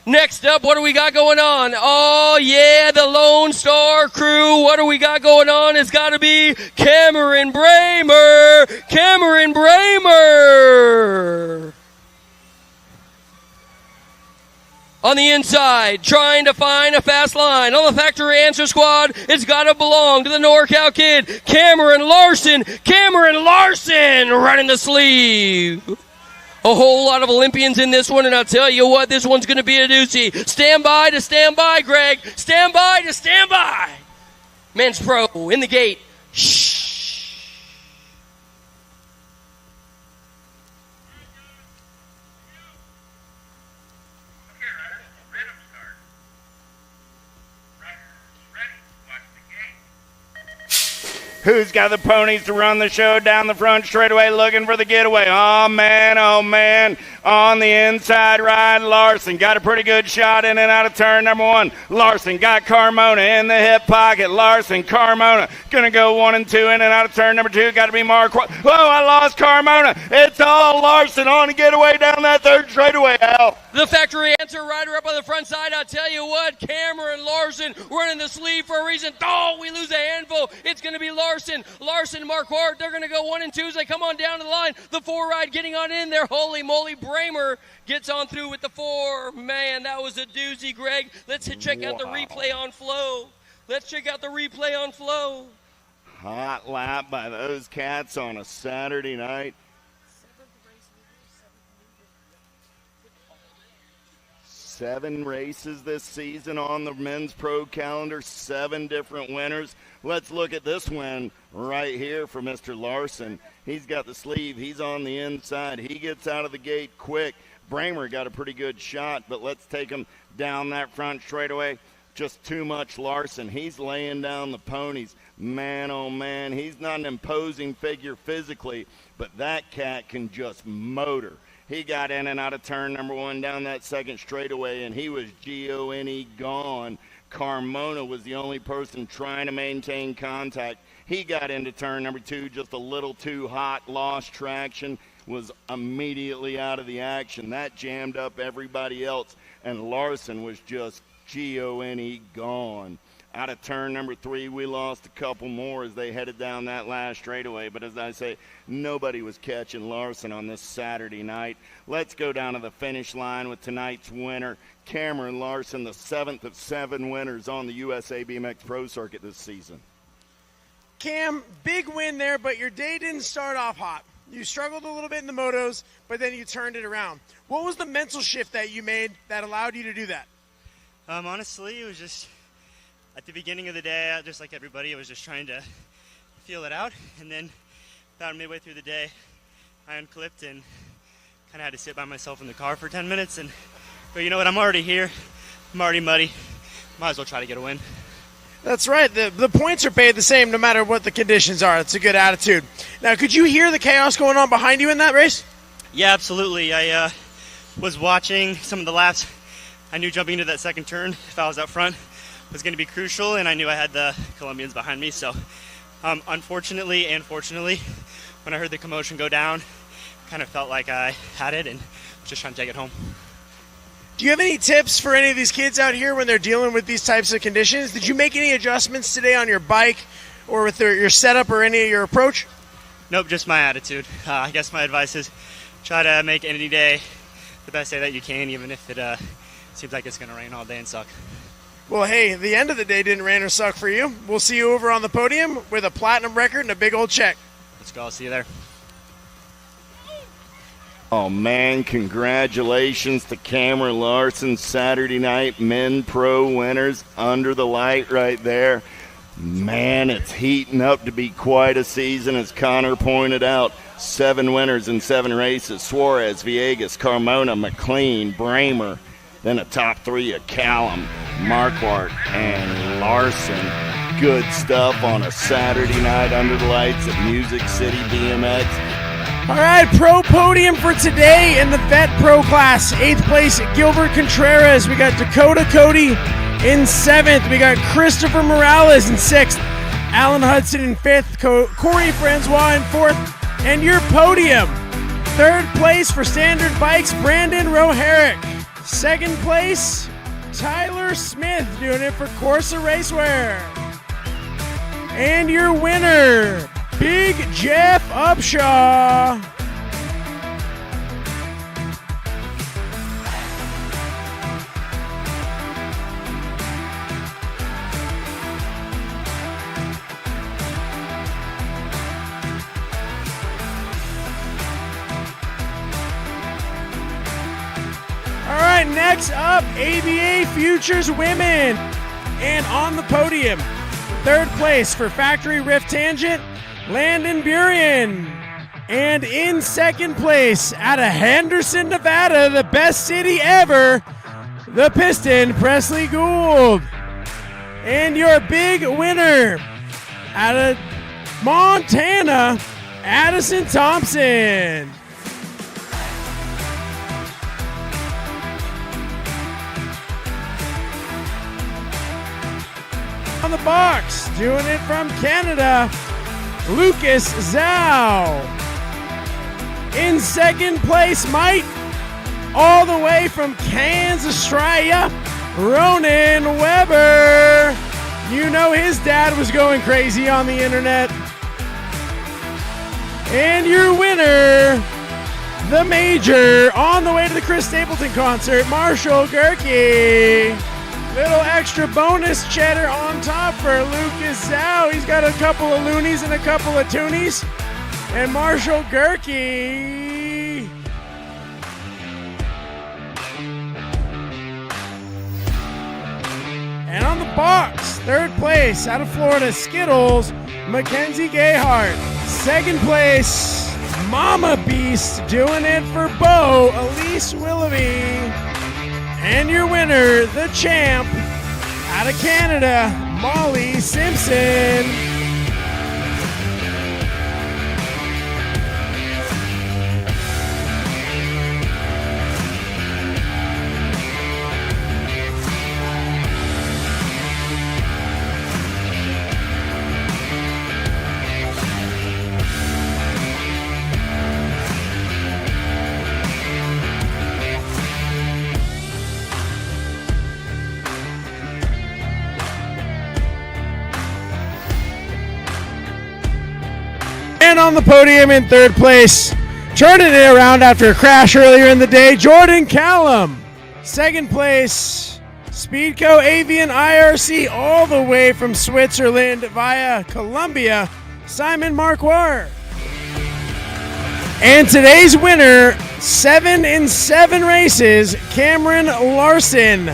Next up, what do we got going on? Oh, yeah, the Lone Star crew. What do we got going on? It's got to be Cameron Bramer. Cameron Bramer. On the inside, trying to find a fast line. On the factory answer squad, it's got to belong to the NorCal kid, Cameron Larson. Cameron Larson running the sleeve. A whole lot of Olympians in this one, and I'll tell you what, this one's going to be a doozy. Stand by to stand by, Greg. Stand by to stand by. Men's Pro in the gate. Shh. Who's got the ponies to run the show down the front straightaway looking for the getaway? Oh, man, on the inside ride, Larson got a pretty good shot in and out of turn number 1. Larson got Carmona in the hip pocket. Larson, Carmona, going to go 1 and 2 in and out of turn number 2. Got to be Marquardt. Oh, I lost Carmona. It's all Larson on the getaway down that third straightaway, Al. The factory answer rider up on the front side. I'll tell you what, Cameron Larson running the sleeve for a reason. Oh, we lose a handful. It's going to be Larson. Larson, Marquardt, they're going to go 1 and 2 as they come on down to the line. The 4 ride getting on in there. Holy moly, Bramer gets on through with the 4. Man, that was a doozy, Greg. Let's check out the replay on Flow. Let's check out the replay on Flow. Hot lap by those cats on a Saturday night. 7 races this season on the men's pro calendar, 7 different winners. Let's look at this win right here for Mr. Larson. He's got the sleeve. He's on the inside. He gets out of the gate quick. Bramer got a pretty good shot, but let's take him down that front straightaway. Just too much Larson. He's laying down the ponies. Man, oh man, he's not an imposing figure physically, but that cat can just motor. He got in and out of turn number 1 down that second straightaway, and he was G-O-N-E gone. Carmona was the only person trying to maintain contact. He got into turn number 2 just a little too hot, lost traction, was immediately out of the action. That jammed up everybody else, and Larson was just G-O-N-E gone. Out of turn number 3, we lost a couple more as they headed down that last straightaway. But as I say, nobody was catching Larson on this Saturday night. Let's go down to the finish line with tonight's winner, Cameron Larson, the 7th of 7 winners on the USA BMX Pro Circuit this season. Cam, big win there, but your day didn't start off hot. You struggled a little bit in the motos, but then you turned it around. What was the mental shift that you made that allowed you to do that? Honestly, it was just at the beginning of the day, just like everybody, I was just trying to feel it out. And then about midway through the day, I unclipped and kind of had to sit by myself in the car for 10 minutes. But you know what? I'm already here. I'm already muddy. Might as well try to get a win. That's right. The points are paid the same no matter what the conditions are. It's a good attitude. Now, could you hear the chaos going on behind you in that race? Yeah, absolutely. I was watching some of the laps. I knew jumping into that second turn, if I was out front, was going to be crucial, and I knew I had the Colombians behind me. So unfortunately and fortunately, when I heard the commotion go down, kind of felt like I had it and was just trying to take it home. Do you have any tips for any of these kids out here when they're dealing with these types of conditions? Did you make any adjustments today on your bike or with your setup or any of your approach? Nope, just my attitude. I guess my advice is try to make any day the best day that you can, even if it seems like it's going to rain all day and suck. Well, hey, the end of the day didn't rain or suck for you. We'll see you over on the podium with a platinum record and a big old check. Let's go. I'll see you there. Oh, man, congratulations to Cameron Larson, Saturday night men pro winners under the light right there. Man, it's heating up to be quite a season, as Connor pointed out. 7 winners in 7 races: Suarez, Villegas, Carmona, McLean, Bramer. Then a top 3 of Callum, Marquardt, and Larson. Good stuff on a Saturday night under the lights at Music City BMX. All right, pro podium for today in the vet pro class. 8th place, Gilbert Contreras. We got Dakota Cody in 7th. We got Christopher Morales in 6th. Alan Hudson in 5th. Corey Francois in 4th. And your podium. 3rd place for Standard Bikes, Brandon Roherick. 2nd place, Tyler Smith, doing it for Corsa Racewear. And your winner, Big Jeff Upshaw. All right, next up, ABA Futures Women. And on the podium, 3rd place for Factory Rift Tangent, Landon Burien. And in 2nd place, out of Henderson, Nevada, the best city ever, the Piston, Presley Gould. And your big winner, out of Montana, Addison Thompson. On the box, doing it from Canada, Lucas Zhao. In 2nd place, Mike, all the way from Cairns, Australia, Ronan Weber. You know his dad was going crazy on the internet. And your winner, the major, on the way to the Chris Stapleton concert, Marshall Gerke. Little extra bonus cheddar on top for Lucas Zhao. He's got a couple of loonies and a couple of toonies. And Marshall Gerke. And on the box, 3rd place, out of Florida, Skittles, Mackenzie Gayhart. 2nd place, Mama Beast, doing it for Bo, Elise Willoughby. And your winner, the champ, out of Canada, Molly Simpson. And on the podium in 3rd place, turning it around after a crash earlier in the day, Jordan Callum. 2nd place, Speedco Avian IRC, all the way from Switzerland via Colombia, Simon Marquardt. And today's winner, 7 in 7 races, Cameron Larson.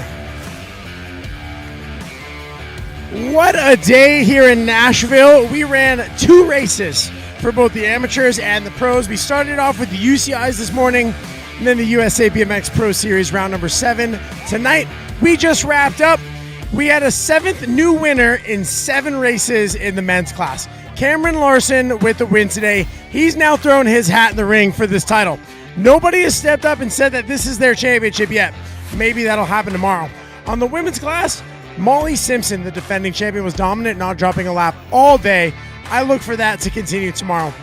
What a day here in Nashville. We ran 2 races for both the amateurs and the pros. We started off with the UCIs this morning, and then the USA BMX Pro Series round number 7. Tonight, we just wrapped up. We had a 7th new winner in 7 races in the men's class. Cameron Larson with the win today. He's now thrown his hat in the ring for this title. Nobody has stepped up and said that this is their championship yet. Maybe that'll happen tomorrow. On the women's class, Molly Simpson, the defending champion, was dominant, not dropping a lap all day. I look for that to continue tomorrow.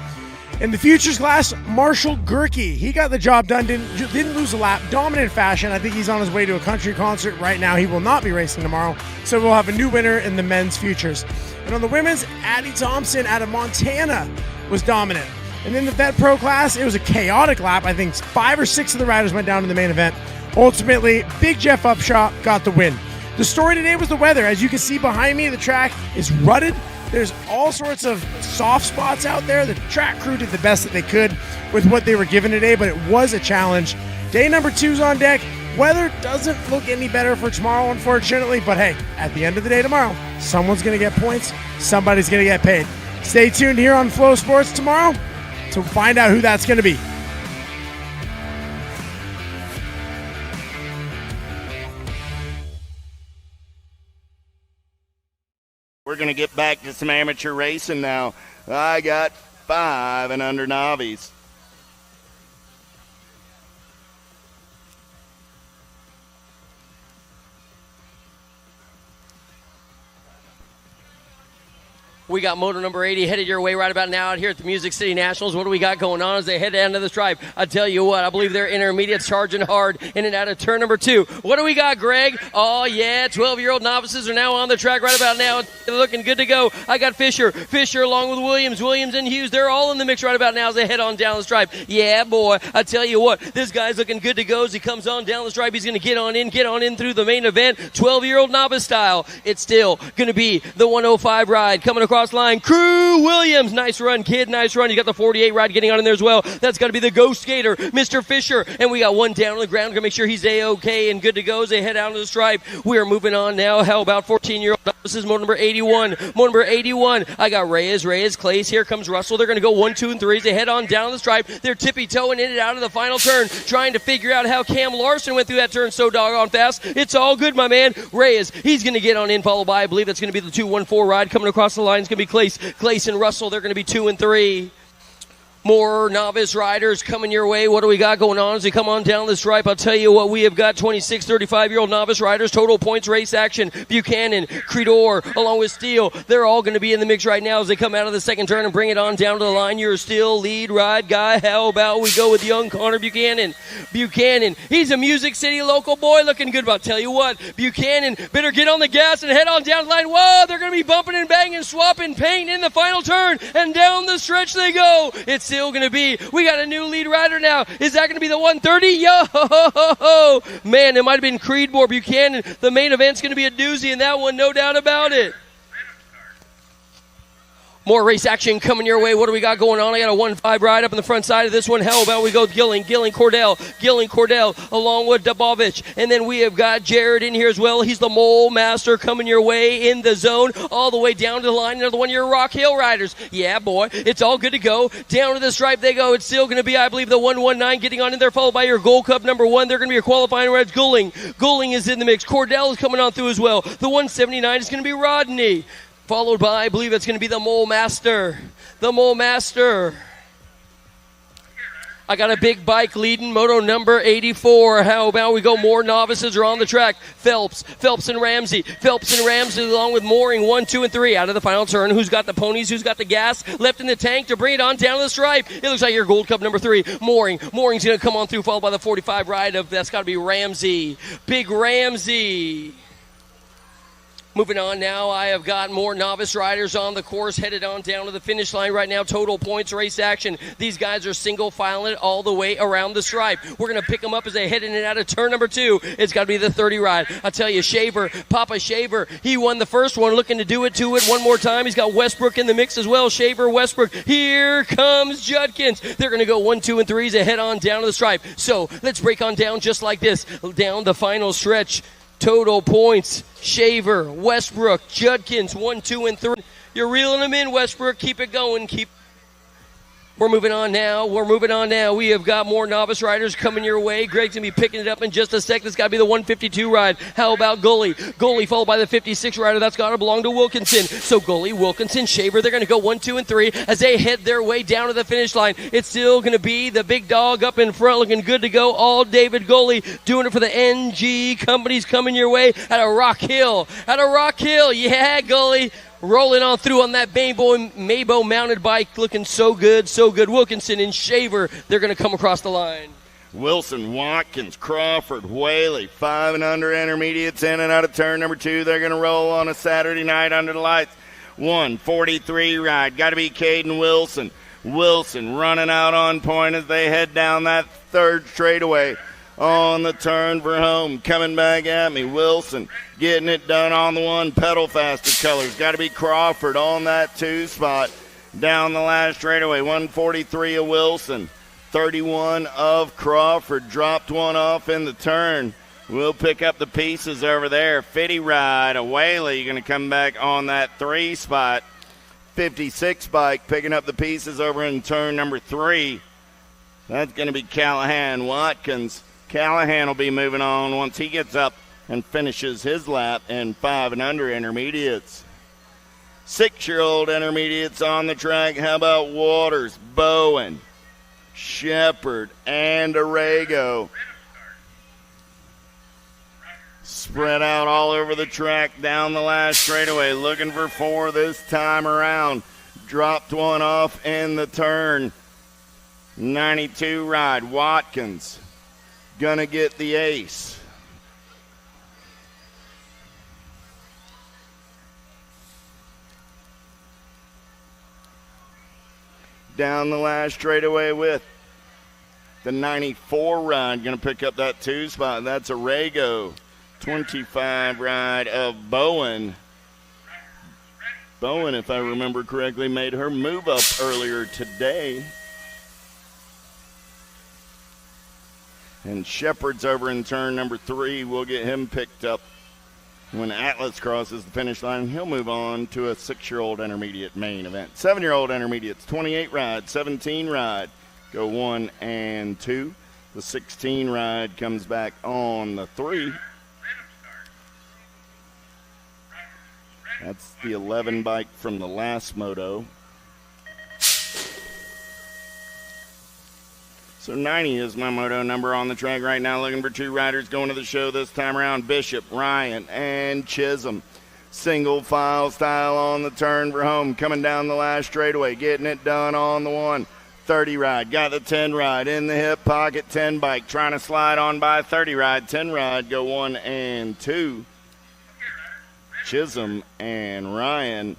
In the futures class, Marshall Gerke, he got the job done, didn't lose a lap, dominant fashion. I think he's on his way to a country concert right now. He will not be racing tomorrow, so we'll have a new winner in the men's futures. And on the women's, Addie Thompson out of Montana was dominant. And in the vet pro class, it was a chaotic lap. I think 5 or 6 of the riders went down in the main event. Ultimately, Big Jeff Upshaw got the win. The story today was the weather. As you can see behind me, the track is rutted. There's all sorts of soft spots out there. The track crew did the best that they could with what they were given today, but it was a challenge. Day number 2's on deck. Weather doesn't look any better for tomorrow, unfortunately, but hey, at the end of the day tomorrow, someone's going to get points, somebody's going to get paid. Stay tuned here on Flow Sports tomorrow to find out who that's going to be. We're going to get back to some amateur racing now. I got 5 and under novice. We got moto number 80 headed your way right about now out here at the Music City Nationals. What do we got going on as they head down to the stripe? I tell you what, I believe they're intermediates charging hard in and out of turn number 2. What do we got, Greg? Oh, yeah, 12-year-old novices are now on the track right about now. They're looking good to go. I got Fisher along with Williams and Hughes. They're all in the mix right about now as they head on down the stripe. Yeah, boy, I tell you what, this guy's looking good to go as he comes on down the stripe. He's going to get on in through the main event, 12-year-old novice style. It's still going to be the 105 ride coming across line. Crew Williams, nice run, kid, nice run. You got the 48 ride getting on in there as well. That's got to be the Ghost Skater, Mr. Fisher. And we got one down on the ground. Going to make sure he's A-okay and good to go as they head out to the stripe. We are moving on now. How about 14-year-old novices, motor number 81. Motor number 81. I got Reyes, Clays. Here comes Russell. They're going to go 1, 2, and 3 as they head on down the stripe. They're tippy-toeing in and out of the final turn, trying to figure out how Cam Larson went through that turn so doggone fast. It's all good, my man. Reyes, he's going to get on in, followed by, I believe that's going to be the 2-1-4 ride coming across the line. It's going to be Clace and Russell. They're going to be 2 and 3. More novice riders coming your way. What do we got going on as we come on down the stripe? I'll tell you what, we have got 26, 35-year-old novice riders, total points race action. Buchanan, Creedor, along with Steele. They're all going to be in the mix right now as they come out of the second turn and bring it on down to the line. You're still lead ride guy. How about we go with young Connor Buchanan? Buchanan, he's a Music City local boy looking good. But I'll tell you what, Buchanan better get on the gas and head on down the line. Whoa, they're going to be bumping and banging, swapping paint in the final turn. And down the stretch they go. It's still going to be, we got a new lead rider now. Is that going to be the 130? Yo, man, it might have been Creedmoor Buchanan. The main event's going to be a doozy in that one, no doubt about it. More race action coming your way. What do we got going on? I got a 1-5 ride up in the front side of this one. How about we go Gilling Cordell, along with Dubovich. And then we have got Jared in here as well. He's the mole master coming your way in the zone, all the way down to the line. Another one of your Rock Hill riders. Yeah, boy, it's all good to go. Down to the stripe they go. It's still going to be, I believe, the 119 getting on in there, followed by your Gold Cup number 1. They're going to be your qualifying rides. Gulling is in the mix. Cordell is coming on through as well. The 179 is going to be Rodney. Followed by, I believe it's going to be the Mole Master. I got a big bike leading, moto number 84. How about we go? More novices are on the track. Phelps and Ramsey along with Mooring, 1, 2, and 3 out of the final turn. Who's got the ponies? Who's got the gas left in the tank to bring it on down the stripe? It looks like your Gold Cup number 3, Mooring's going to come on through, followed by the 45 ride of, that's got to be Ramsey. Big Ramsey. Moving on now, I have got more novice riders on the course headed on down to the finish line right now. Total points race action. These guys are single filing it all the way around the stripe. We're going to pick them up as they head in and out of turn number 2. It's got to be the 30 ride. I tell you, Papa Shaver, he won the first one, looking to do it one more time. He's got Westbrook in the mix as well. Shaver, Westbrook. Here comes Judkins. They're going to go 1, 2, and 3 as they head on down to the stripe. So let's break on down just like this. Down the final stretch. Total points, Shaver, Westbrook, Judkins, 1, 2, and 3. You're reeling them in, Westbrook. Keep it going. We're moving on now. We have got more novice riders coming your way. Greg's going to be picking it up in just a sec. That's got to be the 152 ride. How about Gully followed by the 56 rider. That's got to belong to Wilkinson. So Gully, Wilkinson, Shaver, they're going to go 1, 2, and 3 as they head their way down to the finish line. It's still going to be the big dog up in front looking good to go. All David Gully doing it for the NG companies coming your way at a Rock Hill. Yeah, Gully. Rolling on through on that Mabo mounted bike, looking so good. Wilkinson and Shaver, they're going to come across the line. Wilson, Watkins, Crawford, Whaley, 5 and under intermediates in and out of turn number 2. They're going to roll on a Saturday night under the lights. 143 ride. Got to be Caden Wilson. Wilson running out on point as they head down that third straightaway. On the turn for home, coming back at me, Wilson getting it done on the 1, pedal faster colors. Got to be Crawford on that 2 spot. Down the last straightaway, 143 of Wilson, 31 of Crawford. Dropped one off in the turn. We'll pick up the pieces over there. 50 ride of Whaley going to come back on that 3 spot. 56 bike picking up the pieces over in turn number 3. That's going to be Callahan Watkins. Callahan will be moving on once he gets up and finishes his lap in 5 and under intermediates. 6-year-old intermediates on the track. How about Waters, Bowen, Shepard, and Arago. Spread out all over the track down the last straightaway. Looking for 4 this time around. Dropped one off in the turn. 92 ride. Watkins gonna get the ace. Down the last straightaway with the 94 ride. Gonna pick up that 2 spot. That's a Rago. 25 ride of Bowen. Bowen, if I remember correctly, made her move up earlier today. And Shepard's over in turn number 3. We'll get him picked up when Atlas crosses the finish line. He'll move on to a 6-year-old intermediate main event. 7-year-old intermediates, 28 ride, 17 ride. Go 1 and 2. The 16 ride comes back on the 3. That's the 11 bike from the last moto. So 90 is my moto number on the track right now. Looking for 2 riders going to the show this time around. Bishop, Ryan, and Chisholm. Single file style on the turn for home. Coming down the last straightaway. Getting it done on the 1. 30 ride. Got the 10 ride in the hip pocket. 10 bike. Trying to slide on by 30 ride. 10 ride. Go 1 and 2. Chisholm and Ryan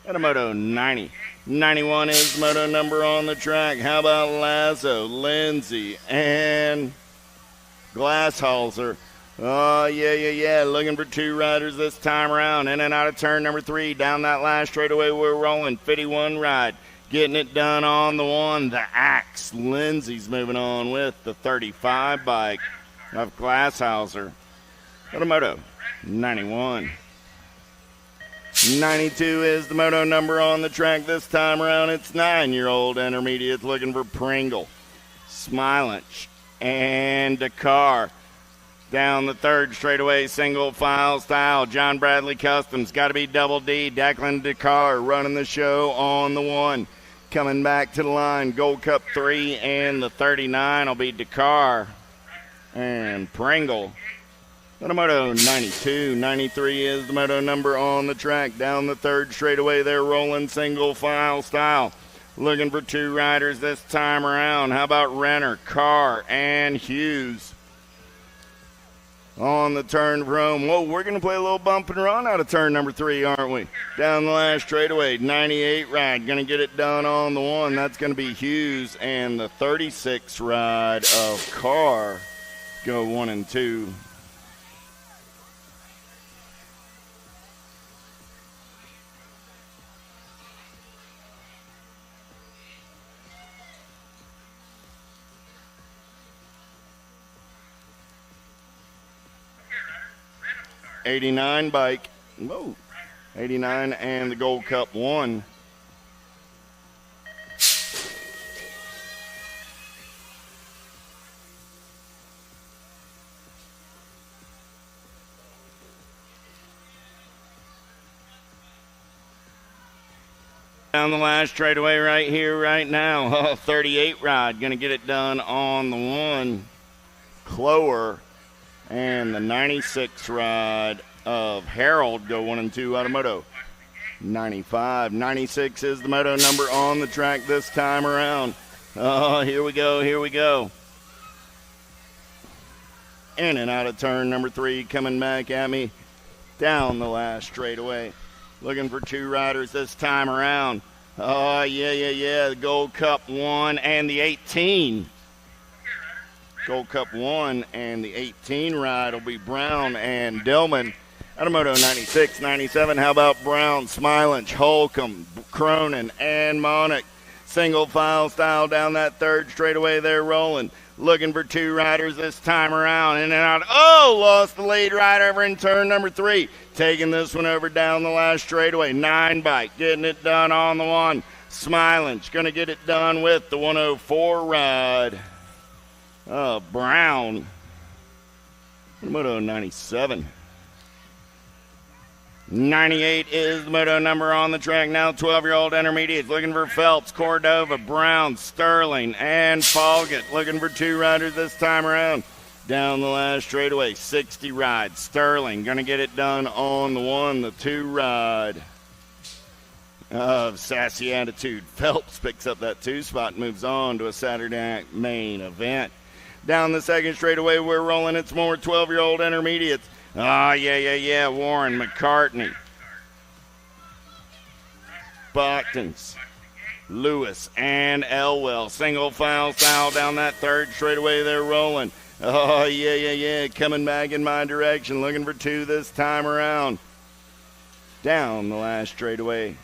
at a moto 90. 91 is the moto number on the track. How about Lazo, Lindsay, and Glasshauser? Oh, yeah. Looking for 2 riders this time around. In and out of turn number 3. Down that last straightaway, we're rolling. 51 ride. Getting it done on the 1. The Axe. Lindsay's moving on with the 35 bike of Glasshauser. At a moto 91. 92 is the moto number on the track this time around. It's 9-year-old intermediate looking for Pringle, Smilich, and Dakar. Down the 3rd straightaway, single file style. John Bradley Customs, got to be Double D. Declan Dakar running the show on the 1. Coming back to the line, Gold Cup 3 and the 39 will be Dakar and Pringle. The moto 92, 93 is the moto number on the track. Down the 3rd straightaway, they're rolling single file style. Looking for 2 riders this time around. How about Renner, Carr, and Hughes? On the turn for home. Whoa, we're going to play a little bump and run out of turn number 3, aren't we? Down the last straightaway, 98 ride. Going to get it done on the 1. That's going to be Hughes and the 36 ride of Carr. Go 1 and 2. '89 bike. Whoa. 89 and the Gold Cup 1. Down the last straightaway right here, right now. 38 ride. Going to get it done on the 1. Clower. And the 96 ride of Harold go 1 and 2 out of moto 95. 96 is the moto number on the track this time around. Oh, here we go. In and out of turn number 3, coming back at me down the last straightaway. Looking for 2 riders this time around. Oh, yeah. The Gold Cup 1 and the 18. Gold Cup 1 and the 18 ride will be Brown and Dillman. Out of moto 96, 97, how about Brown, Smilich, Holcomb, Cronin, and Monick. Single file style down that 3rd straightaway, they're rolling. Looking for 2 riders this time around. In and out. Oh, lost the lead right over in turn number 3. Taking this one over down the last straightaway. 9 bike, getting it done on the 1. Smilich, going to get it done with the 104 ride. Brown. Moto 97. 98 is the moto number on the track now. 12-year-old intermediates looking for Phelps, Cordova, Brown, Sterling, and Folgett. Looking for 2 riders this time around. Down the last straightaway, 60 ride. Sterling going to get it done on the 1, the 2 ride of Sassy Attitude. Phelps picks up that 2 spot and moves on to a Saturday night main event. Down the second straightaway, we're rolling. It's more 12-year-old intermediates. Warren McCartney. Buchtons, Lewis, and Elwell. Single file style down that third straightaway. They're rolling. Coming back in my direction. Looking for 2 this time around. Down the last straightaway.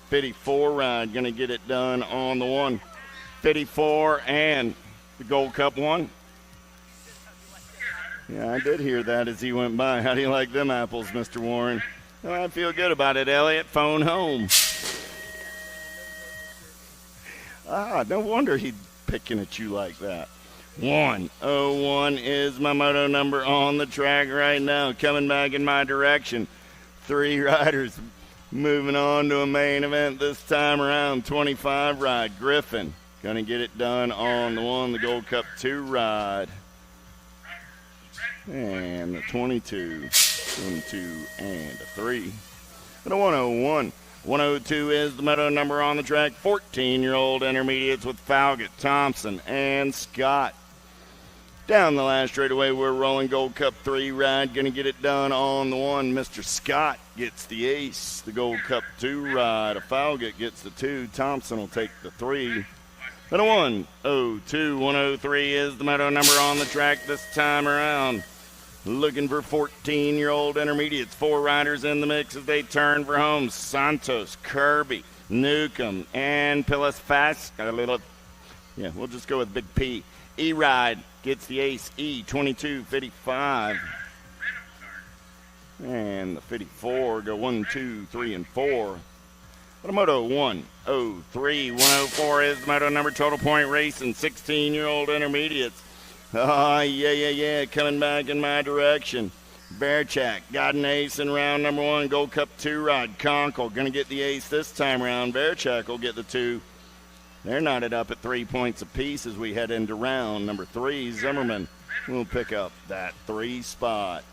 54 ride. Going to get it done on the 1. 54 and the Gold Cup 1. Yeah, I did hear that as he went by. How do you like them apples, Mr. Warren? Well, I feel good about it, Elliot. Phone home. No wonder he's picking at you like that. 101 is my moto number on the track right now. Coming back in my direction. 3 riders moving on to a main event this time around. 25 ride. Griffin going to get it done on the 1, the Gold Cup 2 ride. And the 22 and a 3. And a 101. 102 is the moto number on the track. 14-year-old intermediates with Falgett, Thompson, and Scott. Down the last straightaway, we're rolling. Gold Cup 3 ride. Going to get it done on the 1. Mr. Scott gets the ace. The Gold Cup 2 ride. A Falgett gets the 2. Thompson will take the 3. And a 102. 103 is the moto number on the track this time around. Looking for 14-year-old intermediates. 4 riders in the mix as they turn for home. Santos, Kirby, Newcomb, and Pilas Fast. We'll just go with Big P. E-Ride gets the ace. E22, 55. And the 54 go 1, 2, 3, and 4. But a moto 103. 104 is the moto number. Total Point Racing. 16-year-old intermediates. Coming back in my direction. Bearchak got an ace in round number 1. Gold Cup 2 ride. Conkle going to get the ace this time around. Bearchak will get the 2. They're knotted up at 3 points apiece as we head into round number 3. Zimmerman will pick up that 3 spot.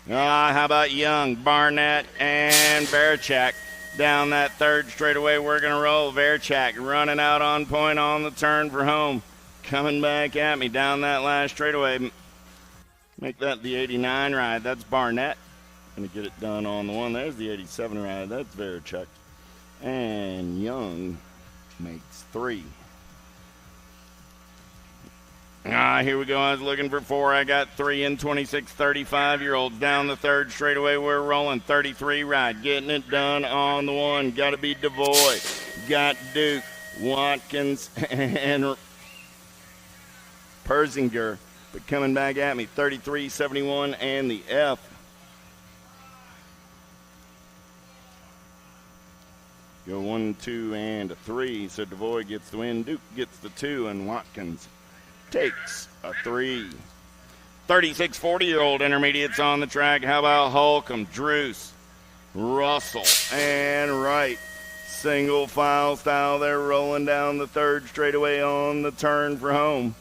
How about Young, Barnett, and Bearchak? Down that third straightaway, we're going to roll. Bearchak running out on point on the turn for home. Coming back at me down that last straightaway. Make that the 89 ride. That's Barnett. Going to get it done on the 1. There's the 87 ride. That's Verichuk. And Young makes 3. Here we go. I was looking for 4. I got 3 and 26 35-year-olds. Down the third straightaway, we're rolling. 33 ride. Getting it done on the 1. Got to be DeVoy. Got Duke, Watkins, and Persinger, but coming back at me, 33, 71, and the F. Go 1, 2, and a 3. So DeVoy gets the win. Duke gets the 2, and Watkins takes a 3. 36, 40-year-old intermediates on the track. How about Holcomb, Druce, Russell, and Wright. Single file style. They're rolling down the third straightaway on the turn for home.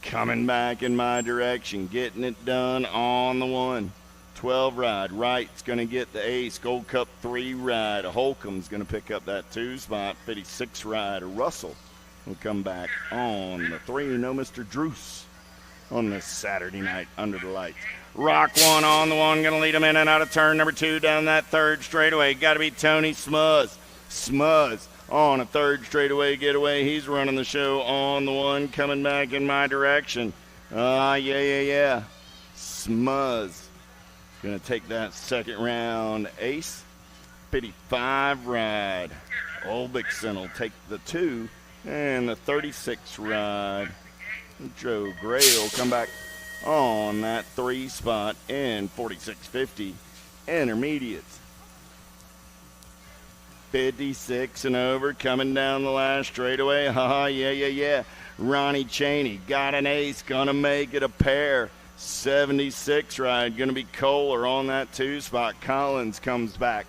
Coming back in my direction, getting it done on the 1. 12 ride. Wright's going to get the ace. Gold Cup 3 ride. Holcomb's going to pick up that 2 spot. 56 ride. Russell will come back on the 3. No Mr. Druce on this Saturday night under the lights. Rock 1 on the 1. Going to lead him in and out of turn number 2 down that third straightaway. Got to be Tony Smuzz. Smuzz on a third straightaway getaway. He's running the show on the 1, coming back in my direction. Smuzz going to take that second round ace. 55 ride. Olbixson will take the 2, and the 36 ride. Joe Gray will come back on that 3 spot in 4650 intermediates. 56 and over, coming down the last straightaway. Ronnie Chaney got an ace, gonna make it a pair. 76 ride, gonna be Kohler on that 2 spot. Collins comes back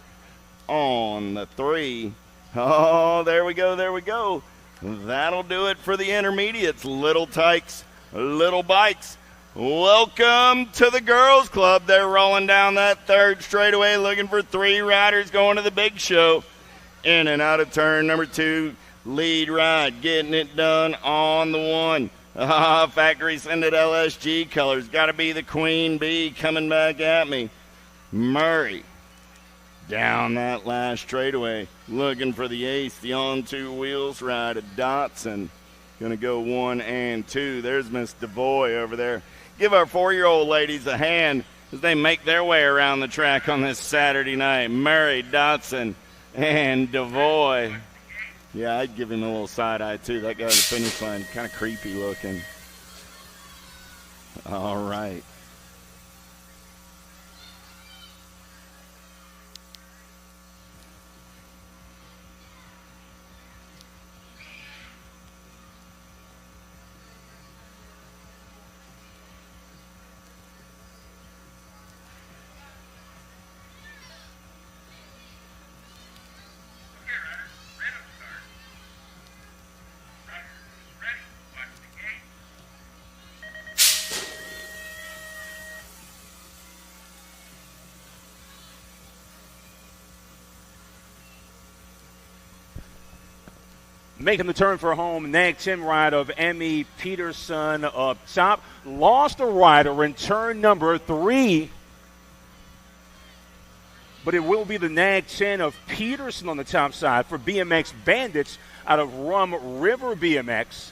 on the 3. There we go. That'll do it for the intermediates. Little Tykes Little Bikes. Welcome to the Girls Club. They're rolling down that third straightaway looking for 3 riders going to the big show. In and out of turn number 2, lead ride, getting it done on the 1. Factory scented LSG colors. Got to be the Queen Bee coming back at me. Murray down that last straightaway looking for the ace. The on 2 wheels ride of Dotson. Going to go 1 and 2. There's Miss DeVoy over there. Give our 4-year-old ladies a hand as they make their way around the track on this Saturday night. Murray, Dotson, and DeVoy. Yeah, I'd give him a little side eye too. That guy at the finish line, kind of creepy looking. All right. Making the turn for home, nag 10 ride of Emmy Peterson up top. Lost a rider in turn number 3. But it will be the nag 10 of Peterson on the top side for BMX Bandits out of Rum River BMX.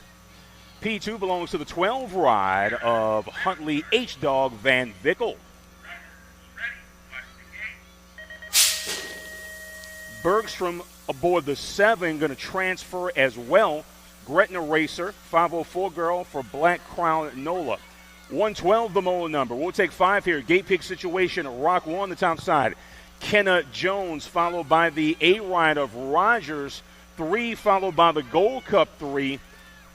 P2 belongs to the 12 ride of Huntley H-Dog Van Vickel. Bergstrom aboard the 7, going to transfer as well. Gretna Racer, 504 girl for Black Crown NOLA. 112 the Mola number. We'll take 5 here. Gate pick situation, Rock 1 the top side. Kenna Jones followed by the 8 ride of Rogers. 3 followed by the Gold Cup 3.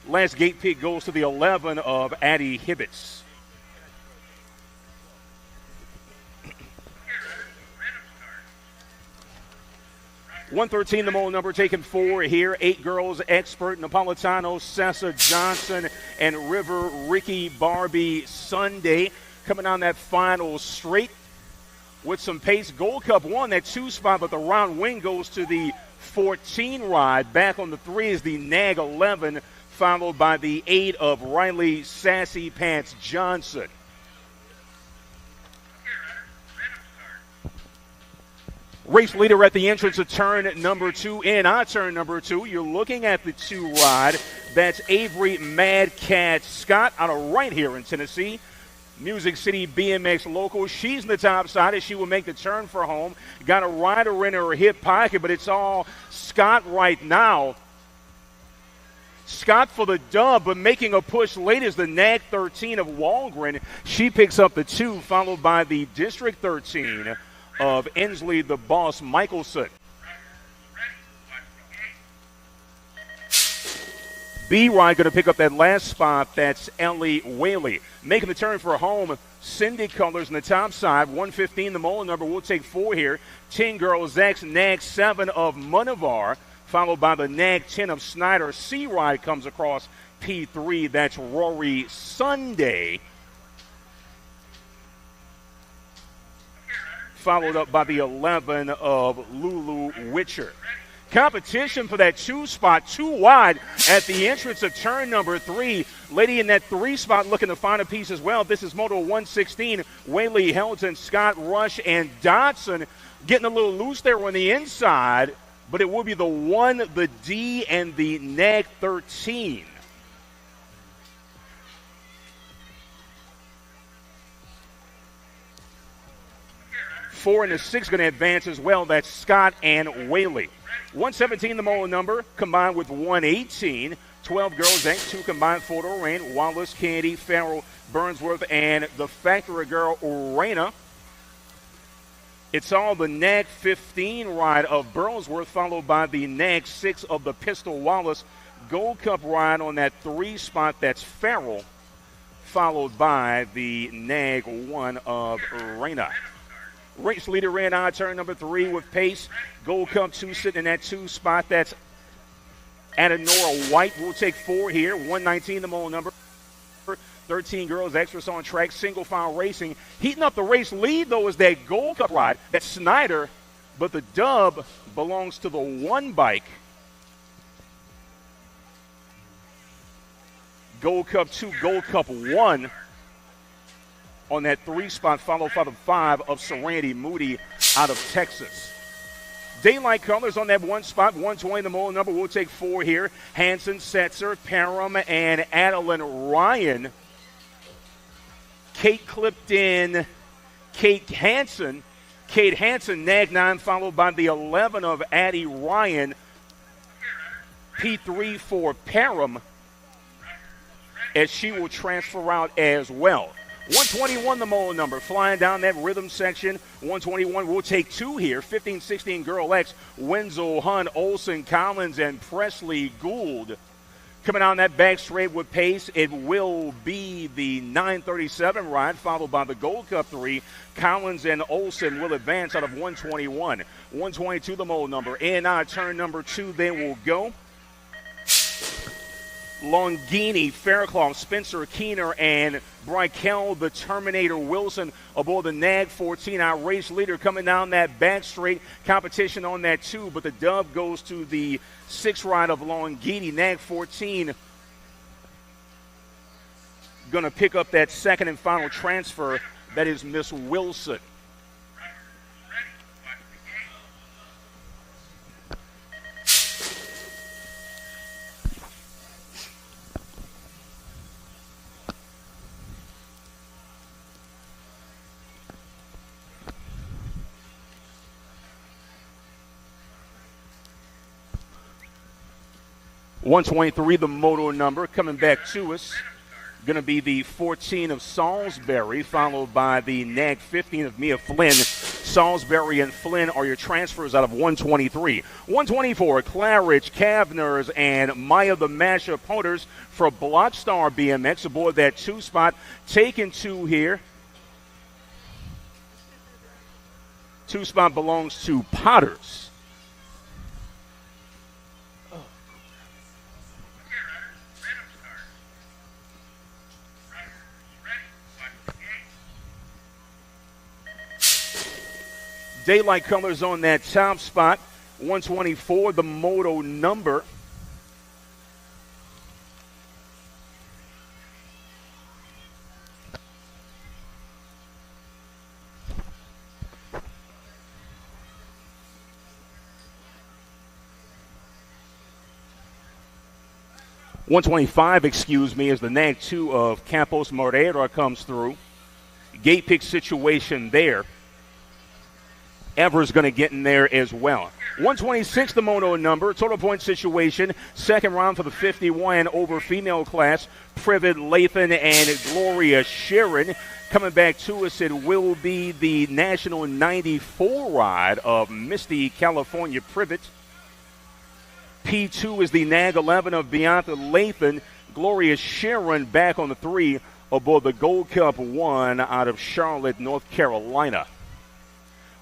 Last gate pick goes to the 11 of Addie Hibbets. $113 the Mola number, taking 4 here. 8 girls, Expert, Napolitano, Sessa Johnson, and River Ricky Barbie Sunday. Coming on that final straight with some pace. Gold Cup 1, that 2 spot, but the round wing goes to the 14 ride. Back on the 3 is the Nag 11, followed by the 8 of Riley Sassy Pants Johnson. Race leader at the entrance of turn number 2. In on turn number 2, you're looking at the 2 ride. That's Avery Mad Cat Scott out of right here in Tennessee. Music City BMX local. She's in the top side as she will make the turn for home. Got a rider in her hip pocket, but it's all Scott right now. Scott for the dub, but making a push late is the Nag 13 of Walgren. She picks up the 2, followed by the District 13 of Inslee, the Boss Michelson. B-Ride going to pick up that last spot. That's Ellie Whaley. Making the turn for home, Cindy Colors in the top side. 115 the Mola number. We'll take 4 here. 10 girls X, Nag 7 of Munavar, followed by the Nag 10 of Snyder. C-Ride comes across P3. That's Rory Sunday, followed up by the 11 of Lulu Witcher. Competition for that 2 spot, 2 wide at the entrance of turn number 3. Lady in that 3 spot looking to find a piece as well. This is Moto 116. Whaley Helton, Scott Rush, and Dotson getting a little loose there on the inside, but it will be the 1, the D, and the Nag 13. Four and the 6 going to advance as well. That's Scott and Whaley. 117 the Mola number, combined with 118. 12 girls, and 2 combined for the rain. Wallace, Candy, Farrell, Burnsworth, and the factory girl, Urena. It's all the Nag 15 ride of Burnsworth, followed by the Nag 6 of the Pistol Wallace. Gold Cup ride on that 3 spot, that's Farrell, followed by the Nag 1 of Urena. Race leader in on turn number 3 with pace. Gold Cup 2 sitting in that 2 spot. That's Adenora White. We'll take 4 here. 119 the Mola number. 13 girls extras on track, single file racing. Heating up the race lead, though, is that Gold Cup ride. That's Snyder, but the dub belongs to the one bike. Gold Cup 2, Gold Cup 1 on that 3 spot, followed by the 5 of Serenity Moody out of Texas. Daylight Colors on that 1 spot, 120 the model number. We'll take 4 here. Hanson, Setzer, Parham, and Adeline Ryan. Kate clipped in Kate Hanson. Kate Hanson, nag 9, followed by the 11 of Addie Ryan. P3 for Parham, as she will transfer out as well. 121 the model number, flying down that rhythm section. 121, we'll take 2 here. 15-16 Girl X, Wenzel, Hunt, Olson, Collins, and Presley Gould. Coming on that back straight with pace, it will be the 937 ride, followed by the Gold Cup 3. Collins and Olson will advance out of 121. 122 the model number. In turn number 2, they will go. Longini, Fairclough, Spencer Keener, and Brykel, the Terminator Wilson aboard the NAG 14. Our race leader coming down that back straight. Competition on that 2, but the dub goes to the 6 ride of Longini. NAG 14 going to pick up that second and final transfer. That is Miss Wilson. .123 the motor number, coming back to us. Going to be the 14 of Salisbury, followed by the NAG 15 of Mia Flynn. Salisbury and Flynn are your transfers out of 123. 124, Claridge, Kavners, and Maya the Masher Potters for Blockstar BMX aboard that 2 spot. Taken 2 here. 2 spot belongs to Potters. Daylight Colors on that top spot. 124, the moto number. .125, excuse me, as the NAG 2 of Campos Moreira comes through. Gate pick situation there. Ever's going to get in there as well. 126, the moto number. Total point situation. Second round for the 51 over female class. Privet, Lathan, and Gloria Sharon. Coming back to us, it will be the National 94 ride of Misty California Privet. P2 is the NAG 11 of Beata Lathan. Gloria Sharon back on the 3 aboard the Gold Cup 1 out of Charlotte, North Carolina.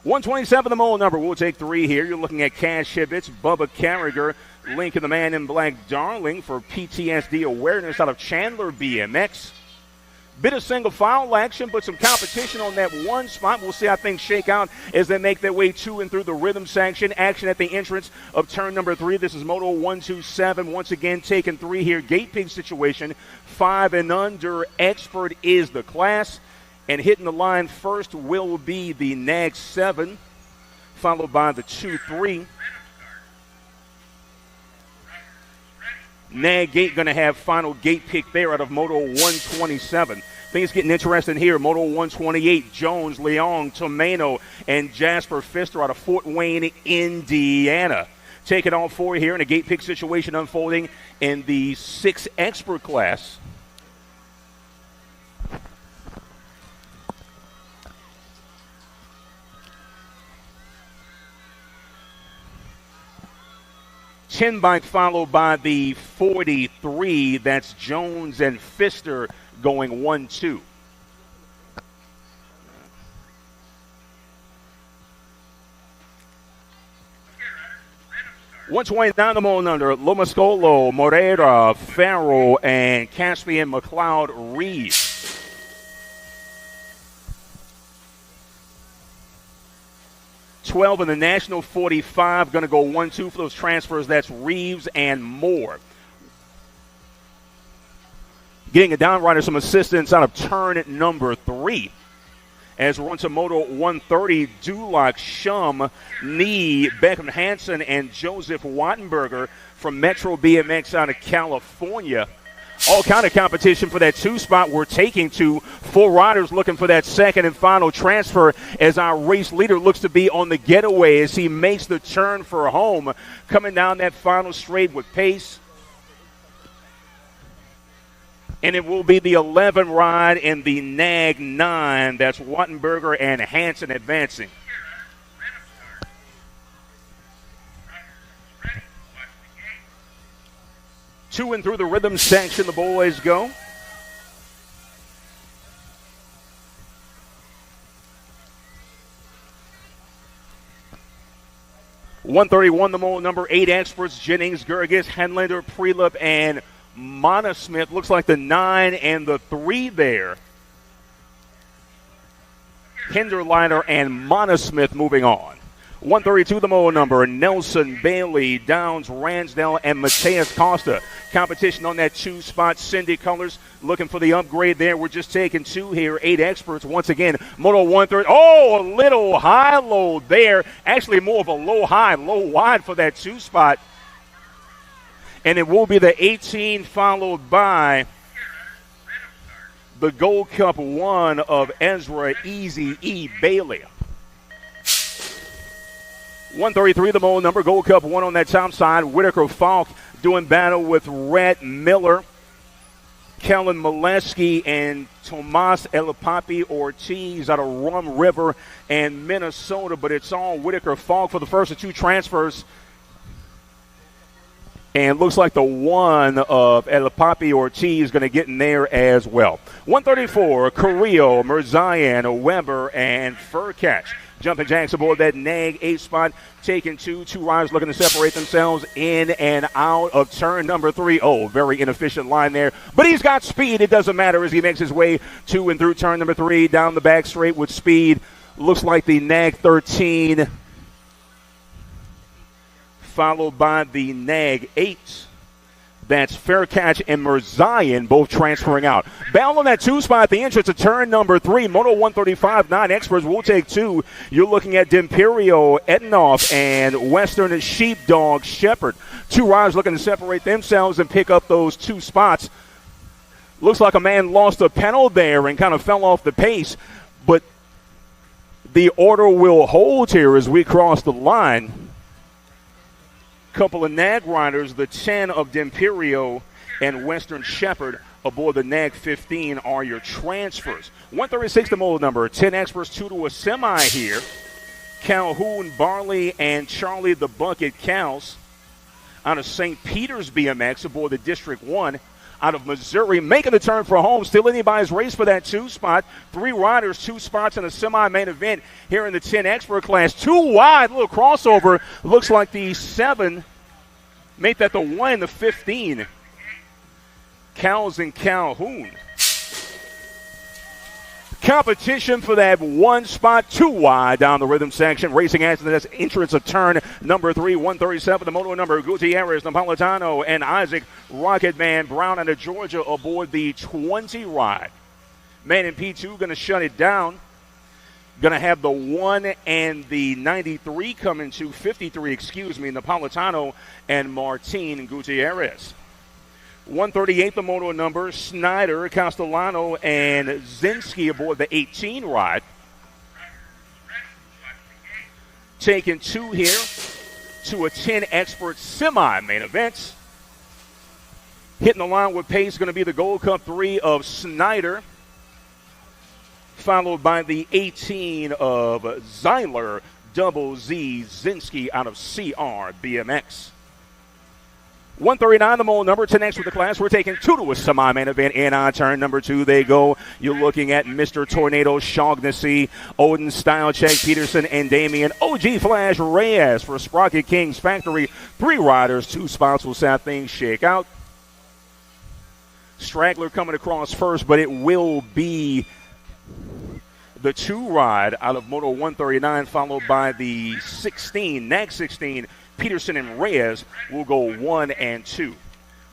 127 the mole number. We'll take 3 here. You're looking at Cash Hibbets, Bubba Carragher, Lincoln the Man in Black Darling for PTSD awareness out of Chandler BMX. Bit of single file action, but some competition on that 1 spot. We'll see how things shake out as they make their way to and through the rhythm section. Action at the entrance of turn number 3. This is Moto 127. Once again, taking 3 here. Gate pig situation. 5 and under. Expert is the class. And hitting the line first will be the NAG 7, followed by the 2-3. NAG 8 going to have final gate pick there out of Moto 127. Things getting interesting here. Moto 128, Jones, Leong, Tomeno, and Jasper Pfister out of Fort Wayne, Indiana. Taking all 4 here in a gate pick situation unfolding in the 6 expert class. Ten bike followed by the 43. That's Jones and Pfister going 1-2. 129 the moment under Lomascolo, Moreira, Farrell, and Caspian McLeod Reed. $12 in the National 45. Going to go 1-2 for those transfers. That's Reeves and Moore. Getting a down rider, some assistance out of turn number 3. As we're on to Moto 130, Dulac, Shum, Nee, Beckham Hansen, and Joseph Wattenberger from Metro BMX out of California. All kind of competition for that 2 spot. We're taking to 4 riders looking for that second and final transfer as our race leader looks to be on the getaway as he makes the turn for home. Coming down that final straight with pace. And it will be the 11 ride in the NAG 9. That's Wattenberger and Hansen advancing. To and through the rhythm section, the boys go. .131 the moment number 8 experts, Jennings, Gerges, Henlander, Prelip, and Monosmith. Looks like the 9 and the 3 there. Hinderliner and Monosmith moving on. 132 the moment number, Nelson, Bailey, Downs, Ransdell, and Mateus Costa. Competition on that 2 spot. Cindy Colors looking for the upgrade there. We're just taking 2 here. 8 experts once again. Moto 130. Oh, a little high low there. Actually more of a low high, low wide for that 2 spot. And it will be the 18 followed by the Gold Cup 1 of Ezra Easy E. Bailey. 133 the moment number, Gold Cup 1 on that top side. Whitaker Falk doing battle with Rhett Miller, Kellen Molesky, and Tomas Elipapi Ortiz out of Rum River and Minnesota. But it's all Whitaker Falk for the first of 2 transfers. And looks like the 1 of Elipapi Ortiz is going to get in there as well. 134, Carrillo, Mirzayan, Weber, and Furcatch. Jumping jacks aboard that NAG 8 spot, taking 2 riders looking to separate themselves in and out of turn number 3. Oh, very inefficient line there. But he's got speed. It doesn't matter as he makes his way to and through turn number 3, down the back straight with speed. Looks like the NAG 13, followed by the NAG 8. That's Faircatch and Mirzayan both transferring out. Battle on that 2 spot at the entrance of turn number 3. Moto 135, 9 experts will take 2. You're looking at D'Imperio, Etanoff, and Western Sheepdog Shepherd. 2 riders looking to separate themselves and pick up those 2 spots. Looks like a man lost a pedal there and kind of fell off the pace. But the order will hold here as we cross the line. Couple of NAG riders, the 10 of D'Imperio and Western Shepherd aboard the NAG 15 are your transfers. 136 the mold number, 10 experts, 2 to a semi here. Calhoun, Barley, and Charlie the Bucket Cows out of St. Peter's BMX aboard the District 1 out of Missouri, making the turn for home. Still anybody's race for that 2 spot. 3 riders, 2 spots in a semi-main event here in the 10 expert class. 2 wide, little crossover. Looks like the 7 made that the 1, the 15. Cows and Calhoun. Competition for that 1 spot, 2 wide down the rhythm section. Racing as the entrance of turn number 3, 137. The moto number, Gutierrez, Napolitano, and Isaac Rocketman Brown out of Georgia aboard the 20 ride. Man in P2 going to shut it down. Going to have the 1 and the 93 coming to 53, Napolitano and Martin Gutierrez. 138 the moto number, Snyder, Castellano, and Zinski aboard the 18 ride. Taking 2 here to a 10 expert semi-main event. Hitting the line with pace going to be the Gold Cup 3 of Snyder, followed by the 18 of Zeiler, Double Z Zinski out of CR BMX. 139, the mole number. To next with the class, we're taking 2 to a semi-main event. In on turn number 2 they go. You're looking at Mr. Tornado Shaughnessy, Odin Stylecheck Peterson, and Damian OG Flash Reyes for Sprocket Kings Factory. 3 riders, 2 spots. We'll see how things shake out. Straggler coming across first, but it will be the 2 ride out of Moto 139, followed by the 16, next 16. Peterson and Reyes will go 1 and 2.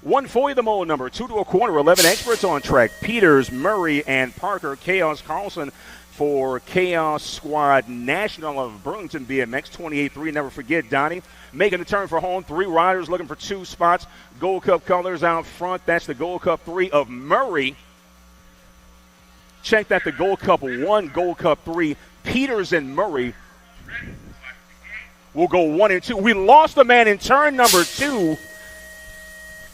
140 the mole number, 2 to a corner, 11 experts on track. Peters, Murray, and Parker. Chaos Carlson for Chaos Squad National of Burlington BMX, 28-3. Never forget Donnie. Making the turn for home, 3 riders looking for 2 spots. Gold Cup colors out front. That's the Gold Cup 3 of Murray. Check that, the Gold Cup 1, Gold Cup 3. Peters and Murray will go 1 and 2. We lost a man in turn number 2.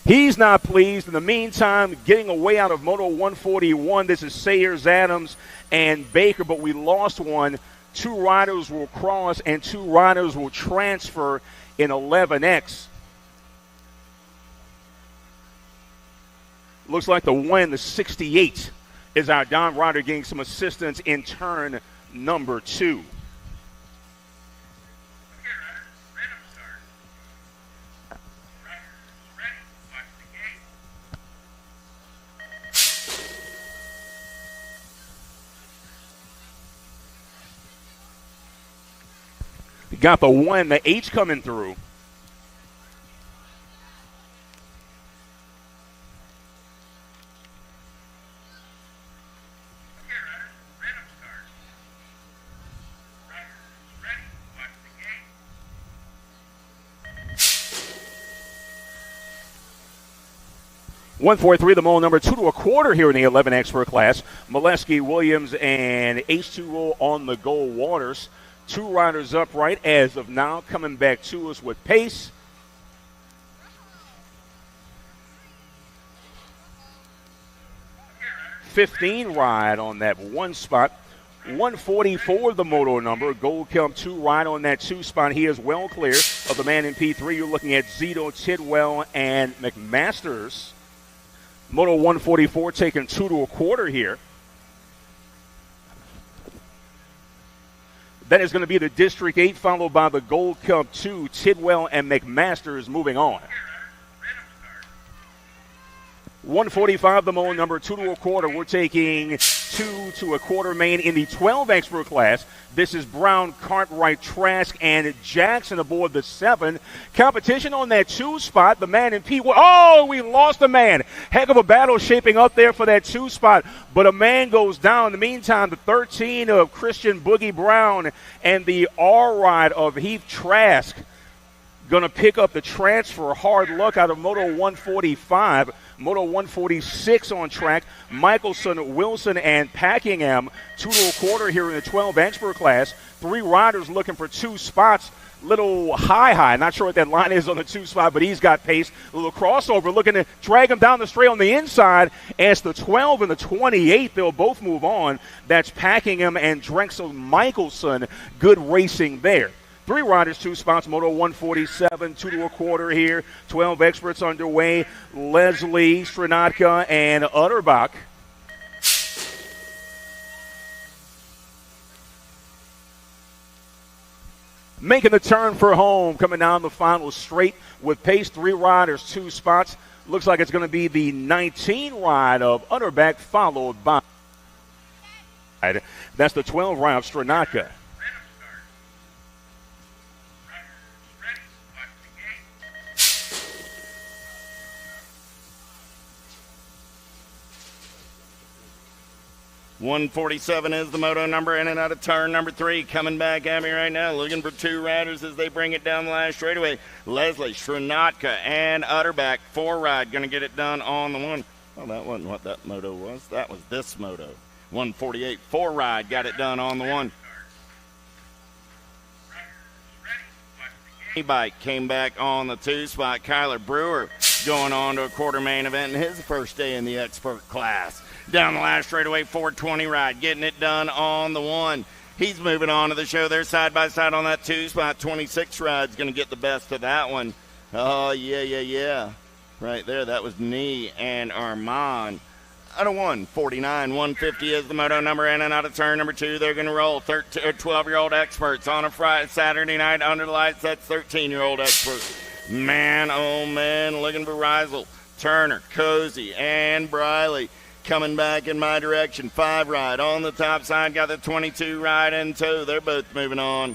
He's not pleased. In the meantime, getting away out of Moto 141, this is Sayers, Adams, and Baker, but we lost one. 2 riders will cross, and 2 riders will transfer in 11X. Looks like the 1, the 68, is our Don rider getting some assistance in turn number 2. Got the 1, the H coming through. $143 the mole number, 2 to a quarter here in the 11 expert class. Molesky, Williams, and H2O on the goal waters. 2 riders upright as of now, coming back to us with pace. $15 ride on that 1 spot. 144 the moto number. Gold Cup 2 ride on that 2 spot. He is well clear of the man in P3. You're looking at Zito, Tidwell, and McMasters. Moto 144 taking 2 to a quarter here. That is going to be the District 8, followed by the Gold Cup 2. Tidwell and McMasters moving on. 145 the mole number, 2 to a quarter. We're taking 2 to a quarter main in the 12 expert class. This is Brown, Cartwright, Trask, and Jackson aboard the 7. Competition on that 2 spot. The man in P1. Oh, we lost a man. Heck of a battle shaping up there for that 2 spot. But a man goes down. In the meantime, the 13 of Christian Boogie Brown and the R ride of Heath Trask going to pick up the transfer. Hard luck out of Moto 145. Moto 146 on track. Michelson, Wilson, and Packingham. 2 to a quarter here in the 12 expert class. 3 riders looking for 2 spots. Little high. Not sure what that line is on the 2 spot, but he's got pace. A little crossover looking to drag him down the straight on the inside. As the 12 and the 28, they'll both move on. That's Packingham and Drexel Michelson. Good racing there. 3 riders, 2 spots, Moto 147, 2 to a quarter here. 12 experts underway. Leslie, Stranatka, and Utterbach. Making the turn for home, coming down the final straight with pace. 3 riders, 2 spots. Looks like it's going to be the 19 ride of Utterbach, followed by. That's the 12 ride of Stranatka. $147 is the moto number, in and out of turn number 3. Coming back at me right now, looking for 2 riders as they bring it down the last straightaway. Leslie, Stranatka, and Utterbach. 4 ride, going to get it done on the 1. Well, that wasn't what that moto was. That was this moto. 148, 4 ride, got it done on the 1. Bike came back on the 2 spot. Kyler Brewer going on to a quarter main event in his first day in the expert class. Down the last straightaway, 420 ride, getting it done on the 1. He's moving on to the show. They're side by side on that 2 spot. 26 ride's going to get the best of that one. Oh, yeah. right there. That was Nee and Armand. Out of 149, 150 is the moto number, in and out of turn number 2. They're going to roll 12-year-old experts on a Friday, Saturday night under the lights. That's 13-year-old experts. Man, oh man, looking for Riesel, Turner, Cozy, and Briley coming back in my direction. 5 ride on the top side, got the 22 ride in tow. They're both moving on.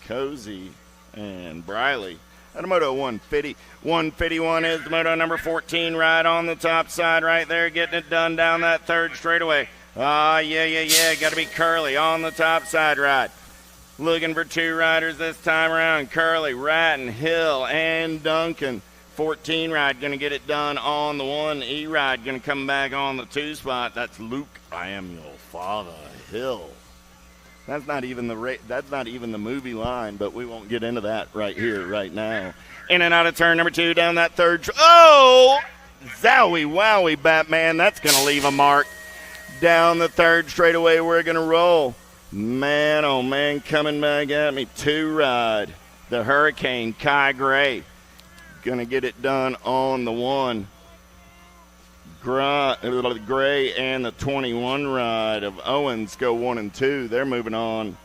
Cozy and Briley. At a moto 150. 151 is the moto number 14 ride on the top side right there, getting it done down that third straightaway. Yeah. Got to be Curly on the top side ride. Looking for 2 riders this time around. Curly, Ratton, Hill, and Duncan. 14 ride going to get it done on the 1. E-ride going to come back on the 2 spot. That's Luke, I am your father, Hill. That's not even the movie line, but we won't get into that right here, right now. In and out of turn number 2, down that third. Oh, zowie, wowie, Batman. That's going to leave a mark. Down the third straightaway, we're going to roll. Man, oh man, coming back at me. 2 ride. The Hurricane, Kai Gray. Going to get it done on the 1. Gray and the 21 ride of Owens go 1 and 2. They're moving on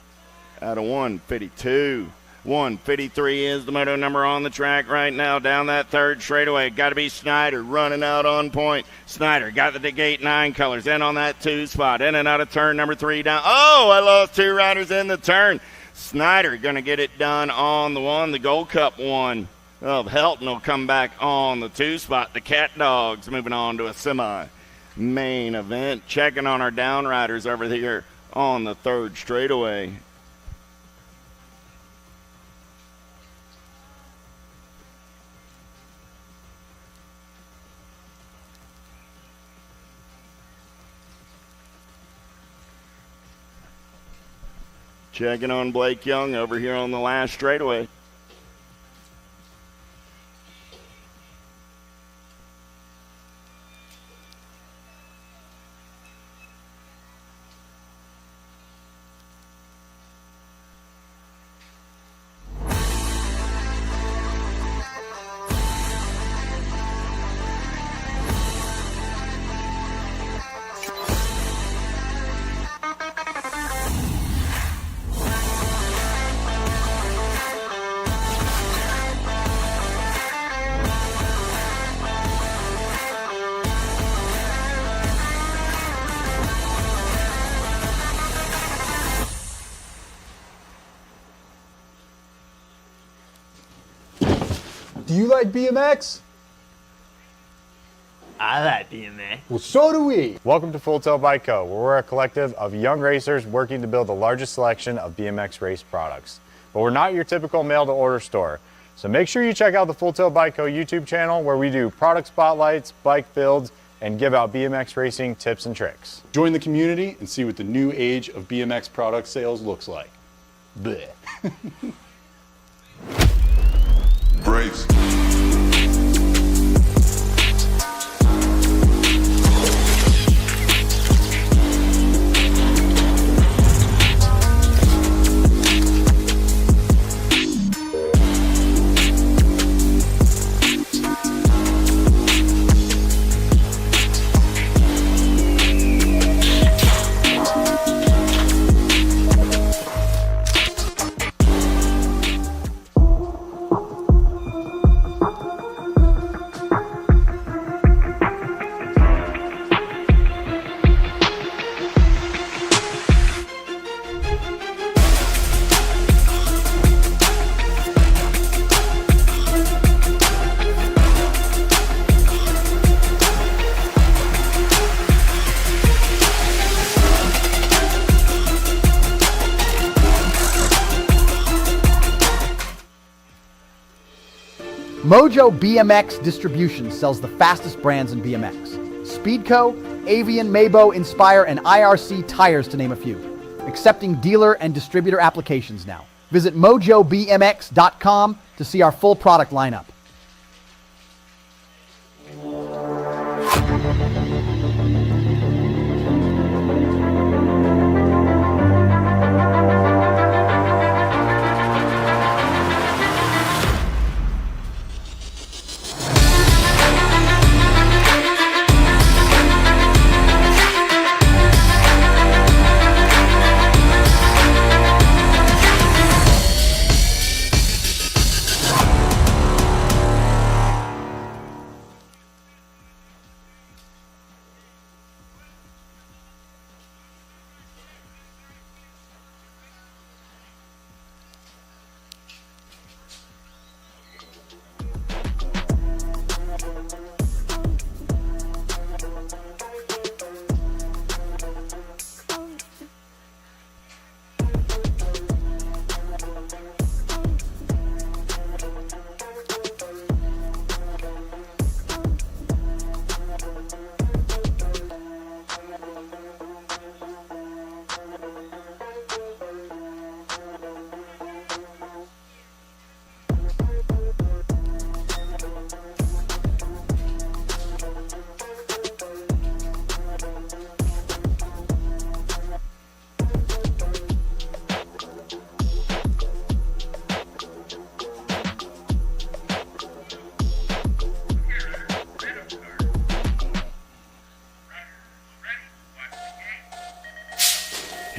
out of 152. 153 is the moto number on the track right now. Down that third straightaway. Got to be Snyder running out on point. Snyder got the Gate 9 colors in on that 2 spot. In and out of turn number 3 down. Oh, I lost 2 riders in the turn. Snyder going to get it done on the 1. The Gold Cup 1 of Helton will come back on the 2 spot. The Cat Dogs moving on to a semi-main event. Checking on our down riders over here on the third straightaway. Checking on Blake Young over here on the last straightaway. Do you like BMX? I like BMX. Well, so do we. Welcome to Full Tilt Bike Co., where we're a collective of young racers working to build the largest selection of BMX race products. But we're not your typical mail-to-order store. So make sure you check out the Full Tilt Bike Co. YouTube channel, where we do product spotlights, bike builds, and give out BMX racing tips and tricks. Join the community and see what the new age of BMX product sales looks like. Bleh. Brace. Mojo BMX Distribution sells the fastest brands in BMX. Speedco, Avian, Mabo, Inspire, and IRC tires, to name a few. Accepting dealer and distributor applications now. Visit mojobmx.com to see our full product lineup.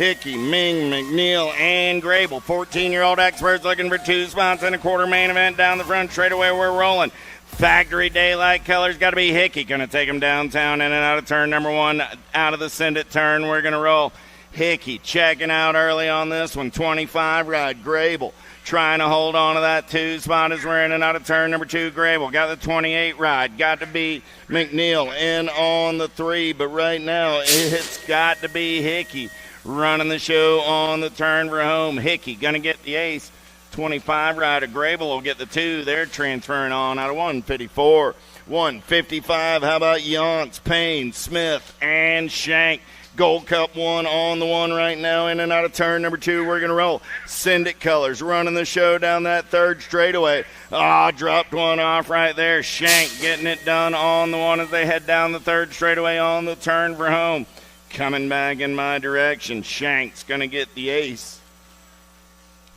Hickey, Ming, McNeil, and Grable. 14-year-old experts looking for 2 spots in a quarter main event down the front straightaway. We're rolling. Factory Daylight Colors got to be Hickey. Going to take him downtown in and out of turn number 1. Out of the send it turn, we're going to roll. Hickey checking out early on this one. 25 ride Grable. Trying to hold on to that 2 spot as we're in and out of turn number 2. Grable got the 28 ride. Got to be McNeil in on the 3. But right now it's got to be Hickey running the show on the turn for home. Hickey going to get the ace. 25 rider Grable will get the 2. They're transferring on out of 154. 155. How about Yance, Payne, Smith, and Shank? Gold Cup 1 on the 1 right now. In and out of turn number 2. We're going to roll. Send It Colors running the show down that 3rd straightaway. Dropped one off right there. Shank getting it done on the 1 as they head down the 3rd straightaway on the turn for home. Coming back in my direction. Shank's going to get the ace.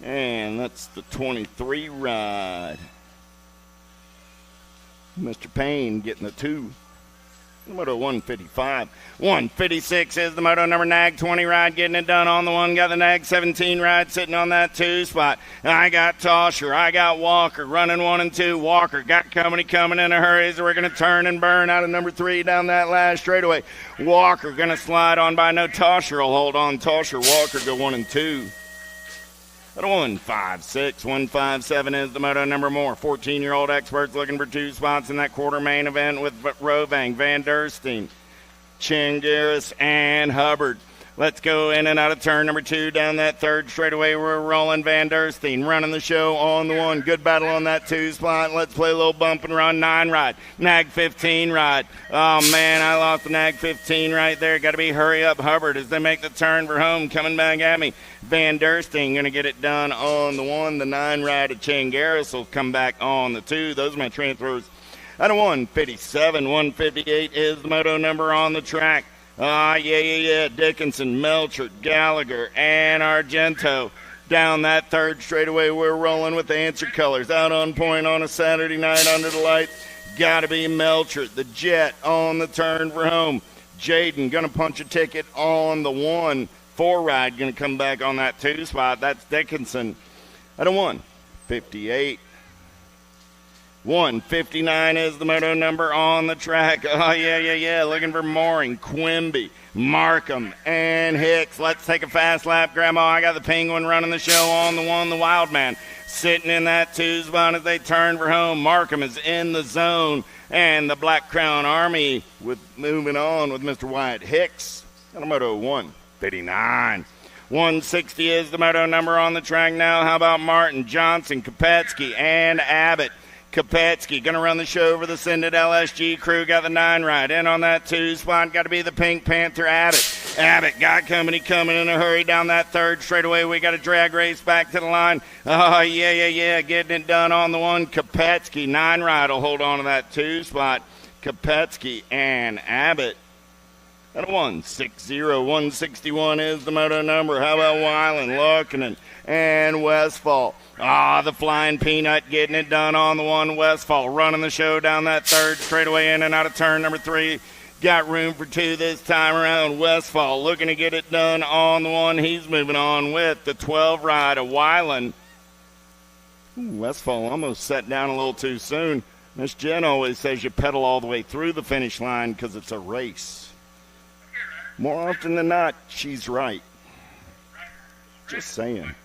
And that's the 23 ride. Mr. Payne getting the 2. Moto 155. 156 is the moto number Nag 20 ride getting it done on the 1. Got the Nag 17 ride sitting on that 2 spot. I got Tosher. I got Walker running 1 and 2. Walker got company coming in a hurry as we're going to turn and burn out of number 3 down that last straightaway. Walker going to slide on by. No, Tosher will hold on. Tosher, Walker go 1 and 2. At 156, 157 is the moto number more. 14-year-old experts looking for 2 spots in that quarter main event with Rovang, Van Der Steen, Chingaris, and Hubbard. Let's go in and out of turn number 2 down that 3rd straightaway. We're rolling. Van Der Steen running the show on the 1. Good battle on that 2 spot. Let's play a little bump and run 9 ride. Nag 15 ride. Oh, man, I lost the Nag 15 right there. Got to be hurry up Hubbard as they make the turn for home. Coming back at me. Van Der Steen going to get it done on the 1. The 9 ride of Changaris will come back on the 2. Those are my transfers. At a 157, 158 is the moto number on the track. Dickinson, Melchert, Gallagher, and Argento. Down that 3rd straightaway, we're rolling with the answer colors. Out on point on a Saturday night under the lights. Got to be Melchert, the Jet on the turn for home. Jaden going to punch a ticket on the 1. 4 ride going to come back on that 2 spot. That's Dickinson at a 158. 159 is the moto number on the track. Looking for Mooring, Quimby, Markham, and Hicks. Let's take a fast lap, Grandma. I got the Penguin running the show on the 1, the Wild Man. Sitting in that 2 spot as they turn for home. Markham is in the zone. And the Black Crown Army with moving on with Mr. Wyatt Hicks. On a moto 159. 160 is the moto number on the track now. How about Martin, Johnson, Kopetsky, and Abbott? Kopetsky going to run the show over the Sended LSG crew. Got the 9 ride. In on that 2 spot. Got to be the Pink Panther Abbott. Abbott got company coming in a hurry down that 3rd straightaway. We got a drag race back to the line. Getting it done on the 1. Kopetsky, 9 ride will hold on to that 2 spot. Kopetsky and Abbott. At a 160, 161 is the moto number. How about Weiland, Luckinen, and Westfall? The Flying Peanut getting it done on the 1. Westfall running the show down that 3rd straightaway in and out of turn number 3. Got room for 2 this time around. Westfall looking to get it done on the 1. He's moving on with the 12 ride of Weiland. Westfall almost set down a little too soon. Miss Jen always says you pedal all the way through the finish line because it's a race. More often than not, she's right. Just saying.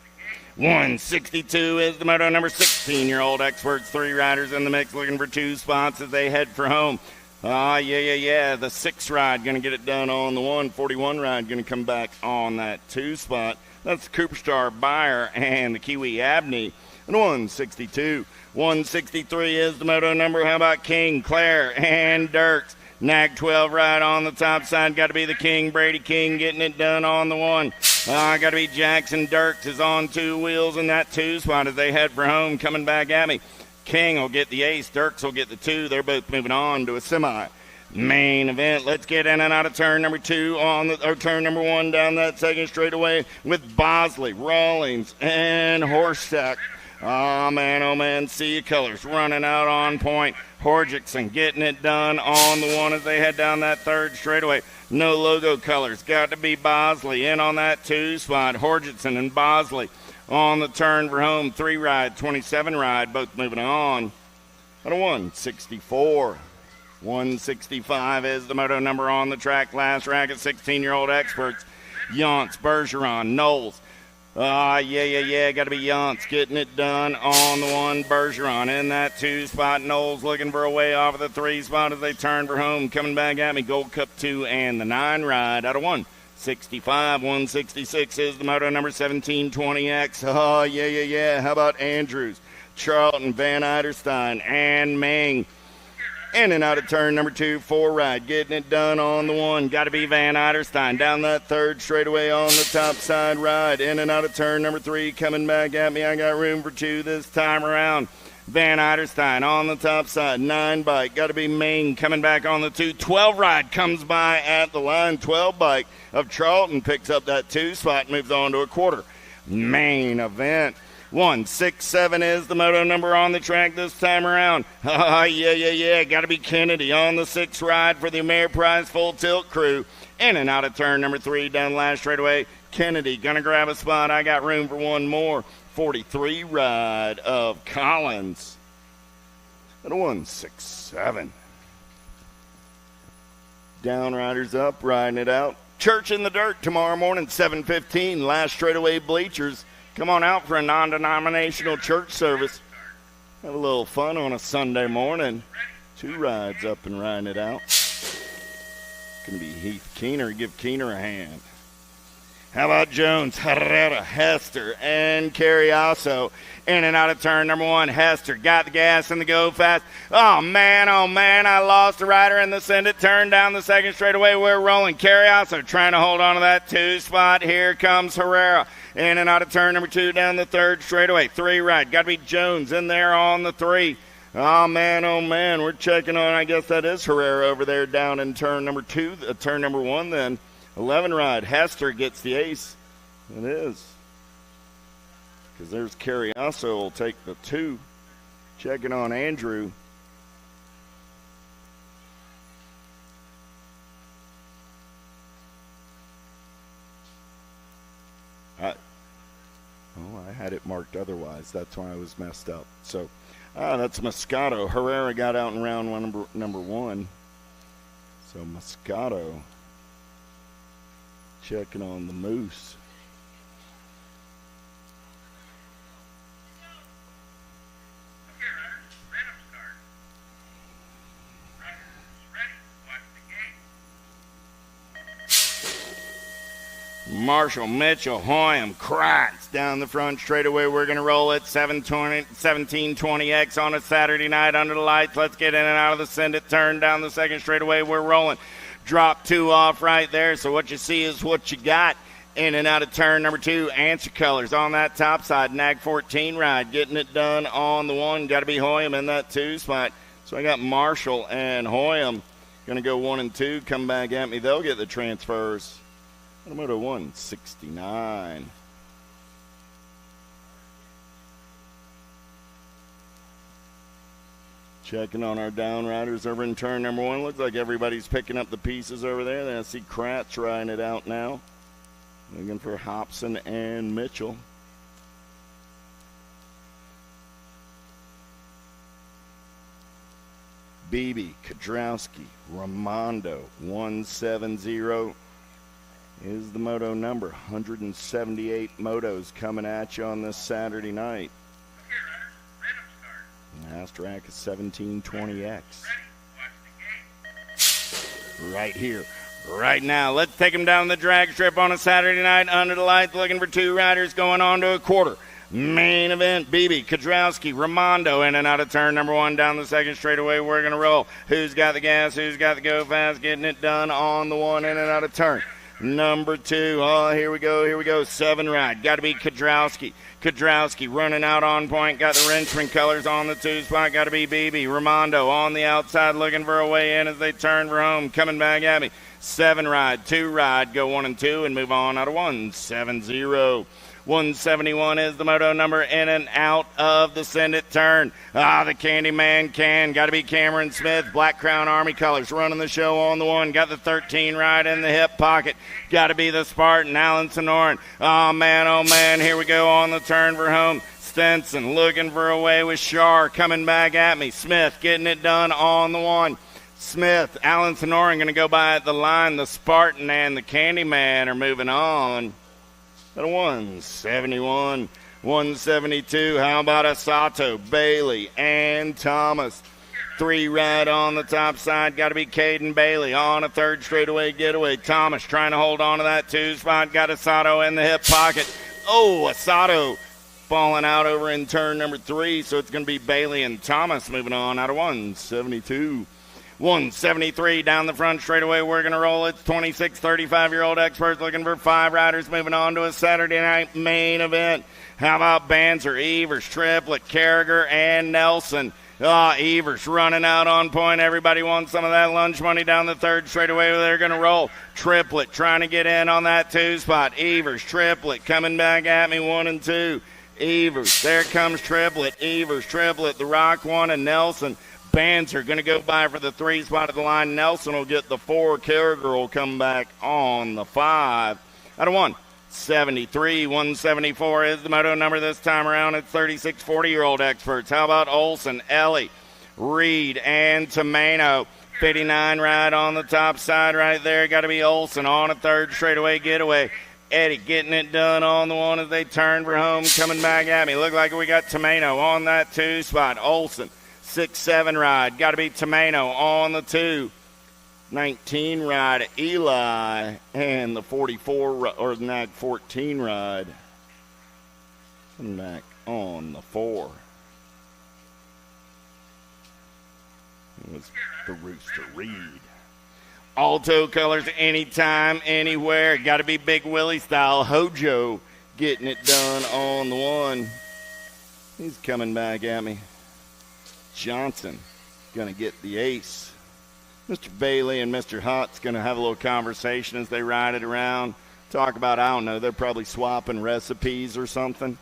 162 is the moto number. 16-year-old experts, 3 riders in the mix looking for 2 spots as they head for home. The 6 ride going to get it done on the 1. 41 ride going to come back on that 2 spot. That's the Cooperstar Buyer and the Kiwi Abney. And 162. 163 is the moto number. How about King, Claire, and Dirks? Nag 12 ride on the top side. Got to be the King, Brady King, getting it done on the 1. Got to be Jackson Dirks is on 2 wheels in that 2 spot as they head for home. Coming back at me. King will get the ace. Dirks will get the 2. They're both moving on to a semi. Main event. Let's get in and out of turn number 2 or turn number 1 down that 2nd straightaway with Bosley, Rawlings, and Horsesack. Oh, man, see your colors running out on point. Horjickson getting it done on the one as they head down that third straightaway. No logo colors. Got to be Bosley in on that 2 spot. Horjickson and Bosley on the turn for home. 3 ride, 27 ride, both moving on. At a 164. 165 is the moto number on the track. Last racket, 16-year-old experts. Yance, Bergeron, Knowles. Got to be Yance getting it done on the 1. Bergeron in that 2 spot. Knowles looking for a way off of the 3 spot as they turn for home. Coming back at me, Gold Cup 2 and the 9 ride out of 165. 166 is the moto number 1720X. How about Andrews, Charlton, Van Eiderstein, and Ming. In and out of turn number 2, 4 ride, getting it done on the 1. Got to be Van Eiderstein down that third straightaway on the top side ride. In and out of turn number 3, coming back at me. I got room for 2 this time around. Van Eiderstein on the top side, 9 bike. Got to be Ming coming back on the 2. 12 ride comes by at the line. 12 bike of Charlton picks up that 2 spot and moves on to a quarter. Main event. 167 is the moto number on the track this time around. Got to be Kennedy on the 6 ride for the Ameriprise Full Tilt crew. In and out of turn number 3 down last straightaway. Kennedy gonna grab a spot. I got room for 1 more. 43 ride of Collins. At a 167. Downriders up, riding it out. Church in the Dirt tomorrow morning, 7:15. Last straightaway bleachers. Come on out for a non-denominational church service. Have a little fun on a Sunday morning. 2 rides up and riding it out. Going to be Heath Keener. Give Keener a hand. How about Jones, Herrera, Hester, and Carriasso? In and out of turn number 1. Hester got the gas and the go fast. Oh, man, I lost a rider in the send it turn down the second straightaway. We're rolling. Carriasso trying to hold on to that 2 spot. Here comes Herrera. In and out of turn number 2 down the third straightaway. 3 right. Got to be Jones in there on the 3. Oh, man, we're checking on, I guess that is Herrera over there down in turn number 2. Turn number 1 then. 11 ride. Hester gets the ace. It is. Because there's Carriasso will take the 2. Checking on Andrew. I had it marked otherwise. That's why I was messed up. So, that's Moscato. Herrera got out in round 1, number 1. So, Moscato checking on the Moose. Marshall, Mitchell, Hoyam, Kratz down the front straightaway. We're going to roll it 1720X on a Saturday night under the lights. Let's get in and out of the send it turn down the second straightaway. We're rolling. Drop 2 off right there. So what you see is what you got. In and out of turn number 2. Answer colors on that top side. Nag 14 ride. Getting it done on the 1. Got to be Hoyam in that 2 spot. So I got Marshall and Hoyam. Going to go 1 and 2. Come back at me. They'll get the transfers. Moto 169. Checking on our downriders over in turn number 1. Looks like everybody's picking up the pieces over there. Then I see Kratz riding it out now. Looking for Hobson and Mitchell. Beebe, Kadrowski, Ramondo, 170. Is the moto number. 178 motos coming at you on this Saturday night. Last rack is 1720X. Right here, right now. Let's take them down the drag strip on a Saturday night under the lights, looking for 2 riders going on to a quarter. Main event, Beebe, Kadrowski, Ramondo in and out of turn number 1 down the second straightaway. We're going to roll. Who's got the gas? Who's got the go fast? Getting it done on the 1 in and out of turn. Number 2, here we go, 7 ride. Got to be Kadrowski. Kadrowski running out on point. Got the Wrenchman colors on the 2 spot. Got to be Beebe. Ramondo on the outside looking for a way in as they turn for home. Coming back at me. 7 ride, 2 ride. Go 1 and 2 and move on out of 170. 171 is the moto number, in and out of the send it turn. The Candyman can. Got to be Cameron Smith. Black Crown Army colors running the show on the one. Got the 13 right in the hip pocket. Got to be the Spartan, Alan Sonoran. Oh, man, here we go on the turn for home. Stenson looking for a way with Shar coming back at me. Smith getting it done on the one. Smith, Alan Sonoran going to go by at the line. The Spartan and the Candyman are moving on. At a 171, 172. How about Asato, Bailey, and Thomas? 3 right on the top side. Got to be Caden Bailey on a third straightaway getaway. Thomas trying to hold on to that 2 spot. Got Asato in the hip pocket. Oh, Asato falling out over in turn number 3. So it's going to be Bailey and Thomas moving on out of 172. 173 down the front straightaway. We're going to roll. It's 26, 35-year-old experts looking for 5 riders moving on to a Saturday night main event. How about Banzer, Evers, Triplett, Carragher, and Nelson? Evers running out on point. Everybody wants some of that lunch money down the third straightaway. They're going to roll. Triplett trying to get in on that 2 spot. Evers, Triplett coming back at me, 1 and 2. Evers, there comes Triplett. Evers, Triplett, the Rock 1, and Nelson. Banzer going to go by for the 3 spot of the line. Nelson will get the 4. Carragher will come back on the 5. Out of 173, 174 is the moto number this time around. It's 36, 40-year-old experts. How about Olson, Ellie, Reed, and Tomano? 59 right on the top side right there. Got to be Olson on a third straightaway getaway. Eddie getting it done on the one as they turn for home. Coming back at me. Look like we got Tomano on that 2 spot. Olson. 6-7 ride. Got to be Tomano on the 2. 19 ride, Eli. And the 44 or the 14 ride. Coming back on the 4. It was the Rooster Reed. Alto colors anytime, anywhere. Got to be Big Willie style. Hojo getting it done on the 1. He's coming back at me. Johnson going to get the ace. Mr. Bailey and Mr. Hutt's going to have a little conversation as they ride it around. Talk about, I don't know, they're probably swapping recipes or something.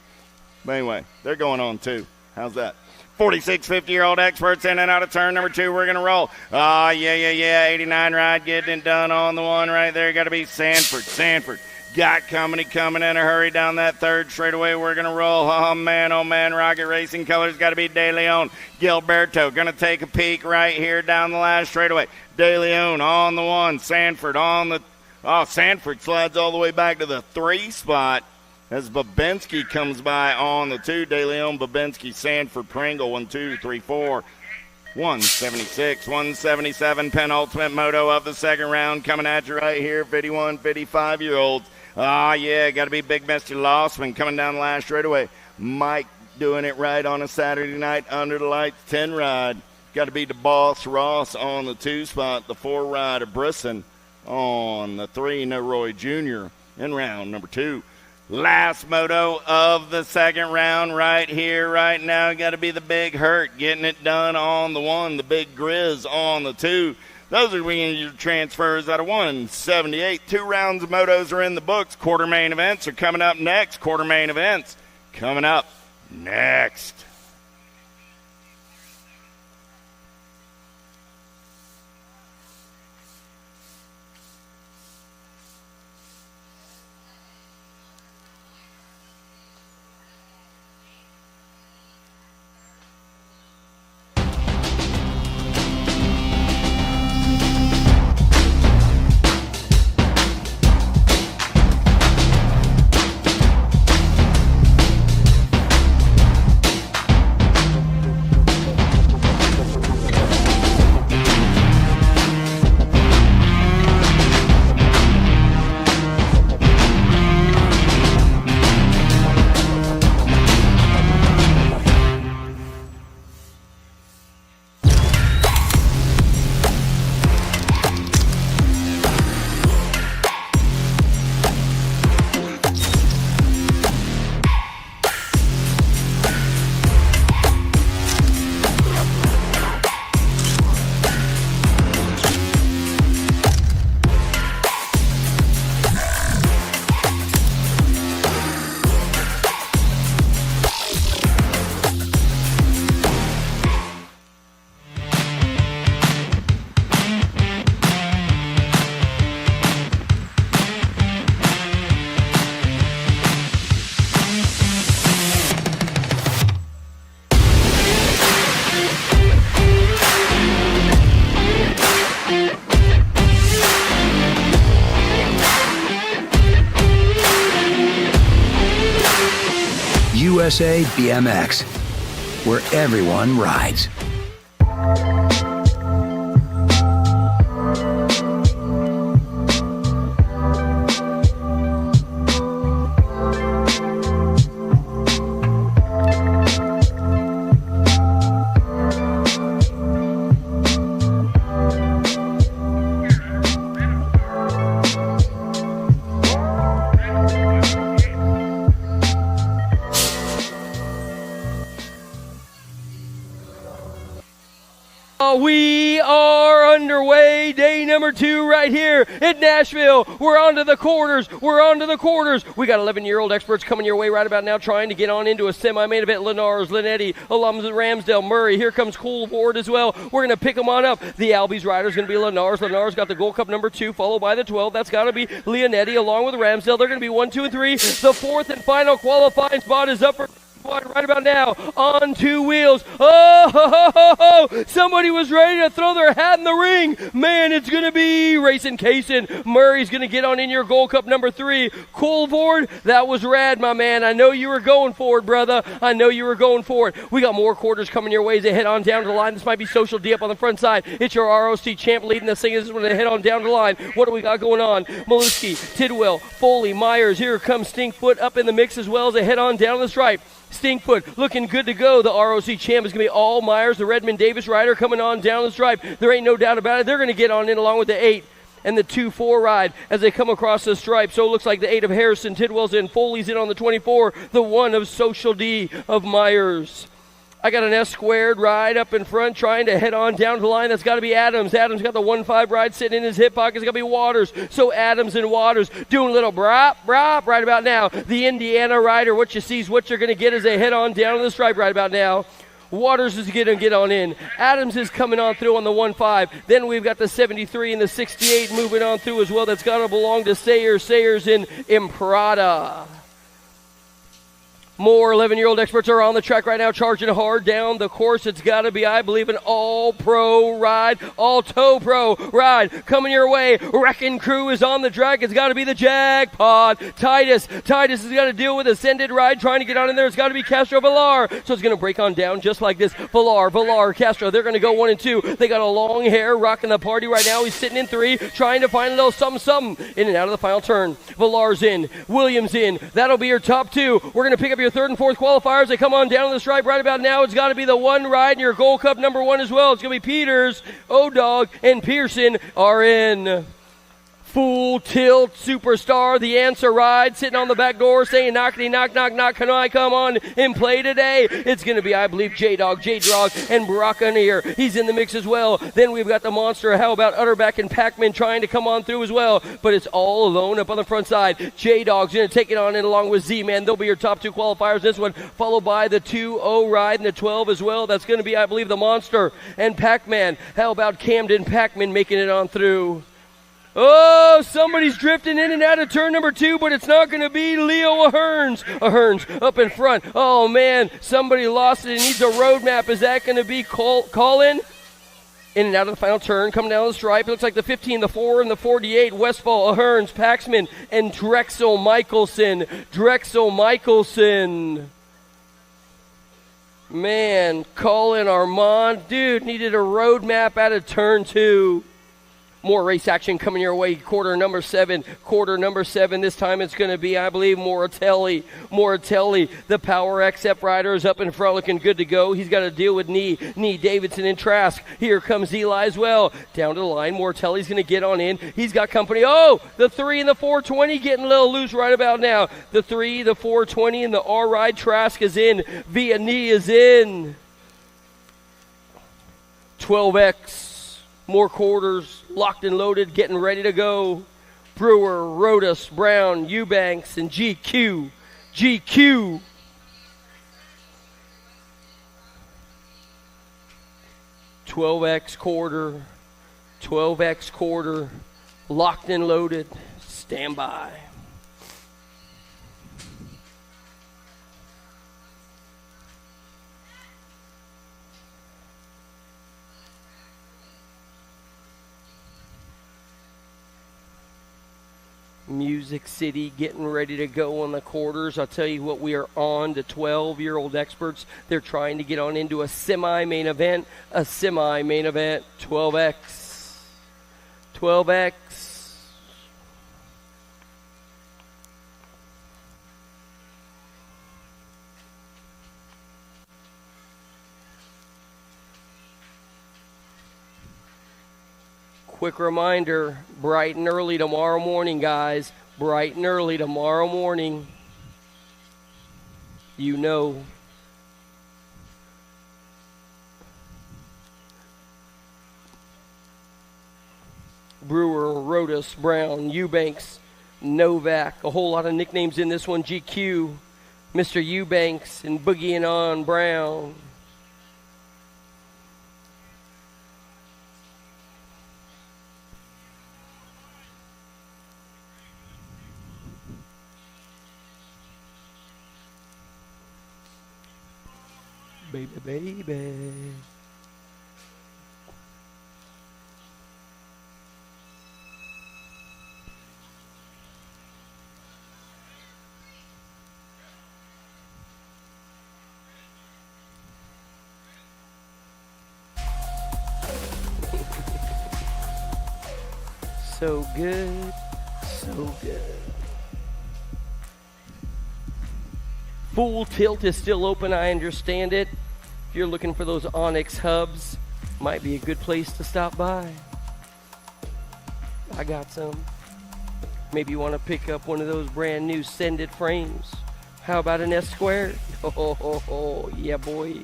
But anyway, they're going on too. How's that? 46, 50-year-old experts in and out of turn number 2. We're going to roll. Yeah. 89 ride getting it done on the 1 right there. Got to be Sanford. Got coming in a hurry down that third straightaway. We're going to roll. Oh, man, Rocket Racing colors got to be De Leon. Gilberto going to take a peek right here down the last straightaway. De Leon on the 1. Sanford on the Sanford slides all the way back to the 3 spot as Babinski comes by on the 2. De Leon, Babinski, Sanford, Pringle, 1, 2, 3, 4. 176, 177, penultimate moto of the second round coming at you right here. 51, 55-year-olds. Got to be Big Mr. Lossman coming down the last straightaway. Mike doing it right on a Saturday night under the lights. 10 ride. Got to be the Boss Ross on the 2 spot. The 4 ride of Brisson on the 3. No Roy Jr. in round number 2. Last moto of the second round right here, right now. Got to be the Big Hurt getting it done on the 1. The Big Grizz on the 2. Those are your transfers out of 178. 2 rounds of motos are in the books. Quarter main events are coming up next. Quarter main events coming up next. USA BMX, where everyone rides. We are underway. Day number 2 right here at Nashville. We're on to the quarters. We got 11-year-old experts coming your way right about now trying to get on into a semi-main event. Lenars, Linetti, alums of Ramsdale, Murray. Here comes Cool Ward as well. We're going to pick them on up. The Albies rider is going to be Lenars. Lenars got the Gold Cup number 2, followed by the 12. That's got to be Leonetti along with Ramsdale. They're going to be 1, 2, and 3. The fourth and final qualifying spot is up for right about now on 2 wheels. Oh, ho, ho, ho, ho. Somebody was ready to throw their hat in the ring. Man, it's going to be Racing Kaysen. Murray's going to get on in your Gold Cup number 3. Cool Board, that was rad, my man. I know you were going for it, brother. I know you were going for it. We got more quarters coming your way as they head on down to the line. This might be Social D up on the front side. It's your ROC champ leading this thing. This is when they head on down the line. What do we got going on? Maluski, Tidwell, Foley, Myers. Here comes Stinkfoot up in the mix as well as they head on down the stripe. Stinkfoot looking good to go. The ROC champ is going to be all Myers, the Redmond Davis rider coming on down the stripe. There ain't no doubt about it. They're going to get on in along with the 8 and the 2-4 ride as they come across the stripe. So it looks like the 8 of Harrison, Tidwell's in, Foley's in on the 24, the 1 of Social D of Myers. I got an S-squared ride up in front trying to head on down to the line. That's got to be Adams. Adams got the 1-5 ride sitting in his hip pocket. It's got to be Waters. So Adams and Waters doing a little brop right about now. The Indiana rider, what you see is what you're going to get as they head on down to the stripe right about now. Waters is going to get on in. Adams is coming on through on the 1-5. Then we've got the 73 and the 68 moving on through as well. That's got to belong to Sayers. Sayers in Imprada. More 11-year-old experts are on the track right now, charging hard down the course. It's got to be, I believe, an all-pro ride, all-toe-pro ride coming your way. Wrecking Crew is on the track. It's got to be the Jackpot. Titus has got to deal with Ascended ride, trying to get on in there. It's got to be Castro Villar. So it's going to break on down just like this. Villar, Castro, they're going to go 1 and 2. They got a long hair rocking the party right now. He's sitting in 3, trying to find a little something. In and out of the final turn. Villar's in. Williams in. That'll be your top 2. We're going to pick up your 3rd and 4th qualifiers. They come on down the stripe right about now. It's got to be the 1 ride in your Gold Cup number 1 as well. It's going to be Peters, O-Dog, and Pearson are in. Full Tilt Superstar, the answer ride, sitting on the back door saying, knockety, knock, knock, knock, can I come on and play today? It's going to be, I believe, J-Dog, and Brockanier. He's in the mix as well. Then we've got the monster. How about Utterback and Pac-Man trying to come on through as well? But it's all alone up on the front side. J-Dog's going to take it on in along with Z-Man. They'll be your top 2 qualifiers. This one followed by the 2-0 ride and the 12 as well. That's going to be, I believe, the monster and Pac-Man. How about Camden Pac-Man making it on through? Oh, somebody's drifting in and out of turn number 2, but it's not going to be Leo Ahearns. Ahearns up in front. Oh, man, somebody lost it and needs a road map. Is that going to be Colin? In and out of the final turn, coming down the stripe. It looks like the 15, the 4, and the 48. Westfall, Ahearns, Paxman, and Drexel Michelson. Man, Colin Armand, dude, needed a road map out of turn 2. More race action coming your way. Quarter number 7. This time it's going to be, I believe, Moratelli. The Power XF rider is up in front looking good to go. He's got to deal with Knee, Davidson, and Trask. Here comes Eli as well. Down to the line. Moratelli's going to get on in. He's got company. Oh, the 3 and the 420 getting a little loose right about now. The 3, the 420, and the R ride. Trask is in. Via Knee is in. 12X. More quarters, locked and loaded, getting ready to go. Brewer, Rodas, Brown, Eubanks, and GQ. 12X quarter, locked and loaded, stand by. Music City getting ready to go on the quarters. I'll tell you what, we are on to 12-year-old experts. They're trying to get on into a semi-main event. 12X. 12X. Quick reminder, bright and early tomorrow morning, guys. Bright and early tomorrow morning. You know. Brewer, Rodas, Brown, Eubanks, Novak. A whole lot of nicknames in this one. GQ, Mr. Eubanks, and boogieing on Brown. Baby. So good, so good. Full tilt is still open, I understand it. If you're looking for those Onyx hubs, might be a good place to stop by. I got some. Maybe you want to pick up one of those brand new Send It frames. How about an S squared? Oh, yeah, boy.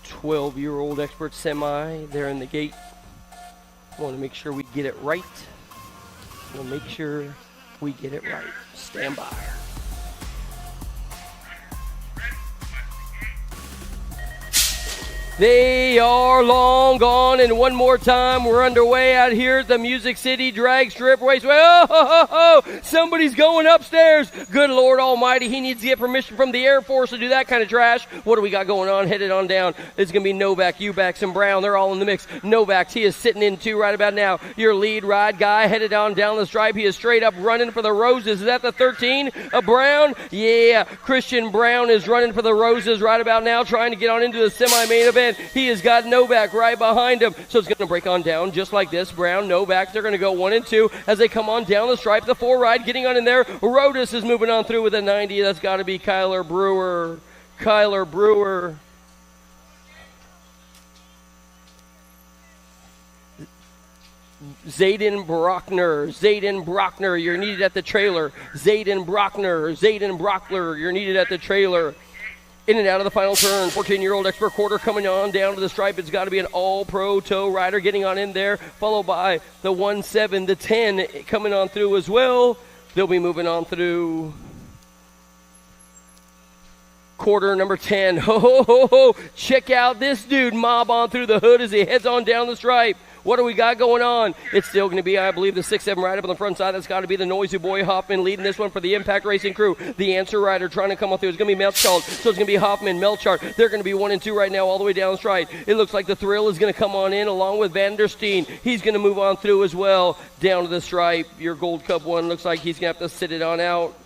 "12-year-old expert semi, they're in the gate. Want to make sure we get it right. We'll make sure we get it right. Stand by. They are long gone, and one more time, we're underway out here at the Music City Drag Strip Raceway. Oh, somebody's going upstairs. Good Lord Almighty, he needs to get permission from the Air Force to do that kind of trash. What do we got going on? Headed on down. It's going to be Novak, Eubanks, and Brown. They're all in the mix. Novak, he is sitting in two right about now. Your lead ride guy headed on down the stripe. He is straight up running for the roses. Is that the 13 of Brown? Yeah, Christian Brown is running for the roses right about now, trying to get on into the semi-main event. He has got Novak right behind him, so it's going to break on down just like this. Brown, Novak, they're going to go 1 and 2 as they come on down the stripe. The 4 ride getting on in there. Rodas is moving on through with a 90. That's got to be Kyler Brewer. Zayden Brockner, you're needed at the trailer. Zayden Brockler, you're needed at the trailer. In and out of the final turn, 14-year-old expert quarter coming on down to the stripe. It's got to be an all-pro tow rider getting on in there, followed by the 1-7, the 10 coming on through as well. They'll be moving on through quarter number 10. Check out this dude mob on through the hood as he heads on down the stripe. What do we got going on? It's still going to be, I believe, the 6-7 rider up on the front side. That's got to be the noisy boy Hoffman leading this one for the Impact Racing crew. The answer rider trying to come on through is going to be Melchart. So it's going to be Hoffman, Melchart. They're going to be 1 and 2 right now all the way down the stride. It looks like the Thrill is going to come on in along with Vandersteen. He's going to move on through as well down to the stripe. Your Gold Cup one looks like he's going to have to sit it on out.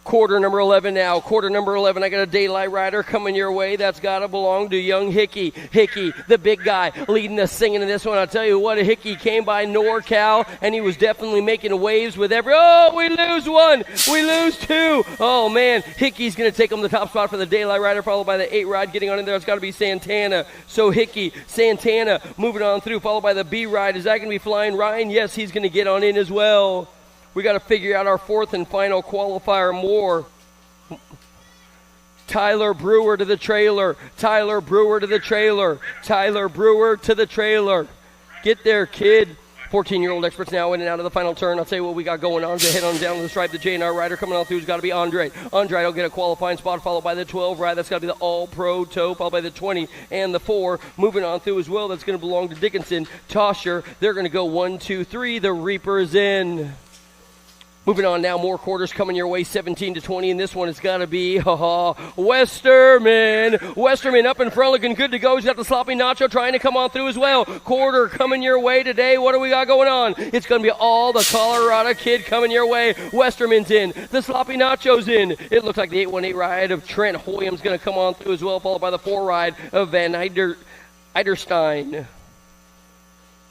Quarter number 11 now. Quarter number 11. I got a daylight rider coming your way. That's got to belong to young Hickey. Hickey, the big guy, leading the singing in this one. I'll tell you what, Hickey came by NorCal, and he was definitely making waves with every... Oh, we lose one. We lose two. Oh, man. Hickey's going to take him the top spot for the daylight rider, followed by the 8 ride getting on in there. It's got to be Santana. So Hickey, Santana moving on through, followed by the B ride. Is that going to be Flying Ryan? Yes, he's going to get on in as well. We got to figure out our 4th and final qualifier more. Tyler Brewer to the trailer. Tyler Brewer to the trailer. Tyler Brewer to the trailer. Get there, kid. 14-year-old experts now in and out of the final turn. I'll tell you what we got going on. To head on down to the stripe. The J&R rider coming on through has got to be Andre. Andre will get a qualifying spot, followed by the 12 ride. That's got to be the all-pro tow, followed by the 20 and the 4. Moving on through as well. That's going to belong to Dickinson. Tosher. They're going to go 1, 2, 3. The Reaper is in. Moving on now, more quarters coming your way, 17-20, and this one has got to be Westerman. Westerman up in front, looking good to go. He's got the sloppy nacho trying to come on through as well. Quarter coming your way today. What do we got going on? It's going to be all the Colorado kid coming your way. Westerman's in. The sloppy nacho's in. It looks like the 818 ride of Trent Hoyam's going to come on through as well, followed by the 4 ride of Van Eiderstein.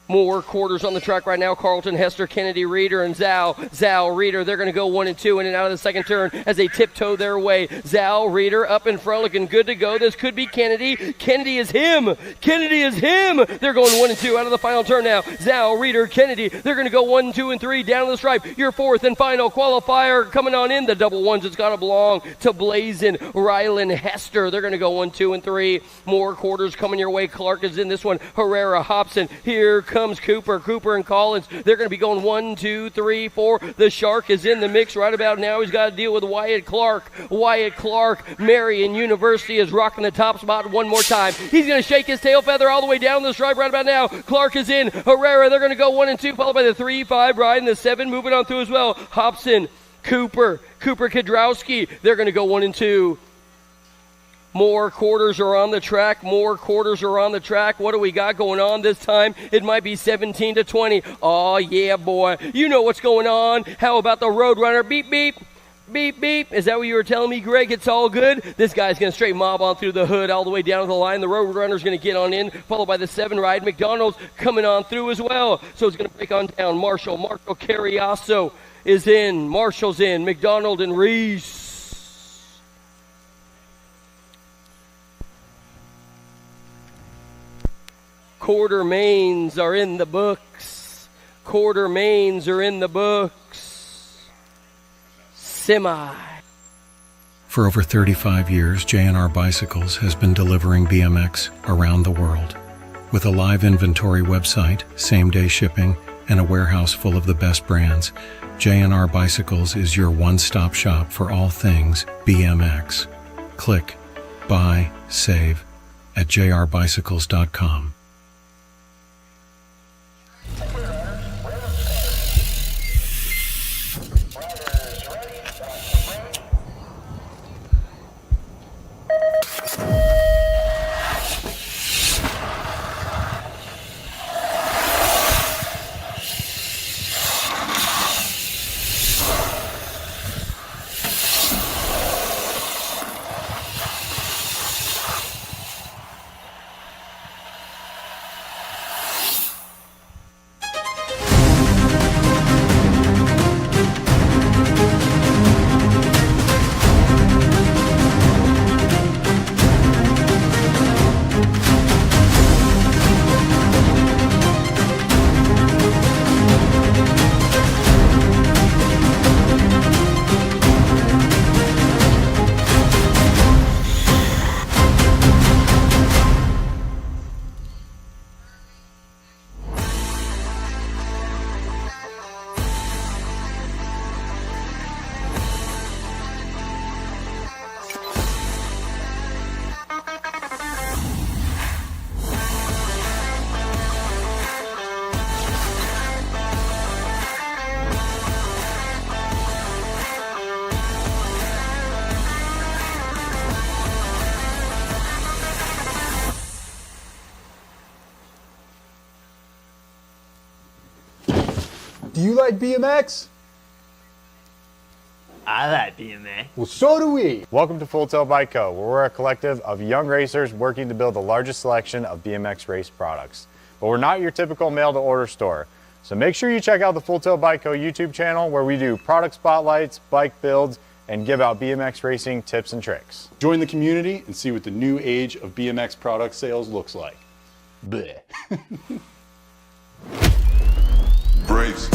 More quarters on the track right now. Carlton, Hester, Kennedy, Reeder, and Zhao, Reeder. They're going to go 1 and 2 in and out of the second turn as they tiptoe their way. Zhao, Reeder up in front looking good to go. This could be Kennedy. Kennedy is him. Kennedy is him. They're going 1 and 2 out of the final turn now. Zhao, Reeder, Kennedy. They're going to go 1, 2, and 3 down the stripe. Your fourth and final qualifier coming on in. The double ones. It's got to belong to Blazin, Rylan, Hester. They're going to go 1, 2, and 3. More quarters coming your way. Clark is in this one. Herrera, Hobson. Here comes Cooper and Collins. They're going to be going 1, 2, 3, 4. The Shark is in the mix right about now. He's got to deal with Wyatt Clark. Marion University is rocking the top spot one more time. He's going to shake his tail feather all the way down the stripe right about now. Clark is in. Herrera, they're going to go 1 and 2, followed by the 3, 5 ride and the 7 moving on through as well. Hobson, Cooper Kedrowski. They're going to go 1 and 2. More quarters are on the track. What do we got going on this time? It might be 17-20. Oh, yeah, boy. You know what's going on. How about the Roadrunner? Beep, beep. Beep, beep. Is that what you were telling me, Greg? It's all good? This guy's going to straight mob on through the hood all the way down to the line. The Roadrunner's going to get on in, followed by the 7 ride. McDonald's coming on through as well. So it's going to break on down. Marshall Carriasso is in. Marshall's in. McDonald and Reese. Quarter mains are in the books. Semi. For over 35 years, J&R Bicycles has been delivering BMX around the world. With a live inventory website, same-day shipping, and a warehouse full of the best brands, J&R Bicycles is your one-stop shop for all things BMX. Click, buy, save at jrbicycles.com. Do you like BMX? I like BMX. Well, so do we. Welcome to Full Tilt Bike Co., where we're a collective of young racers working to build the largest selection of BMX race products. But we're not your typical mail-to-order store. So make sure you check out the Full Tilt Bike Co. YouTube channel, where we do product spotlights, bike builds, and give out BMX racing tips and tricks. Join the community and see what the new age of BMX product sales looks like. Bleh. Brace.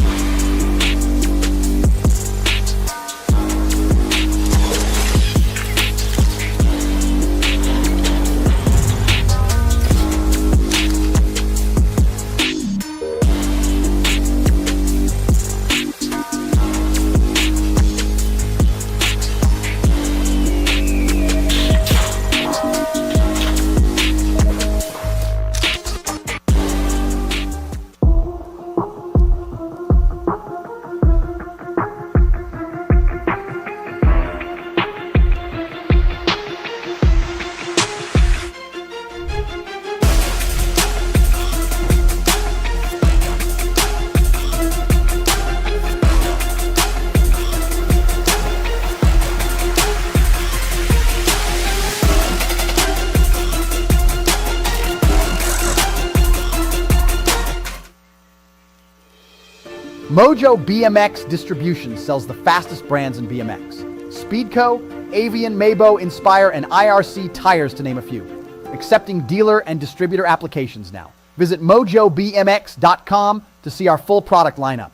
Mojo BMX Distribution sells the fastest brands in BMX. Speedco, Avian, Mabo, Inspire, and IRC tires, to name a few. Accepting dealer and distributor applications now. Visit mojobmx.com to see our full product lineup.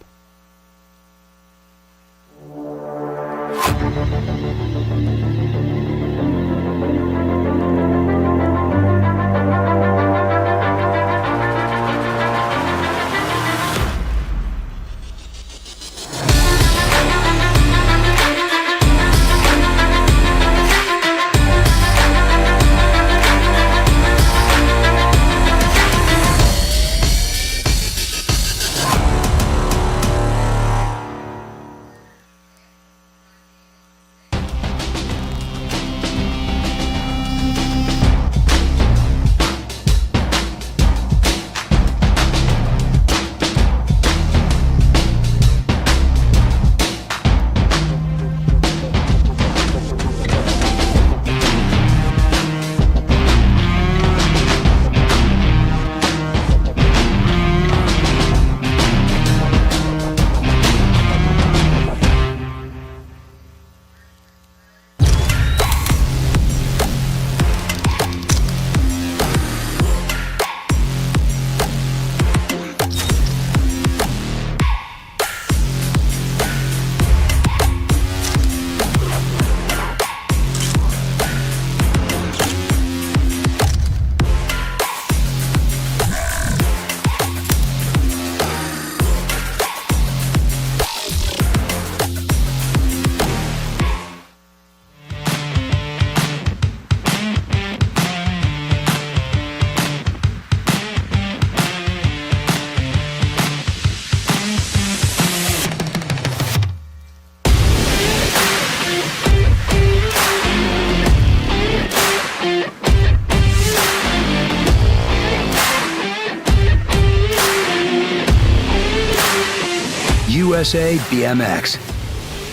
USA BMX,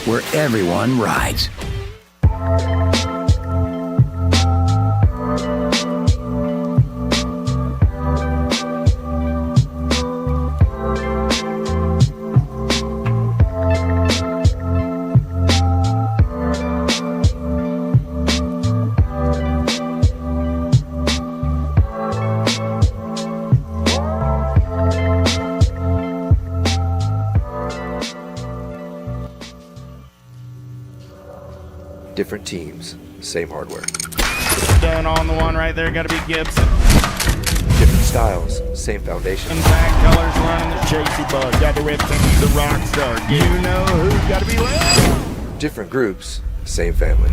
where everyone rides. Different teams, same hardware. Done on the one right there, got to be Gibson. Different styles, same foundation. Impact colors running the Chasey Bug. Got the Rip the rock star. You know who's got to be left. Different groups, same family.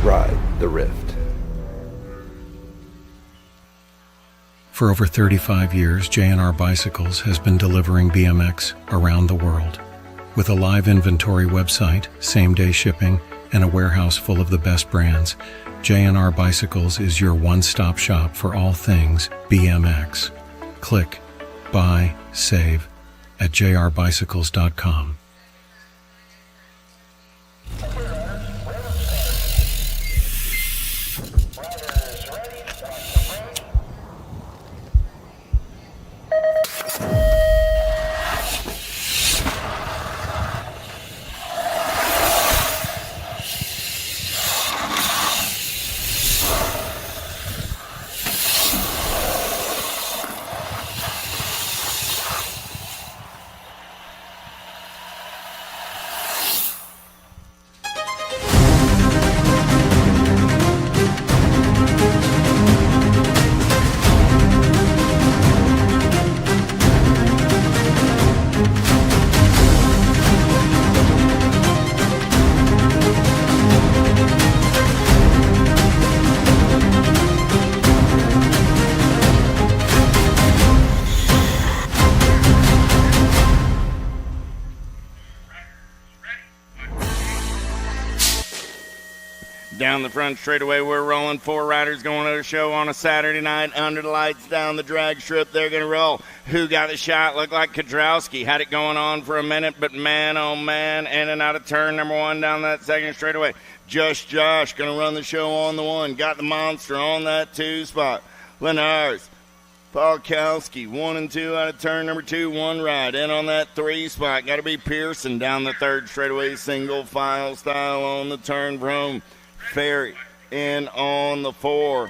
Ride the Rift. For over 35 years, J&R Bicycles has been delivering BMX around the world. With a live inventory website, same-day shipping, and a warehouse full of the best brands, J&R Bicycles is your one-stop shop for all things BMX. Click, buy, save at jrbicycles.com. Down the front straightaway, we're rolling. 4 riders going to the show on a Saturday night. Under the lights, down the drag strip, they're going to roll. Who got the shot? Looked like Kudrowski. Had it going on for a minute, but man, oh man, in and out of turn number 1 down that second straightaway. Just Josh going to run the show on the 1. Got the monster on that 2 spot. Lenars, Polkowski, 1 and 2 out of turn number 2, 1 ride. In on that 3 spot. Got to be Pearson down the 3rd straightaway, single file style on the turn for home. Ferry in on the 4.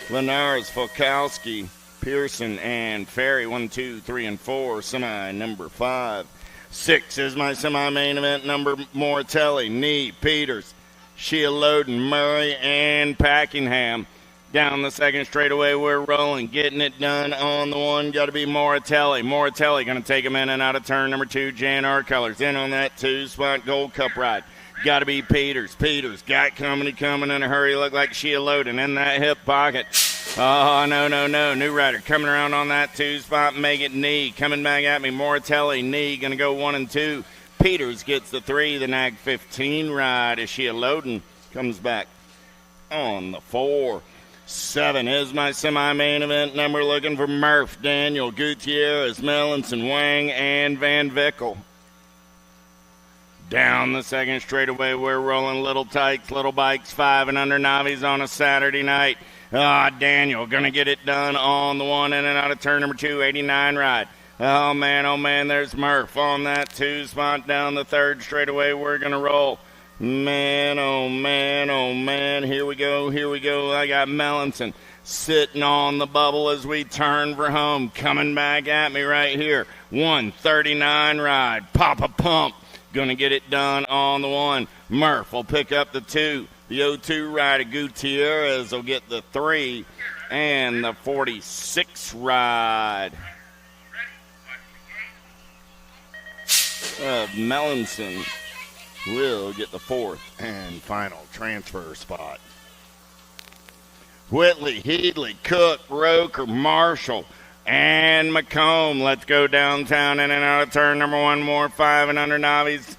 Lenars, Polkowski, Pearson, and Ferry, 1, 2, 3, and 4. Semi number 5. 6 is my semi-main event number. Mortelli, Knee, Peters, Shealoden, Murray, and Packingham. Down the 2nd straightaway, we're rolling. Getting it done on the 1. Got to be Moratelli. Moratelli going to take him in and out of turn number 2. JNR Colors in on that 2 spot Gold Cup ride. Got to be Peters. Peters got company coming in a hurry. Look like Shealoden in that hip pocket. Oh, no. New rider coming around on that 2 spot. Make it Knee. Coming back at me. Moratelli, Knee. Going to go 1 and 2. Peters gets the 3. The nag 15 ride as Shealoden comes back on the 4. 7 is my semi-main event number. Looking for Murph, Daniel, Gutierrez, Melanson, Wang, and Van Vickel. Down the 2nd straightaway, we're rolling. Little Tykes, Little Bikes, 5 and under novices on a Saturday night. Daniel going to get it done on the 1 in and out of turn number 2, 89 ride. Oh, man, there's Murph on that 2 spot down the 3rd straightaway. We're going to roll. Man, oh, man, here we go. I got Melanson sitting on the bubble as we turn for home. Coming back at me right here. 139 ride. Papa Pump. Going to get it done on the 1. Murph will pick up the 2. The 0-2 ride of Gutierrez will get the 3. And the 46 ride of Melanson will get the 4th and final transfer spot. Whitley, Headley, Cook, Roker, Marshall, and McComb. Let's go downtown in and out of turn number 1. More 5 and under novices.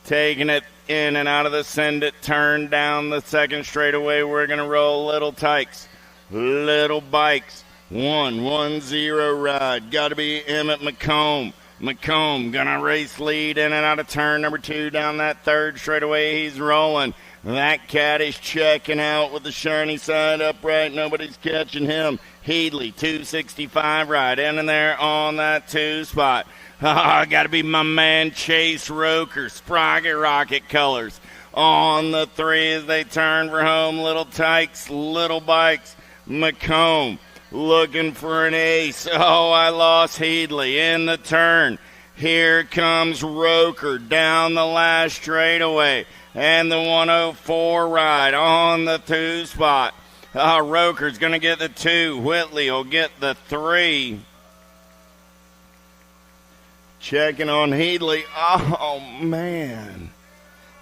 Taking it in and out of the send it turn down the 2nd straightaway. We're going to roll. Little Tykes, Little Bikes. 1-1-0 ride. Got to be Emmett McComb. McComb gonna race lead in and out of turn number 2 down that 3rd straightaway. He's rolling. That cat is checking out with the shiny side upright. Nobody's catching him. Headley, 265 ride in and there on that 2 spot. Gotta be my man Chase Roker. Sprocket Rocket Colors on the 3 as they turn for home. Little Tykes, Little Bikes, McComb. Looking for an ace. Oh, I lost Headley in the turn. Here comes Roker down the last straightaway. And the 104 ride on the 2 spot. Roker's going to get the 2. Whitley will get the 3. Checking on Headley. Oh, man.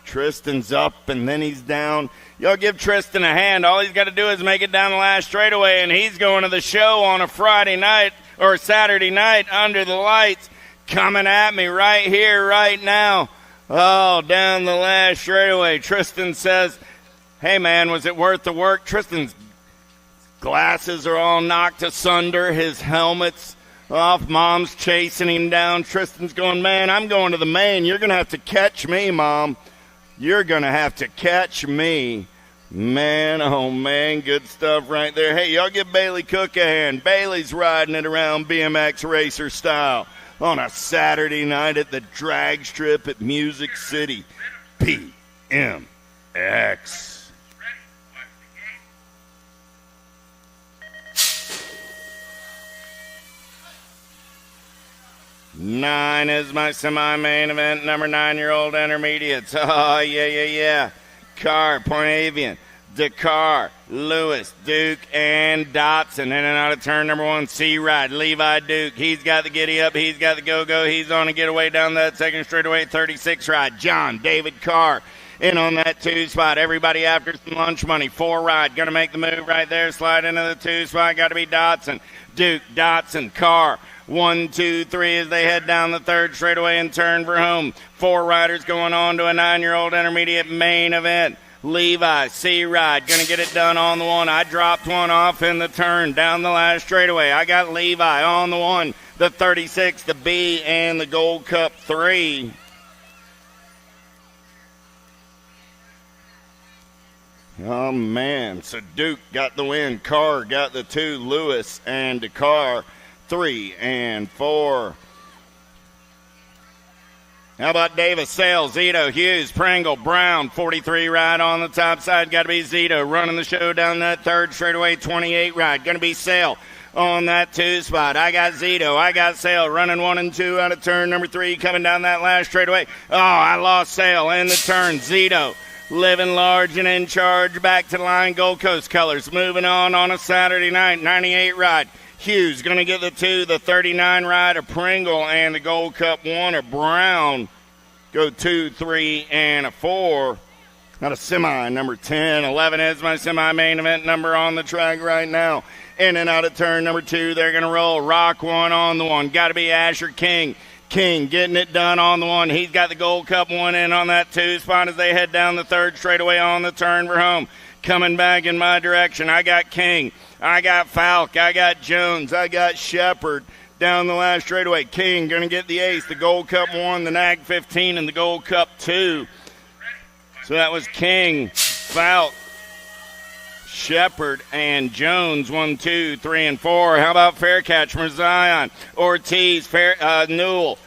Tristan's up and then he's down. Y'all give Tristan a hand. All he's got to do is make it down the last straightaway, and he's going to the show on a Friday night or Saturday night under the lights. Coming at me right here, right now. Oh, down the last straightaway. Tristan says, hey, man, was it worth the work? Tristan's glasses are all knocked asunder. His helmet's off. Mom's chasing him down. Tristan's going, man, I'm going to the main. You're going to have to catch me, Mom. You're going to have to catch me. Man, oh, man, good stuff right there. Hey, y'all give Bailey Cook a hand. Bailey's riding it around BMX racer style on a Saturday night at the drag strip at Music City. BMX. Nine is my semi-main event, number 9-year-old intermediates. Oh, yeah. Carr, Point Avian, Dakar, Lewis, Duke, and Dotson. In and out of turn number 1, C-Ride, Levi Duke. He's got the giddy up. He's got the go-go. He's on a getaway down that 2nd straightaway, 36 ride. John David Carr in on that 2 spot. Everybody after some lunch money. 4 ride. Going to make the move right there. Slide into the 2 spot. Got to be Dotson. Duke, Dotson, Carr. 1, 2, 3 as they head down the 3rd straightaway and turn for home. 4 riders going on to a 9-year-old intermediate main event. Levi, C-Ride, going to get it done on the 1. I dropped one off in the turn down the last straightaway. I got Levi on the 1, the 36, the B, and the Gold Cup 3. Oh, man. So Duke got the win. Carr got the 2. Lewis and DeCarr 3 and 4. How about Davis, Sales, Zito, Hughes, Pringle, Brown, 43 ride on the top side. Got to be Zito running the show down that third straightaway, 28 ride. Going to be Sale on that 2 spot. I got Zito. I got Sale running 1 and 2 out of turn number 3 coming down that last straightaway. Oh, I lost Sale in the turn. Zito living large and in charge. Back to the line. Gold Coast colors moving on a Saturday night. 98 ride. Hughes going to get the 2, the 39 ride of Pringle, and the Gold Cup 1 of Brown. Go 2, 3, and a 4. Not a semi, number 10. 11 is my semi-main event number on the track right now. In and out of turn number 2, they're going to roll. Rock 1 on the 1. Got to be Asher King. King getting it done on the 1. He's got the Gold Cup 1 in on that 2 spot as they head down the third straightaway on the turn for home. Coming back in my direction, I got King. I got Falk, I got Jones, I got Shepard down the last straightaway. King going to get the ace, the Gold Cup 1, the NAG 15, and the Gold Cup 2. So that was King, Falk, Shepard, and Jones, 1, 2, 3, and 4. How about Fair Catch from Zion, Ortiz, Newell,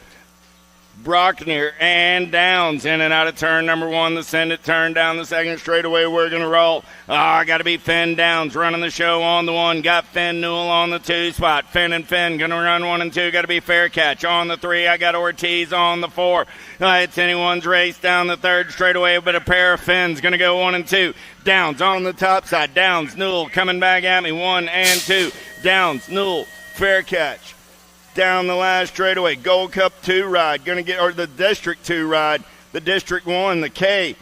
Brockner, and Downs in and out of turn number 1. The send it turn down the second straightaway. We're going to roll. I got to be Finn Downs running the show on the 1. Got Finn Newell on the 2 spot. Finn and Finn going to run 1 and 2. Got to be Fair Catch on the 3. I got Ortiz on the 4. It's anyone's race down the third straightaway, but a pair of Finns going to go 1 and 2. Downs on the top side. Downs, Newell coming back at me. 1 and 2. Downs, Newell, Fair Catch. Down the last straightaway, Gold Cup 2 ride, going to get, or the District 2 ride, the District 1, the K.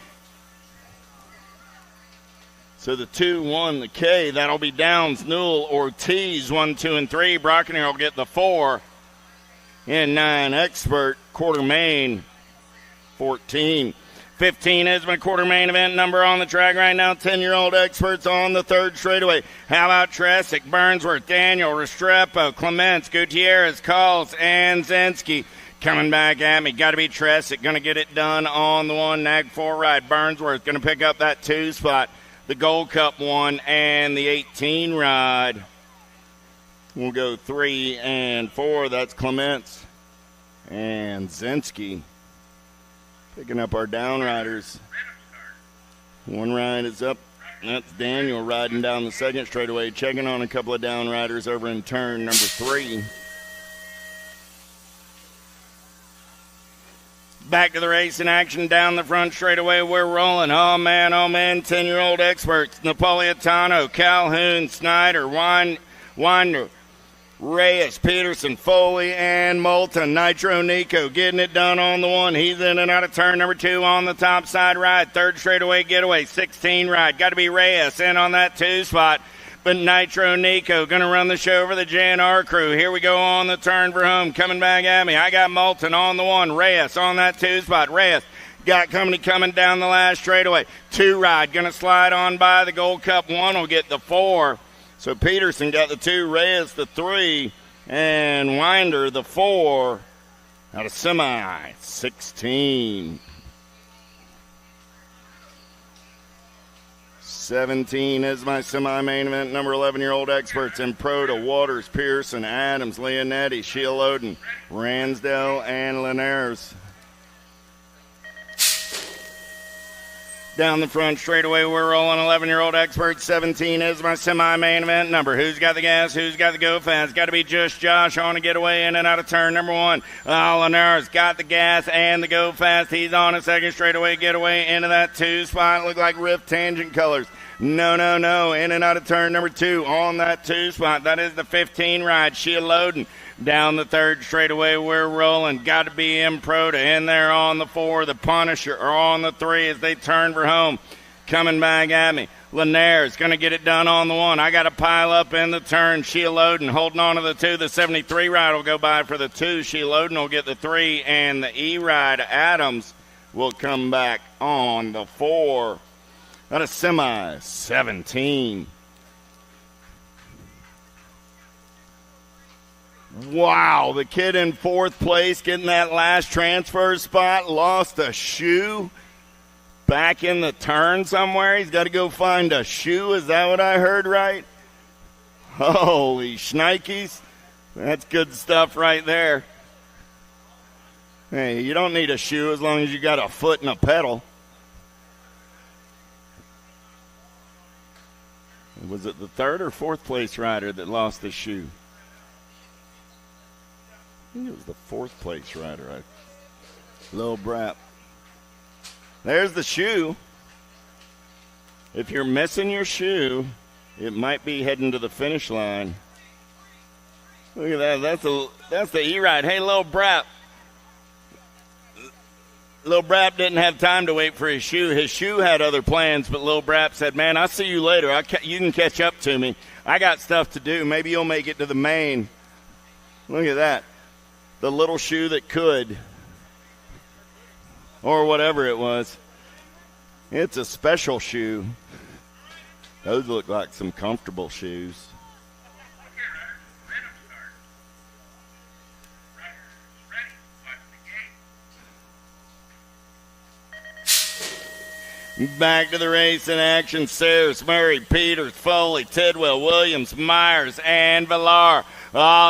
So the 2, 1, the K, that'll be Downs, Newell, Ortiz, 1, 2, and 3. Brockner will get the 4. And 9, Expert, quarter main, 14. 15 is my quarter main event number on the track right now. 10-year-old Experts on the third straightaway. How about Tresick, Burnsworth, Daniel, Restrepo, Clements, Gutierrez, Calls, and Zinski coming back at me. Got to be Tresick. Going to get it done on the 1 NAG 4 ride. Burnsworth going to pick up that 2 spot. The Gold Cup 1 and the 18 ride. We'll go 3 and 4. That's Clements and Zinski. Picking up our down riders. 1 ride is up. That's Daniel riding down the second straightaway, checking on a couple of down riders over in turn number 3. Back to the race in action down the front straightaway. We're rolling. Oh, man, 10-year-old Experts. Napolitano, Calhoun, Snyder, Winder, Reyes, Peterson, Foley, and Moulton. Nitro Nico getting it done on the 1. He's in and out of turn number 2 on the top side ride. Third straightaway getaway, 16 ride. Got to be Reyes in on that 2 spot. But Nitro Nico going to run the show for the JNR crew. Here we go on the turn for home. Coming back at me. I got Moulton on the 1. Reyes on that 2 spot. Reyes got company coming down the last straightaway. 2 ride. Going to slide on by. The Gold Cup 1 will get the 4. So Peterson got the 2, Reyes the 3, and Winder the 4 out of semi, 16. 17 is my semi-main event, number 11-year-old Experts in Proto, Waters, Pearson, Adams, Leonetti, Sheila-Loden, Ransdell, and Linares. Down the front straightaway, we're rolling. 11-year-old Experts. 17 is my semi-main event number. Who's got the gas? Who's got the go fast? Got to be just Josh on a getaway in and out of turn number 1. Linares got the gas and the go fast. He's on a second straightaway getaway into that 2 spot. Look like Rift Tangent colors. No. In and out of turn number 2 on that 2 spot. That is the 15 ride. Sheila-Loden. Down the third straightaway, we're rolling. Got to be Improta in there on the 4. The Punisher are on the 3 as they turn for home. Coming back at me. Linares going to get it done on the 1. I got to pile up in the turn. Sheila-Loden holding on to the 2. The 73 ride will go by for the 2. Sheila-Loden will get the 3. And the E ride, Adams, will come back on the 4. That is semi 17. Wow, the kid in 4th place getting that last transfer spot, lost a shoe. back in the turn somewhere. He's got to go find a shoe. Is that what I heard right? Holy shnikes. That's good stuff right there. Hey, you don't need a shoe as long as you got a foot and a pedal. Was it the third or fourth place rider that lost his shoe? I think it was the fourth place rider. Lil Brap. There's the shoe. If you're missing your shoe, it might be heading to the finish line. Look at that. That's the E-Ride. Hey, Lil Brap. Lil Brap didn't have time to wait for his shoe. His shoe had other plans, but Lil Brap said, man, I'll see you later. You can catch up to me. I got stuff to do. Maybe you'll make it to the main. Look at that. The little shoe that could. Or whatever it was. It's a special shoe. Those look like some comfortable shoes. Back to the race in action. Sayers, Murray, Peters, Foley, Tidwell, Williams, Myers, and Villar.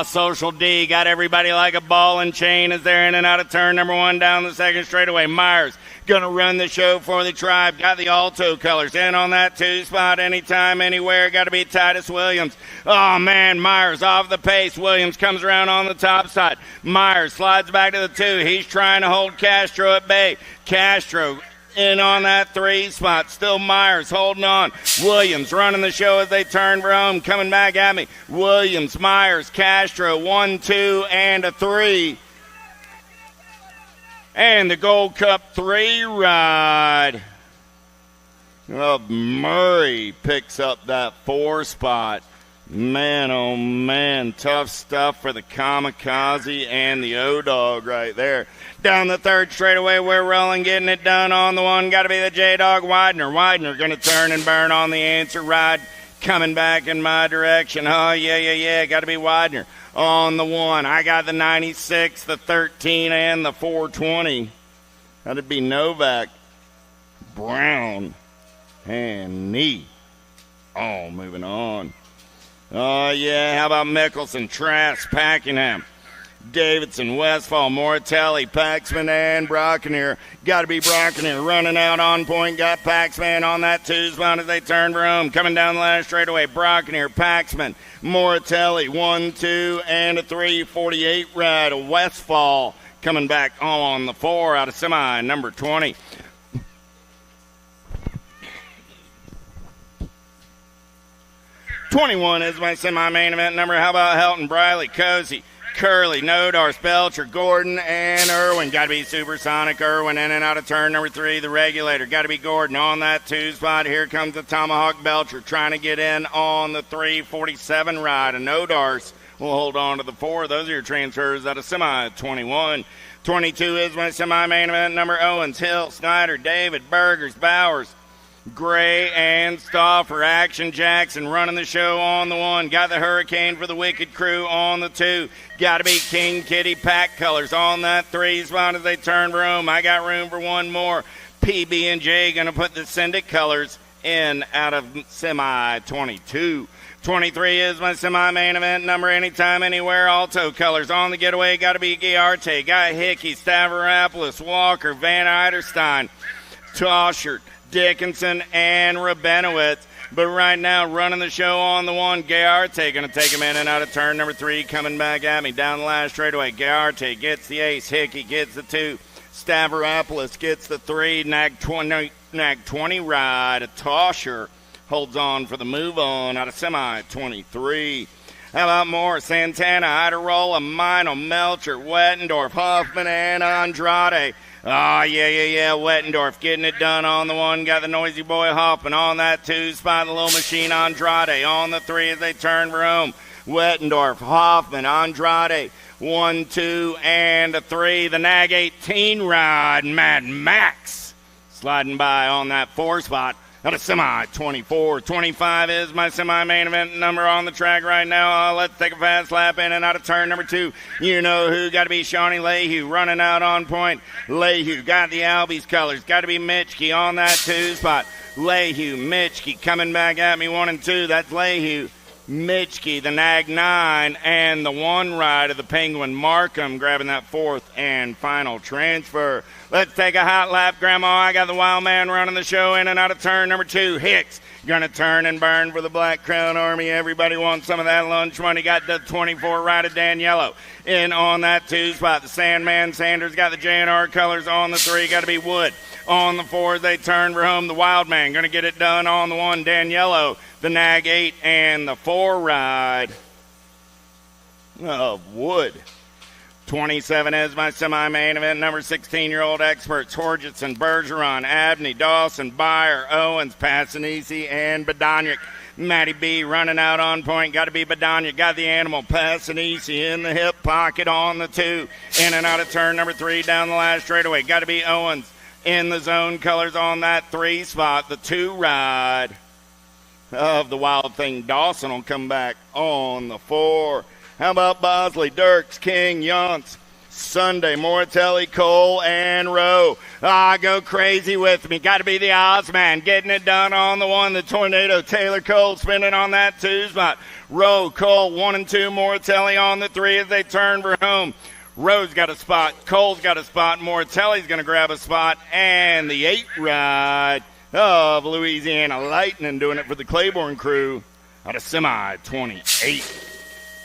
Social D got everybody like a ball and chain as they're in and out of turn number 1 down the second straightaway. Myers going to run the show for the Tribe. Got the Alto colors in on that 2 spot. Anytime, anywhere. Got to be Titus Williams. Oh, man, Myers off the pace. Williams comes around on the top side. Myers slides back to the 2. He's trying to hold Castro at bay. Castro in on that 3 spot. Still Myers holding on. Williams running the show as they turn for home. Coming back at me. Williams, Myers, Castro. 1, 2, and a 3. And the Gold Cup 3 ride. Murray picks up that 4 spot. Man, oh man, tough stuff for the Kamikaze and the O-Dog right there. Down the third straightaway, we're rolling, getting it done on the 1. Got to be the J-Dog Widener. Widener going to turn and burn on the answer ride. Coming back in my direction. Oh, yeah. Got to be Widener on the 1. I got the 96, the 13, and the 420. That'd be Novak, Brown, and Knee. Oh, moving on. Oh, yeah, how about Mickelson, Trask, Packenham, Davidson, Westfall, Moratelli, Paxman, and Brockenier. Got to be Brockenier running out on point. Got Paxman on that 2 spot as they turn for home. Coming down the last straightaway, Brockenier, Paxman, Moratelli, 1, 2, and a 3, 48 ride. Westfall coming back on the 4 out of semi, number 20. 21 is my semi-main event number. How about Helton, Briley, Cozy, Curley, Nodars, Belcher, Gordon, and Irwin. Got to be Supersonic Irwin in and out of turn number 3. The Regulator. Got to be Gordon on that 2 spot. Here comes the Tomahawk Belcher trying to get in on the 347 ride. And Nodars will hold on to the 4. Those are your transfers out of semi. 21. 22 is my semi-main event number. Owens, Hill, Snyder, David, Burgers, Bowers, Gray, and Stauffer. Action Jackson running the show on the 1. Got the Hurricane for the Wicked Crew on the 2. Got to be King Kitty Pack Colors on that 3 spot as they turn room. I got room for one more. PB&J going to put the Syndic Colors in out of semi. 22. 23 is my semi-main event number. Anytime, anywhere. Alto Colors on the getaway. Got to be Giarte. Got Hickey, Stavropoulos, Walker, Van Eiderstein, Toshert, Dickinson, and Rabinowitz. But right now, running the show on the 1, Giarte going to take him in and out of turn number 3. Coming back at me down the last straightaway. Giarte gets the ace. Hickey gets the 2. Stavropoulos gets the 3. Nag 20 ride. Tosher holds on for the move on out of semi. 23. How about more? Santana, Iderola, Meinl, Melcher, Wettendorf, Huffman, and Andrade. Oh, yeah. Wettendorf getting it done on the 1. Got the Noisy Boy Hoffman on that 2 spot. The Little Machine Andrade on the 3 as they turn for home. Wettendorf, Hoffman, Andrade. 1, 2, and a 3. The Nag 18 ride. Mad Max sliding by on that 4 spot. Out of semi, 24. 25 is my semi-main event number on the track right now. Let's take a fast lap in and out of turn number 2. You know who, got to be Shawnee Lehue running out on point. Lehue got the Albies colors. Got to be Mitchke on that 2 spot. Lehue, Mitchke coming back at me 1 and 2. That's Lehue. Mitchke, the Nag 9, and the 1 ride of the Penguin Markham grabbing that 4th and final transfer. Let's take a hot lap, Grandma. I got the Wild Man running the show in and out of turn number 2. Hicks gonna turn and burn for the Black Crown Army. Everybody wants some of that lunch money. Got the 24 ride of Daniello in on that 2 spot. The Sandman Sanders got the JNR colors on the 3. Got to be Wood. On the 4, they turn for home. The Wild Man going to get it done on the 1. Daniello, the Nag 8, and the 4 ride of Wood. 27 is my semi-main event. Number 16-year-old experts, Horgetson, Bergeron, Abney, Dawson, Byer, Owens, Passanisi, and Badoniak. Matty B running out on point. Got to be Badoniak. Got the animal. Passanisi in the hip pocket on the 2. In and out of turn number 3 down the last straightaway. Got to be Owens. In the zone colors on that 3 spot. The 2 ride of the Wild Thing. Dawson will come back on the 4. How about Bosley, Dirks, King, Yonts, Sunday, Moratelli, Cole, and Rowe. Go crazy with me. Got to be the Ozman getting it done on the 1. The Tornado, Taylor Cole spinning on that 2 spot. Rowe, Cole, 1 and 2. Moratelli on the 3 as they turn for home. Rowe's got a spot, Cole's got a spot, Moratelli's going to grab a spot, and the 8 ride of Louisiana Lightning doing it for the Claiborne crew out of semi 28.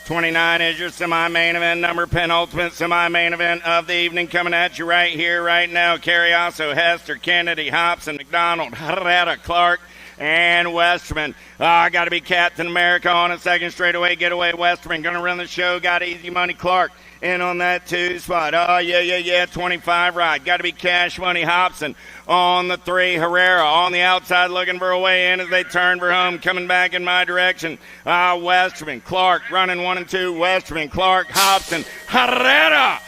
29 is your semi-main event number, penultimate semi-main event of the evening coming at you right here, right now. Carriasso, Hester, Kennedy, Hobson, McDonald, Herrera, Clark, and Westerman. Got to be Captain America on a second straightaway getaway. Westerman going to run the show. Got Easy Money Clark in on that 2 spot. 25 ride. Got to be Cash Money Hobson on the 3. Herrera on the outside looking for a way in as they turn for home. Coming back in my direction. Westerman, Clark running 1 and 2. Westerman, Clark, Hobson, Herrera.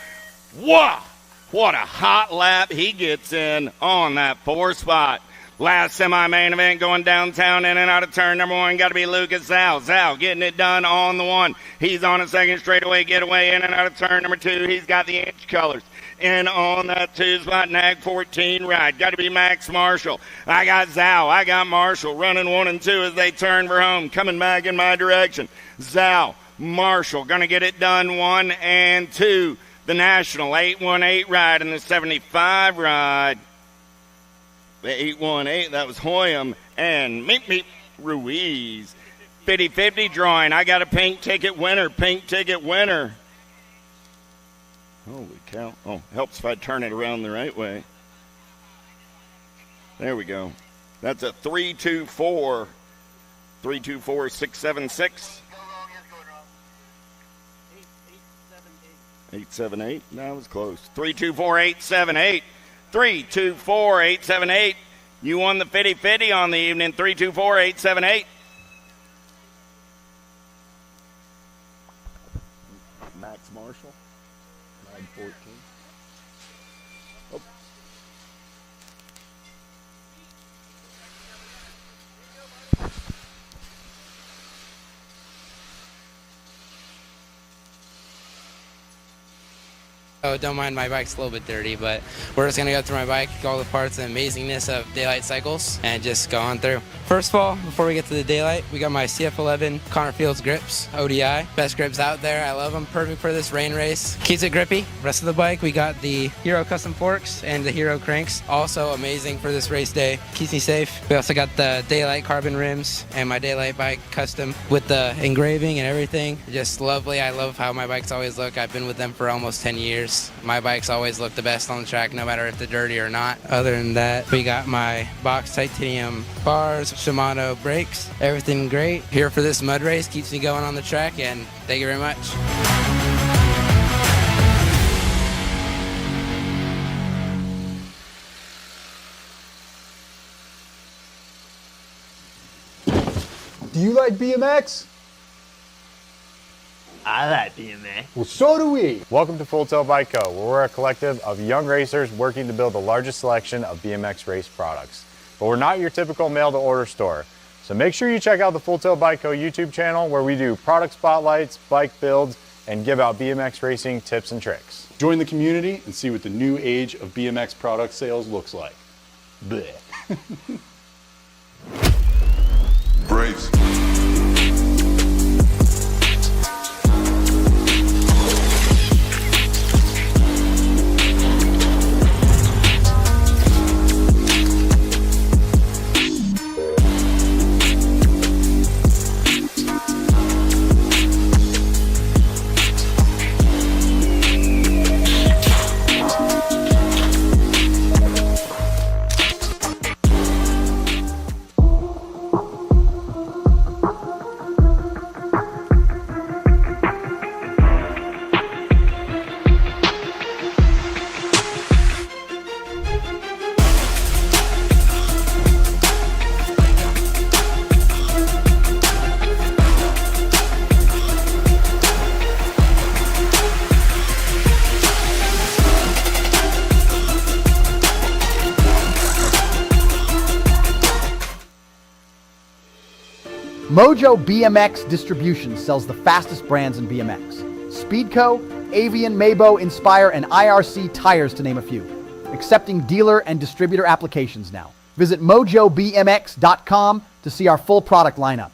Wow. What a hot lap he gets in on that 4 spot. Last semi-main event going downtown in and out of turn number 1. Got to be Lucas Zhao. Zhao getting it done on the 1. He's on a second straightaway getaway in and out of turn number 2. He's got the inch colors. And on that 2 spot, Nag 14 ride. Got to be Max Marshall. I got Zhao. I got Marshall running 1 and 2 as they turn for home. Coming back in my direction. Zhao, Marshall going to get it done 1 and 2. The National 818 ride and the 75 ride. The 818, that was Hoyam and Meep Ruiz. 50-50 drawing. I got a pink ticket winner. Pink ticket winner. Holy cow. Oh, helps if I turn it around the right way. There we go. That's a 324. 324-676. 878. That was close. 324-878. 324-878. You won the 50-50 on the evening. 324-878. Max Marshall. 914. Oh. Oh, don't mind my bike's a little bit dirty, but we're just going to go through my bike, all the parts and amazingness of daylight cycles, and just go on through. First of all, before we get to the daylight, we got my CF11 Connor Fields grips, ODI. Best grips out there. I love them. Perfect for this rain race. Keeps it grippy. Rest of the bike, we got the Hero Custom Forks and the Hero Cranks. Also amazing for this race day. Keeps me safe. We also got the Daylight carbon rims and my Daylight bike custom with the engraving and everything. Just lovely. I love how my bikes always look. I've been with them for almost 10 years. My bikes always look the best on the track, no matter if they're dirty or not. Other than that, we got my box titanium bars, Shimano brakes, everything great. Here for this mud race, keeps me going on the track, and thank you very much. Do you like BMX? I like BMX. Well, so do we. Welcome to Full Tilt Bike Co., where we're a collective of young racers working to build the largest selection of BMX race products. but we're not your typical mail-to-order store. So make sure you check out the Full Tilt Bike Co. YouTube channel where we do product spotlights, bike builds, and give out BMX racing tips and tricks. Join the community and see what the new age of BMX product sales looks like. Blech. Brace. Mojo BMX Distribution sells the fastest brands in BMX. Speedco, Avian, Mabo, Inspire, and IRC tires to name a few. Accepting dealer and distributor applications now. Visit mojobmx.com to see our full product lineup.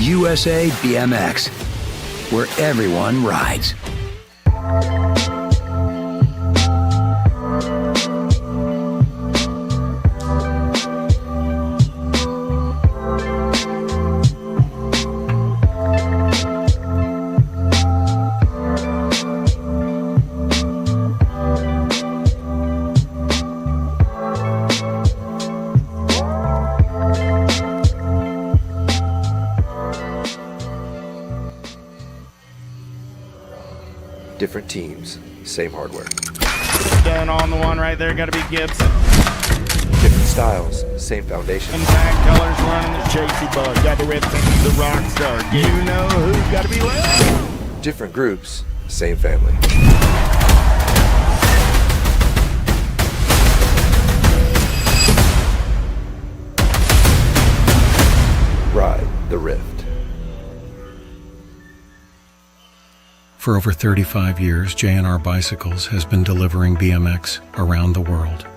USA BMX, where everyone rides. Different teams, same hardware. Done on the one right there, got to be Gibson. Different styles, same foundation. Impact colors running the Chasey Bug. Got the red thing, the Rockstar. You know who's got to be left. Different groups, same family. Ride the Rift. For over 35 years, J&R Bicycles has been delivering BMX around the world.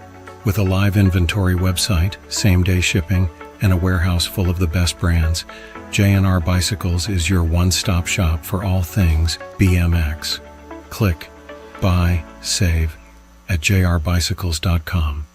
With a live inventory website, same-day shipping, and a warehouse full of the best brands, J&R Bicycles is your one-stop shop for all things BMX. Click, buy, save at jrbicycles.com.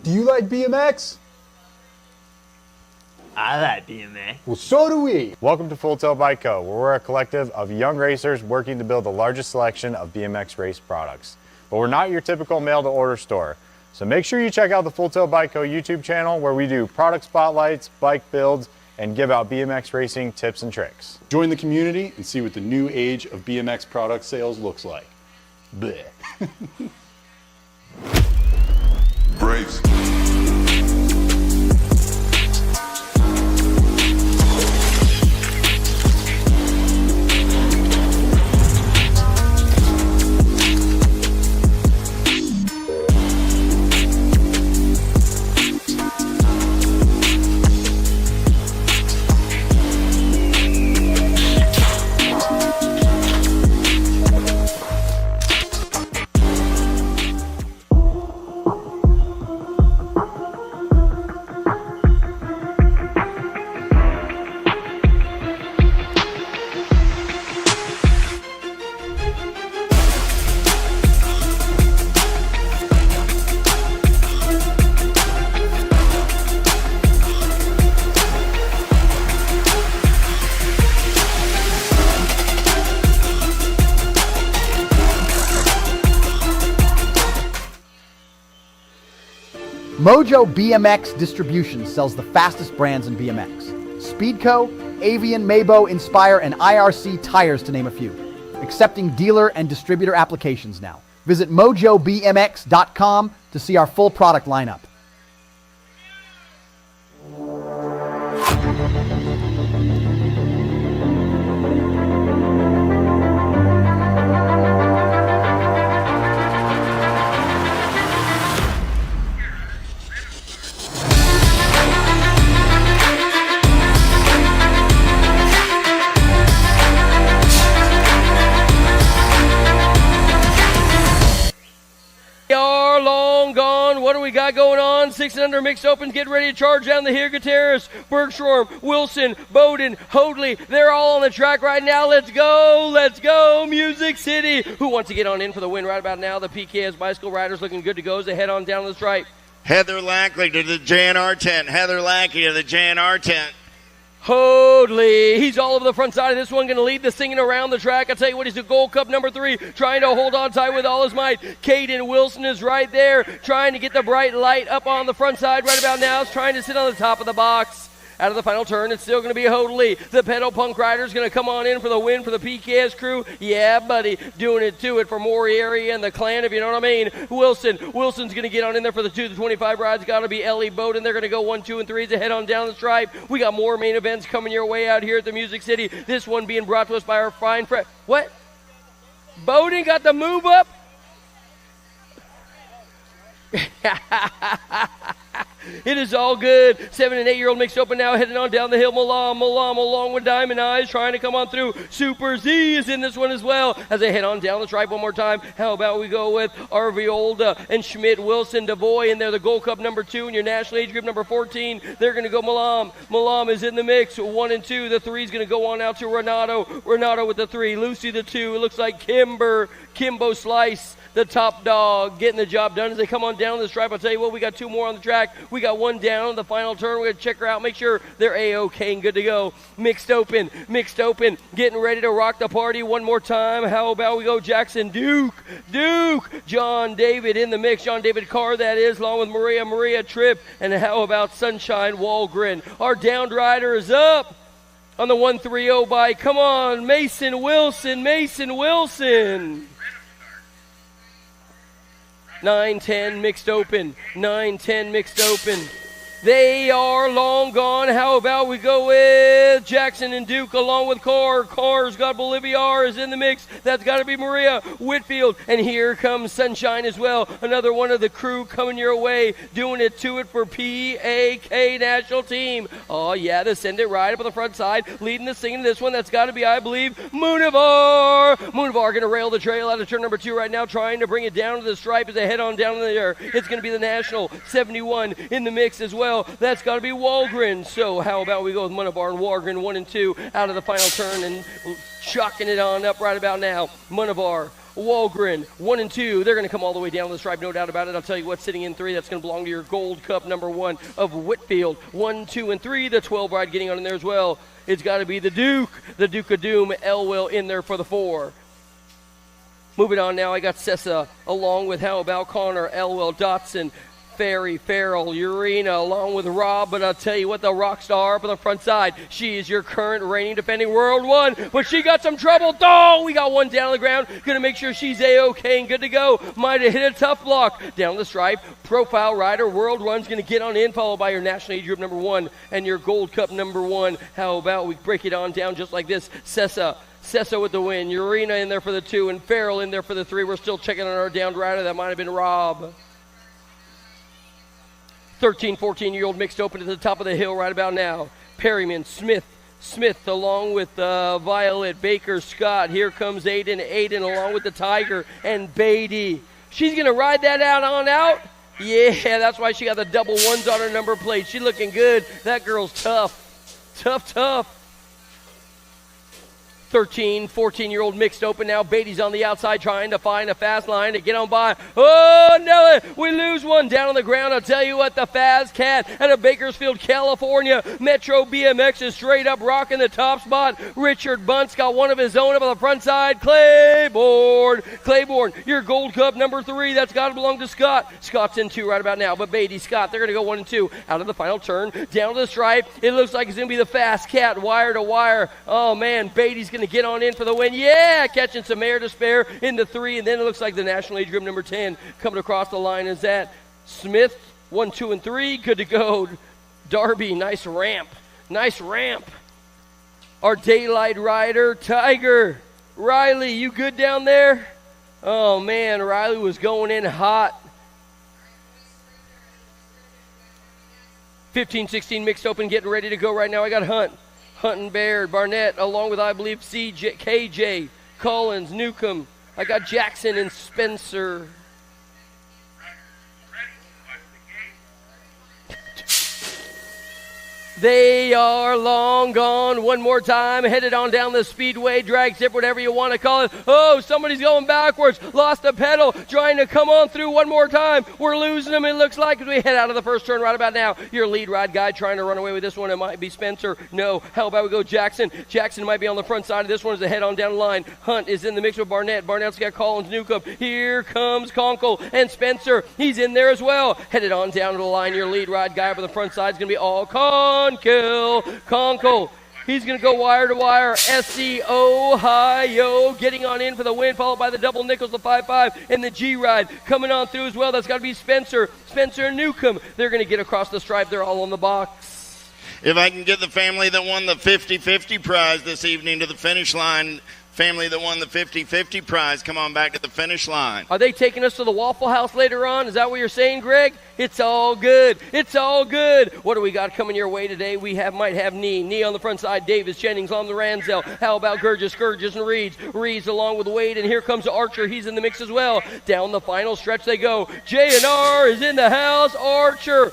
Do you like BMX? I like BMX. Well, so do we. Welcome to Full Tilt Bike Co., where we're a collective of young racers working to build the largest selection of BMX race products. But we're not your typical mail-to-order store. So make sure you check out the Full Tilt Bike Co. YouTube channel, where we do product spotlights, bike builds, and give out BMX racing tips and tricks. Join the community and see what the new age of BMX product sales looks like. Bleh. Brace. Mojo BMX Distribution sells the fastest brands in BMX. Speedco, Avian, Mabo, Inspire, and IRC tires, to name a few. Accepting dealer and distributor applications now. Visit mojobmx.com to see our full product lineup. Are long gone. What do we got going on? 6 and under mixed opens. Get ready to charge down the here. Gutierrez, Bergstrom, Wilson, Bowden, Hoadley. They're all on the track right now. Let's go. Let's go. Music City. Who wants to get on in for the win right about now? The PKS bicycle riders looking good to go as they head on down the stripe. Heather Lackley to the JNR tent. Heather Lackley to the JNR tent. Hoadley, he's all over the front side of this one, going to lead the singing around the track. I tell you what, he's the Gold Cup number 3, trying to hold on tight with all his might. Caden Wilson is right there, trying to get the bright light up on the front side right about now. He's trying to sit on the top of the box. Out of the final turn, it's still going to be Hoadley. The pedal punk rider is going to come on in for the win for the PKS crew. Yeah, buddy, doing it to it for Moriarty and the clan, if you know what I mean. Wilson's going to get on in there for the 2 to 25 rides. Got to be Ellie Bowden. They're going to go 1, 2, and 3s to head on down the stripe. We got more main events coming your way out here at the Music City. This one being brought to us by our fine friend. What? Bowden got the move up? It is all good. 7 and 8-year-old mixed open now, heading on down the hill. Malam along with Diamond Eyes, trying to come on through. Super Z is in this one as well as they head on down the stripe one more time. How about we go with Arviolda and Schmidt, Wilson, DeVoy, and they're the Gold Cup number 2 in your national age group number 14. They're going to go Malam. Malam is in the mix. 1 and 2. The 3 is going to go on out to Renato. Renato with the 3. Lucy the 2. It looks like Kimbo Slice, the top dog, getting the job done as they come on down the stripe. I'll tell you what, we got 2 more on the track. We got 1 down on the final turn. We're going to check her out, make sure they're A-OK and good to go. Mixed open, getting ready to rock the party one more time. How about we go Jackson Duke, John David in the mix. John David Carr, that is, along with Maria Tripp. And how about Sunshine Walgren? Our downed rider is up on the 130 bike. Come on, Mason Wilson. 9-10 mixed open. They are long gone. How about we go with Jackson and Duke along with Carr. Carr's got Boliviar is in the mix. That's got to be Maria Whitfield. And here comes Sunshine as well. Another one of the crew coming your way, doing it to it for PAK national team. Oh, yeah, they send it right up on the front side, leading the singing this one. That's got to be, I believe, Munivar. Munivar going to rail the trail out of turn number 2 right now, trying to bring it down to the stripe as they head on down there. It's going to be the national 71 in the mix as well. That's got to be Walgren. So how about we go with Munivar and Walgren 1 and 2 out of the final turn and chucking it on up right about now. Munivar Walgren, 1 and 2. They're going to come all the way down the stripe, no doubt about it. I'll tell you what, sitting in 3, that's going to belong to your Gold Cup number 1 of Whitfield. 1, 2, and 3. The 12 ride getting on in there as well. It's got to be the Duke of Doom, Elwell in there for the 4. Moving on now, I got Sessa along with how about Connor, Elwell, Dotson, Ferry, Farrell, Urena, along with Rob, but I'll tell you what, the rock star up on the front side. She is your current reigning defending World 1, but she got some trouble. Oh, we got one down on the ground. Going to make sure she's A-OK and good to go. Might have hit a tough block. Down the stripe, Profile Rider, World 1's going to get on in, followed by your National Age Group number 1 and your Gold Cup number 1. How about we break it on down just like this? Sessa with the win. Urena in there for the 2 and Farrell in there for the 3. We're still checking on our downed rider. That might have been Rob. 13, 14-year-old mixed open to the top of the hill right about now. Perryman, Smith along with Violet, Baker, Scott. Here comes Aiden along with the Tiger and Beatty. She's going to ride that out. Yeah, that's why she got the double 1s on her number plate. She's looking good. That girl's tough. 13, 14-year-old mixed open now. Beatty's on the outside trying to find a fast line to get on by. Oh, no, we lose one down on the ground. I'll tell you what, the Fast Cat out of Bakersfield, California. Metro BMX is straight up rocking the top spot. Richard Bunt's got one of his own up on the front side. Claiborne, your Gold Cup number 3. That's got to belong to Scott. Scott's in 2 right about now, but Beatty, Scott, they're going to go 1 and 2 out of the final turn. Down to the stripe. It looks like it's going to be the Fast Cat, wire to wire. Oh, man, Beatty's going to get on in for the win. Yeah, catching some air to spare in the 3, and then it looks like the National Age Group number 10 coming across the line is that Smith. 1, 2, and 3, good to go. Darby, nice ramp. Our daylight rider, Tiger. Riley, you good down there? Oh, man, Riley was going in hot. 15, 16 mixed open, getting ready to go right now. I got Hunt and Baird, Barnett, along with, I believe, CJ, KJ, Collins, Newcomb. I got Jackson and Spencer. They are long gone. One more time, headed on down the speedway, drag strip, whatever you want to call it. Oh, somebody's going backwards, lost a pedal, trying to come on through one more time. We're losing them, it looks like, as we head out of the first turn right about now. Your lead ride guy trying to run away with this one. It might be Spencer. No, how about we go Jackson? Jackson might be on the front side of this one as they head on down the line. Hunt is in the mix with Barnett. Barnett's got Collins, Newcomb. Here comes Conkle and Spencer. He's in there as well. Headed on down to the line. Your lead ride guy up on the front side is going to be all Conkle. He's going to go wire to wire. SC Ohio getting on in for the win, followed by the double Nichols, the 5-5, and the G-Ride coming on through as well. That's got to be Spencer and Newcomb. They're going to get across the stripe. They're all on the box. If I can get the family that won the 50-50 prize this evening to the finish line, family that won the 50-50 prize, come on back to the finish line. Are they taking us to the Waffle House later on? Is that what you're saying, Greg? It's all good. What do we got coming your way today? We might have Knee on the front side. Davis, Jennings on the Ransell. How about Gurgis, and Reeds along with Wade, and here comes Archer. He's in the mix as well. Down the final stretch they go. J&R is in the house. Archer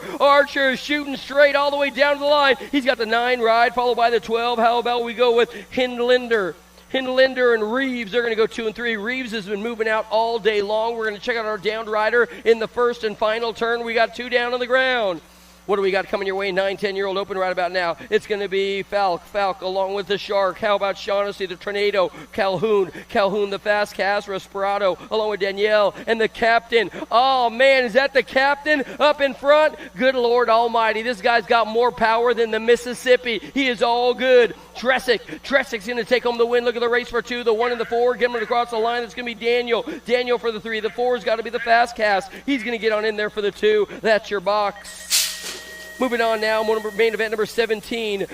is shooting straight all the way down to the line. He's got the 9 ride, followed by the 12. How about we go with Hindlinder and Reeves. They're going to go 2 and 3. Reeves has been moving out all day long. We're going to check out our downed rider in the first and final turn. We got 2 down on the ground. What do we got coming your way? 9, 10-year-old open right about now. It's going to be Falk along with the Shark. How about Shaughnessy, the Tornado, Calhoun the Fast Cast, Respirado, along with Danielle, and the captain. Oh, man, is that the captain up in front? Good Lord Almighty. This guy's got more power than the Mississippi. He is all good. Tressick's going to take home the win. Look at the race for 2, the 1 and the 4. Get him across the line. It's going to be Daniel for the 3. The 4 has got to be the Fast Cast. He's going to get on in there for the 2. That's your box. Moving on now, main event number 17.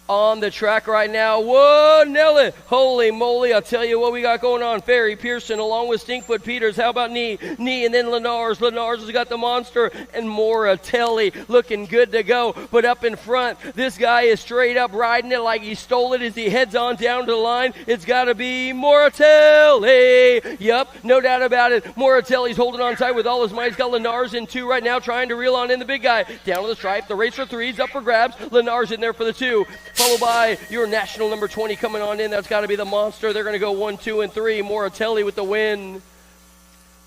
On the track right now. Whoa, Nelly. Holy moly, I'll tell you what we got going on. Ferry Pearson along with Stinkfoot Peters. How about Knee, and then Lenars. Lenars has got the monster, and Moratelli looking good to go. But up in front, this guy is straight up riding it like he stole it as he heads on down to the line. It's got to be Moratelli. Yep, no doubt about it. Moratelli's holding on tight with all his might. He's got Lenars in 2 right now, trying to reel on in the big guy. Down to the stripe, the race for 3's up for grabs. Lenars in there for the 2. followed by your national number 20 coming on in. That's got to be the Monster. They're going to go 1, 2, and 3. Moratelli with the win.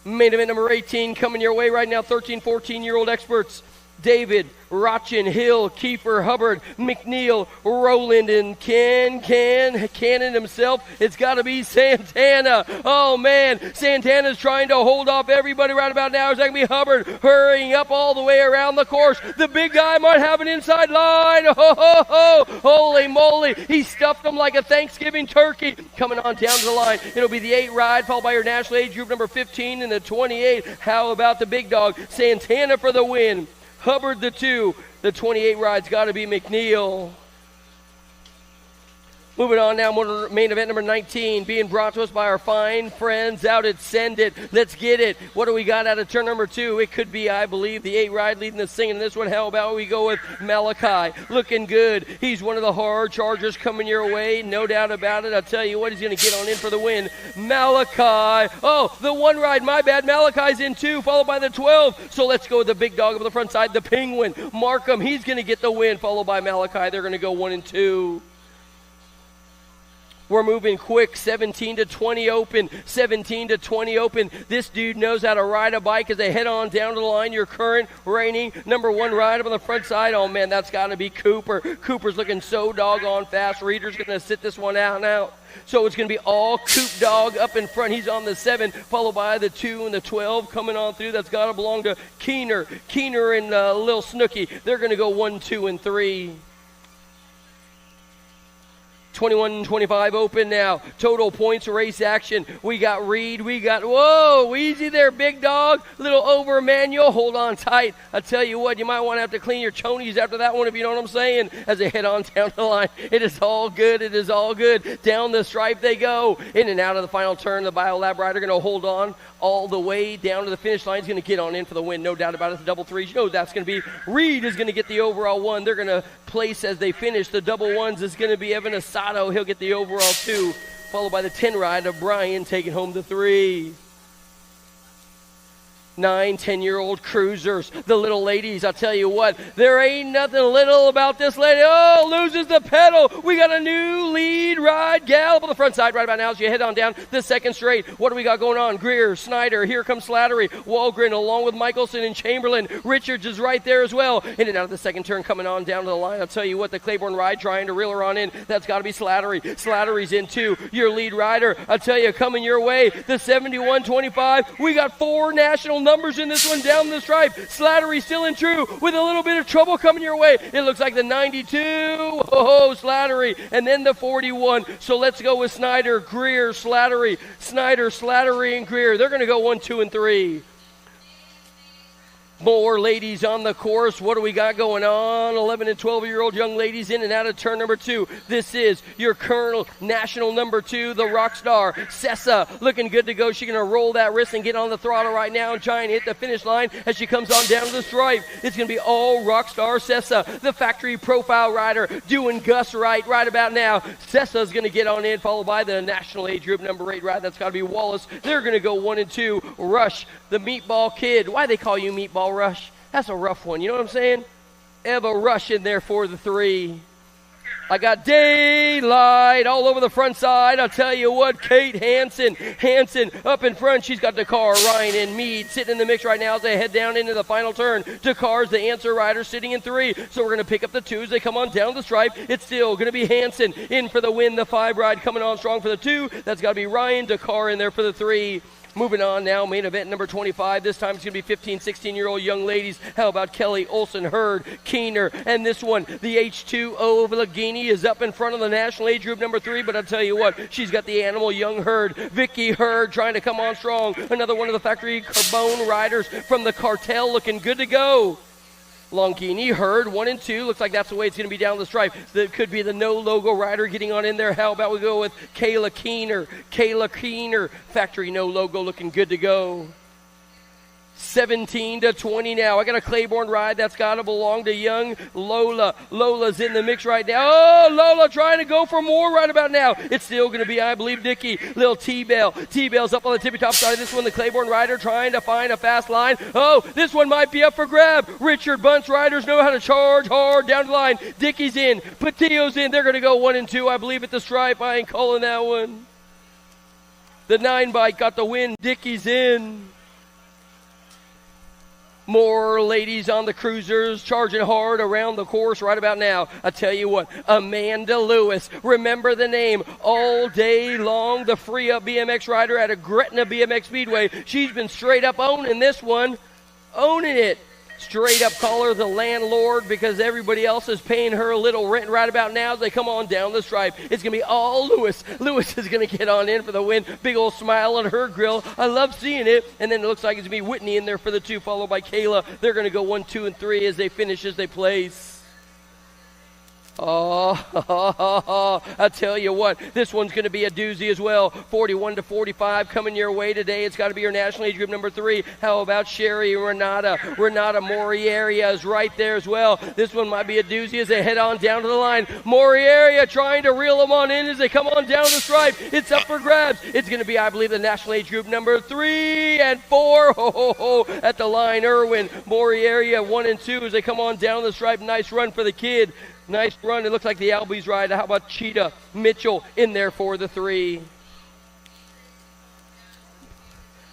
Main event number 18 coming your way right now, 13, 14-year-old experts. David, Rochin, Hill, Kiefer, Hubbard, McNeil, Rowland, and Cannon himself. It's got to be Santana. Oh, man, Santana's trying to hold off everybody right about now. It's going to be Hubbard hurrying up all the way around the course. The big guy might have an inside line. Ho, ho, ho. Holy moly. He stuffed him like a Thanksgiving turkey. Coming on down to the line. It'll be the 8 ride, followed by your national age group number 15 and the 28. How about the big dog? Santana for the win. Hubbard the 2. The 28 ride's got to be McNeil. Moving on now, main event number 19, being brought to us by our fine friends out at Send It. Let's get it. What do we got out of turn number 2? It could be, I believe, the 8 ride leading the singing in this one. How about we go with Malachi? Looking good. He's one of the hard chargers coming your way, no doubt about it. I'll tell you what, he's going to get on in for the win. Malachi. Oh, the 1 ride, my bad. Malachi's in 2, followed by the 12. So let's go with the big dog on the front side, the Penguin. Markham, he's going to get the win, followed by Malachi. They're going to go 1 and 2. We're moving quick, 17 to 20 open, 17 to 20 open. This dude knows how to ride a bike as they head on down to the line. Your current reigning number 1 rider on the front side. Oh, man, that's got to be Cooper. Cooper's looking so doggone fast. Reeder's going to sit this one out and out. So it's going to be all Coop Dog up in front. He's on the 7, followed by the 2 and the 12 coming on through. That's got to belong to Keener. Keener and Lil Snooky. They're going to go 1, 2, and 3. 21-25 open now. Total points race action. We got Reed. We got, whoa, easy there, big dog. Little over manual. Hold on tight. I tell you what, you might want to have to clean your chonies after that one, if you know what I'm saying, as they head on down the line. It is all good. It is all good. Down the stripe they go. In and out of the final turn. The Biolab rider going to hold on all the way down to the finish line. He's going to get on in for the win. No doubt about it. The double 3s. You know that's going to be Reed is going to get the overall 1. They're going to place as they finish. The double 1s is going to be Evan Asado. He'll get the overall 2, followed by the 10 ride of Brian taking home the 3. 9, 10-year-old cruisers, the little ladies. I'll tell you what, there ain't nothing little about this lady. Oh, loses the pedal. We got a new lead ride gallop on the front side right about now as you head on down the second straight. What do we got going on? Greer, Snyder, here comes Slattery, Walgren along with Michelson and Chamberlain. Richards is right there as well. In and out of the second turn coming on down to the line. I'll tell you what, the Claiborne ride trying to reel her on in. That's got to be Slattery. Slattery's in 2. Your lead rider, I'll tell you, coming your way, the 71-25. We got 4 national numbers in this one down the stripe. Slattery still in true with a little bit of trouble coming your way. It looks like the 92. Oh, Slattery. And then the 41. So let's go with Snyder, Greer, Slattery. Snyder, Slattery, and Greer. They're going to go 1, 2, and 3. More ladies on the course. What do we got going on? 11 and 12-year-old young ladies in and out of turn number 2. This is your current national number 2, the rock star, Sessa. Looking good to go. She's going to roll that wrist and get on the throttle right now and try and hit the finish line as she comes on down to the stripe. It's going to be all rock star Sessa, the factory profile rider, doing Gus right about now. Sessa's going to get on in, followed by the national age group number 8 ride. That's got to be Wallace. They're going to go 1 and 2. Rush, the meatball kid. Why they call you Meatball Rush? That's a rough one. You know what I'm saying? Eva Rush in there for the 3. I got Daylight all over the front side. I'll tell you what, Kate Hansen up in front. She's got Dakar, Ryan, and Mead sitting in the mix right now as they head down into the final turn. Dakar's the answer rider sitting in 3. So we're going to pick up the 2s. They come on down the stripe. It's still going to be Hansen in for the win. The 5 ride coming on strong for the 2. That's got to be Ryan. Dakar in there for the 3. Moving on now, main event number 25. This time it's going to be 15, 16-year-old young ladies. How about Kelly, Olson, Hurd, Keener, and this one, the H2O of Lagini is up in front of the national age group number 3, but I'll tell you what, she's got the animal young Hurd. Vicky Hurd trying to come on strong. Another one of the factory Carbone riders from the cartel looking good to go. Longini, Hurd, 1 and 2. Looks like that's the way it's going to be down the stripe. That could be the no-logo rider getting on in there. How about we go with Kayla Keener, factory no logo looking good to go. 17-20 now. I got a Claiborne ride that's got to belong to young Lola. Lola's in the mix right now. Oh, Lola trying to go for more right about now. It's still going to be, I believe, Nikki. Little T-Bell. T-Bell's up on the tippy-top side of this one. The Claiborne rider trying to find a fast line. Oh, this one might be up for grab. Richard Bunce riders know how to charge hard down the line. Dickey's in. Patillo's in. They're going to go 1 and 2, I believe, at the stripe. I ain't calling that one. The 9 bike got the win. Dickey's in. More ladies on the cruisers charging hard around the course right about now. I tell you what, Amanda Lewis, remember the name, all day long, the free up BMX rider at a Gretna BMX Speedway. She's been straight up owning this one, owning it. Straight up call her the landlord because everybody else is paying her a little rent right about now as they come on down the stripe. It's going to be all Lewis. Lewis is going to get on in for the win. Big old smile on her grill. I love seeing it. And then it looks like it's going to be Whitney in there for the 2, followed by Kayla. They're going to go 1, 2, and 3 as they finish, as they place. Oh, I tell you what, this one's going to be a doozy as well. 41-45 coming your way today. It's got to be your national age group number 3. How about Sherry Renata? Renata Moriaria is right there as well. This one might be a doozy as they head on down to the line. Moriaria trying to reel them on in as they come on down the stripe. It's up for grabs. It's going to be, I believe, the national age group number 3 and 4. At the line, Irwin Moriaria 1 and 2 as they come on down the stripe. Nice run for the kid. Nice run. It looks like the Albies ride. How about Cheetah Mitchell in there for the 3?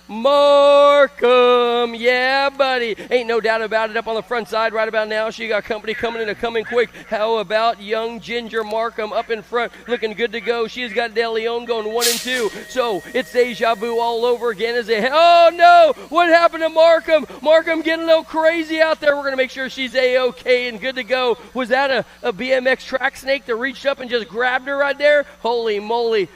Markham, yeah, buddy. Ain't no doubt about it. Up on the front side right about now. She got company coming in and coming quick. How about young Ginger Markham up in front, looking good to go. She's got De Leon going 1 and 2. So it's deja vu all over again as they. Oh no! What happened to Markham? Markham getting a little crazy out there. We're gonna make sure she's a-okay and good to go. Was that a BMX track snake that reached up and just grabbed her right there? Holy moly!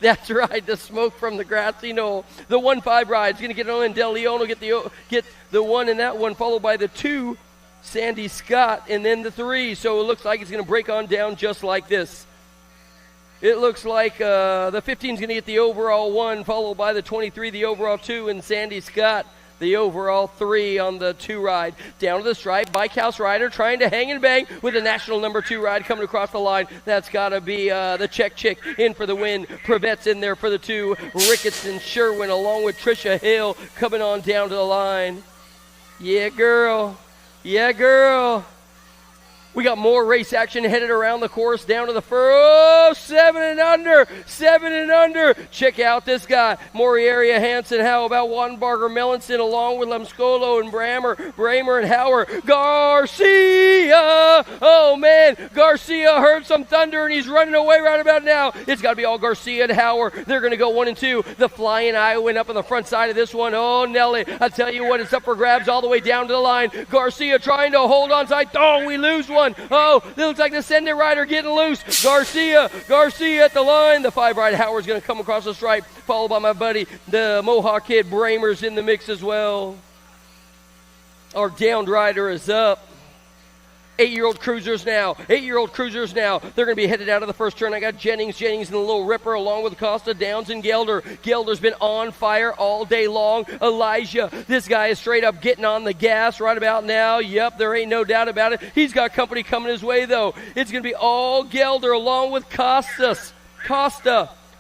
That's right, the smoke from the grassy knoll. The 1-5 ride's going to get on, and De Leon will get the 1 in that one, followed by the 2, Sandy Scott, and then the 3. So it looks like it's going to break on down just like this. It looks like the 15 is going to get the overall 1, followed by the 23, the overall 2, and Sandy Scott, the overall 3 on the 2 ride. Down to the stripe, Bike House rider trying to hang and bang with the national number 2 ride coming across the line. That's got to be the Czech chick in for the win. Privette's in there for the 2. Ricketts and Sherwin along with Trisha Hill coming on down to the line. Yeah, girl. Yeah, girl. We got more race action headed around the course down to the first. 7 and under. 7 and under. Check out this guy. Moriaria Hansen. How about Wattenbarger Melanson along with Lemskolo and Bramer and Hauer. Garcia. Oh, man. Garcia heard some thunder and he's running away right about now. It's got to be all Garcia and Hauer. They're going to go 1 and 2. The Flying Iowan up on the front side of this one. Oh, Nelly. I tell you what, it's up for grabs all the way down to the line. Garcia trying to hold on tight. Oh, we lose one. Oh, it looks like the Send It rider getting loose. Garcia at the line. The 5 ride Howard's going to come across the stripe, followed by my buddy, the Mohawk kid Bramer's in the mix as well. Our downed rider is up. 8-year-old cruisers now. 8-year-old cruisers now. They're going to be headed out of the first turn. I got Jennings and the Little Ripper along with Costa, Downs, and Gelder. Gelder's been on fire all day long. Elijah, this guy is straight up getting on the gas right about now. Yep, there ain't no doubt about it. He's got company coming his way, though. It's going to be all Gelder along with Costa.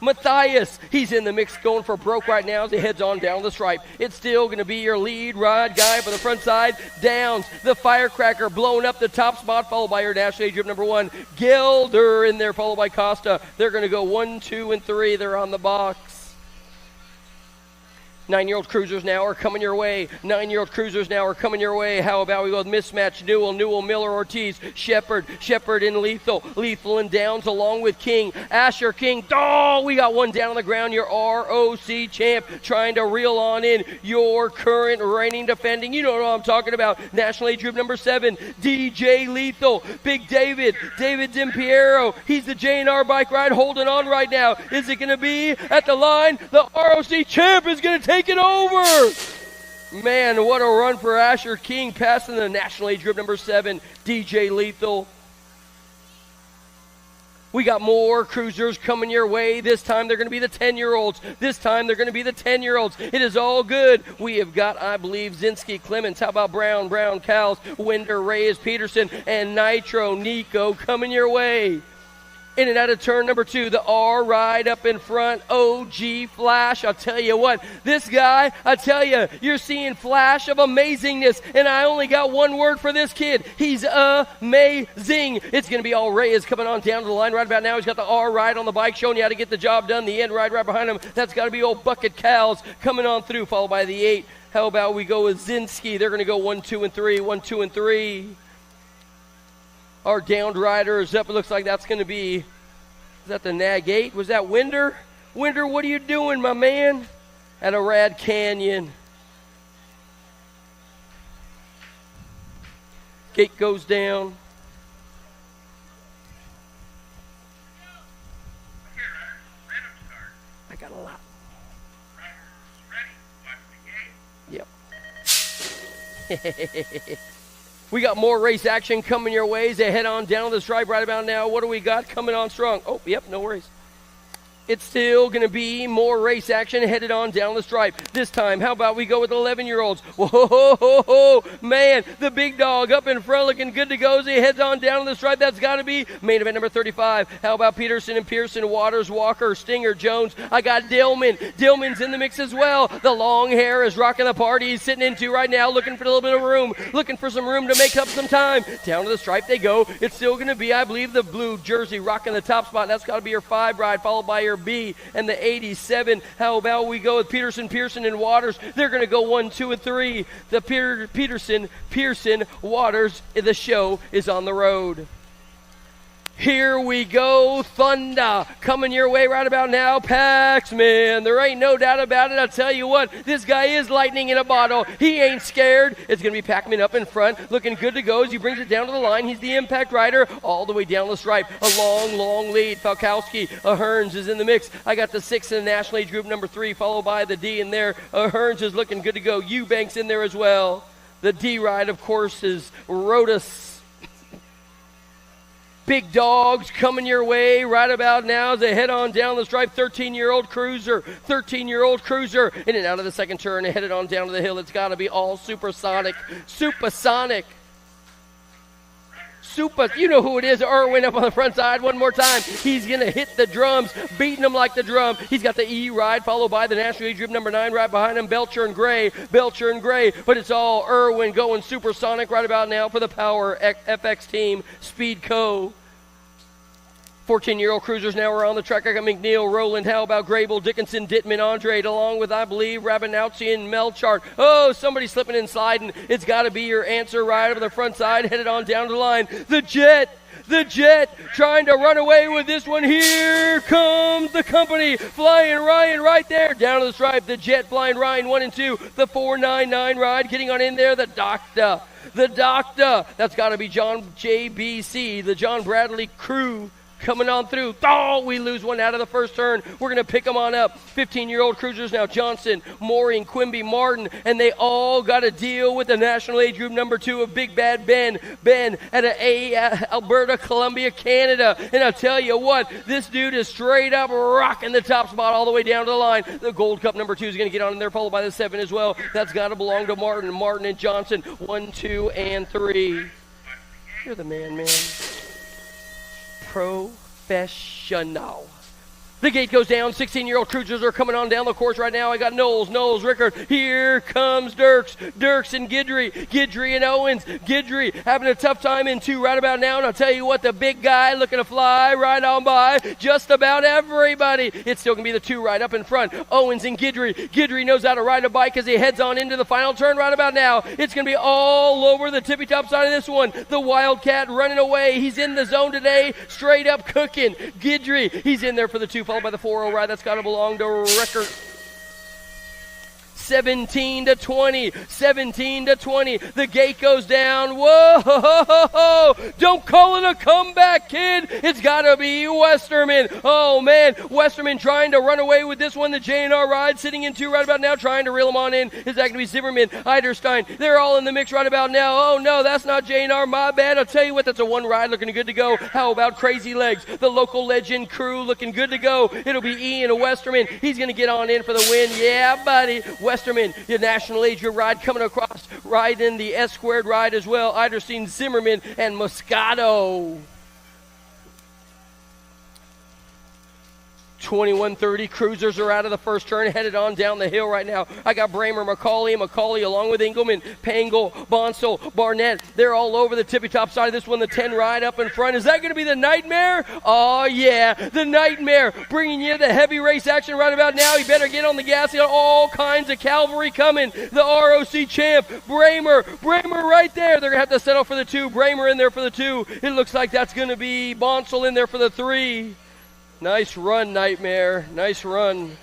Matthias, he's in the mix going for broke right now as he heads on down the stripe. It's still going to be your lead ride guy for the front side. Downs, the firecracker blowing up the top spot, followed by your national age group number 1. Gelder in there, followed by Costa. They're going to go 1, 2, and 3. They're on the box. 9-year-old cruisers now are coming your way. 9-year-old cruisers now are coming your way. How about we go with Mismatch, Newell, Miller, Ortiz, Shepard and Lethal and Downs along with King. Asher King, oh, we got one down on the ground. Your ROC champ trying to reel on in your current reigning defending. You know what I'm talking about. National age group number 7, DJ Lethal. Big David Dimpiero. He's the J&R bike ride holding on right now. Is it going to be at the line? The ROC champ is going to take it over. Man, what a run for Asher King, passing the national age group number 7, DJ Lethal. We got more cruisers coming your way. This time they're going to be the 10-year-olds. This time they're going to be the 10-year-olds. It is all good. We have got, I believe, Zinski, Clemens. How about Brown, Cowles, Winder, Reyes, Peterson, and Nitro, Nico coming your way. In and out of turn number 2, the R ride up in front, OG Flash. I'll tell you what, this guy, I tell you, you're seeing flash of amazingness, and I only got one word for this kid. He's amazing. It's going to be all Reyes coming on down to the line right about now. He's got the R ride on the bike, showing you how to get the job done. The end ride right behind him, that's got to be old Bucket Cowles coming on through, followed by the 8. How about we go with Zinski? They're going to go 1, 2, and 3, 1, 2, and 3. Our downed rider is up. It looks like that's going to be, is that the Nag 8? Was that Winder? Winder, what are you doing, my man? At a Rad Canyon. Gate goes down. I got a lot. Yep. We got more race action coming your way as they head on down the stripe right about now. What do we got coming on strong? Oh, yep, no worries. It's still going to be more race action headed on down the stripe. This time, how about we go with 11-year-olds? Whoa, man, the big dog up in front looking good to go as he heads on down the stripe. That's got to be main event number 35. How about Peterson and Pearson, Waters, Walker, Stinger, Jones? I got Dillman. Dillman's in the mix as well. The long hair is rocking the party. He's sitting into right now, looking for a little bit of room, looking for some room to make up some time. Down to the stripe they go. It's still going to be, I believe, the blue jersey rocking the top spot. That's got to be your 5 ride, followed by your B and the 87. How about we go with Peterson, and Waters? They're going to go 1, 2, and 3. The Pearson, Waters. The show is on the road. Here we go, Thunder, coming your way right about now, Paxman. There ain't no doubt about it. I'll tell you what, this guy is lightning in a bottle. He ain't scared. It's going to be Pac-Man up in front, looking good to go as he brings it down to the line. He's the impact rider all the way down the stripe. A long lead. Falkowski, Hearns is in the mix. I got the 6 in the National Age Group number 3, followed by the D in there. Hearns is looking good to go. Eubanks in there as well. The D ride, of course, is Rodas. Big dogs coming your way right about now as they head on down the stripe. 13-year-old cruiser, in and out of the second turn and headed on down to the hill. It's got to be all supersonic. You know who it is, Irwin up on the front side one more time. He's going to hit the drums, beating them like the drum. He's got the E ride, followed by the National Age Group number 9 right behind him, Belcher and Gray. But it's all Irwin going supersonic right about now for the Power FX team, Speed Co. 14-year-old cruisers now are on the track. I got McNeil, Rowland, how about Grable, Dickinson, Dittman, Andre, along with, I believe, Rabinowski and Melchart. Oh, somebody's slipping and sliding. It's got to be your answer right over the front side, headed on down the line. The Jet trying to run away with this one. Here comes the company. Flying Ryan right there. Down to the stripe. The Jet flying Ryan 1 and 2. The 499 ride getting on in there. The Doctor. That's got to be John JBC, the John Bradley crew. Coming on through. Oh, we lose one out of the first turn. We're going to pick them on up. 15-year-old cruisers now. Johnson, Mooring, Quimby, Martin, and they all got to deal with the National Age Group number 2 of Big Bad Ben. Ben at Alberta, Columbia, Canada. And I'll tell you what, this dude is straight up rocking the top spot all the way down to the line. The Gold Cup number 2 is going to get on in there, followed by the 7 as well. That's got to belong to Martin. Martin and Johnson, 1, 2, and 3. You're the man. Professional. The gate goes down. 16-year-old cruisers are coming on down the course right now. I got Knowles, Rickard. Here comes Dirks and Guidry and Owens. Guidry having a tough time in 2 right about now. And I'll tell you what, the big guy looking to fly right on by just about everybody. It's still going to be the 2 right up in front. Owens and Guidry. Guidry knows how to ride a bike as he heads on into the final turn right about now. It's going to be all over the tippy top side of this one. The Wildcat running away. He's in the zone today. Straight up cooking. Guidry, he's in there for the 2, followed by the 4-0 ride. That's got to belong to Rickard. 17 to 20, 17 to 20. The gate goes down. Whoa! Don't call it a comeback, kid. It's got to be Westerman. Oh, man. Westerman trying to run away with this one. The J&R ride sitting in two right about now, trying to reel him on in. Is that going to be Zimmerman, Eiderstein? They're all in the mix right about now. Oh, no, that's not J&R. My bad. I'll tell you what, that's a one ride looking good to go. How about Crazy Legs? The local legend crew looking good to go. It'll be Ian Westerman. He's going to get on in for the win. Yeah, buddy. Westerman, your national age group ride coming across, riding the S-squared ride as well. Eiderstein, Zimmerman, and Moscato. 21:30. Cruisers are out of the first turn, headed on down the hill right now. I got Bramer, McCauley along with Engelman, Pangol, Bonsall, Barnett. They're all over the tippy-top side of this one. The 10 ride up in front. Is that going to be the Nightmare? Oh, yeah, the Nightmare bringing you the heavy race action right about now. You better get on the gas. You got all kinds of cavalry coming. The ROC champ, Bramer right there. They're going to have to settle for the 2. Bramer in there for the 2. It looks like that's going to be Bonsall in there for the 3. Nice run, Nightmare. Nice run.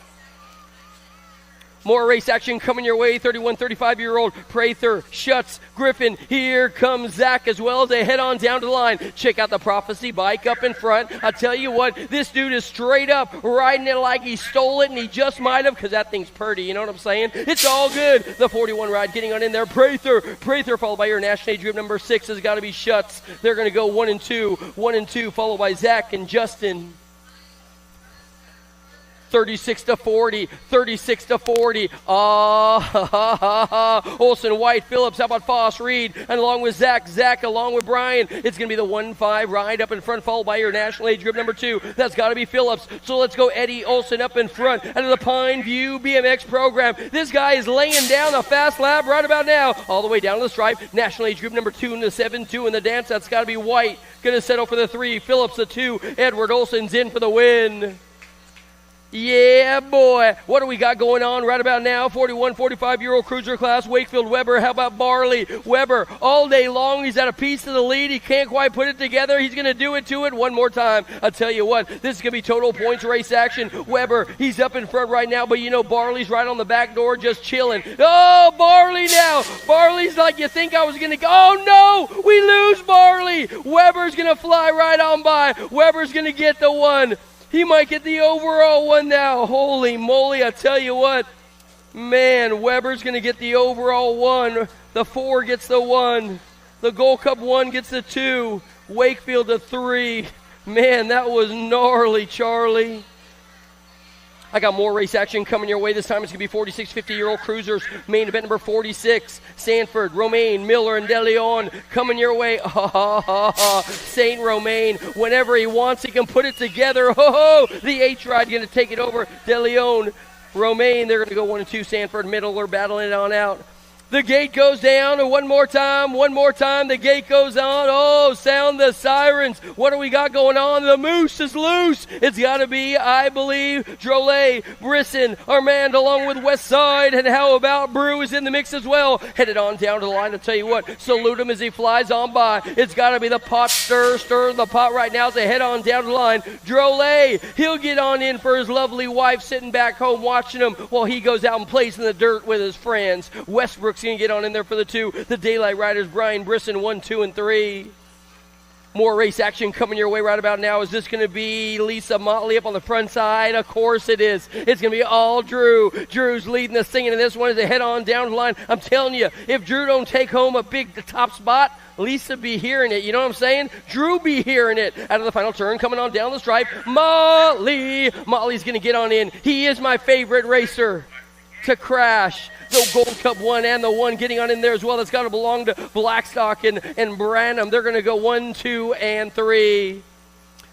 More race action coming your way. 31, 35-year-old Prather, Schutz, Griffin. Here comes Zach as well as they head on down to the line. Check out the Prophecy bike up in front. I tell you what, this dude is straight up riding it like he stole it, and he just might have, because that thing's pretty. You know what I'm saying? It's all good. The 41 ride getting on in there. Prather followed by your national age group number 6 has got to be Schutz. They're going to go 1 and 2. 1 and 2 followed by Zach and Justin. 36 to 40. Olsen, White, Phillips. How about Foss, Reed, and along with Zach along with Brian. It's going to be the 1-5 ride up in front, followed by your national age group number 2. That's got to be Phillips. So let's go Eddie Olsen up in front out of the Pine View BMX program. This guy is laying down a fast lap right about now, all the way down to the stripe. National age group number 2 in the 7-2 in the dance. That's got to be White. Going to settle for the 3. Phillips the 2. Edward Olsen's in for the win. Yeah, boy. What do we got going on right about now? 41, 45-year-old cruiser class, Wakefield Weber. How about Barley? Weber, all day long, he's at a piece of the lead. He can't quite put it together. He's going to do it to it one more time. I'll tell you what, this is going to be total points race action. Weber, he's up in front right now, but you know Barley's right on the back door just chilling. Oh, Barley now. Barley's like, you think I was going to go? Oh, no, we lose Barley. Weber's going to fly right on by. Weber's going to get the 1. He might get the overall 1 now. Holy moly, I tell you what. Man, Weber's going to get the overall 1. The 4 gets the 1. The Gold Cup 1 gets the 2. Wakefield the 3. Man, that was gnarly, Charlie. I got more race action coming your way. This time it's going to be 46, 50-year-old cruisers. Main event number 46. Sanford, Romaine, Miller, and De Leon coming your way. Saint Romaine, whenever he wants, he can put it together. The H-Ride going to take it over. De Leon, Romaine, they're going to go 1 and 2. Sanford, middle, are battling it on out. The gate goes down, and one more time, the gate goes on. Oh, sound the sirens. What do we got going on? The moose is loose. It's got to be, I believe, Drolet, Brisson, Armand, along with West Side, and how about Brew is in the mix as well. Headed on down to the line. I'll tell you what, salute him as he flies on by. It's got to be the pot stir the pot right now as they head on down to the line. Drolet, he'll get on in for his lovely wife sitting back home watching him while he goes out and plays in the dirt with his friends. Westbrook's going to get on in there for the 2. The Daylight Riders, Brian Brisson, 1, 2, and 3. More race action coming your way right about now. Is this going to be Lisa Motley up on the front side? Of course it is. It's going to be all Drew. Drew's leading the singing in this one as they head on down the line. I'm telling you, if Drew don't take home a big top spot, Lisa be hearing it. You know what I'm saying? Drew be hearing it. Out of the final turn, coming on down the stripe, Molly's going to get on in. He is my favorite racer to crash. The Gold Cup 1 and the 1 getting on in there as well. That's got to belong to Blackstock and Branham. They're going to go 1, 2, and 3.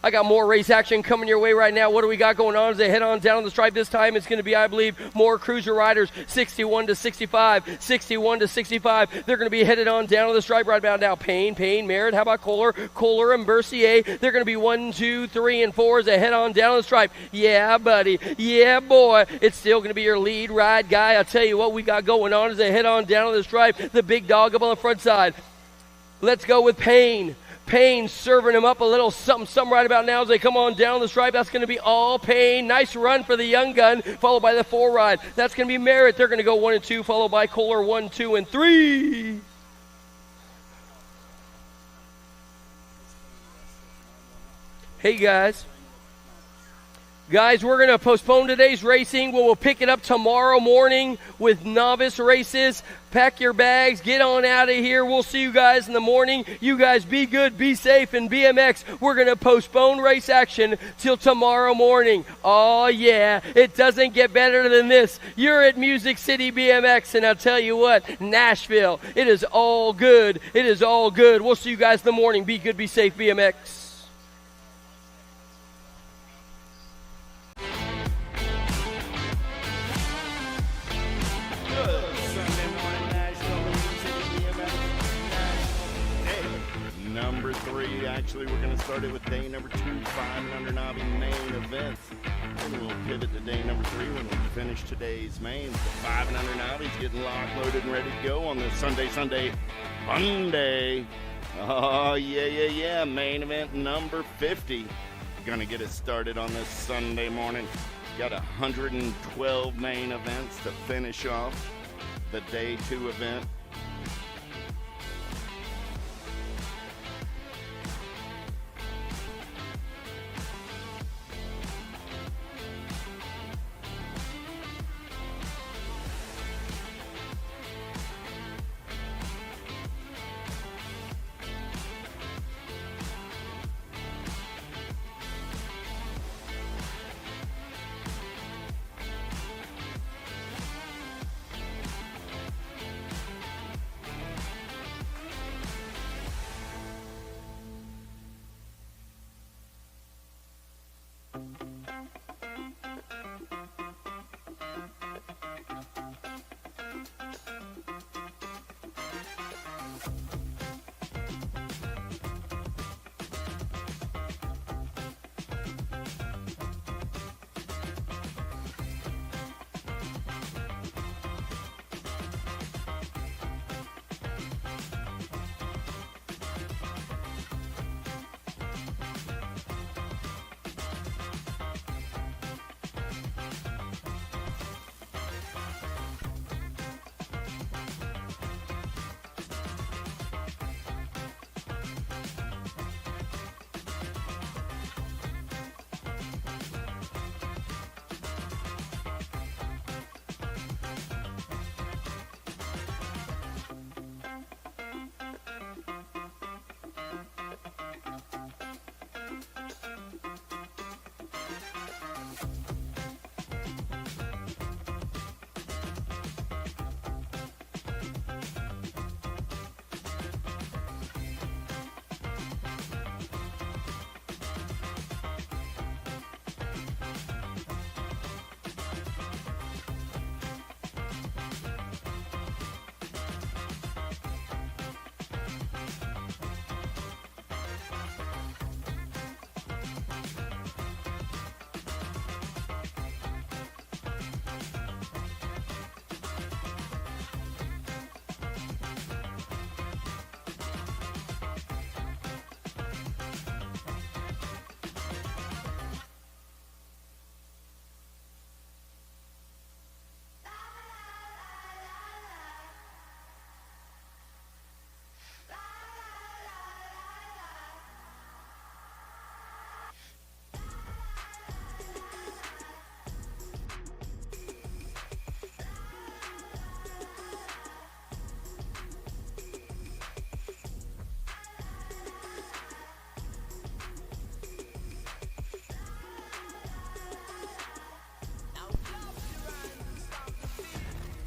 I got more race action coming your way right now. What do we got going on as they head on down the stripe? This time it's going to be, I believe, more cruiser riders. 61 to 65. They're going to be headed on down to the stripe right about now. Payne, Merritt. How about Kohler and Bercier? They're going to be 1, 2, 3, and 4 as they head on down the stripe. Yeah, buddy. Yeah, boy. It's still going to be your lead ride guy. I'll tell you what we got going on as they head on down to the stripe. The big dog up on the front side. Let's go with Payne. Payne serving him up a little something right about now as they come on down the stripe. That's going to be all Payne. Nice run for the young gun, followed by the 4 ride. That's going to be Merritt. They're going to go 1 and 2, followed by Kohler 1, 2, and 3. Hey, guys. Guys, we're going to postpone today's racing. We'll pick it up tomorrow morning with novice races. Pack your bags. Get on out of here. We'll see you guys in the morning. You guys be good, be safe, and BMX, we're going to postpone race action till tomorrow morning. Oh, yeah. It doesn't get better than this. You're at Music City BMX, and I'll tell you what, Nashville, it is all good. It is all good. We'll see you guys in the morning. Be good, be safe, BMX. Number 3, actually, we're going to start it with day number 2, 500 Nobby main events. And we'll pivot to day number 3 when we finish today's mains. The 500 Nobby's getting locked, loaded, and ready to go on this Sunday fun day. Oh, yeah. Main event number 50. Going to get us started on this Sunday morning. Got 112 main events to finish off the day 2 event.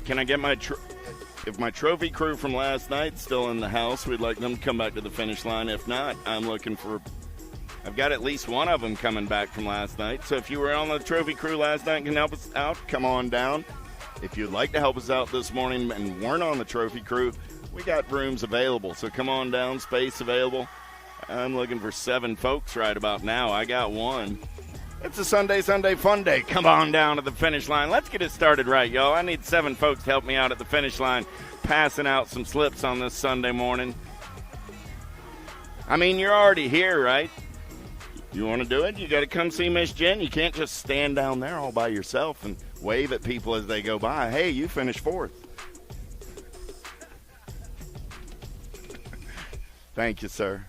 Can I get if my trophy crew from last night's still in the house, we'd like them to come back to the finish line. If not, I'm looking for, I've got at least one of them coming back from last night. So if you were on the trophy crew last night and can help us out, come on down. If you'd like to help us out this morning and weren't on the trophy crew, we got rooms available. So come on down, space available. I'm looking for 7 folks right about now. I got 1. It's a Sunday fun day. Come on down to the finish line. Let's get it started right, y'all. I need 7 folks to help me out at the finish line, passing out some slips on this Sunday morning. I mean, you're already here, right? You want to do it? You got to come see Miss Jen. You can't just stand down there all by yourself and wave at people as they go by. Hey, you finished 4th. Thank you, sir.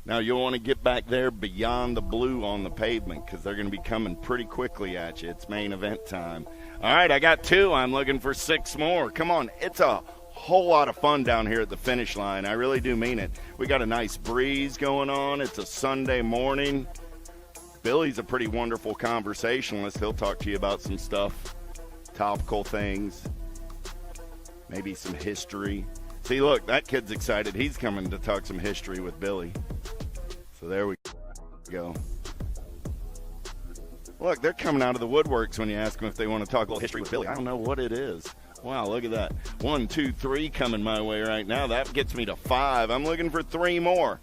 Now, you'll want to get back there beyond the blue on the pavement because they're going to be coming pretty quickly at you. It's main event time. All right, I got 2. I'm looking for 6 more. Come on. It's a whole lot of fun down here at the finish line. I really do mean it. We got a nice breeze going on. It's a Sunday morning. Billy's a pretty wonderful conversationalist. He'll talk to you about some stuff, topical things, maybe some history. See, look, that kid's excited. He's coming to talk some history with Billy. So there we go. Look, they're coming out of the woodworks when you ask them if they want to talk a little history with Billy. I don't know what it is. Wow, look at that. 1, 2, 3 coming my way right now. That gets me to 5. I'm looking for 3 more.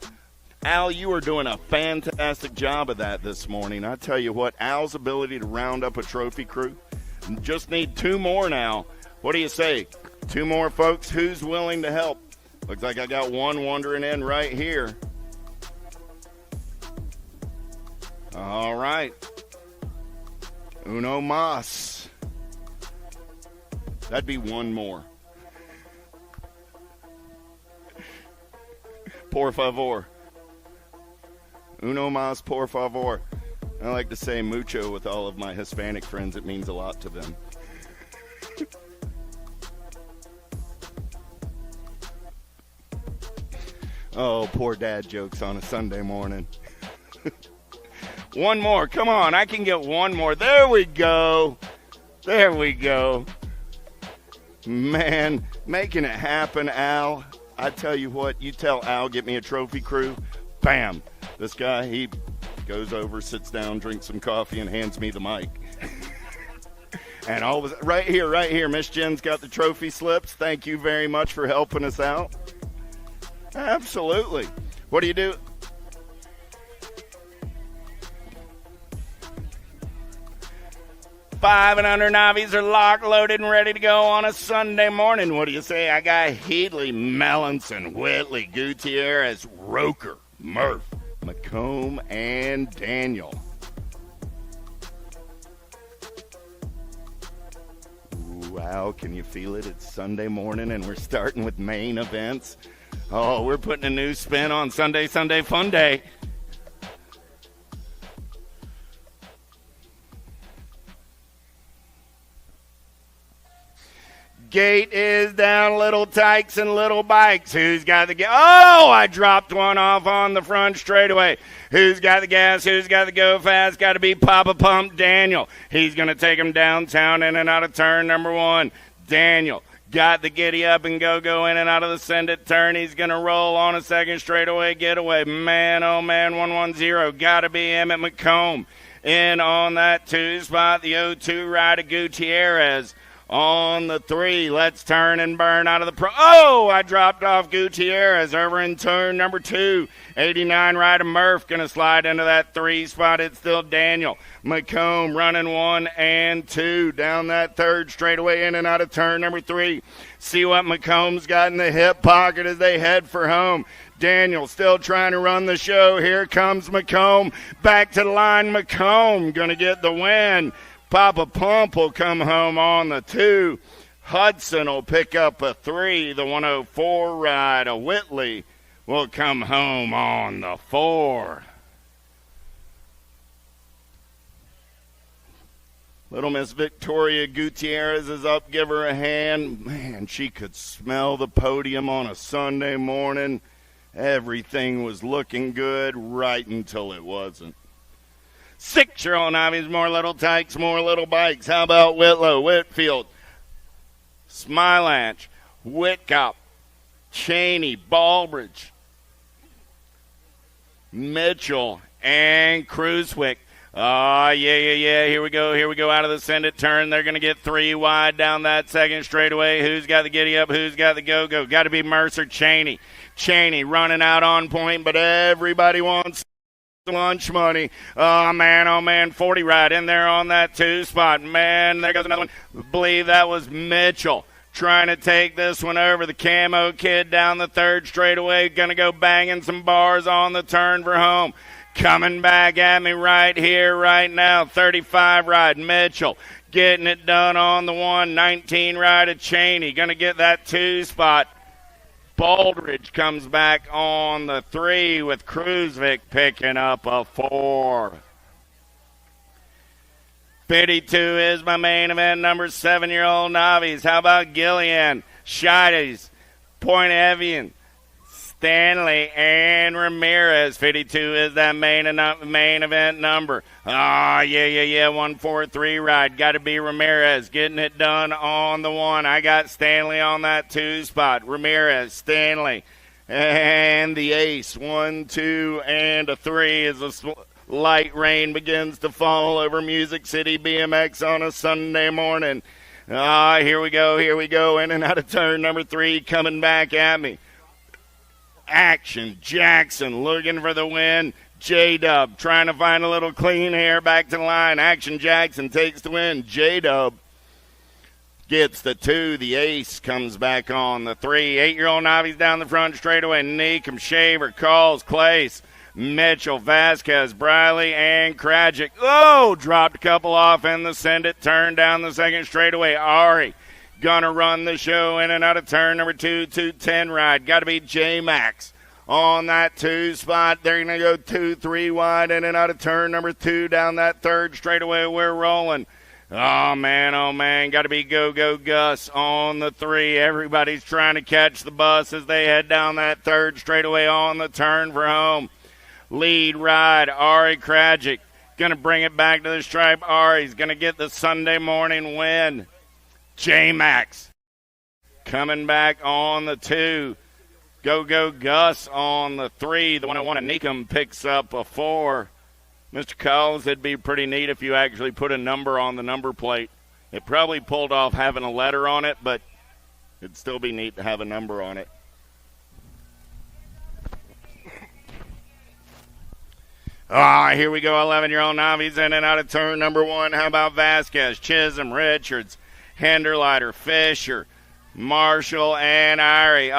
Al, you are doing a fantastic job of that this morning. I tell you what, Al's ability to round up a trophy crew. Just need 2 more now. What do you say? 2 more, folks. Who's willing to help? Looks like I got one wandering in right here. All right. Uno mas. That'd be 1 more. Por favor. Uno mas, por favor. I like to say mucho with all of my Hispanic friends. It means a lot to them. Oh, poor dad jokes on a Sunday morning. 1 more. Come on, I can get 1 more. There we go. There we go. Man, making it happen, Al. I tell you what, you tell Al, get me a trophy crew. Bam. This guy, he goes over, sits down, drinks some coffee, and hands me the mic. And all of right here, Miss Jen's got the trophy slips. Thank you very much for helping us out. Absolutely. What do you do? Five and under novices are locked, loaded, and ready to go on a Sunday morning. What do you say? I got Headley, Mellinson, Whitley, Gutierrez, Roker, Murph, McComb, and Daniel. Wow, can you feel it? It's Sunday morning, and we're starting with main events. Oh, we're putting a new spin on Sunday Fun Day. Gate is down, little tykes and little bikes. Who's got the gas? Oh, I dropped one off on the front straightaway. Who's got the gas? Who's got the go fast? Got to be Papa Pump Daniel. He's going to take him downtown in and out of turn number 1. Daniel got the giddy up and go in and out of the send it turn. He's going to roll on a second straightaway getaway. Man, oh man, 110. Got to be Emmett McComb. In on that 2 spot, the 0-2 rider Gutierrez. On the 3, let's turn and burn out of the pro. Oh, I dropped off Gutierrez over in turn number 2. 89 rider Murph going to slide into that 3 spot. It's still Daniel. McComb running 1 and 2 down that 3rd straightaway in and out of turn number 3. See what McComb's got in the hip pocket as they head for home. Daniel still trying to run the show. Here comes McComb. Back to the line. McComb going to get the win. Papa Pump will come home on the 2. Hudson will pick up a 3. The 104 rider Whitley will come home on the 4. Little Miss Victoria Gutierrez is up. Give her a hand. Man, she could smell the podium on a Sunday morning. Everything was looking good right until it wasn't. 6-year-old novices, more little tykes, more little bikes. How about Whitlow, Whitfield, Smilanch, Whitcop, Cheney, Baldbridge, Mitchell, and Cruiswick. Oh, yeah. Here we go out of the send it turn. They're going to get 3 wide down that 2nd straightaway. Who's got the giddy up? Who's got the go-go? Got to be Mercer Cheney. Cheney running out on point, but everybody wants lunch money. Oh man, 40 right in there on that 2 spot. Man, there goes another one. I believe that was Mitchell trying to take this one over. The Camo Kid down the third straightaway, going to go banging some bars on the turn for home. Coming back at me right here, right now, 35 ride Mitchell. Getting it done on the 119 ride of Cheney. Going to get that 2 spot. Baldridge comes back on the 3 with Kruzvik picking up a 4. 52 is my main event, number 7-year-old Navies. How about Gillian, Shides, Point Evian, Stanley, and Ramirez. 52 is that main event number. Yeah. 143 ride. Got to be Ramirez getting it done on the 1. I got Stanley on that 2 spot. Ramirez, Stanley, and the ace. 1, 2, and a 3 is a light rain begins to fall over Music City BMX on a Sunday morning. Here we go. In and out of turn number 3, coming back at me. Action Jackson looking for the win. J-Dub trying to find a little clean air back to the line. Action Jackson takes the win. J-Dub gets the 2. The ace comes back on the 3. 8-year-old Navies down the front straightaway. Neekum, Shaver, Calls, Clace, Mitchell, Vasquez, Briley, and Krajic. Dropped a couple off in the send it. Turn down the second straightaway. Ari gonna run the show in and out of turn number 2, 210 ride. Got to be J-Max on that 2 spot. They're going to go 2, 3 wide in and out of turn number 2 down that third straightaway. We're rolling. Oh, man. Got to be Go Gus on the 3. Everybody's trying to catch the bus as they head down that third straightaway on the turn for home. Lead ride, Ari Krajic. Going to bring it back to the stripe. Ari's going to get the Sunday morning win. J-Max coming back on the 2. Go Gus on the 3. The 101 Neekum picks up a 4. Mr. Collins, it'd be pretty neat if you actually put a number on the number plate. It probably pulled off having a letter on it, but it'd still be neat to have a number on it. Here we go, 11-year-old Navies in and out of turn number 1. How about Vasquez, Chisholm, Richards, Henderleiter, Fisher, Marshall, and Irie.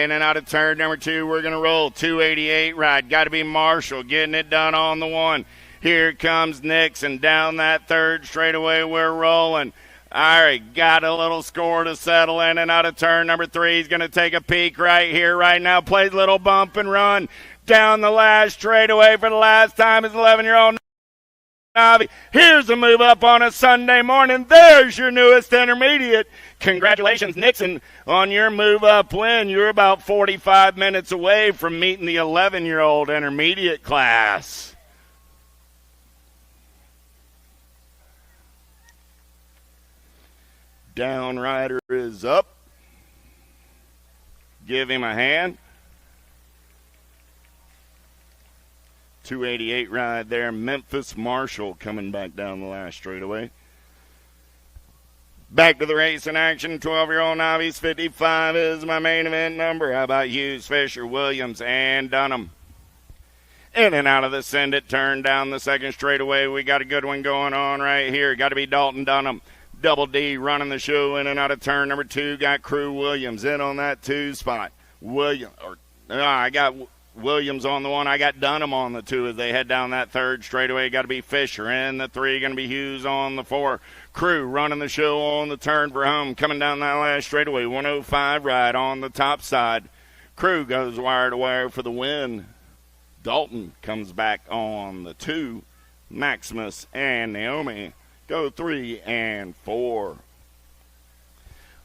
In and out of turn number 2. We're going to roll. 288 ride. Got to be Marshall getting it done on the 1. Here comes Nixon down that third straightaway. We're rolling. Irie got a little score to settle in and out of turn number 3. He's going to take a peek right here, right now. Plays a little bump and run down the last straightaway for the last time. His 11-year-old Navi. Here's a move up on a Sunday morning. There's your newest intermediate. Congratulations, Nixon, on your move up win. You're about 45 minutes away from meeting the 11-year-old intermediate class. Downrider is up. Give him a hand. 288 ride there. Memphis Marshall coming back down the last straightaway. Back to the race in action. 12-year-old Navies. 55 is my main event number. How about Hughes, Fisher, Williams, and Dunham? In and out of the send it. Turn down the second straightaway. We got a good one going on right here. Got to be Dalton Dunham. Double D running the show in and out of turn number 2. Got Crew Williams in on that 2 spot. I got Williams on the 1. I got Dunham on the 2 as they head down that third straightaway. Got to be Fisher in the 3. Going to be Hughes on the 4. Crew running the show on the turn for home. Coming down that last straightaway. 105 ride on the top side. Crew goes wire to wire for the win. Dalton comes back on the 2. Maximus and Naomi go 3 and 4.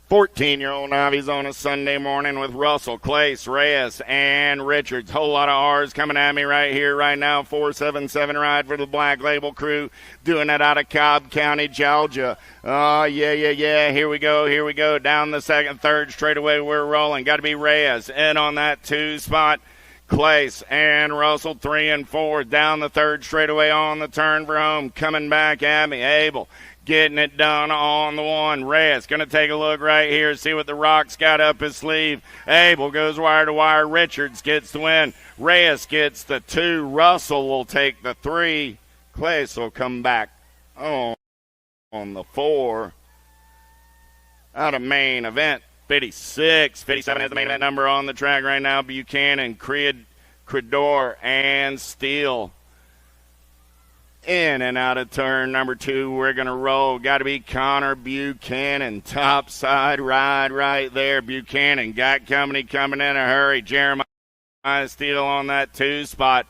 14-year-old Navies on a Sunday morning with Russell, Clace, Reyes, and Richards. Whole lot of R's coming at me right here, right now. 477 ride for the Black Label crew. Doing it out of Cobb County, Georgia. Here we go. Down the second, third straightaway, we're rolling. Got to be Reyes in on that 2 spot. Clace and Russell 3 and 4. Down the third straightaway on the turn for home. Coming back at me, Abel. Getting it done on the 1. Reyes going to take a look right here, see what the Rock's got up his sleeve. Abel goes wire to wire. Richards gets the win. Reyes gets the 2. Russell will take the 3. Clace will come back on the 4. Out of main event, 56. 57 is the main event number on the track right now. Buchanan, Credor, and Steele. In and out of turn number 2, we're going to roll. Got to be Connor Buchanan. Top side ride right there. Buchanan got company coming in a hurry. Jeremiah Steele on that 2 spot.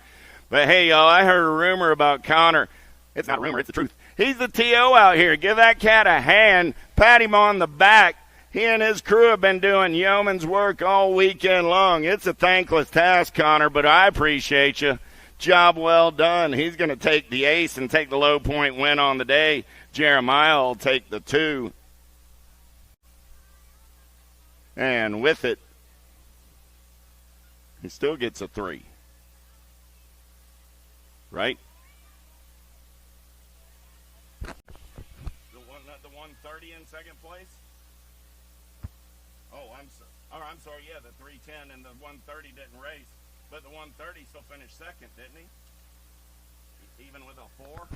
But hey, y'all, I heard a rumor about Connor. It's not a rumor, it's the truth. He's the TO out here. Give that cat a hand. Pat him on the back. He and his crew have been doing yeoman's work all weekend long. It's a thankless task, Connor, but I appreciate you. Job well done. He's going to take the ace and take the low point win on the day. Jeremiah will take the 2. And with it, he still gets a 3. Right? The 130 in second place? Oh, I'm sorry. Yeah, the 310 and the 130 didn't race. But the 130 still finished second, didn't he? Even with a 4.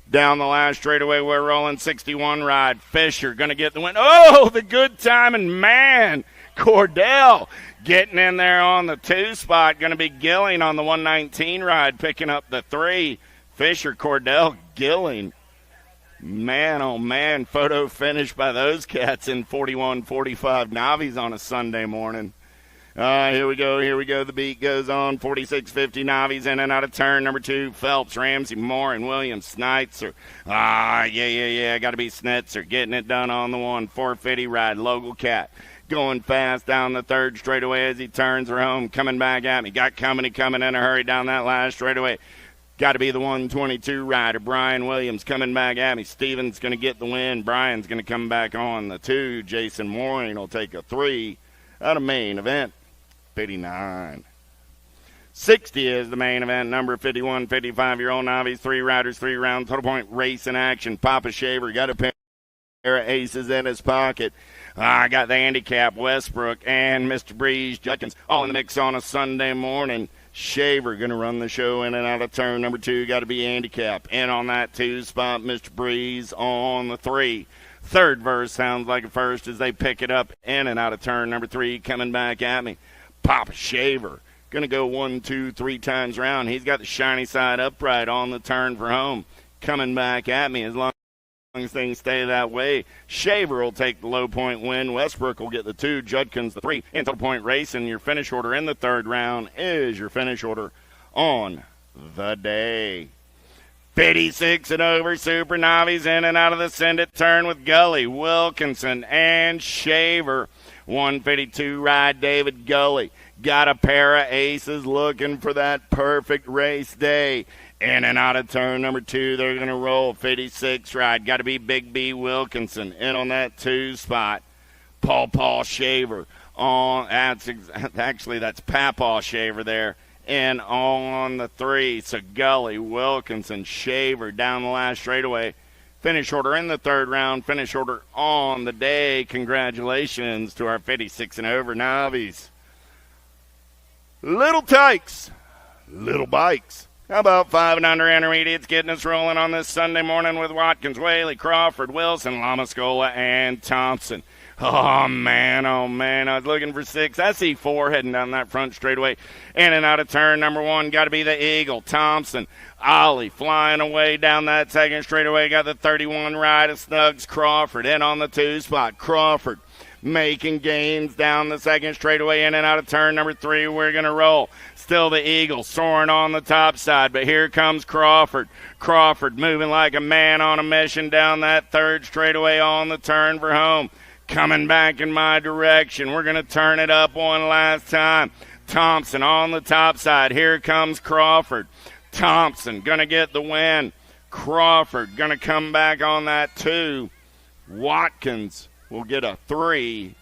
Down the last straightaway, we're rolling 61 ride. Fisher going to get the win. Oh, the good timing, man. Cordell getting in there on the 2 spot. Going to be Gilling on the 119 ride, picking up the 3. Fisher, Cordell, Gilling. Man, oh, man, photo finish by those cats in 41-45 Navis on a Sunday morning. Here we go. The beat goes on. 46-50 Navis in and out of turn number 2. Phelps, Ramsey, Moore, and Williams. Snitzer. Yeah. Got to be Snitzer getting it done on the 450 ride. Local Cat going fast down the 3rd straightaway as he turns her home. Coming back at me. Got company coming in a hurry down that last straightaway. Got to be the 122 rider. Brian Williams coming back at me. Stevens going to get the win. Brian's going to come back on the 2. Jason Mooring will take a 3 out of main event. 59. 60 is the main event. Number 51, 55-year-old Navis. 3 riders, 3 rounds. Total point race in action. Papa Shaver got a pair of aces in his pocket. I got the handicap. Westbrook and Mr. Breeze Judkins all in the mix on a Sunday morning. Shaver going to run the show in and out of turn number 2. Got to be handicap. In on that 2 spot, Mr. Breeze on the 3. Third verse sounds like a first as they pick it up in and out of turn number 3. Coming back at me. Papa Shaver going to go 1, 2, 3 times round. He's got the shiny side upright on the turn for home. Coming back at me as long as things stay that way. Shaver will take the low point win. Westbrook will get the 2. Judkins the 3. In total point race, and your finish order in the 3rd round is your finish order on the day. 56 and over. Super Navis in and out of the send it turn with Gully, Wilkinson, and Shaver. 152 ride David Gully. Got a pair of aces looking for that perfect race day. In and out of turn number 2, they're going to roll. 56 ride. Got to be Big B Wilkinson. In on that 2 spot. Paw Shaver. That's Papaw Shaver there. And on the 3. So Gully, Wilkinson, Shaver down the last straightaway. Finish order in the 3rd round. Finish order on the day. Congratulations to our 56 and over Navis. Little tykes, little bikes. How about 5 and under intermediates getting us rolling on this Sunday morning with Watkins, Whaley, Crawford, Wilson, Lamascola, and Thompson. Oh, man, I was looking for 6. I see 4 heading down that front straightaway. In and out of turn number 1, got to be the Eagle, Thompson. Ollie flying away down that 2nd straightaway. Got the 31 ride of Snugs, Crawford. In on the 2 spot, Crawford. Making gains down the 2nd straightaway. In and out of turn number 3, we're going to roll. Still the Eagle soaring on the top side, but here comes Crawford. Crawford moving like a man on a mission down that 3rd straightaway on the turn for home. Coming back in my direction. We're going to turn it up one last time. Thompson on the top side. Here comes Crawford. Thompson going to get the win. Crawford going to come back on that 2. Watkins will get a 3.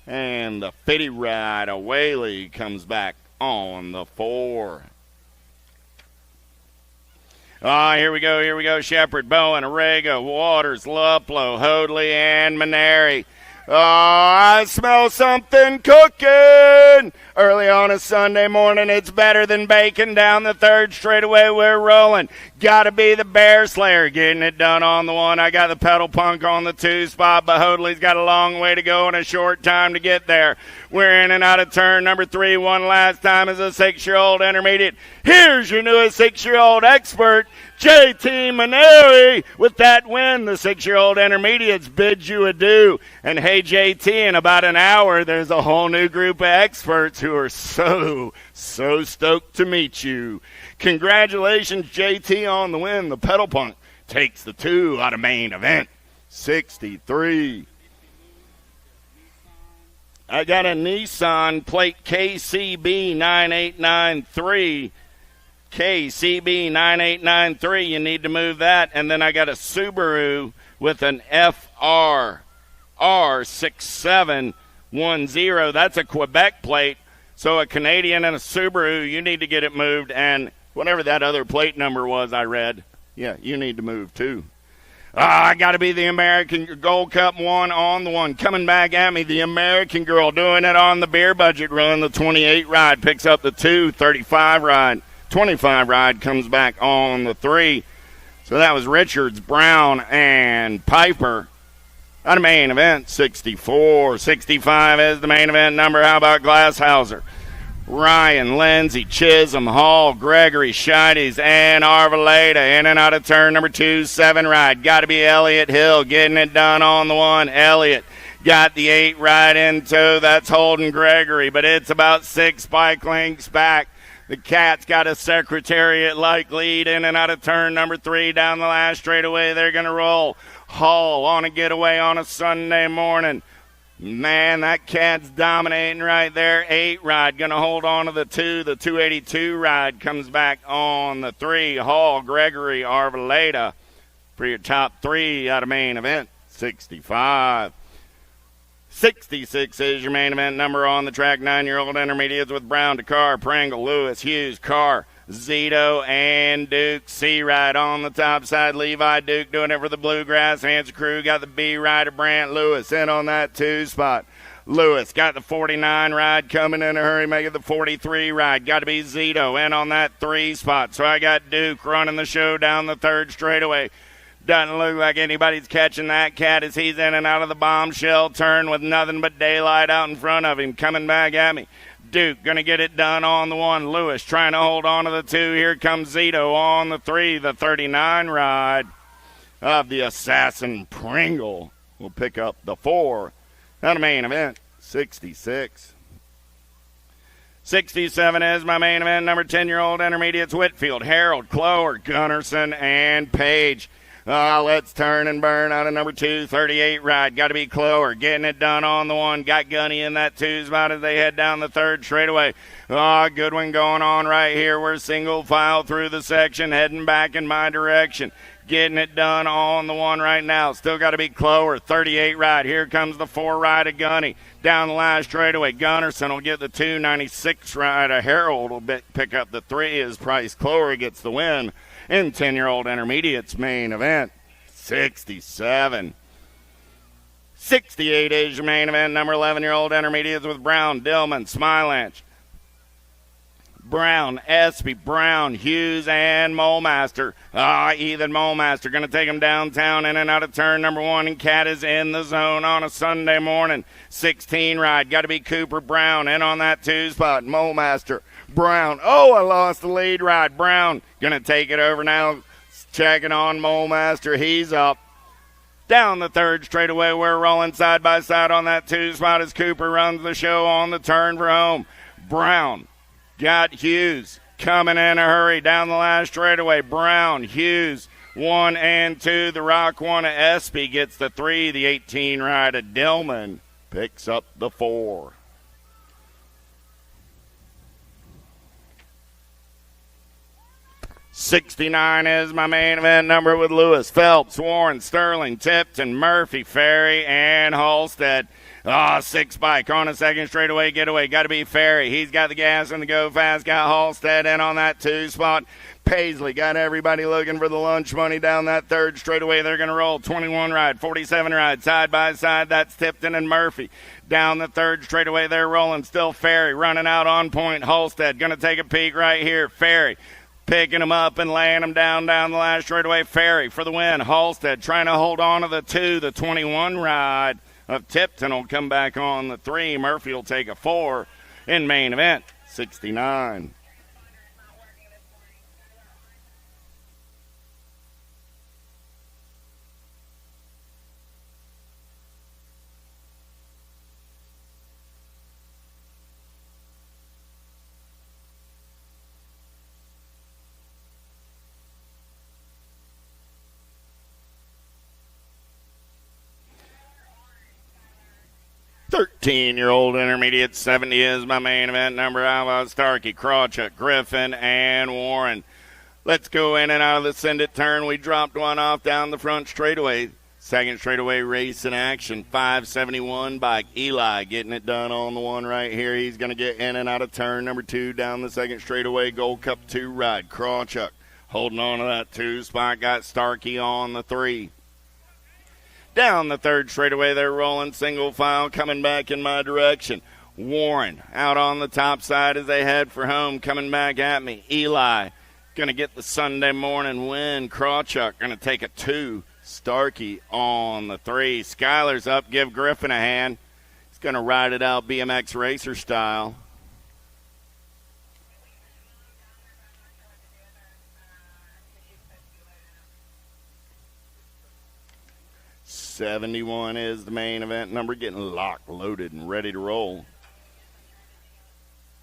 And the 50 ride of Whaley comes back on the 4. Here we go. Shepard, Bowen, Arrego, Waters, Luplo, Hoadley, and Maneri. Oh, I smell something cooking. Early on a Sunday morning, it's better than bacon. Down the third straightaway, we're rolling. Got to be the Bear Slayer getting it done on the one. I got the Pedal Punk on the 2 spot, but Hoadley's got a long way to go and a short time to get there. We're in and out of turn number 3. One last time as a 6-year-old intermediate. Here's your newest 6-year-old expert, JT Maneri. With that win, the 6-year-old intermediates bid you adieu. And hey, JT, in about an hour, there's a whole new group of experts who are so stoked to meet you. Congratulations, JT, on the win. The Pedal Punk takes the 2 out of main event. 63. I got a Nissan plate KCB 9893. KCB 9893. You need to move that. And then I got a Subaru with an FR R6710. That's a Quebec plate. So a Canadian and a Subaru, you need to get it moved. And whatever that other plate number was I read, yeah, you need to move too. I got to be the American Gold Cup 1 on the one. Coming back at me, the American girl doing it on the beer budget run. The 28 ride picks up the 2, 35 ride. 25 ride comes back on the 3. So that was Richards, Brown, and Piper. Out of main event, 64. 65 is the main event number. How about Glasshauser? Ryan, Lindsay, Chisholm, Hall, Gregory, Scheides, and Arvaleda. In and out of turn number 2, 7 ride. Got to be Elliott Hill getting it done on the 1. Elliott got the 8 ride in tow. That's Holden Gregory, but it's about 6 bike lengths back. The Cats got a Secretariat-like lead in and out of turn number 3 down the last straightaway. They're going to roll. Hall on a getaway on a Sunday morning. Man, that Cat's dominating right there. 8 ride going to hold on to the 2. The 282 ride comes back on the 3. Hall, Gregory, Arvaleda for your top 3 out of main event. 65. 66 is your main event number on the track. 9-year-old intermediates with Brown, Dakar, Pringle, Lewis, Hughes, Carr, Zito, and Duke. C-Ride on the top side. Levi Duke doing it for the Bluegrass. Hanson Crew got the B-Rider. Brant Lewis in on that 2 spot. Lewis got the 49 ride coming in a hurry, making the 43 ride. Got to be Zito in on that 3 spot. So I got Duke running the show down the third straightaway. Doesn't look like anybody's catching that cat as he's in and out of the bombshell turn with nothing but daylight out in front of him. Coming back at me. Duke going to get it done on the 1. Lewis trying to hold on to the 2. Here comes Zito on the 3. The 39 ride of the Assassin Pringle will pick up the 4. Out of main event, 66. 67 is my main event. Number 10-year-old intermediates Whitfield, Harold, Clower, Gunnarsson, and Page. Let's turn and burn out of number 2, 38 ride. Got to be Clower getting it done on the 1. Got Gunny in that 2 spot as they head down the third straightaway. Good one going on right here. We're single file through the section, heading back in my direction. Getting it done on the 1 right now. Still got to be Clower, 38 ride. Here comes the 4 ride of Gunny. Down the last straightaway, Gunnarsson will get the 296 ride. Harold will pick up the 3 as Price Clower gets the win in 10-year-old intermediates main event. 67. 68 is your main event. Number 11-year-old intermediates with Brown, Dillman, Smilanch, Brown, Espy, Brown, Hughes, and Molemaster. Ethan Molemaster going to take him downtown in and out of turn number 1, and Cat is in the zone on a Sunday morning. 16 ride. Got to be Cooper Brown in on that 2 spot. Molemaster, Brown. I lost the lead ride. Brown going to take it over now. Checking on Molemaster. He's up. Down the third straightaway, we're rolling side by side on that 2 spot as Cooper runs the show on the turn for home. Brown got Hughes coming in a hurry down the last straightaway. Brown, Hughes, 1 and 2. The Rock 1 of Espy gets the 3. The 18 ride of Dillman picks up the 4. $69 is my main event number with Lewis, Phelps, Warren, Sterling, Tipton, Murphy, Ferry, and Halstead. 6 bike on a second straightaway getaway. Got to be Ferry. He's got the gas and the go fast. Got Halstead in on that 2 spot. Paisley got everybody looking for the lunch money down that third straightaway. They're going to roll 21 ride, 47 ride, side by side. That's Tipton and Murphy. Down the third straightaway, they're rolling. Still Ferry running out on point. Holstead going to take a peek right here. Ferry picking them up and laying them down the last straightaway. Ferry for the win. Holstead trying to hold on to the 2. The 21 ride of Tipton will come back on the 3. Murphy will take a 4 in main event 69. Thirteen-year-old intermediate, 70 is my main event number. Alva, Starkey, Krawchuk, Griffin, and Warren. Let's go in and out of the send it turn. We dropped one off down the front straightaway. Second straightaway race in action. 571 by Eli getting it done on the one right here. He's going to get in and out of turn number 2 down the second straightaway. Gold Cup 2 ride. Krawchuk holding on to that 2 spot. Got Starkey on the 3. Down the third straightaway, they're rolling single file, coming back in my direction. Warren out on the top side as they head for home, coming back at me. Eli going to get the Sunday morning win. Krawchuk going to take a 2. Starkey on the 3. Skyler's up, give Griffin a hand. He's going to ride it out BMX racer style. $71 is the main event number, getting locked, loaded, and ready to roll.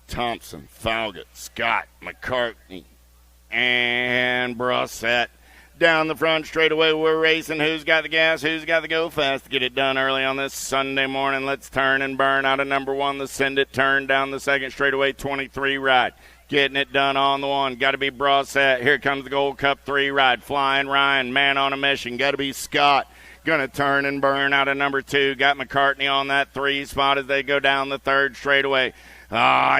Thompson, Falgot, Scott, McCartney, and Brossette. Down the front straightaway, we're racing. Who's got the gas? Who's got the go fast to get it done early on this Sunday morning? Let's turn and burn out of number 1. The send it turn down the second straightaway, 23 ride. Getting it done on the 1. Got to be Brossette. Here comes the Gold Cup 3 ride. Flying Ryan, man on a mission. Got to be Scott. Going to turn and burn out of number 2. Got McCartney on that 3 spot as they go down the third straightaway. Yeah.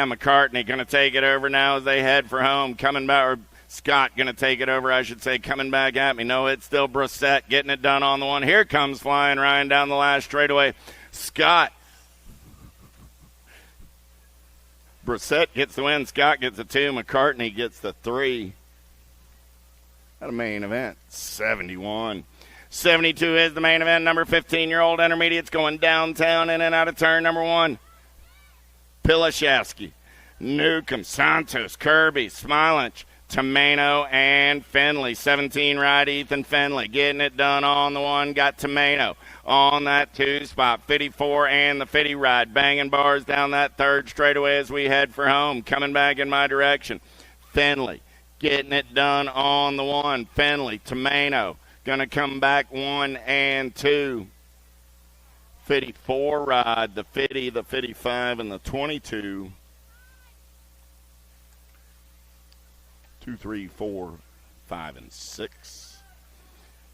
McCartney going to take it over now as they head for home. Coming back, or Scott going to take it over, I should say, coming back at me. No, it's still Brossette getting it done on the 1. Here comes Flying Ryan down the last straightaway. Scott. Brossette gets the win. Scott gets the 2. McCartney gets the 3. At a main event, 71. 72 is the main event. Number 15-year-old intermediates going downtown in and out of turn number 1. Pilashevsky, Newcomb, Santos, Kirby, Smilich, Tomano, and Finley. 17 ride Ethan Finley getting it done on the 1. Got Tomano on that 2 spot. 54 and the 50 ride. Banging bars down that third straightaway as we head for home. Coming back in my direction. Finley getting it done on the 1. Finley, Tomano. Going to come back 1 and 2. 54 ride, the 50, the 55, and the 22. 2, 3, 4, 5, and 6.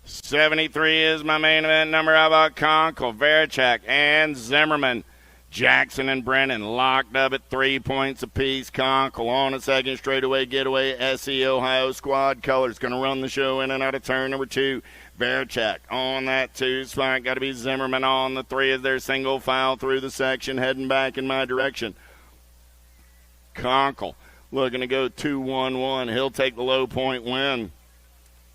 73 is my main event number. How about Conkle, Verichak, and Zimmerman? Jackson and Brennan locked up at 3 points apiece. Conkle on a second straightaway getaway. SE Ohio squad colors going to run the show in and out of turn number 2. Verichak on that 2 spot. Got to be Zimmerman on the 3 as their single file through the section, heading back in my direction. Conkle looking to go 2-1-1. He'll take the low point win.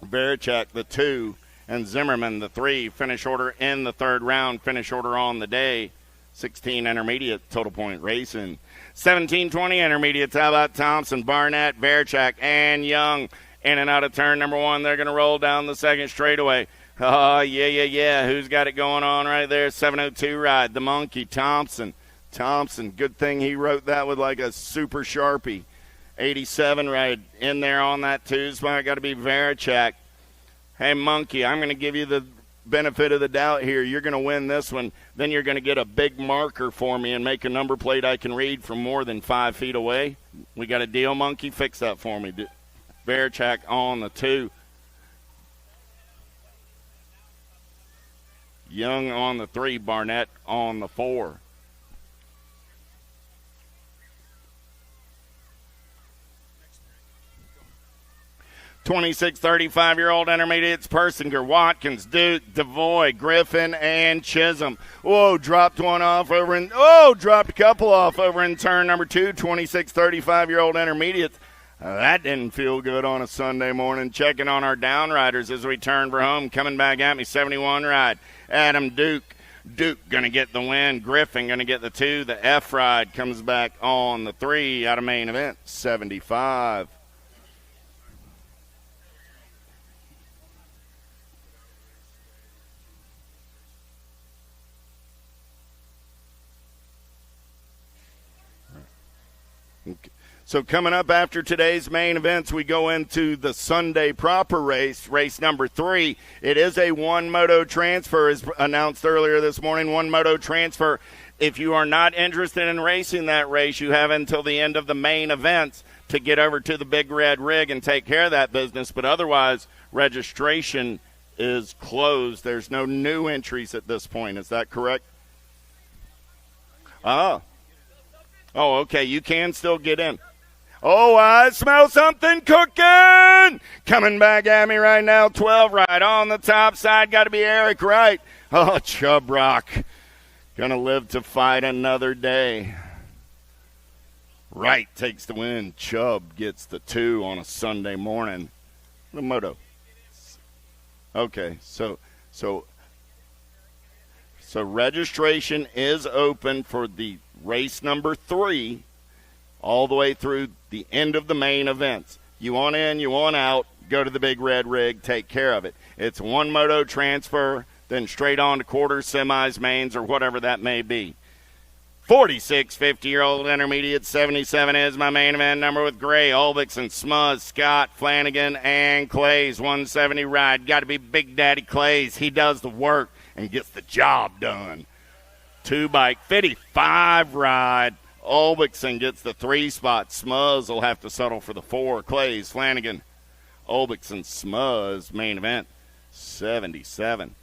Verichak the 2 and Zimmerman the 3. Finish order in the third round. Finish order on the day. 16 intermediate, total point racing. 17-20 intermediates. How about Thompson, Barnett, Verichak, and Young? In and out of turn number 1. They're going to roll down the second straightaway. Yeah. Who's got it going on right there? 702 ride. The Monkey, Thompson. Good thing he wrote that with like a super Sharpie. 87 ride in there on that 2 spot. Got to be Verichak. Hey, Monkey, I'm going to give you the benefit of the doubt here. You're going to win this one. Then you're going to get a big marker for me and make a number plate I can read from more than 5 feet away. We got a deal, Monkey? Fix that for me. Verichak on the 2. Young on the 3. Barnett on the 4. 26, 35-year-old intermediates, Persinger, Watkins, Duke, Devoy, Griffin, and Chisholm. Whoa, dropped one off over in, dropped a couple off over in turn number 2, 26, 35-year-old intermediates. That didn't feel good on a Sunday morning. Checking on our downriders as we turn for home. Coming back at me, 71 ride. Adam Duke. Duke going to get the win. Griffin going to get the 2. The F ride comes back on the 3 out of main event, 75. So coming up after today's main events, we go into the Sunday proper race number 3. It is a one-moto transfer, as announced earlier this morning, one-moto transfer. If you are not interested in racing that race, you have until the end of the main events to get over to the Big Red Rig and take care of that business. But otherwise, registration is closed. There's no new entries at this point. Is that correct? Oh, okay. You can still get in. Oh, I smell something cooking. Coming back at me right now, 12 right on the top side. Got to be Eric Wright. Oh, Chubb Rock. Going to live to fight another day. Wright takes the win. Chubb gets the 2 on a Sunday morning. The moto. Okay, so registration is open for the race number 3 all the way through the end of the main events. You want in, you want out, go to the Big Red Rig, take care of it. It's one moto transfer, then straight on to quarters, semis, mains, or whatever that may be. 46, 50-year-old intermediate, 77 is my main event number with Gray, Ulvickson, Smuz, Scott, Flanagan, and Clays. 170 ride. Got to be Big Daddy Clays. He does the work and gets the job done. 2-bike, 55 ride. Ulvickson gets the 3 spot. Smuz will have to settle for the 4. Clays, Flanagan, Ulvickson, Smuz, main event, 77.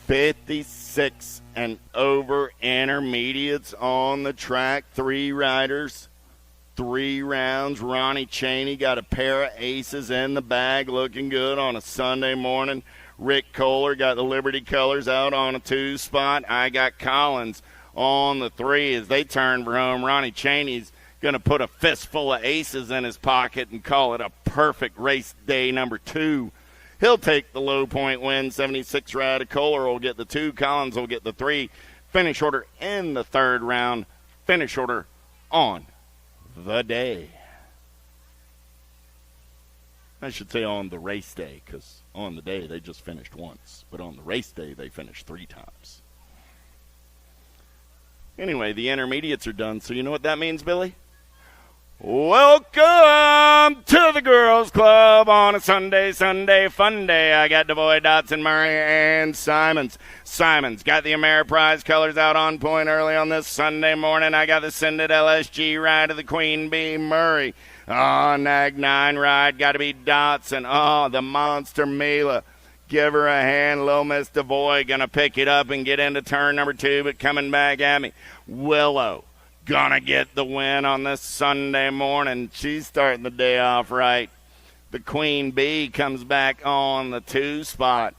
56 and over intermediates on the track. 3 riders, 3 rounds. Ronnie Chaney got a pair of aces in the bag, looking good on a Sunday morning. Rick Kohler got the Liberty colors out on a 2 spot. I got Collins on the 3 as they turn for home. Ronnie Chaney's going to put a fistful of aces in his pocket and call it a perfect race day number 2. He'll take the low point win. 76 ride. Kohler will get the 2. Collins will get the 3. Finish order in the 3rd round. Finish order on the day. I should say on the race day, because on the day they just finished once. But on the race day they finished 3 times. Anyway, the intermediates are done, so you know what that means, Billy? Welcome to the Girls Club on a Sunday fun day. I got Devoy, Dotson, Murray, and Simons. Simons got the Ameriprise colors out on point early on this Sunday morning. I got the Sended LSG ride of the Queen Bee Murray. Oh, Nag 9 ride, got to be Dotson. Oh, the Monster Mila. Give her a hand. Little Miss Devoy going to pick it up and get into turn number 2, but coming back at me. Willow going to get the win on this Sunday morning. She's starting the day off right. The Queen Bee comes back on the 2 spot.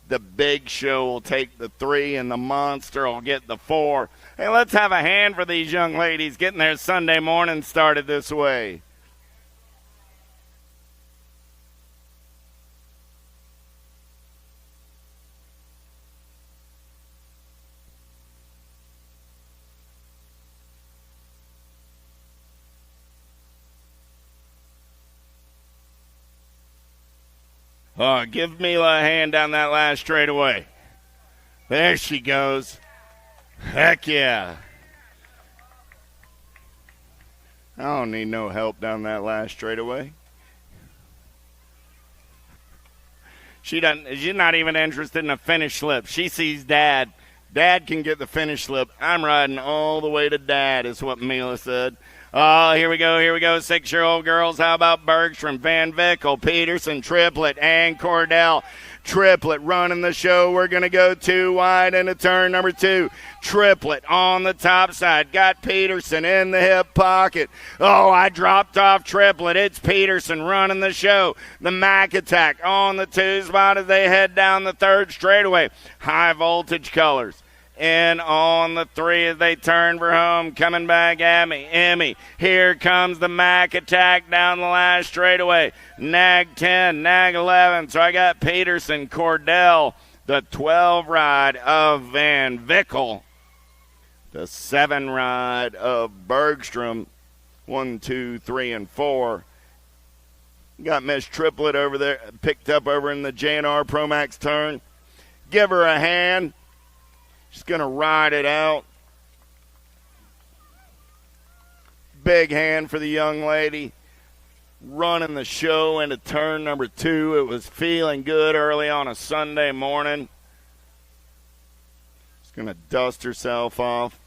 The Big Show will take the 3, and the Monster will get the 4. Hey, let's have a hand for these young ladies getting their Sunday morning started this way. Oh, give Mila a hand down that last straightaway. There she goes. Heck yeah. I don't need no help down that last straightaway. She's not even interested in a finish slip. She sees Dad. Dad can get the finish slip. I'm riding all the way to Dad, is what Mila said. Oh, here we go. 6-year-old girls. How about Bergstrom, Van Vickel, Peterson, Triplett, and Cordell? Triplett running the show. We're going to go 2 wide into turn number 2. Triplett on the top side. Got Peterson in the hip pocket. Oh, I dropped off Triplett. It's Peterson running the show. The Mac attack on the 2 spot as they head down the 3rd straightaway. High voltage colors. And on the 3 as they turn for home, coming back at me. Emmy, here comes the Mac attack down the last straightaway. Nag 10, Nag 11. So I got Peterson, Cordell, the 12 ride of Van Vickel, the 7 ride of Bergstrom, 1, 2, 3, and 4. Got Miss Triplett over there, picked up over in the J&R Pro Max turn. Give her a hand. She's going to ride it out. Big hand for the young lady. Running the show into turn number 2. It was feeling good early on a Sunday morning. She's going to dust herself off.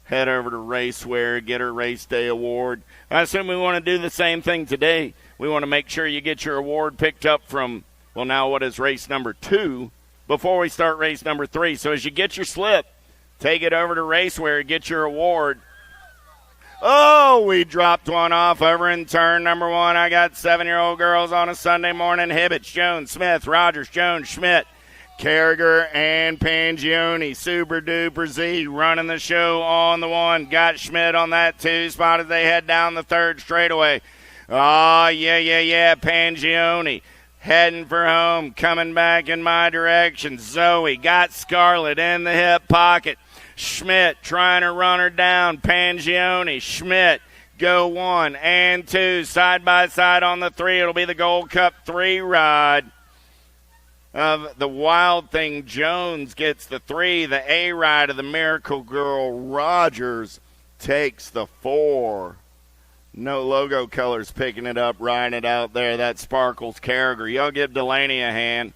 Head over to Racewear, get her race day award. I assume we want to do the same thing today. We want to make sure you get your award picked up from, well, now what is race number 2? Before we start race number 3. So as you get your slip, take it over to Racewear, get your award. Oh, we dropped one off over in turn number 1. I got 7-year-old girls on a Sunday morning. Hibbets, Jones, Smith, Rogers, Jones, Schmidt, Carragher, and Pangione. Super Duper Z running the show on the 1. Got Schmidt on that 2 spot as they head down the 3rd straightaway. Oh, yeah, Pangione. Heading for home, coming back in my direction. Zoe got Scarlett in the hip pocket. Schmidt trying to run her down. Pangione, Schmidt, go 1 and 2, side by side on the 3. It'll be the Gold Cup 3 ride of the Wild Thing. Jones gets the 3. The A ride of the Miracle Girl Rogers takes the 4. No logo colors picking it up, riding it out there. That Sparkles Carragher. Y'all give Delaney a hand.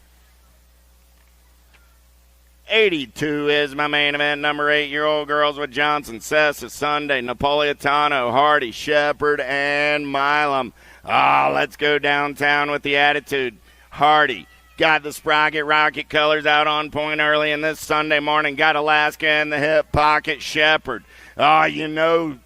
82 is my main event. Number 8-year-old girls with Johnson, Sessa, Sunday, Napolitano, Hardy, Shepard, and Milam. Let's go downtown with the attitude. Hardy got the Sprocket Rocket colors out on point early in this Sunday morning. Got Alaska in the hip pocket. Shepard.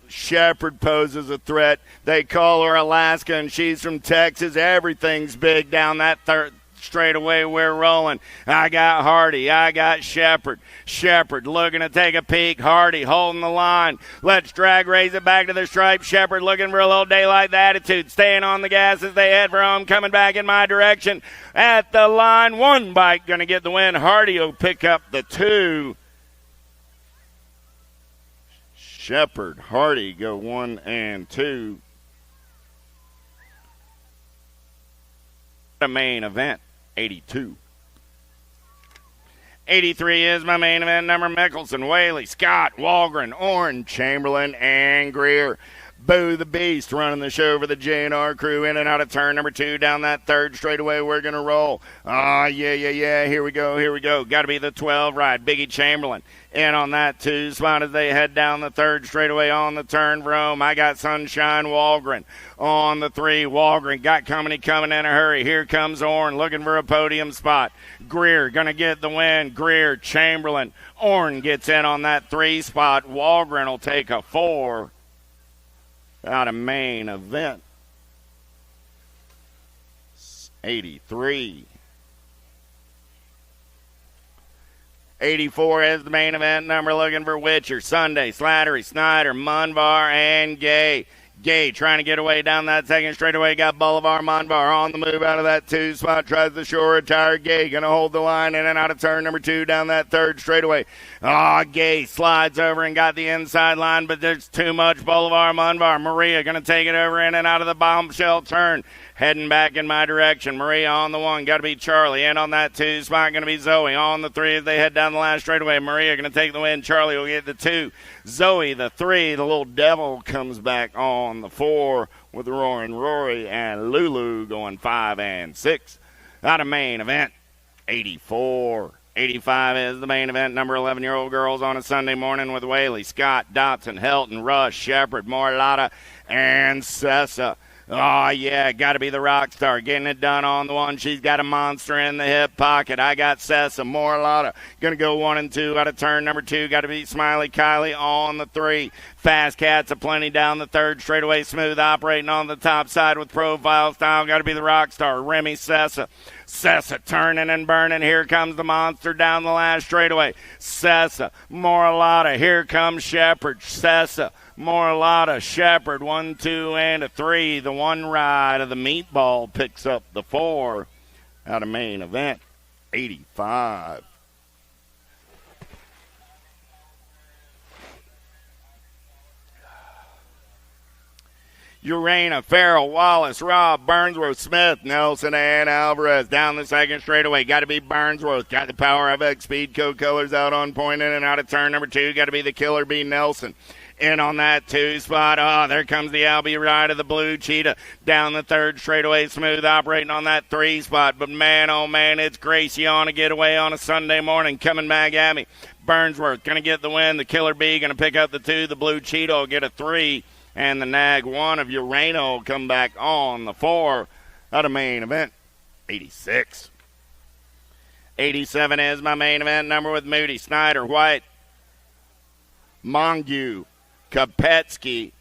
Shepard poses a threat. They call her Alaska, and she's from Texas. Everything's big down that 3rd straightaway. We're rolling. I got Hardy. I got Shepard. Shepard looking to take a peek. Hardy holding the line. Let's drag raise it back to the stripe. Shepard looking for a little daylight. The attitude staying on the gas as they head for home. Coming back in my direction. At the line, 1 bike going to get the win. Hardy will pick up the 2. Shepard, Hardy go 1 and 2. The main event, 82. 83 is my main event. Number Mickelson, Whaley, Scott, Walgren, Orrin, Chamberlain, and Greer. Boo the Beast running the show for the J&R crew. In and out of turn number 2 down that 3rd straightaway. We're going to roll. Yeah. Here we go. Got to be the 12 ride. Biggie Chamberlain in on that 2 spot as they head down the 3rd straightaway on the turn for home. I got Sunshine Walgren on the 3. Walgren got company coming in a hurry. Here comes Orrin looking for a podium spot. Greer going to get the win. Greer, Chamberlain. Orrin gets in on that 3 spot. Walgren will take a 4. Out of main event. 83. 84 is the main event number. Looking for Witcher, Sunday, Slattery, Snyder, Munvar, and Gay. Gay trying to get away down that 2nd straightaway. Got Bolivar, Munvar on the move out of that 2 spot. Tries the shore tire. Gay going to hold the line in and out of turn number 2 down that 3rd straightaway. Gay slides over and got the inside line, but there's too much. Bolivar, Munvar. Maria going to take it over in and out of the bombshell turn. Heading back in my direction. Maria on the 1. Got to be Charlie. And on that 2 spot, going to be Zoe. On the 3 as they head down the last straightaway. Maria going to take the win. Charlie will get the 2. Zoe, the 3. The little devil comes back on the 4 with Roaring Rory and Lulu going 5 and 6. Out of main event, 84. 85 is the main event. Number 11-year-old girls on a Sunday morning with Whaley, Scott, Dotson, Helton, Rush, Shepard, Morlata, and Sessa. Oh, yeah, got to be the rock star. Getting it done on the one. She's got a monster in the hip pocket. I got Sessa. Moralotta. Going to go 1 and 2 out of turn number 2. Got to be Smiley Kylie on the 3. Fast Cats aplenty down the 3rd. Straightaway Smooth operating on the top side with profile style. Got to be the rock star. Remy Sessa. Sessa turning and burning. Here comes the monster down the last straightaway. Sessa. Moralotta. Here comes Shepherd. Sessa. Moralotta, Shepherd, 1, 2, and a 3. The one ride of the meatball picks up the 4 out of main event, 85. Urena, Farrell, Wallace, Robb, Burnsworth, Smith, Nelson, and Alvarez. Down the second straightaway. Got to be Burnsworth. Got the Power FX Speedco colors out on point in and out of turn number 2. Got to be the Killer Bee Nelson. In on that 2 spot. Oh, there comes the Albie ride of the Blue Cheetah. Down the 3rd straightaway, Smooth operating on that 3 spot. But man, oh man, it's Gracie on a getaway on a Sunday morning. Coming back at me. Burnsworth going to get the win. The Killer Bee going to pick up the 2. The Blue Cheetah will get a 3. And the Nag 1 of Urano will come back on the 4 out of main event, 86. 87 is my main event number with Moody, Snyder, White, Mongue, Kopetsky,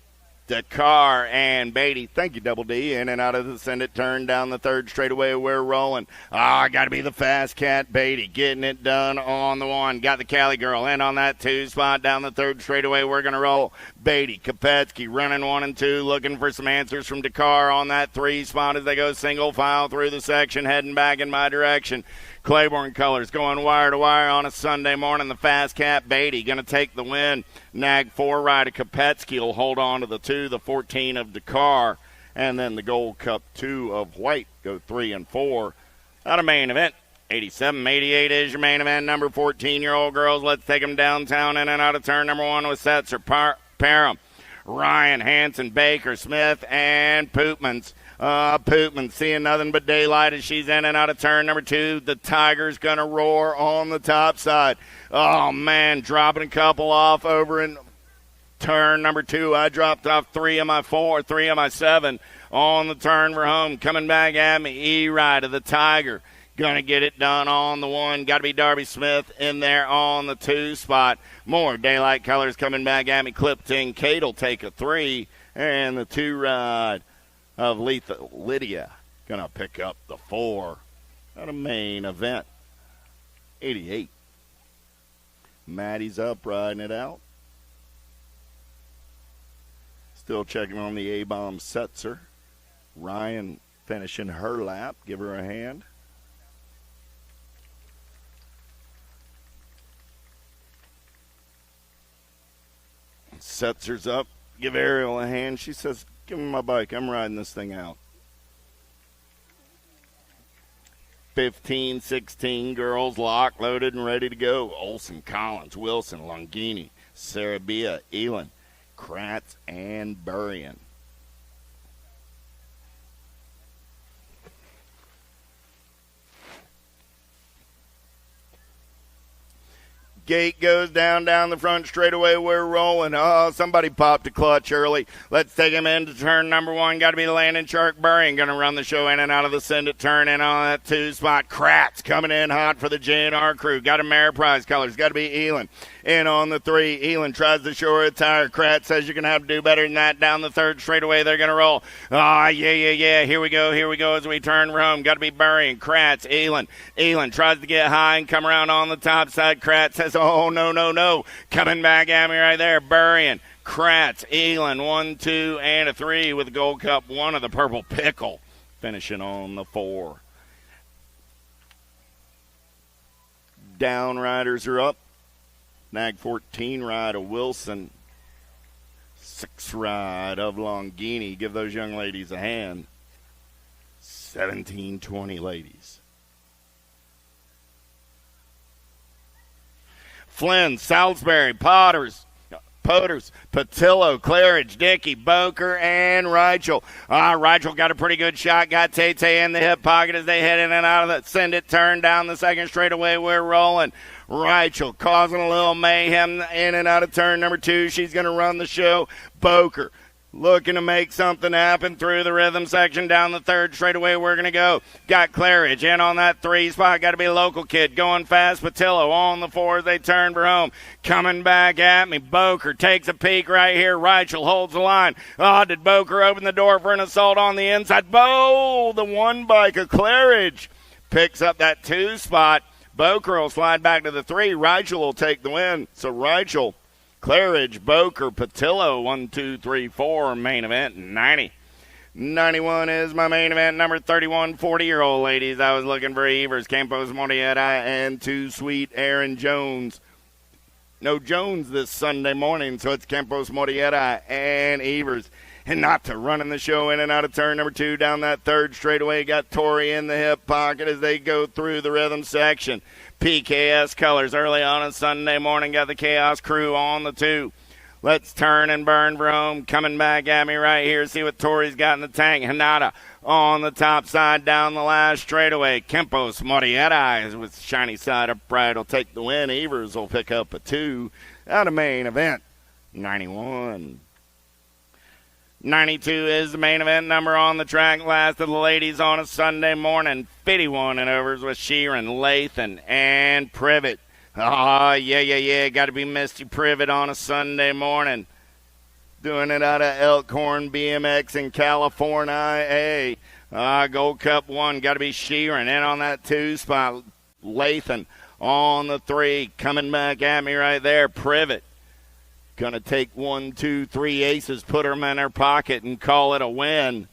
Dakar, and Beatty. Thank you, Double D. In and out of the send it turn down the 3rd straightaway. We're rolling. Got to be the Fast Cat Beatty. Getting it done on the 1. Got the Cali Girl in on that 2 spot down the 3rd straightaway. We're going to roll. Beatty, Kopetsky running 1 and 2. Looking for some answers from Dakar on that 3 spot as they go single file through the section. Heading back in my direction. Claiborne colors going wire to wire on a Sunday morning. The Fast Cat Beatty going to take the win. Nag 4 rider Kopetsky will hold on to the 2, the 14 of Dakar, and then the Gold Cup 2 of White go 3 and 4 out of main event. 87, 88 is your main event number. 14-year-old girls. Let's take them downtown in and out of turn number 1 with Setzer, Parham, Ryan, Hanson, Baker, Smith, and Pootmans. Pootman seeing nothing but daylight as she's in and out of turn number 2. The Tiger's going to roar on the top side. Oh, man, dropping a couple off over in turn number 2. I dropped off 3 of my 4, 3 of my 7 on the turn for home. Coming back at me, E-Ride of the Tiger. Going to get it done on the 1. Got to be Darby Smith in there on the 2 spot. More daylight colors coming back at me. Clipton Kate will take a 3. And the 2 ride of Lydia going to pick up the 4 at a main event. 88. Maddie's up riding it out. Still checking on the A-bomb Setzer. Ryan finishing her lap. Give her a hand. Setzer's up. Give Ariel a hand. She says, give me my bike. I'm riding this thing out. 15, 16 girls locked, loaded, and ready to go. Olson, Collins, Wilson, Longini, Sarabia, Elin, Kratz, and Burrian. Gate goes down the front straightaway. We're rolling. Oh, somebody popped a clutch early. Let's take him into turn number 1. Got to be the Landon Shark Burring. Going to run the show in and out of the send it turn in on that 2 spot. Kratz coming in hot for the JNR crew. Got a Ameriprise colors. Got to be Elin. In on the 3. Elin tries to show her a tire. Kratz says you're going to have to do better than that. Down the 3rd straightaway. They're going to roll. Yeah. Here we go as we turn home. Got to be Burring. Kratz. Elin tries to get high and come around on the top side. Kratz says, oh, no. Coming back at me right there. Burrian, Kratz, Elin, 1, 2, and a 3 with the Gold Cup 1 of the Purple Pickle. Finishing on the 4. Down riders are up. Nag 14 ride of Wilson. 6 ride of Longini. Give those young ladies a hand. 17-20 ladies. Flynn, Salisbury, Poters, Patillo, Claridge, Dickey, Boker, and Reichel. Reichel got a pretty good shot. Got Tate in the hip pocket as they head in and out of the send it turn down the second straightaway. We're rolling. Reichel causing a little mayhem in and out of turn number 2. She's going to run the show. Boker looking to make something happen through the rhythm section down the third straightaway. We're going to go. Got Claridge in on that 3 spot. Got to be a local kid going fast. Patillo on the 4 as they turn for home. Coming back at me. Boker takes a peek right here. Reichel holds the line. Oh, did Boker open the door for an assault on the inside? The 1 bike of Claridge picks up that 2 spot. Boker will slide back to the 3. Reichel will take the win. So Reichel, Claridge, Boker, Patillo, 1, 2, 3, 4, main event, 90. 91 is my main event, number 31, 40-year-old ladies. I was looking for Evers, Campos, Morietta, and Too Sweet Aaron Jones. No Jones this Sunday morning, so it's Campos, Morietta, and Evers. And not to running the show in and out of turn number 2 down that third straightaway. Got Torrey in the hip pocket as they go through the rhythm section. PKS colors early on a Sunday morning. Got the Chaos Crew on the 2. Let's turn and burn for home. Coming back at me right here. See what Torrey's got in the tank. Hanada on the top side down the last straightaway. Campos Morietta with shiny side upright will take the win. Evers will pick up a 2 out of main event. 91. 92 is the main event number on the track. Last of the ladies on a Sunday morning. 51 and overs with Sheeran, Lathan, and Privet. Yeah. Got to be Misty Privet on a Sunday morning. Doing it out of Elkhorn BMX in California. Gold Cup 1. Got to be Sheeran in on that 2 spot. Lathan on the 3. Coming back at me right there. Privet. Going to take 1, 2, 3 aces, put them in her pocket, and call it a win.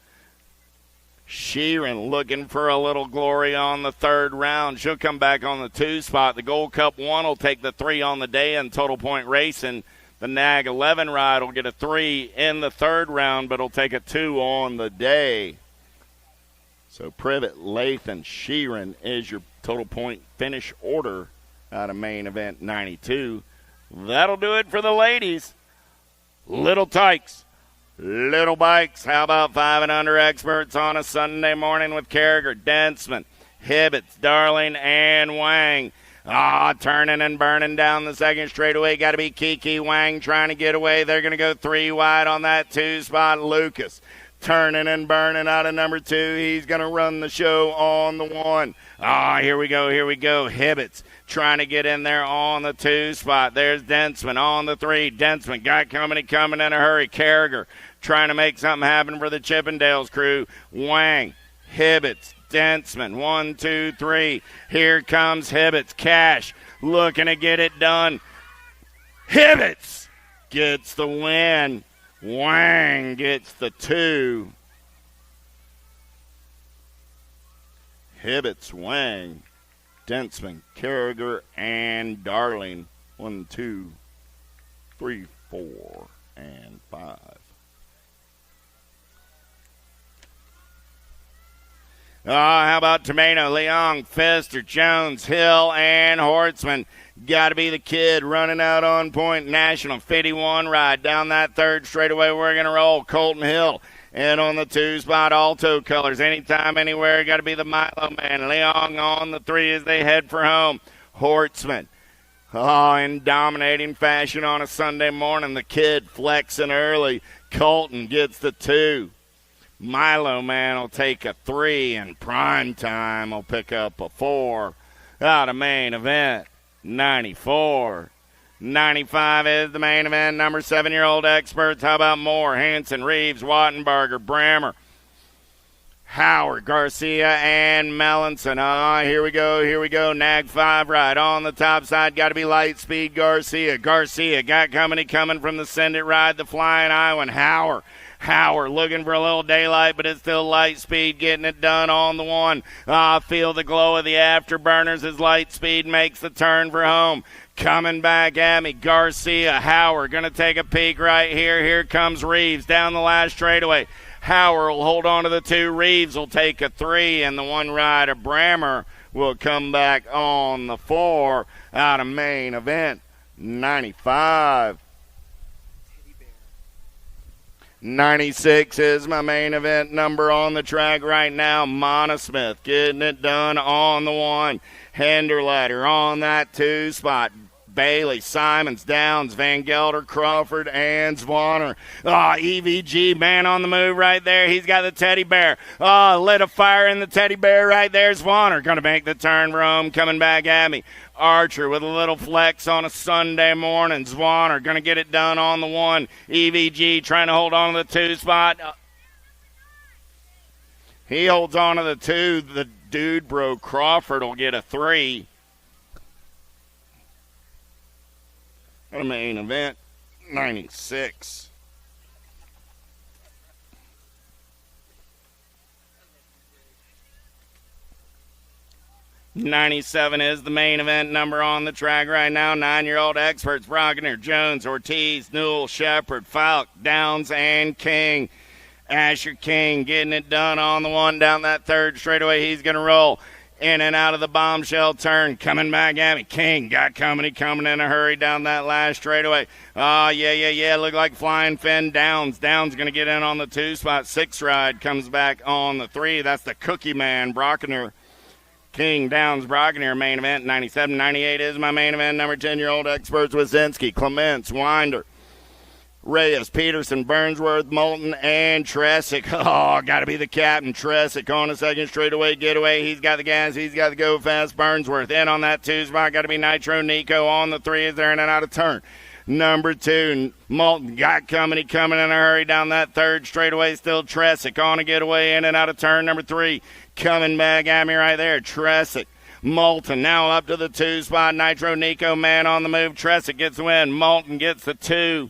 Sheeran looking for a little glory on the third round. She'll come back on the 2 spot. The Gold Cup 1 will take the 3 on the day in Total Point Racing. The NAG 11 ride will get a 3 in the third round, but it'll take a 2 on the day. So Privet, Lathan, Sheeran is your Total Point finish order out of main event 92. That'll do it for the ladies. Little tykes, little bikes. How about 5 and under experts on a Sunday morning with Carragher, Densman, Hibbets, Darling, and Wang. Turning and burning down the second straightaway. Got to be Kiki Wang trying to get away. They're going to go 3 wide on that 2 spot. Lucas turning and burning out of number 2. He's going to run the show on the 1. Here we go. Hibbets trying to get in there on the 2 spot. There's Densman on the 3. Densman got coming in a hurry. Carragher trying to make something happen for the Chippendales crew. Wang, Hibbets, Densman, 1, 2, 3. Here comes Hibbets. Cash looking to get it done. Hibbets gets the win. Wang gets the 2. Hibbets, Wang, Densman, Carragher, and Darling. 1, 2, 3, 4, and 5. How about Tomato, Leong, Pfister, Jones, Hill, and Hortzman? Got to be the kid running out on point. National 51 ride down that third straightaway. We're going to roll. Colton Hill. And on the 2 spot, Alto colors. Anytime, anywhere. Got to be the Milo man. Leong on the 3 as they head for home. Hortzman. In dominating fashion on a Sunday morning. The kid flexing early. Colton gets the 2. Milo man will take a 3, and Prime Time will pick up a 4 out of main event 94. 95 is the main event. Number 7-year-old experts. How about Moore, Hanson, Reeves, Wattenberger, Brammer, Howard, Garcia, and Melanson. Here we go. Nag 5 right on the top side. Got to be Lightspeed Garcia. Garcia got coming from the Send It ride, the Flying Iowan. Howard looking for a little daylight, but it's still Lightspeed getting it done on the 1. Feel the glow of the afterburners as Lightspeed makes the turn for home. Coming back at me, Garcia, Howard going to take a peek right here. Here comes Reeves down the last straightaway. Howard will hold on to the 2. Reeves will take a 3, and the 1 rider, Brammer, will come back on the 4 out of main event 95. 96 is my main event number on the track right now. Monosmith getting it done on the 1. Henderleiter on that 2 spot. Bailey, Simons, Downs, Van Gelder, Crawford, and Zwanner. EVG, man on the move right there. He's got the teddy bear. Lit a fire in the teddy bear right there. Zwanner going to make the turn for home, coming back at me. Archer with a little flex on a Sunday morning. Zwanner going to get it done on the 1. EVG trying to hold on to the 2 spot. He holds on to the 2. The dude, bro, Crawford will get a 3. What a main event, 96. $97 is the main event number on the track right now. 9-year-old experts, Brockner, Jones, Ortiz, Newell, Shepard, Falk, Downs, and King. Asher King getting it done on the 1 down that 3rd straightaway. He's going to roll in and out of the bombshell turn. Coming back at me. King got coming in a hurry down that last straightaway. Yeah. Look like flying Finn. Downs going to get in on the 2 spot. 6 ride comes back on the 3. That's the Cookie Man, Brockner. King, Downs, Brockner, main event. 97, 98 is my main event. Number 10-year-old experts, Wazinski, Clements, Winder, Reyes, Peterson, Burnsworth, Moulton, and Tresick. Got to be the captain. Tresick on a 2nd straightaway getaway. He's got the gas. He's got the go fast. Burnsworth in on that 2 spot. Got to be Nitro. Nico on the 3 is there in and out of turn. Number 2, Moulton got coming in a hurry down that 3rd straightaway. Still Tresick on a getaway in and out of turn. Number 3 coming back at me right there. Tresick. Moulton now up to the 2 spot. Nitro Nico, man on the move. Tresick gets the win. Moulton gets the 2.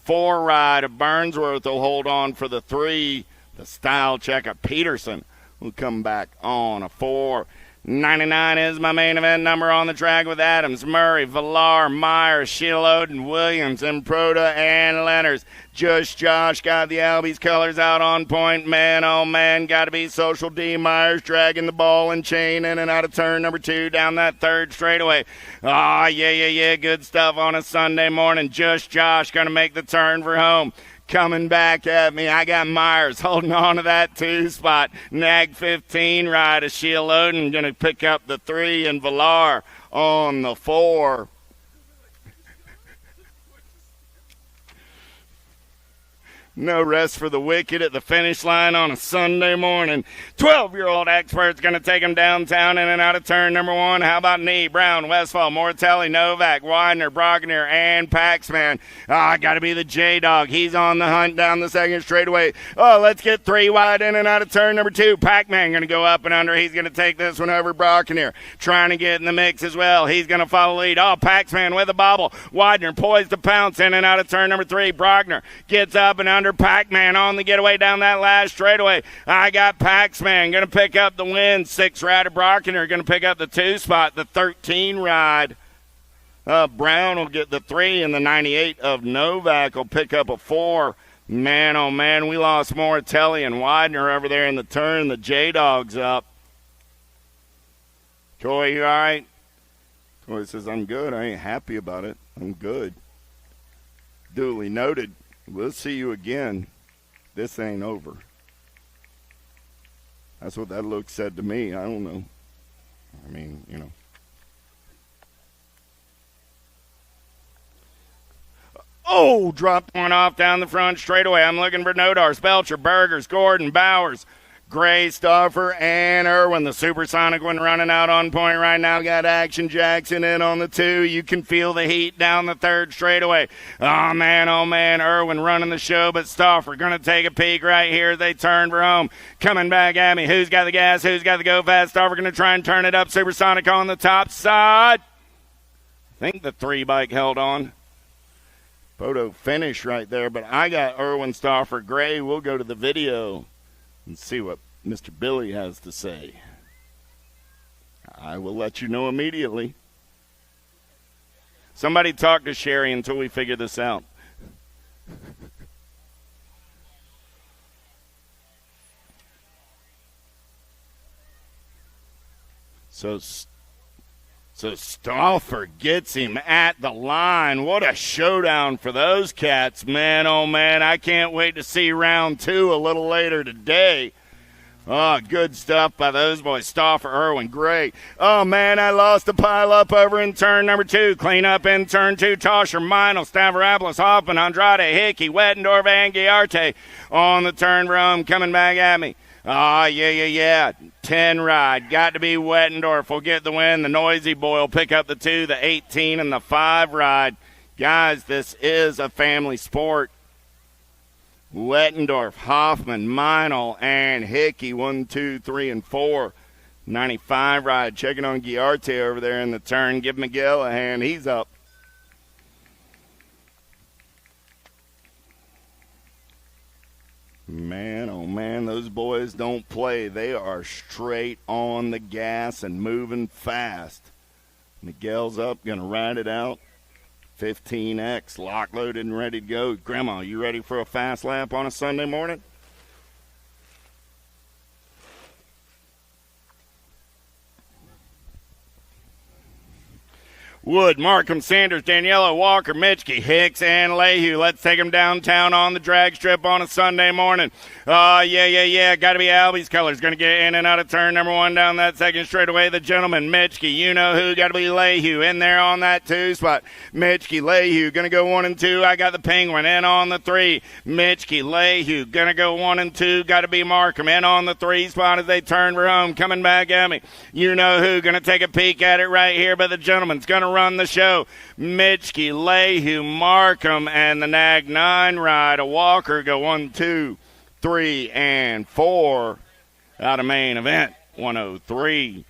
4 ride of Burnsworth will hold on for the 3. The style checker Peterson will come back on a 4. 99 is my main event number on the track with Adams, Murray, Villar, Myers, Sheeloden, Williams, Improda, and Lenners. Just Josh got the Albies colors out on point. Man, oh man, got to be Social D. Myers dragging the ball and chain in and out of turn number 2 down that 3rd straightaway. Yeah, good stuff on a Sunday morning. Just Josh going to make the turn for home. Coming back at me, I got Myers holding on to that 2 spot. Nag 15 ride of Sheeloden going to pick up the 3 and Villar on the 4. No rest for the wicked at the finish line on a Sunday morning. 12-year-old expert's going to take him downtown in and out of turn number 1. How about Nee, Brown, Westfall, Mortelli, Novak, Widener, Brockner, and Paxman. Got to be the J-Dog. He's on the hunt down the 2nd straightaway. Let's get 3 wide in and out of turn number 2. Pac-Man going to go up and under. He's going to take this one over Brockner. Trying to get in the mix as well. He's going to follow lead. Paxman with a bobble. Widener poised to pounce in and out of turn number 3. Brockner gets up and under. Pac-Man on the getaway down that last straightaway. I got Paxman going to pick up the win. 6 ride of Brockner going to pick up the 2 spot. The 13 ride Brown will get the 3, and the 98 of Novak will pick up a 4. Man, oh man, we lost Mortelli and Widener over there in the turn. The J-Dog's up. Troy, you all right? Troy says, I'm good. I ain't happy about it. I'm good. Duly noted. We'll see you again. This ain't over. That's what that look said to me. I don't know. I mean, you know. Dropped one off down the front straightaway. I'm looking for Nodar, Spelcher, Burgers, Gordon, Bowers, Gray, Stauffer, and Irwin. The supersonic one running out on point right now. Got Action Jackson in on the 2. You can feel the heat down the 3rd straightaway. Oh, man. Irwin running the show, but Stauffer going to take a peek right here as they turn for home. Coming back at me. Who's got the gas? Who's got the go fast? Stauffer going to try and turn it up. Supersonic on the top side. I think the 3 bike held on. Photo finish right there, but I got Irwin, Stauffer, Gray. We'll go to the video and see what Mr. Billy has to say. I will let you know immediately. Somebody talk to Sherry until we figure this out. So Stauffer gets him at the line. What a showdown for those cats. Man, oh man, I can't wait to see round 2 a little later today. Oh, good stuff by those boys. Stauffer, Irwin, great. Oh, man, I lost a pile up over in turn number 2. Clean up in turn 2. Toscher, Meinl, Stavropoulos, Hoffman, Andrade, Hickey, Wettendorf, and Giarte on the turn room coming back at me. Oh, yeah. 10 ride. Got to be Wettendorf. Will get the win. The noisy boy will pick up the 2, the 18, and the 5 ride. Guys, this is a family sport. Wettendorf, Hoffman, Meinl, and Hickey, 1, 2, 3, and 4. 95 ride. Checking on Giarte over there in the turn. Give Miguel a hand. He's up. Man, oh man, those boys don't play. They are straight on the gas and moving fast. Miguel's up, going to ride it out. 15X, lock loaded and ready to go. Grandma, you ready for a fast lap on a Sunday morning? Wood, Markham, Sanders, Daniela, Walker, Mitchke, Hicks, and Lehue. Let's take them downtown on the drag strip on a Sunday morning. Yeah. Got to be Albie's colors. Going to get in and out of turn number 1 down that second straightaway. The gentleman, Mitchke, you know who. Got to be Lehue in there on that 2 spot. Mitchke, Lehue, going to go 1 and 2. I got the Penguin in on the 3. Mitchke, Lehue, going to go 1 and 2. Got to be Markham in on the 3 spot as they turn for home. Coming back at me. You know who. Going to take a peek at it right here, but the gentleman's going to run the show. Mitchke, Lehue, Markham, and the Nag 9 ride. A Walker go 1, 2, 3, and 4 out of main event. 103.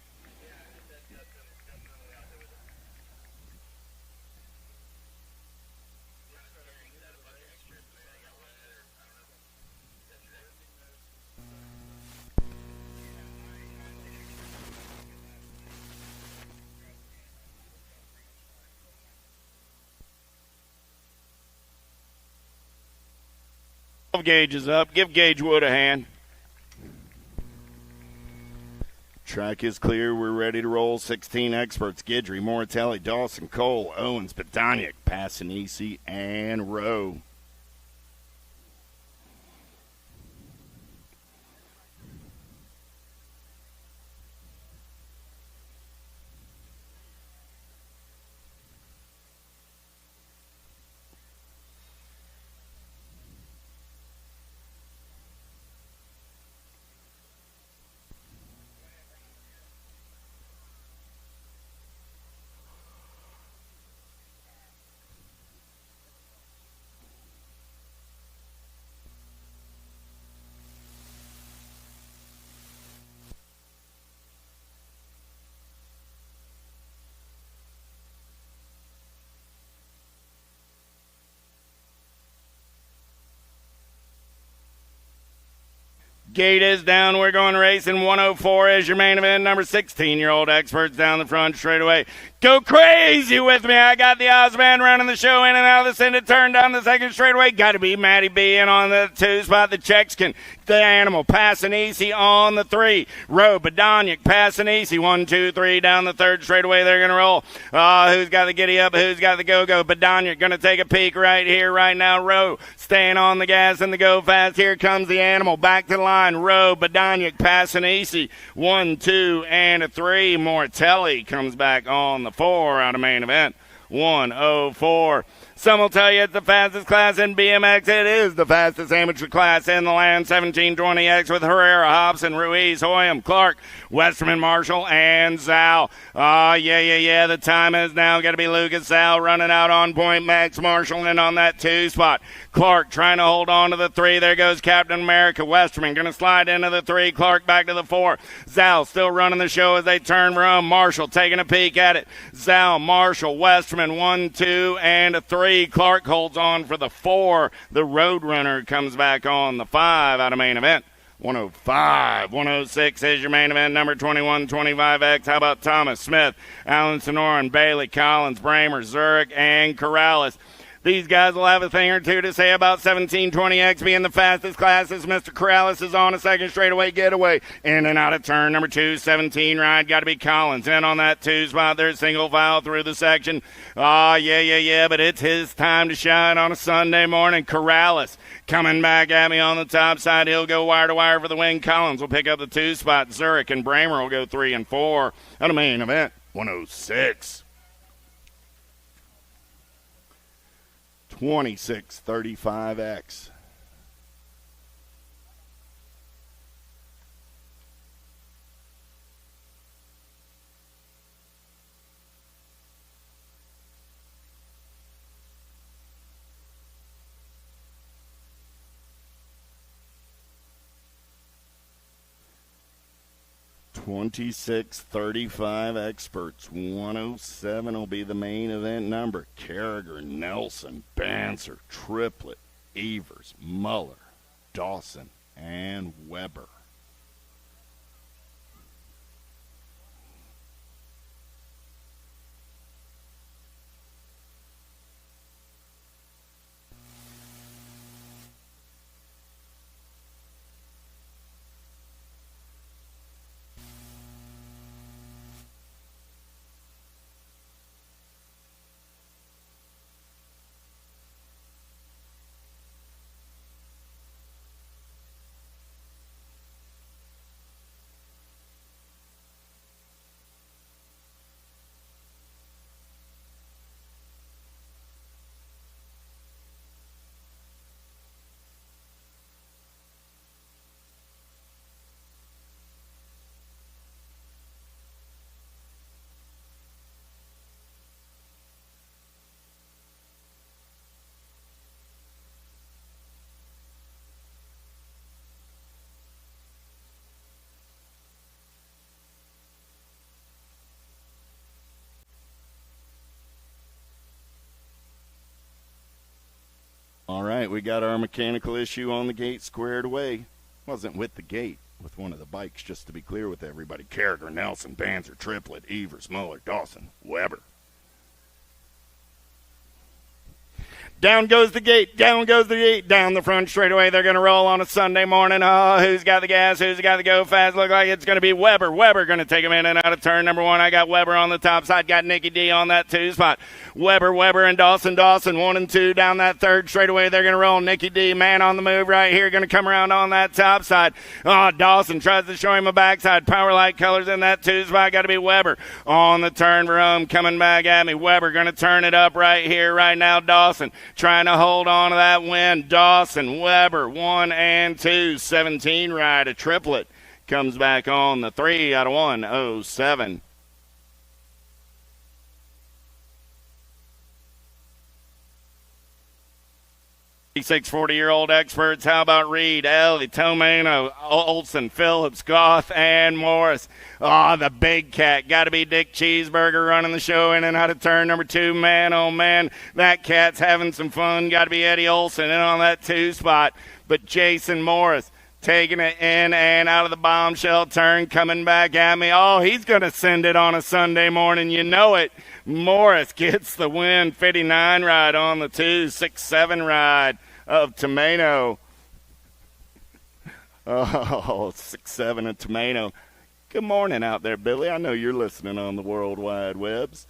Gage is up. Give Gage Wood a hand. Track is clear. We're ready to roll. 16 experts. Guidry, Moratelli, Dawson, Cole, Owens, Badoniak, Passanisi, and Rowe. Gate is down. We're going racing. 104 is your main event. Number 16-year-old experts down the front straight away. Go crazy with me. I got the Ozman running the show in and out of the center turn down the second straightaway. Got to be Matty B in on the 2 spot. The Chexkin, the Animal, passing easy on the 3. Rowe, Badoniak, passing easy. 1, 2, 3 down the third straightaway. They're going to roll. Who's got the giddy up? Who's got the go-go? Badoniak going to take a peek right here, right now. Rowe staying on the gas and the go fast. Here comes the Animal. Back to the line. Rowe, Badoniak, passing easy. 1, 2, and a 3. Mortelli comes back on the 4 out of main event. 104. Some will tell you it's the fastest class in BMX. It is the fastest amateur class in the land. 1720X with Herrera, Hobson, Ruiz, Hoyam, Clark, Westerman, Marshall, and Zal. Yeah. The time is now got to be Lucas Zal running out on point. Max Marshall in on that 2 spot. Clark trying to hold on to the 3. There goes Captain America. Westerman going to slide into the 3. Clark back to the 4. Zal still running the show as they turn around. Marshall taking a peek at it. Zal, Marshall, Westerman, 1, 2, and a 3. Clark holds on for the 4. The Roadrunner comes back on the 5 out of main event. 105. 106 is your main event. Number 21, 25X. How about Thomas, Smith, Allen, Sonoran, Bailey, Collins, Bramer, Zurich, and Corrales? These guys will have a thing or two to say about 1720X being the fastest class as Mr. Corrales is on a second straightaway getaway. In and out of turn number 2, 17 ride. Got to be Collins. In on that 2 spot there, single file through the section. Yeah, but it's his time to shine on a Sunday morning. Corrales coming back at me on the top side. He'll go wire to wire for the win. Collins will pick up the 2 spot. Zurich and Bramer will go 3 and 4 on the main event. 106. 2635X. $26.35 experts. 107 will be the main event number. Carragher, Nelson, Banzer, Triplett, Evers, Muller, Dawson, and Weber. All right, we got our mechanical issue on the gate squared away. Wasn't with the gate, with one of the bikes, just to be clear with everybody. Carragher, Nelson, Banzer, Triplett, Evers, Muller, Dawson, Weber. Down goes the gate, down the front straightaway. They're going to roll on a Sunday morning. Oh, who's got the gas, who's got the go fast? Look like it's going to be Weber. Weber going to take him in and out of turn number 1. I got Weber on the top side, got Nicky D on that 2 spot. Weber, and Dawson, 1 and 2 down that third straightaway. They're going to roll. Nicky D, man on the move right here, going to come around on that top side. Oh, Dawson tries to show him a backside. Power light colors in that 2 spot. Got to be Weber on the turn for him, coming back at me. Weber going to turn it up right here, right now. Dawson trying to hold on to that win. Dawson, Weber, 1 and 2, 17 ride. A triplet comes back on the 3 out of 107. 40-year-old experts. How about Reed, Ellie, Tomano, Olson, Phillips, Goff, and Morris? Oh, the big cat. Got to be Dick Cheeseburger running the show in and out of turn number 2. Man, oh, man, that cat's having some fun. Got to be Eddie Olson in on that 2 spot. But Jason Morris taking it in and out of the bombshell turn, coming back at me. Oh, he's going to send it on a Sunday morning. You know it. Morris gets the win. 59 ride on the 2. 6-7 ride of Tomano. Oh, 6-7 of Tomano. Good morning out there, Billy. I know you're listening on the World Wide Webs.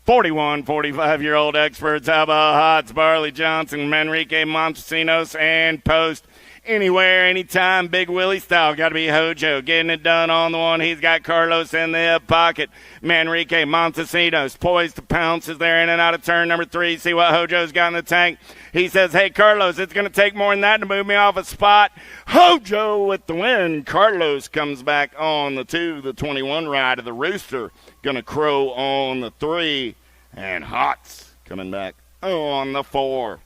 45-year-old experts. How about Hots, Barley Johnson, Manrique Montesinos, and Post. Anywhere, anytime, Big Willie style. Got to be Hojo getting it done on the one. He's got Carlos in the hip pocket. Manrique Montesinos poised to pounce as they're in and out of turn number 3. See what Hojo's got in the tank. He says, hey, Carlos, it's going to take more than that to move me off a spot. Hojo with the win. Carlos comes back on the 2, the 21 ride of the Rooster. Going to crow on the 3. And Hots coming back on the 4.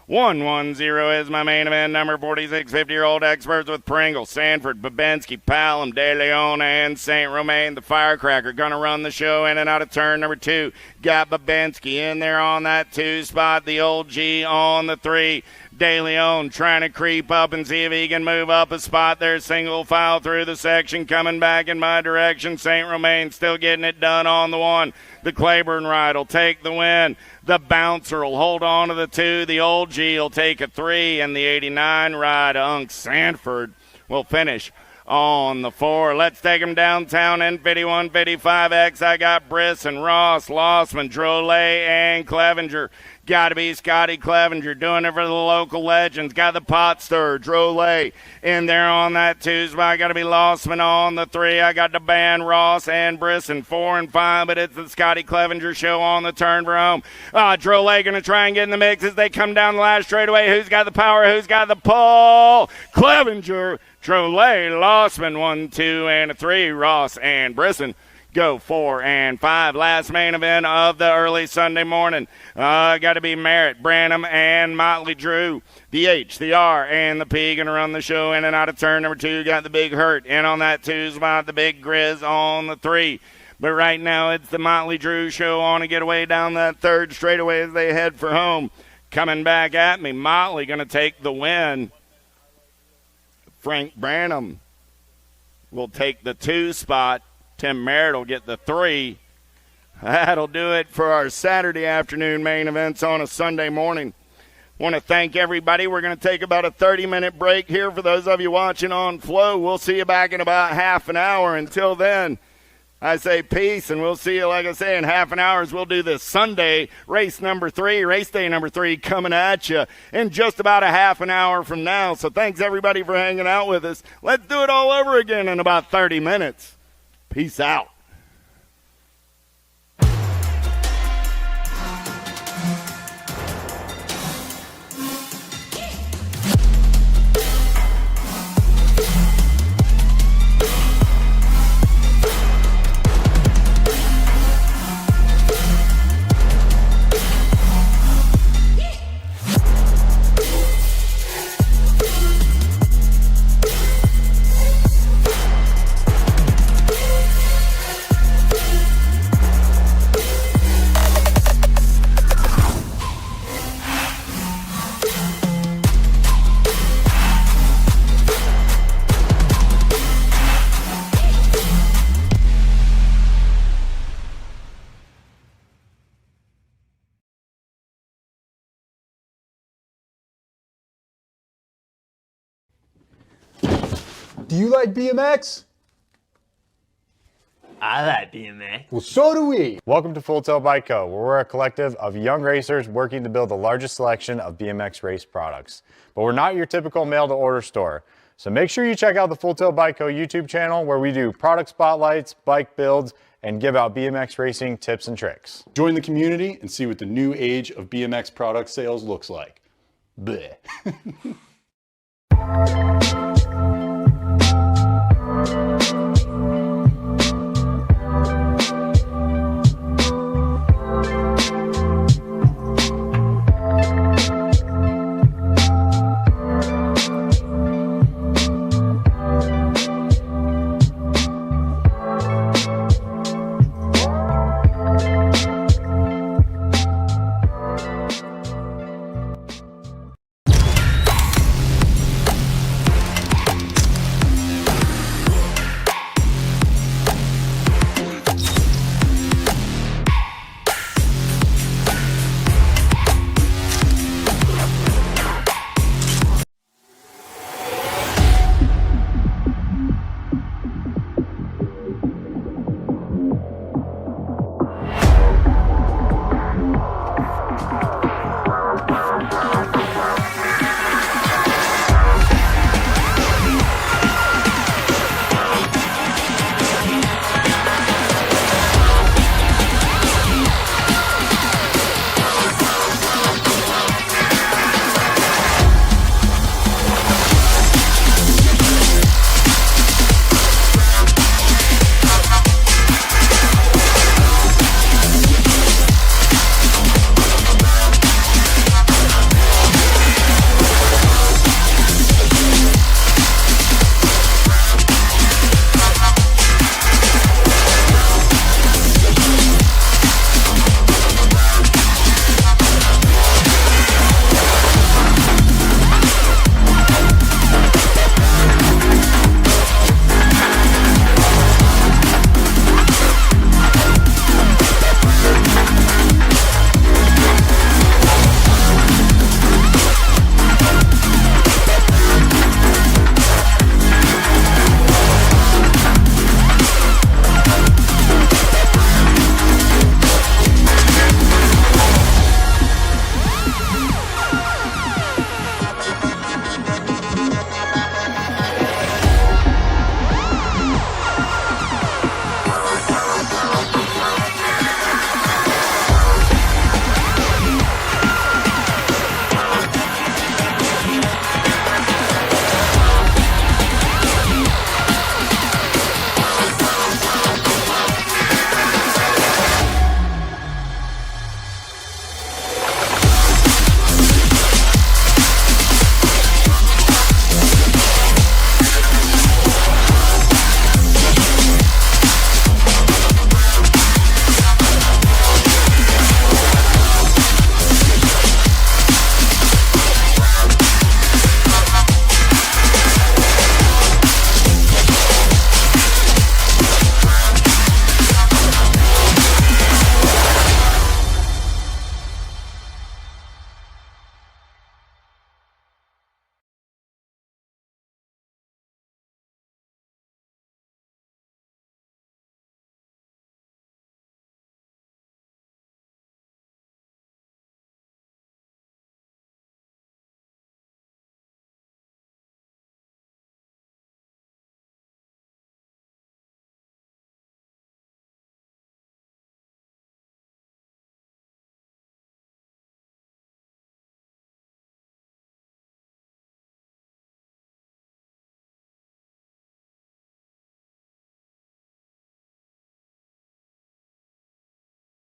110 is my main event number. 46 50-year-old experts with Pringle, Sanford, Babensky, Palom, De Leon, and St. Romain. The Firecracker going to run the show in and out of turn number 2. Got Babensky in there on that 2 spot. The old G on the 3. De Leon trying to creep up and see if he can move up a spot there. Single file through the section, coming back in my direction. St. Romain still getting it done on the 1. The Claiborne ride will take the win. The Bouncer will hold on to the 2. The Old G will take a 3. And the 89 ride, Unc Sanford, will finish on the 4. Let's take them downtown in 51-55X. I got Briss and Ross, Lossman, Drolet, and Clevenger. Got to be Scotty Clevenger doing it for the local legends. Got the pot stir, Drolet in there on that 2 spot. Got to be Lossman on the 3. I got the band, Ross and Brisson, 4 and 5, but it's the Scotty Clevenger show on the turn for home. Drolet going to try and get in the mix as they come down the last straightaway. Who's got the power? Who's got the pull? Clevenger, Drolet, Lossman, 1, 2, and a 3. Ross and Brisson go 4 and 5. Last main event of the early Sunday morning. Got to be Merritt, Branham, and Motley Drew. The H, the R, and the P going to run the show in and out of turn number 2. Got the Big Hurt in on that 2 spot. The Big Grizz on the 3. But right now it's the Motley Drew show on a getaway down that 3rd straightaway as they head for home. Coming back at me, Motley going to take the win. Frank Branham will take the 2 spot. Tim Merritt will get the 3. That'll do it for our Saturday afternoon main events on a Sunday morning. Want to thank everybody. We're going to take about a 30-minute break here for those of you watching on Flow. We'll see you back in about half an hour. Until then, I say peace, and we'll see you, like I say, in half an hour as we'll do this Sunday race number 3, race day number 3 coming at you in just about a half an hour from now. So thanks, everybody, for hanging out with us. Let's do it all over again in about 30 minutes. Peace out. Do you like BMX? I like BMX. Well, so do we. Welcome to Full Tilt Bike Co., where we're a collective of young racers working to build the largest selection of BMX race products. But we're not your typical mail-to-order store. So make sure you check out the Full Tilt Bike Co. YouTube channel, where we do product spotlights, bike builds, and give out BMX racing tips and tricks. Join the community and see what the new age of BMX product sales looks like. Bleh.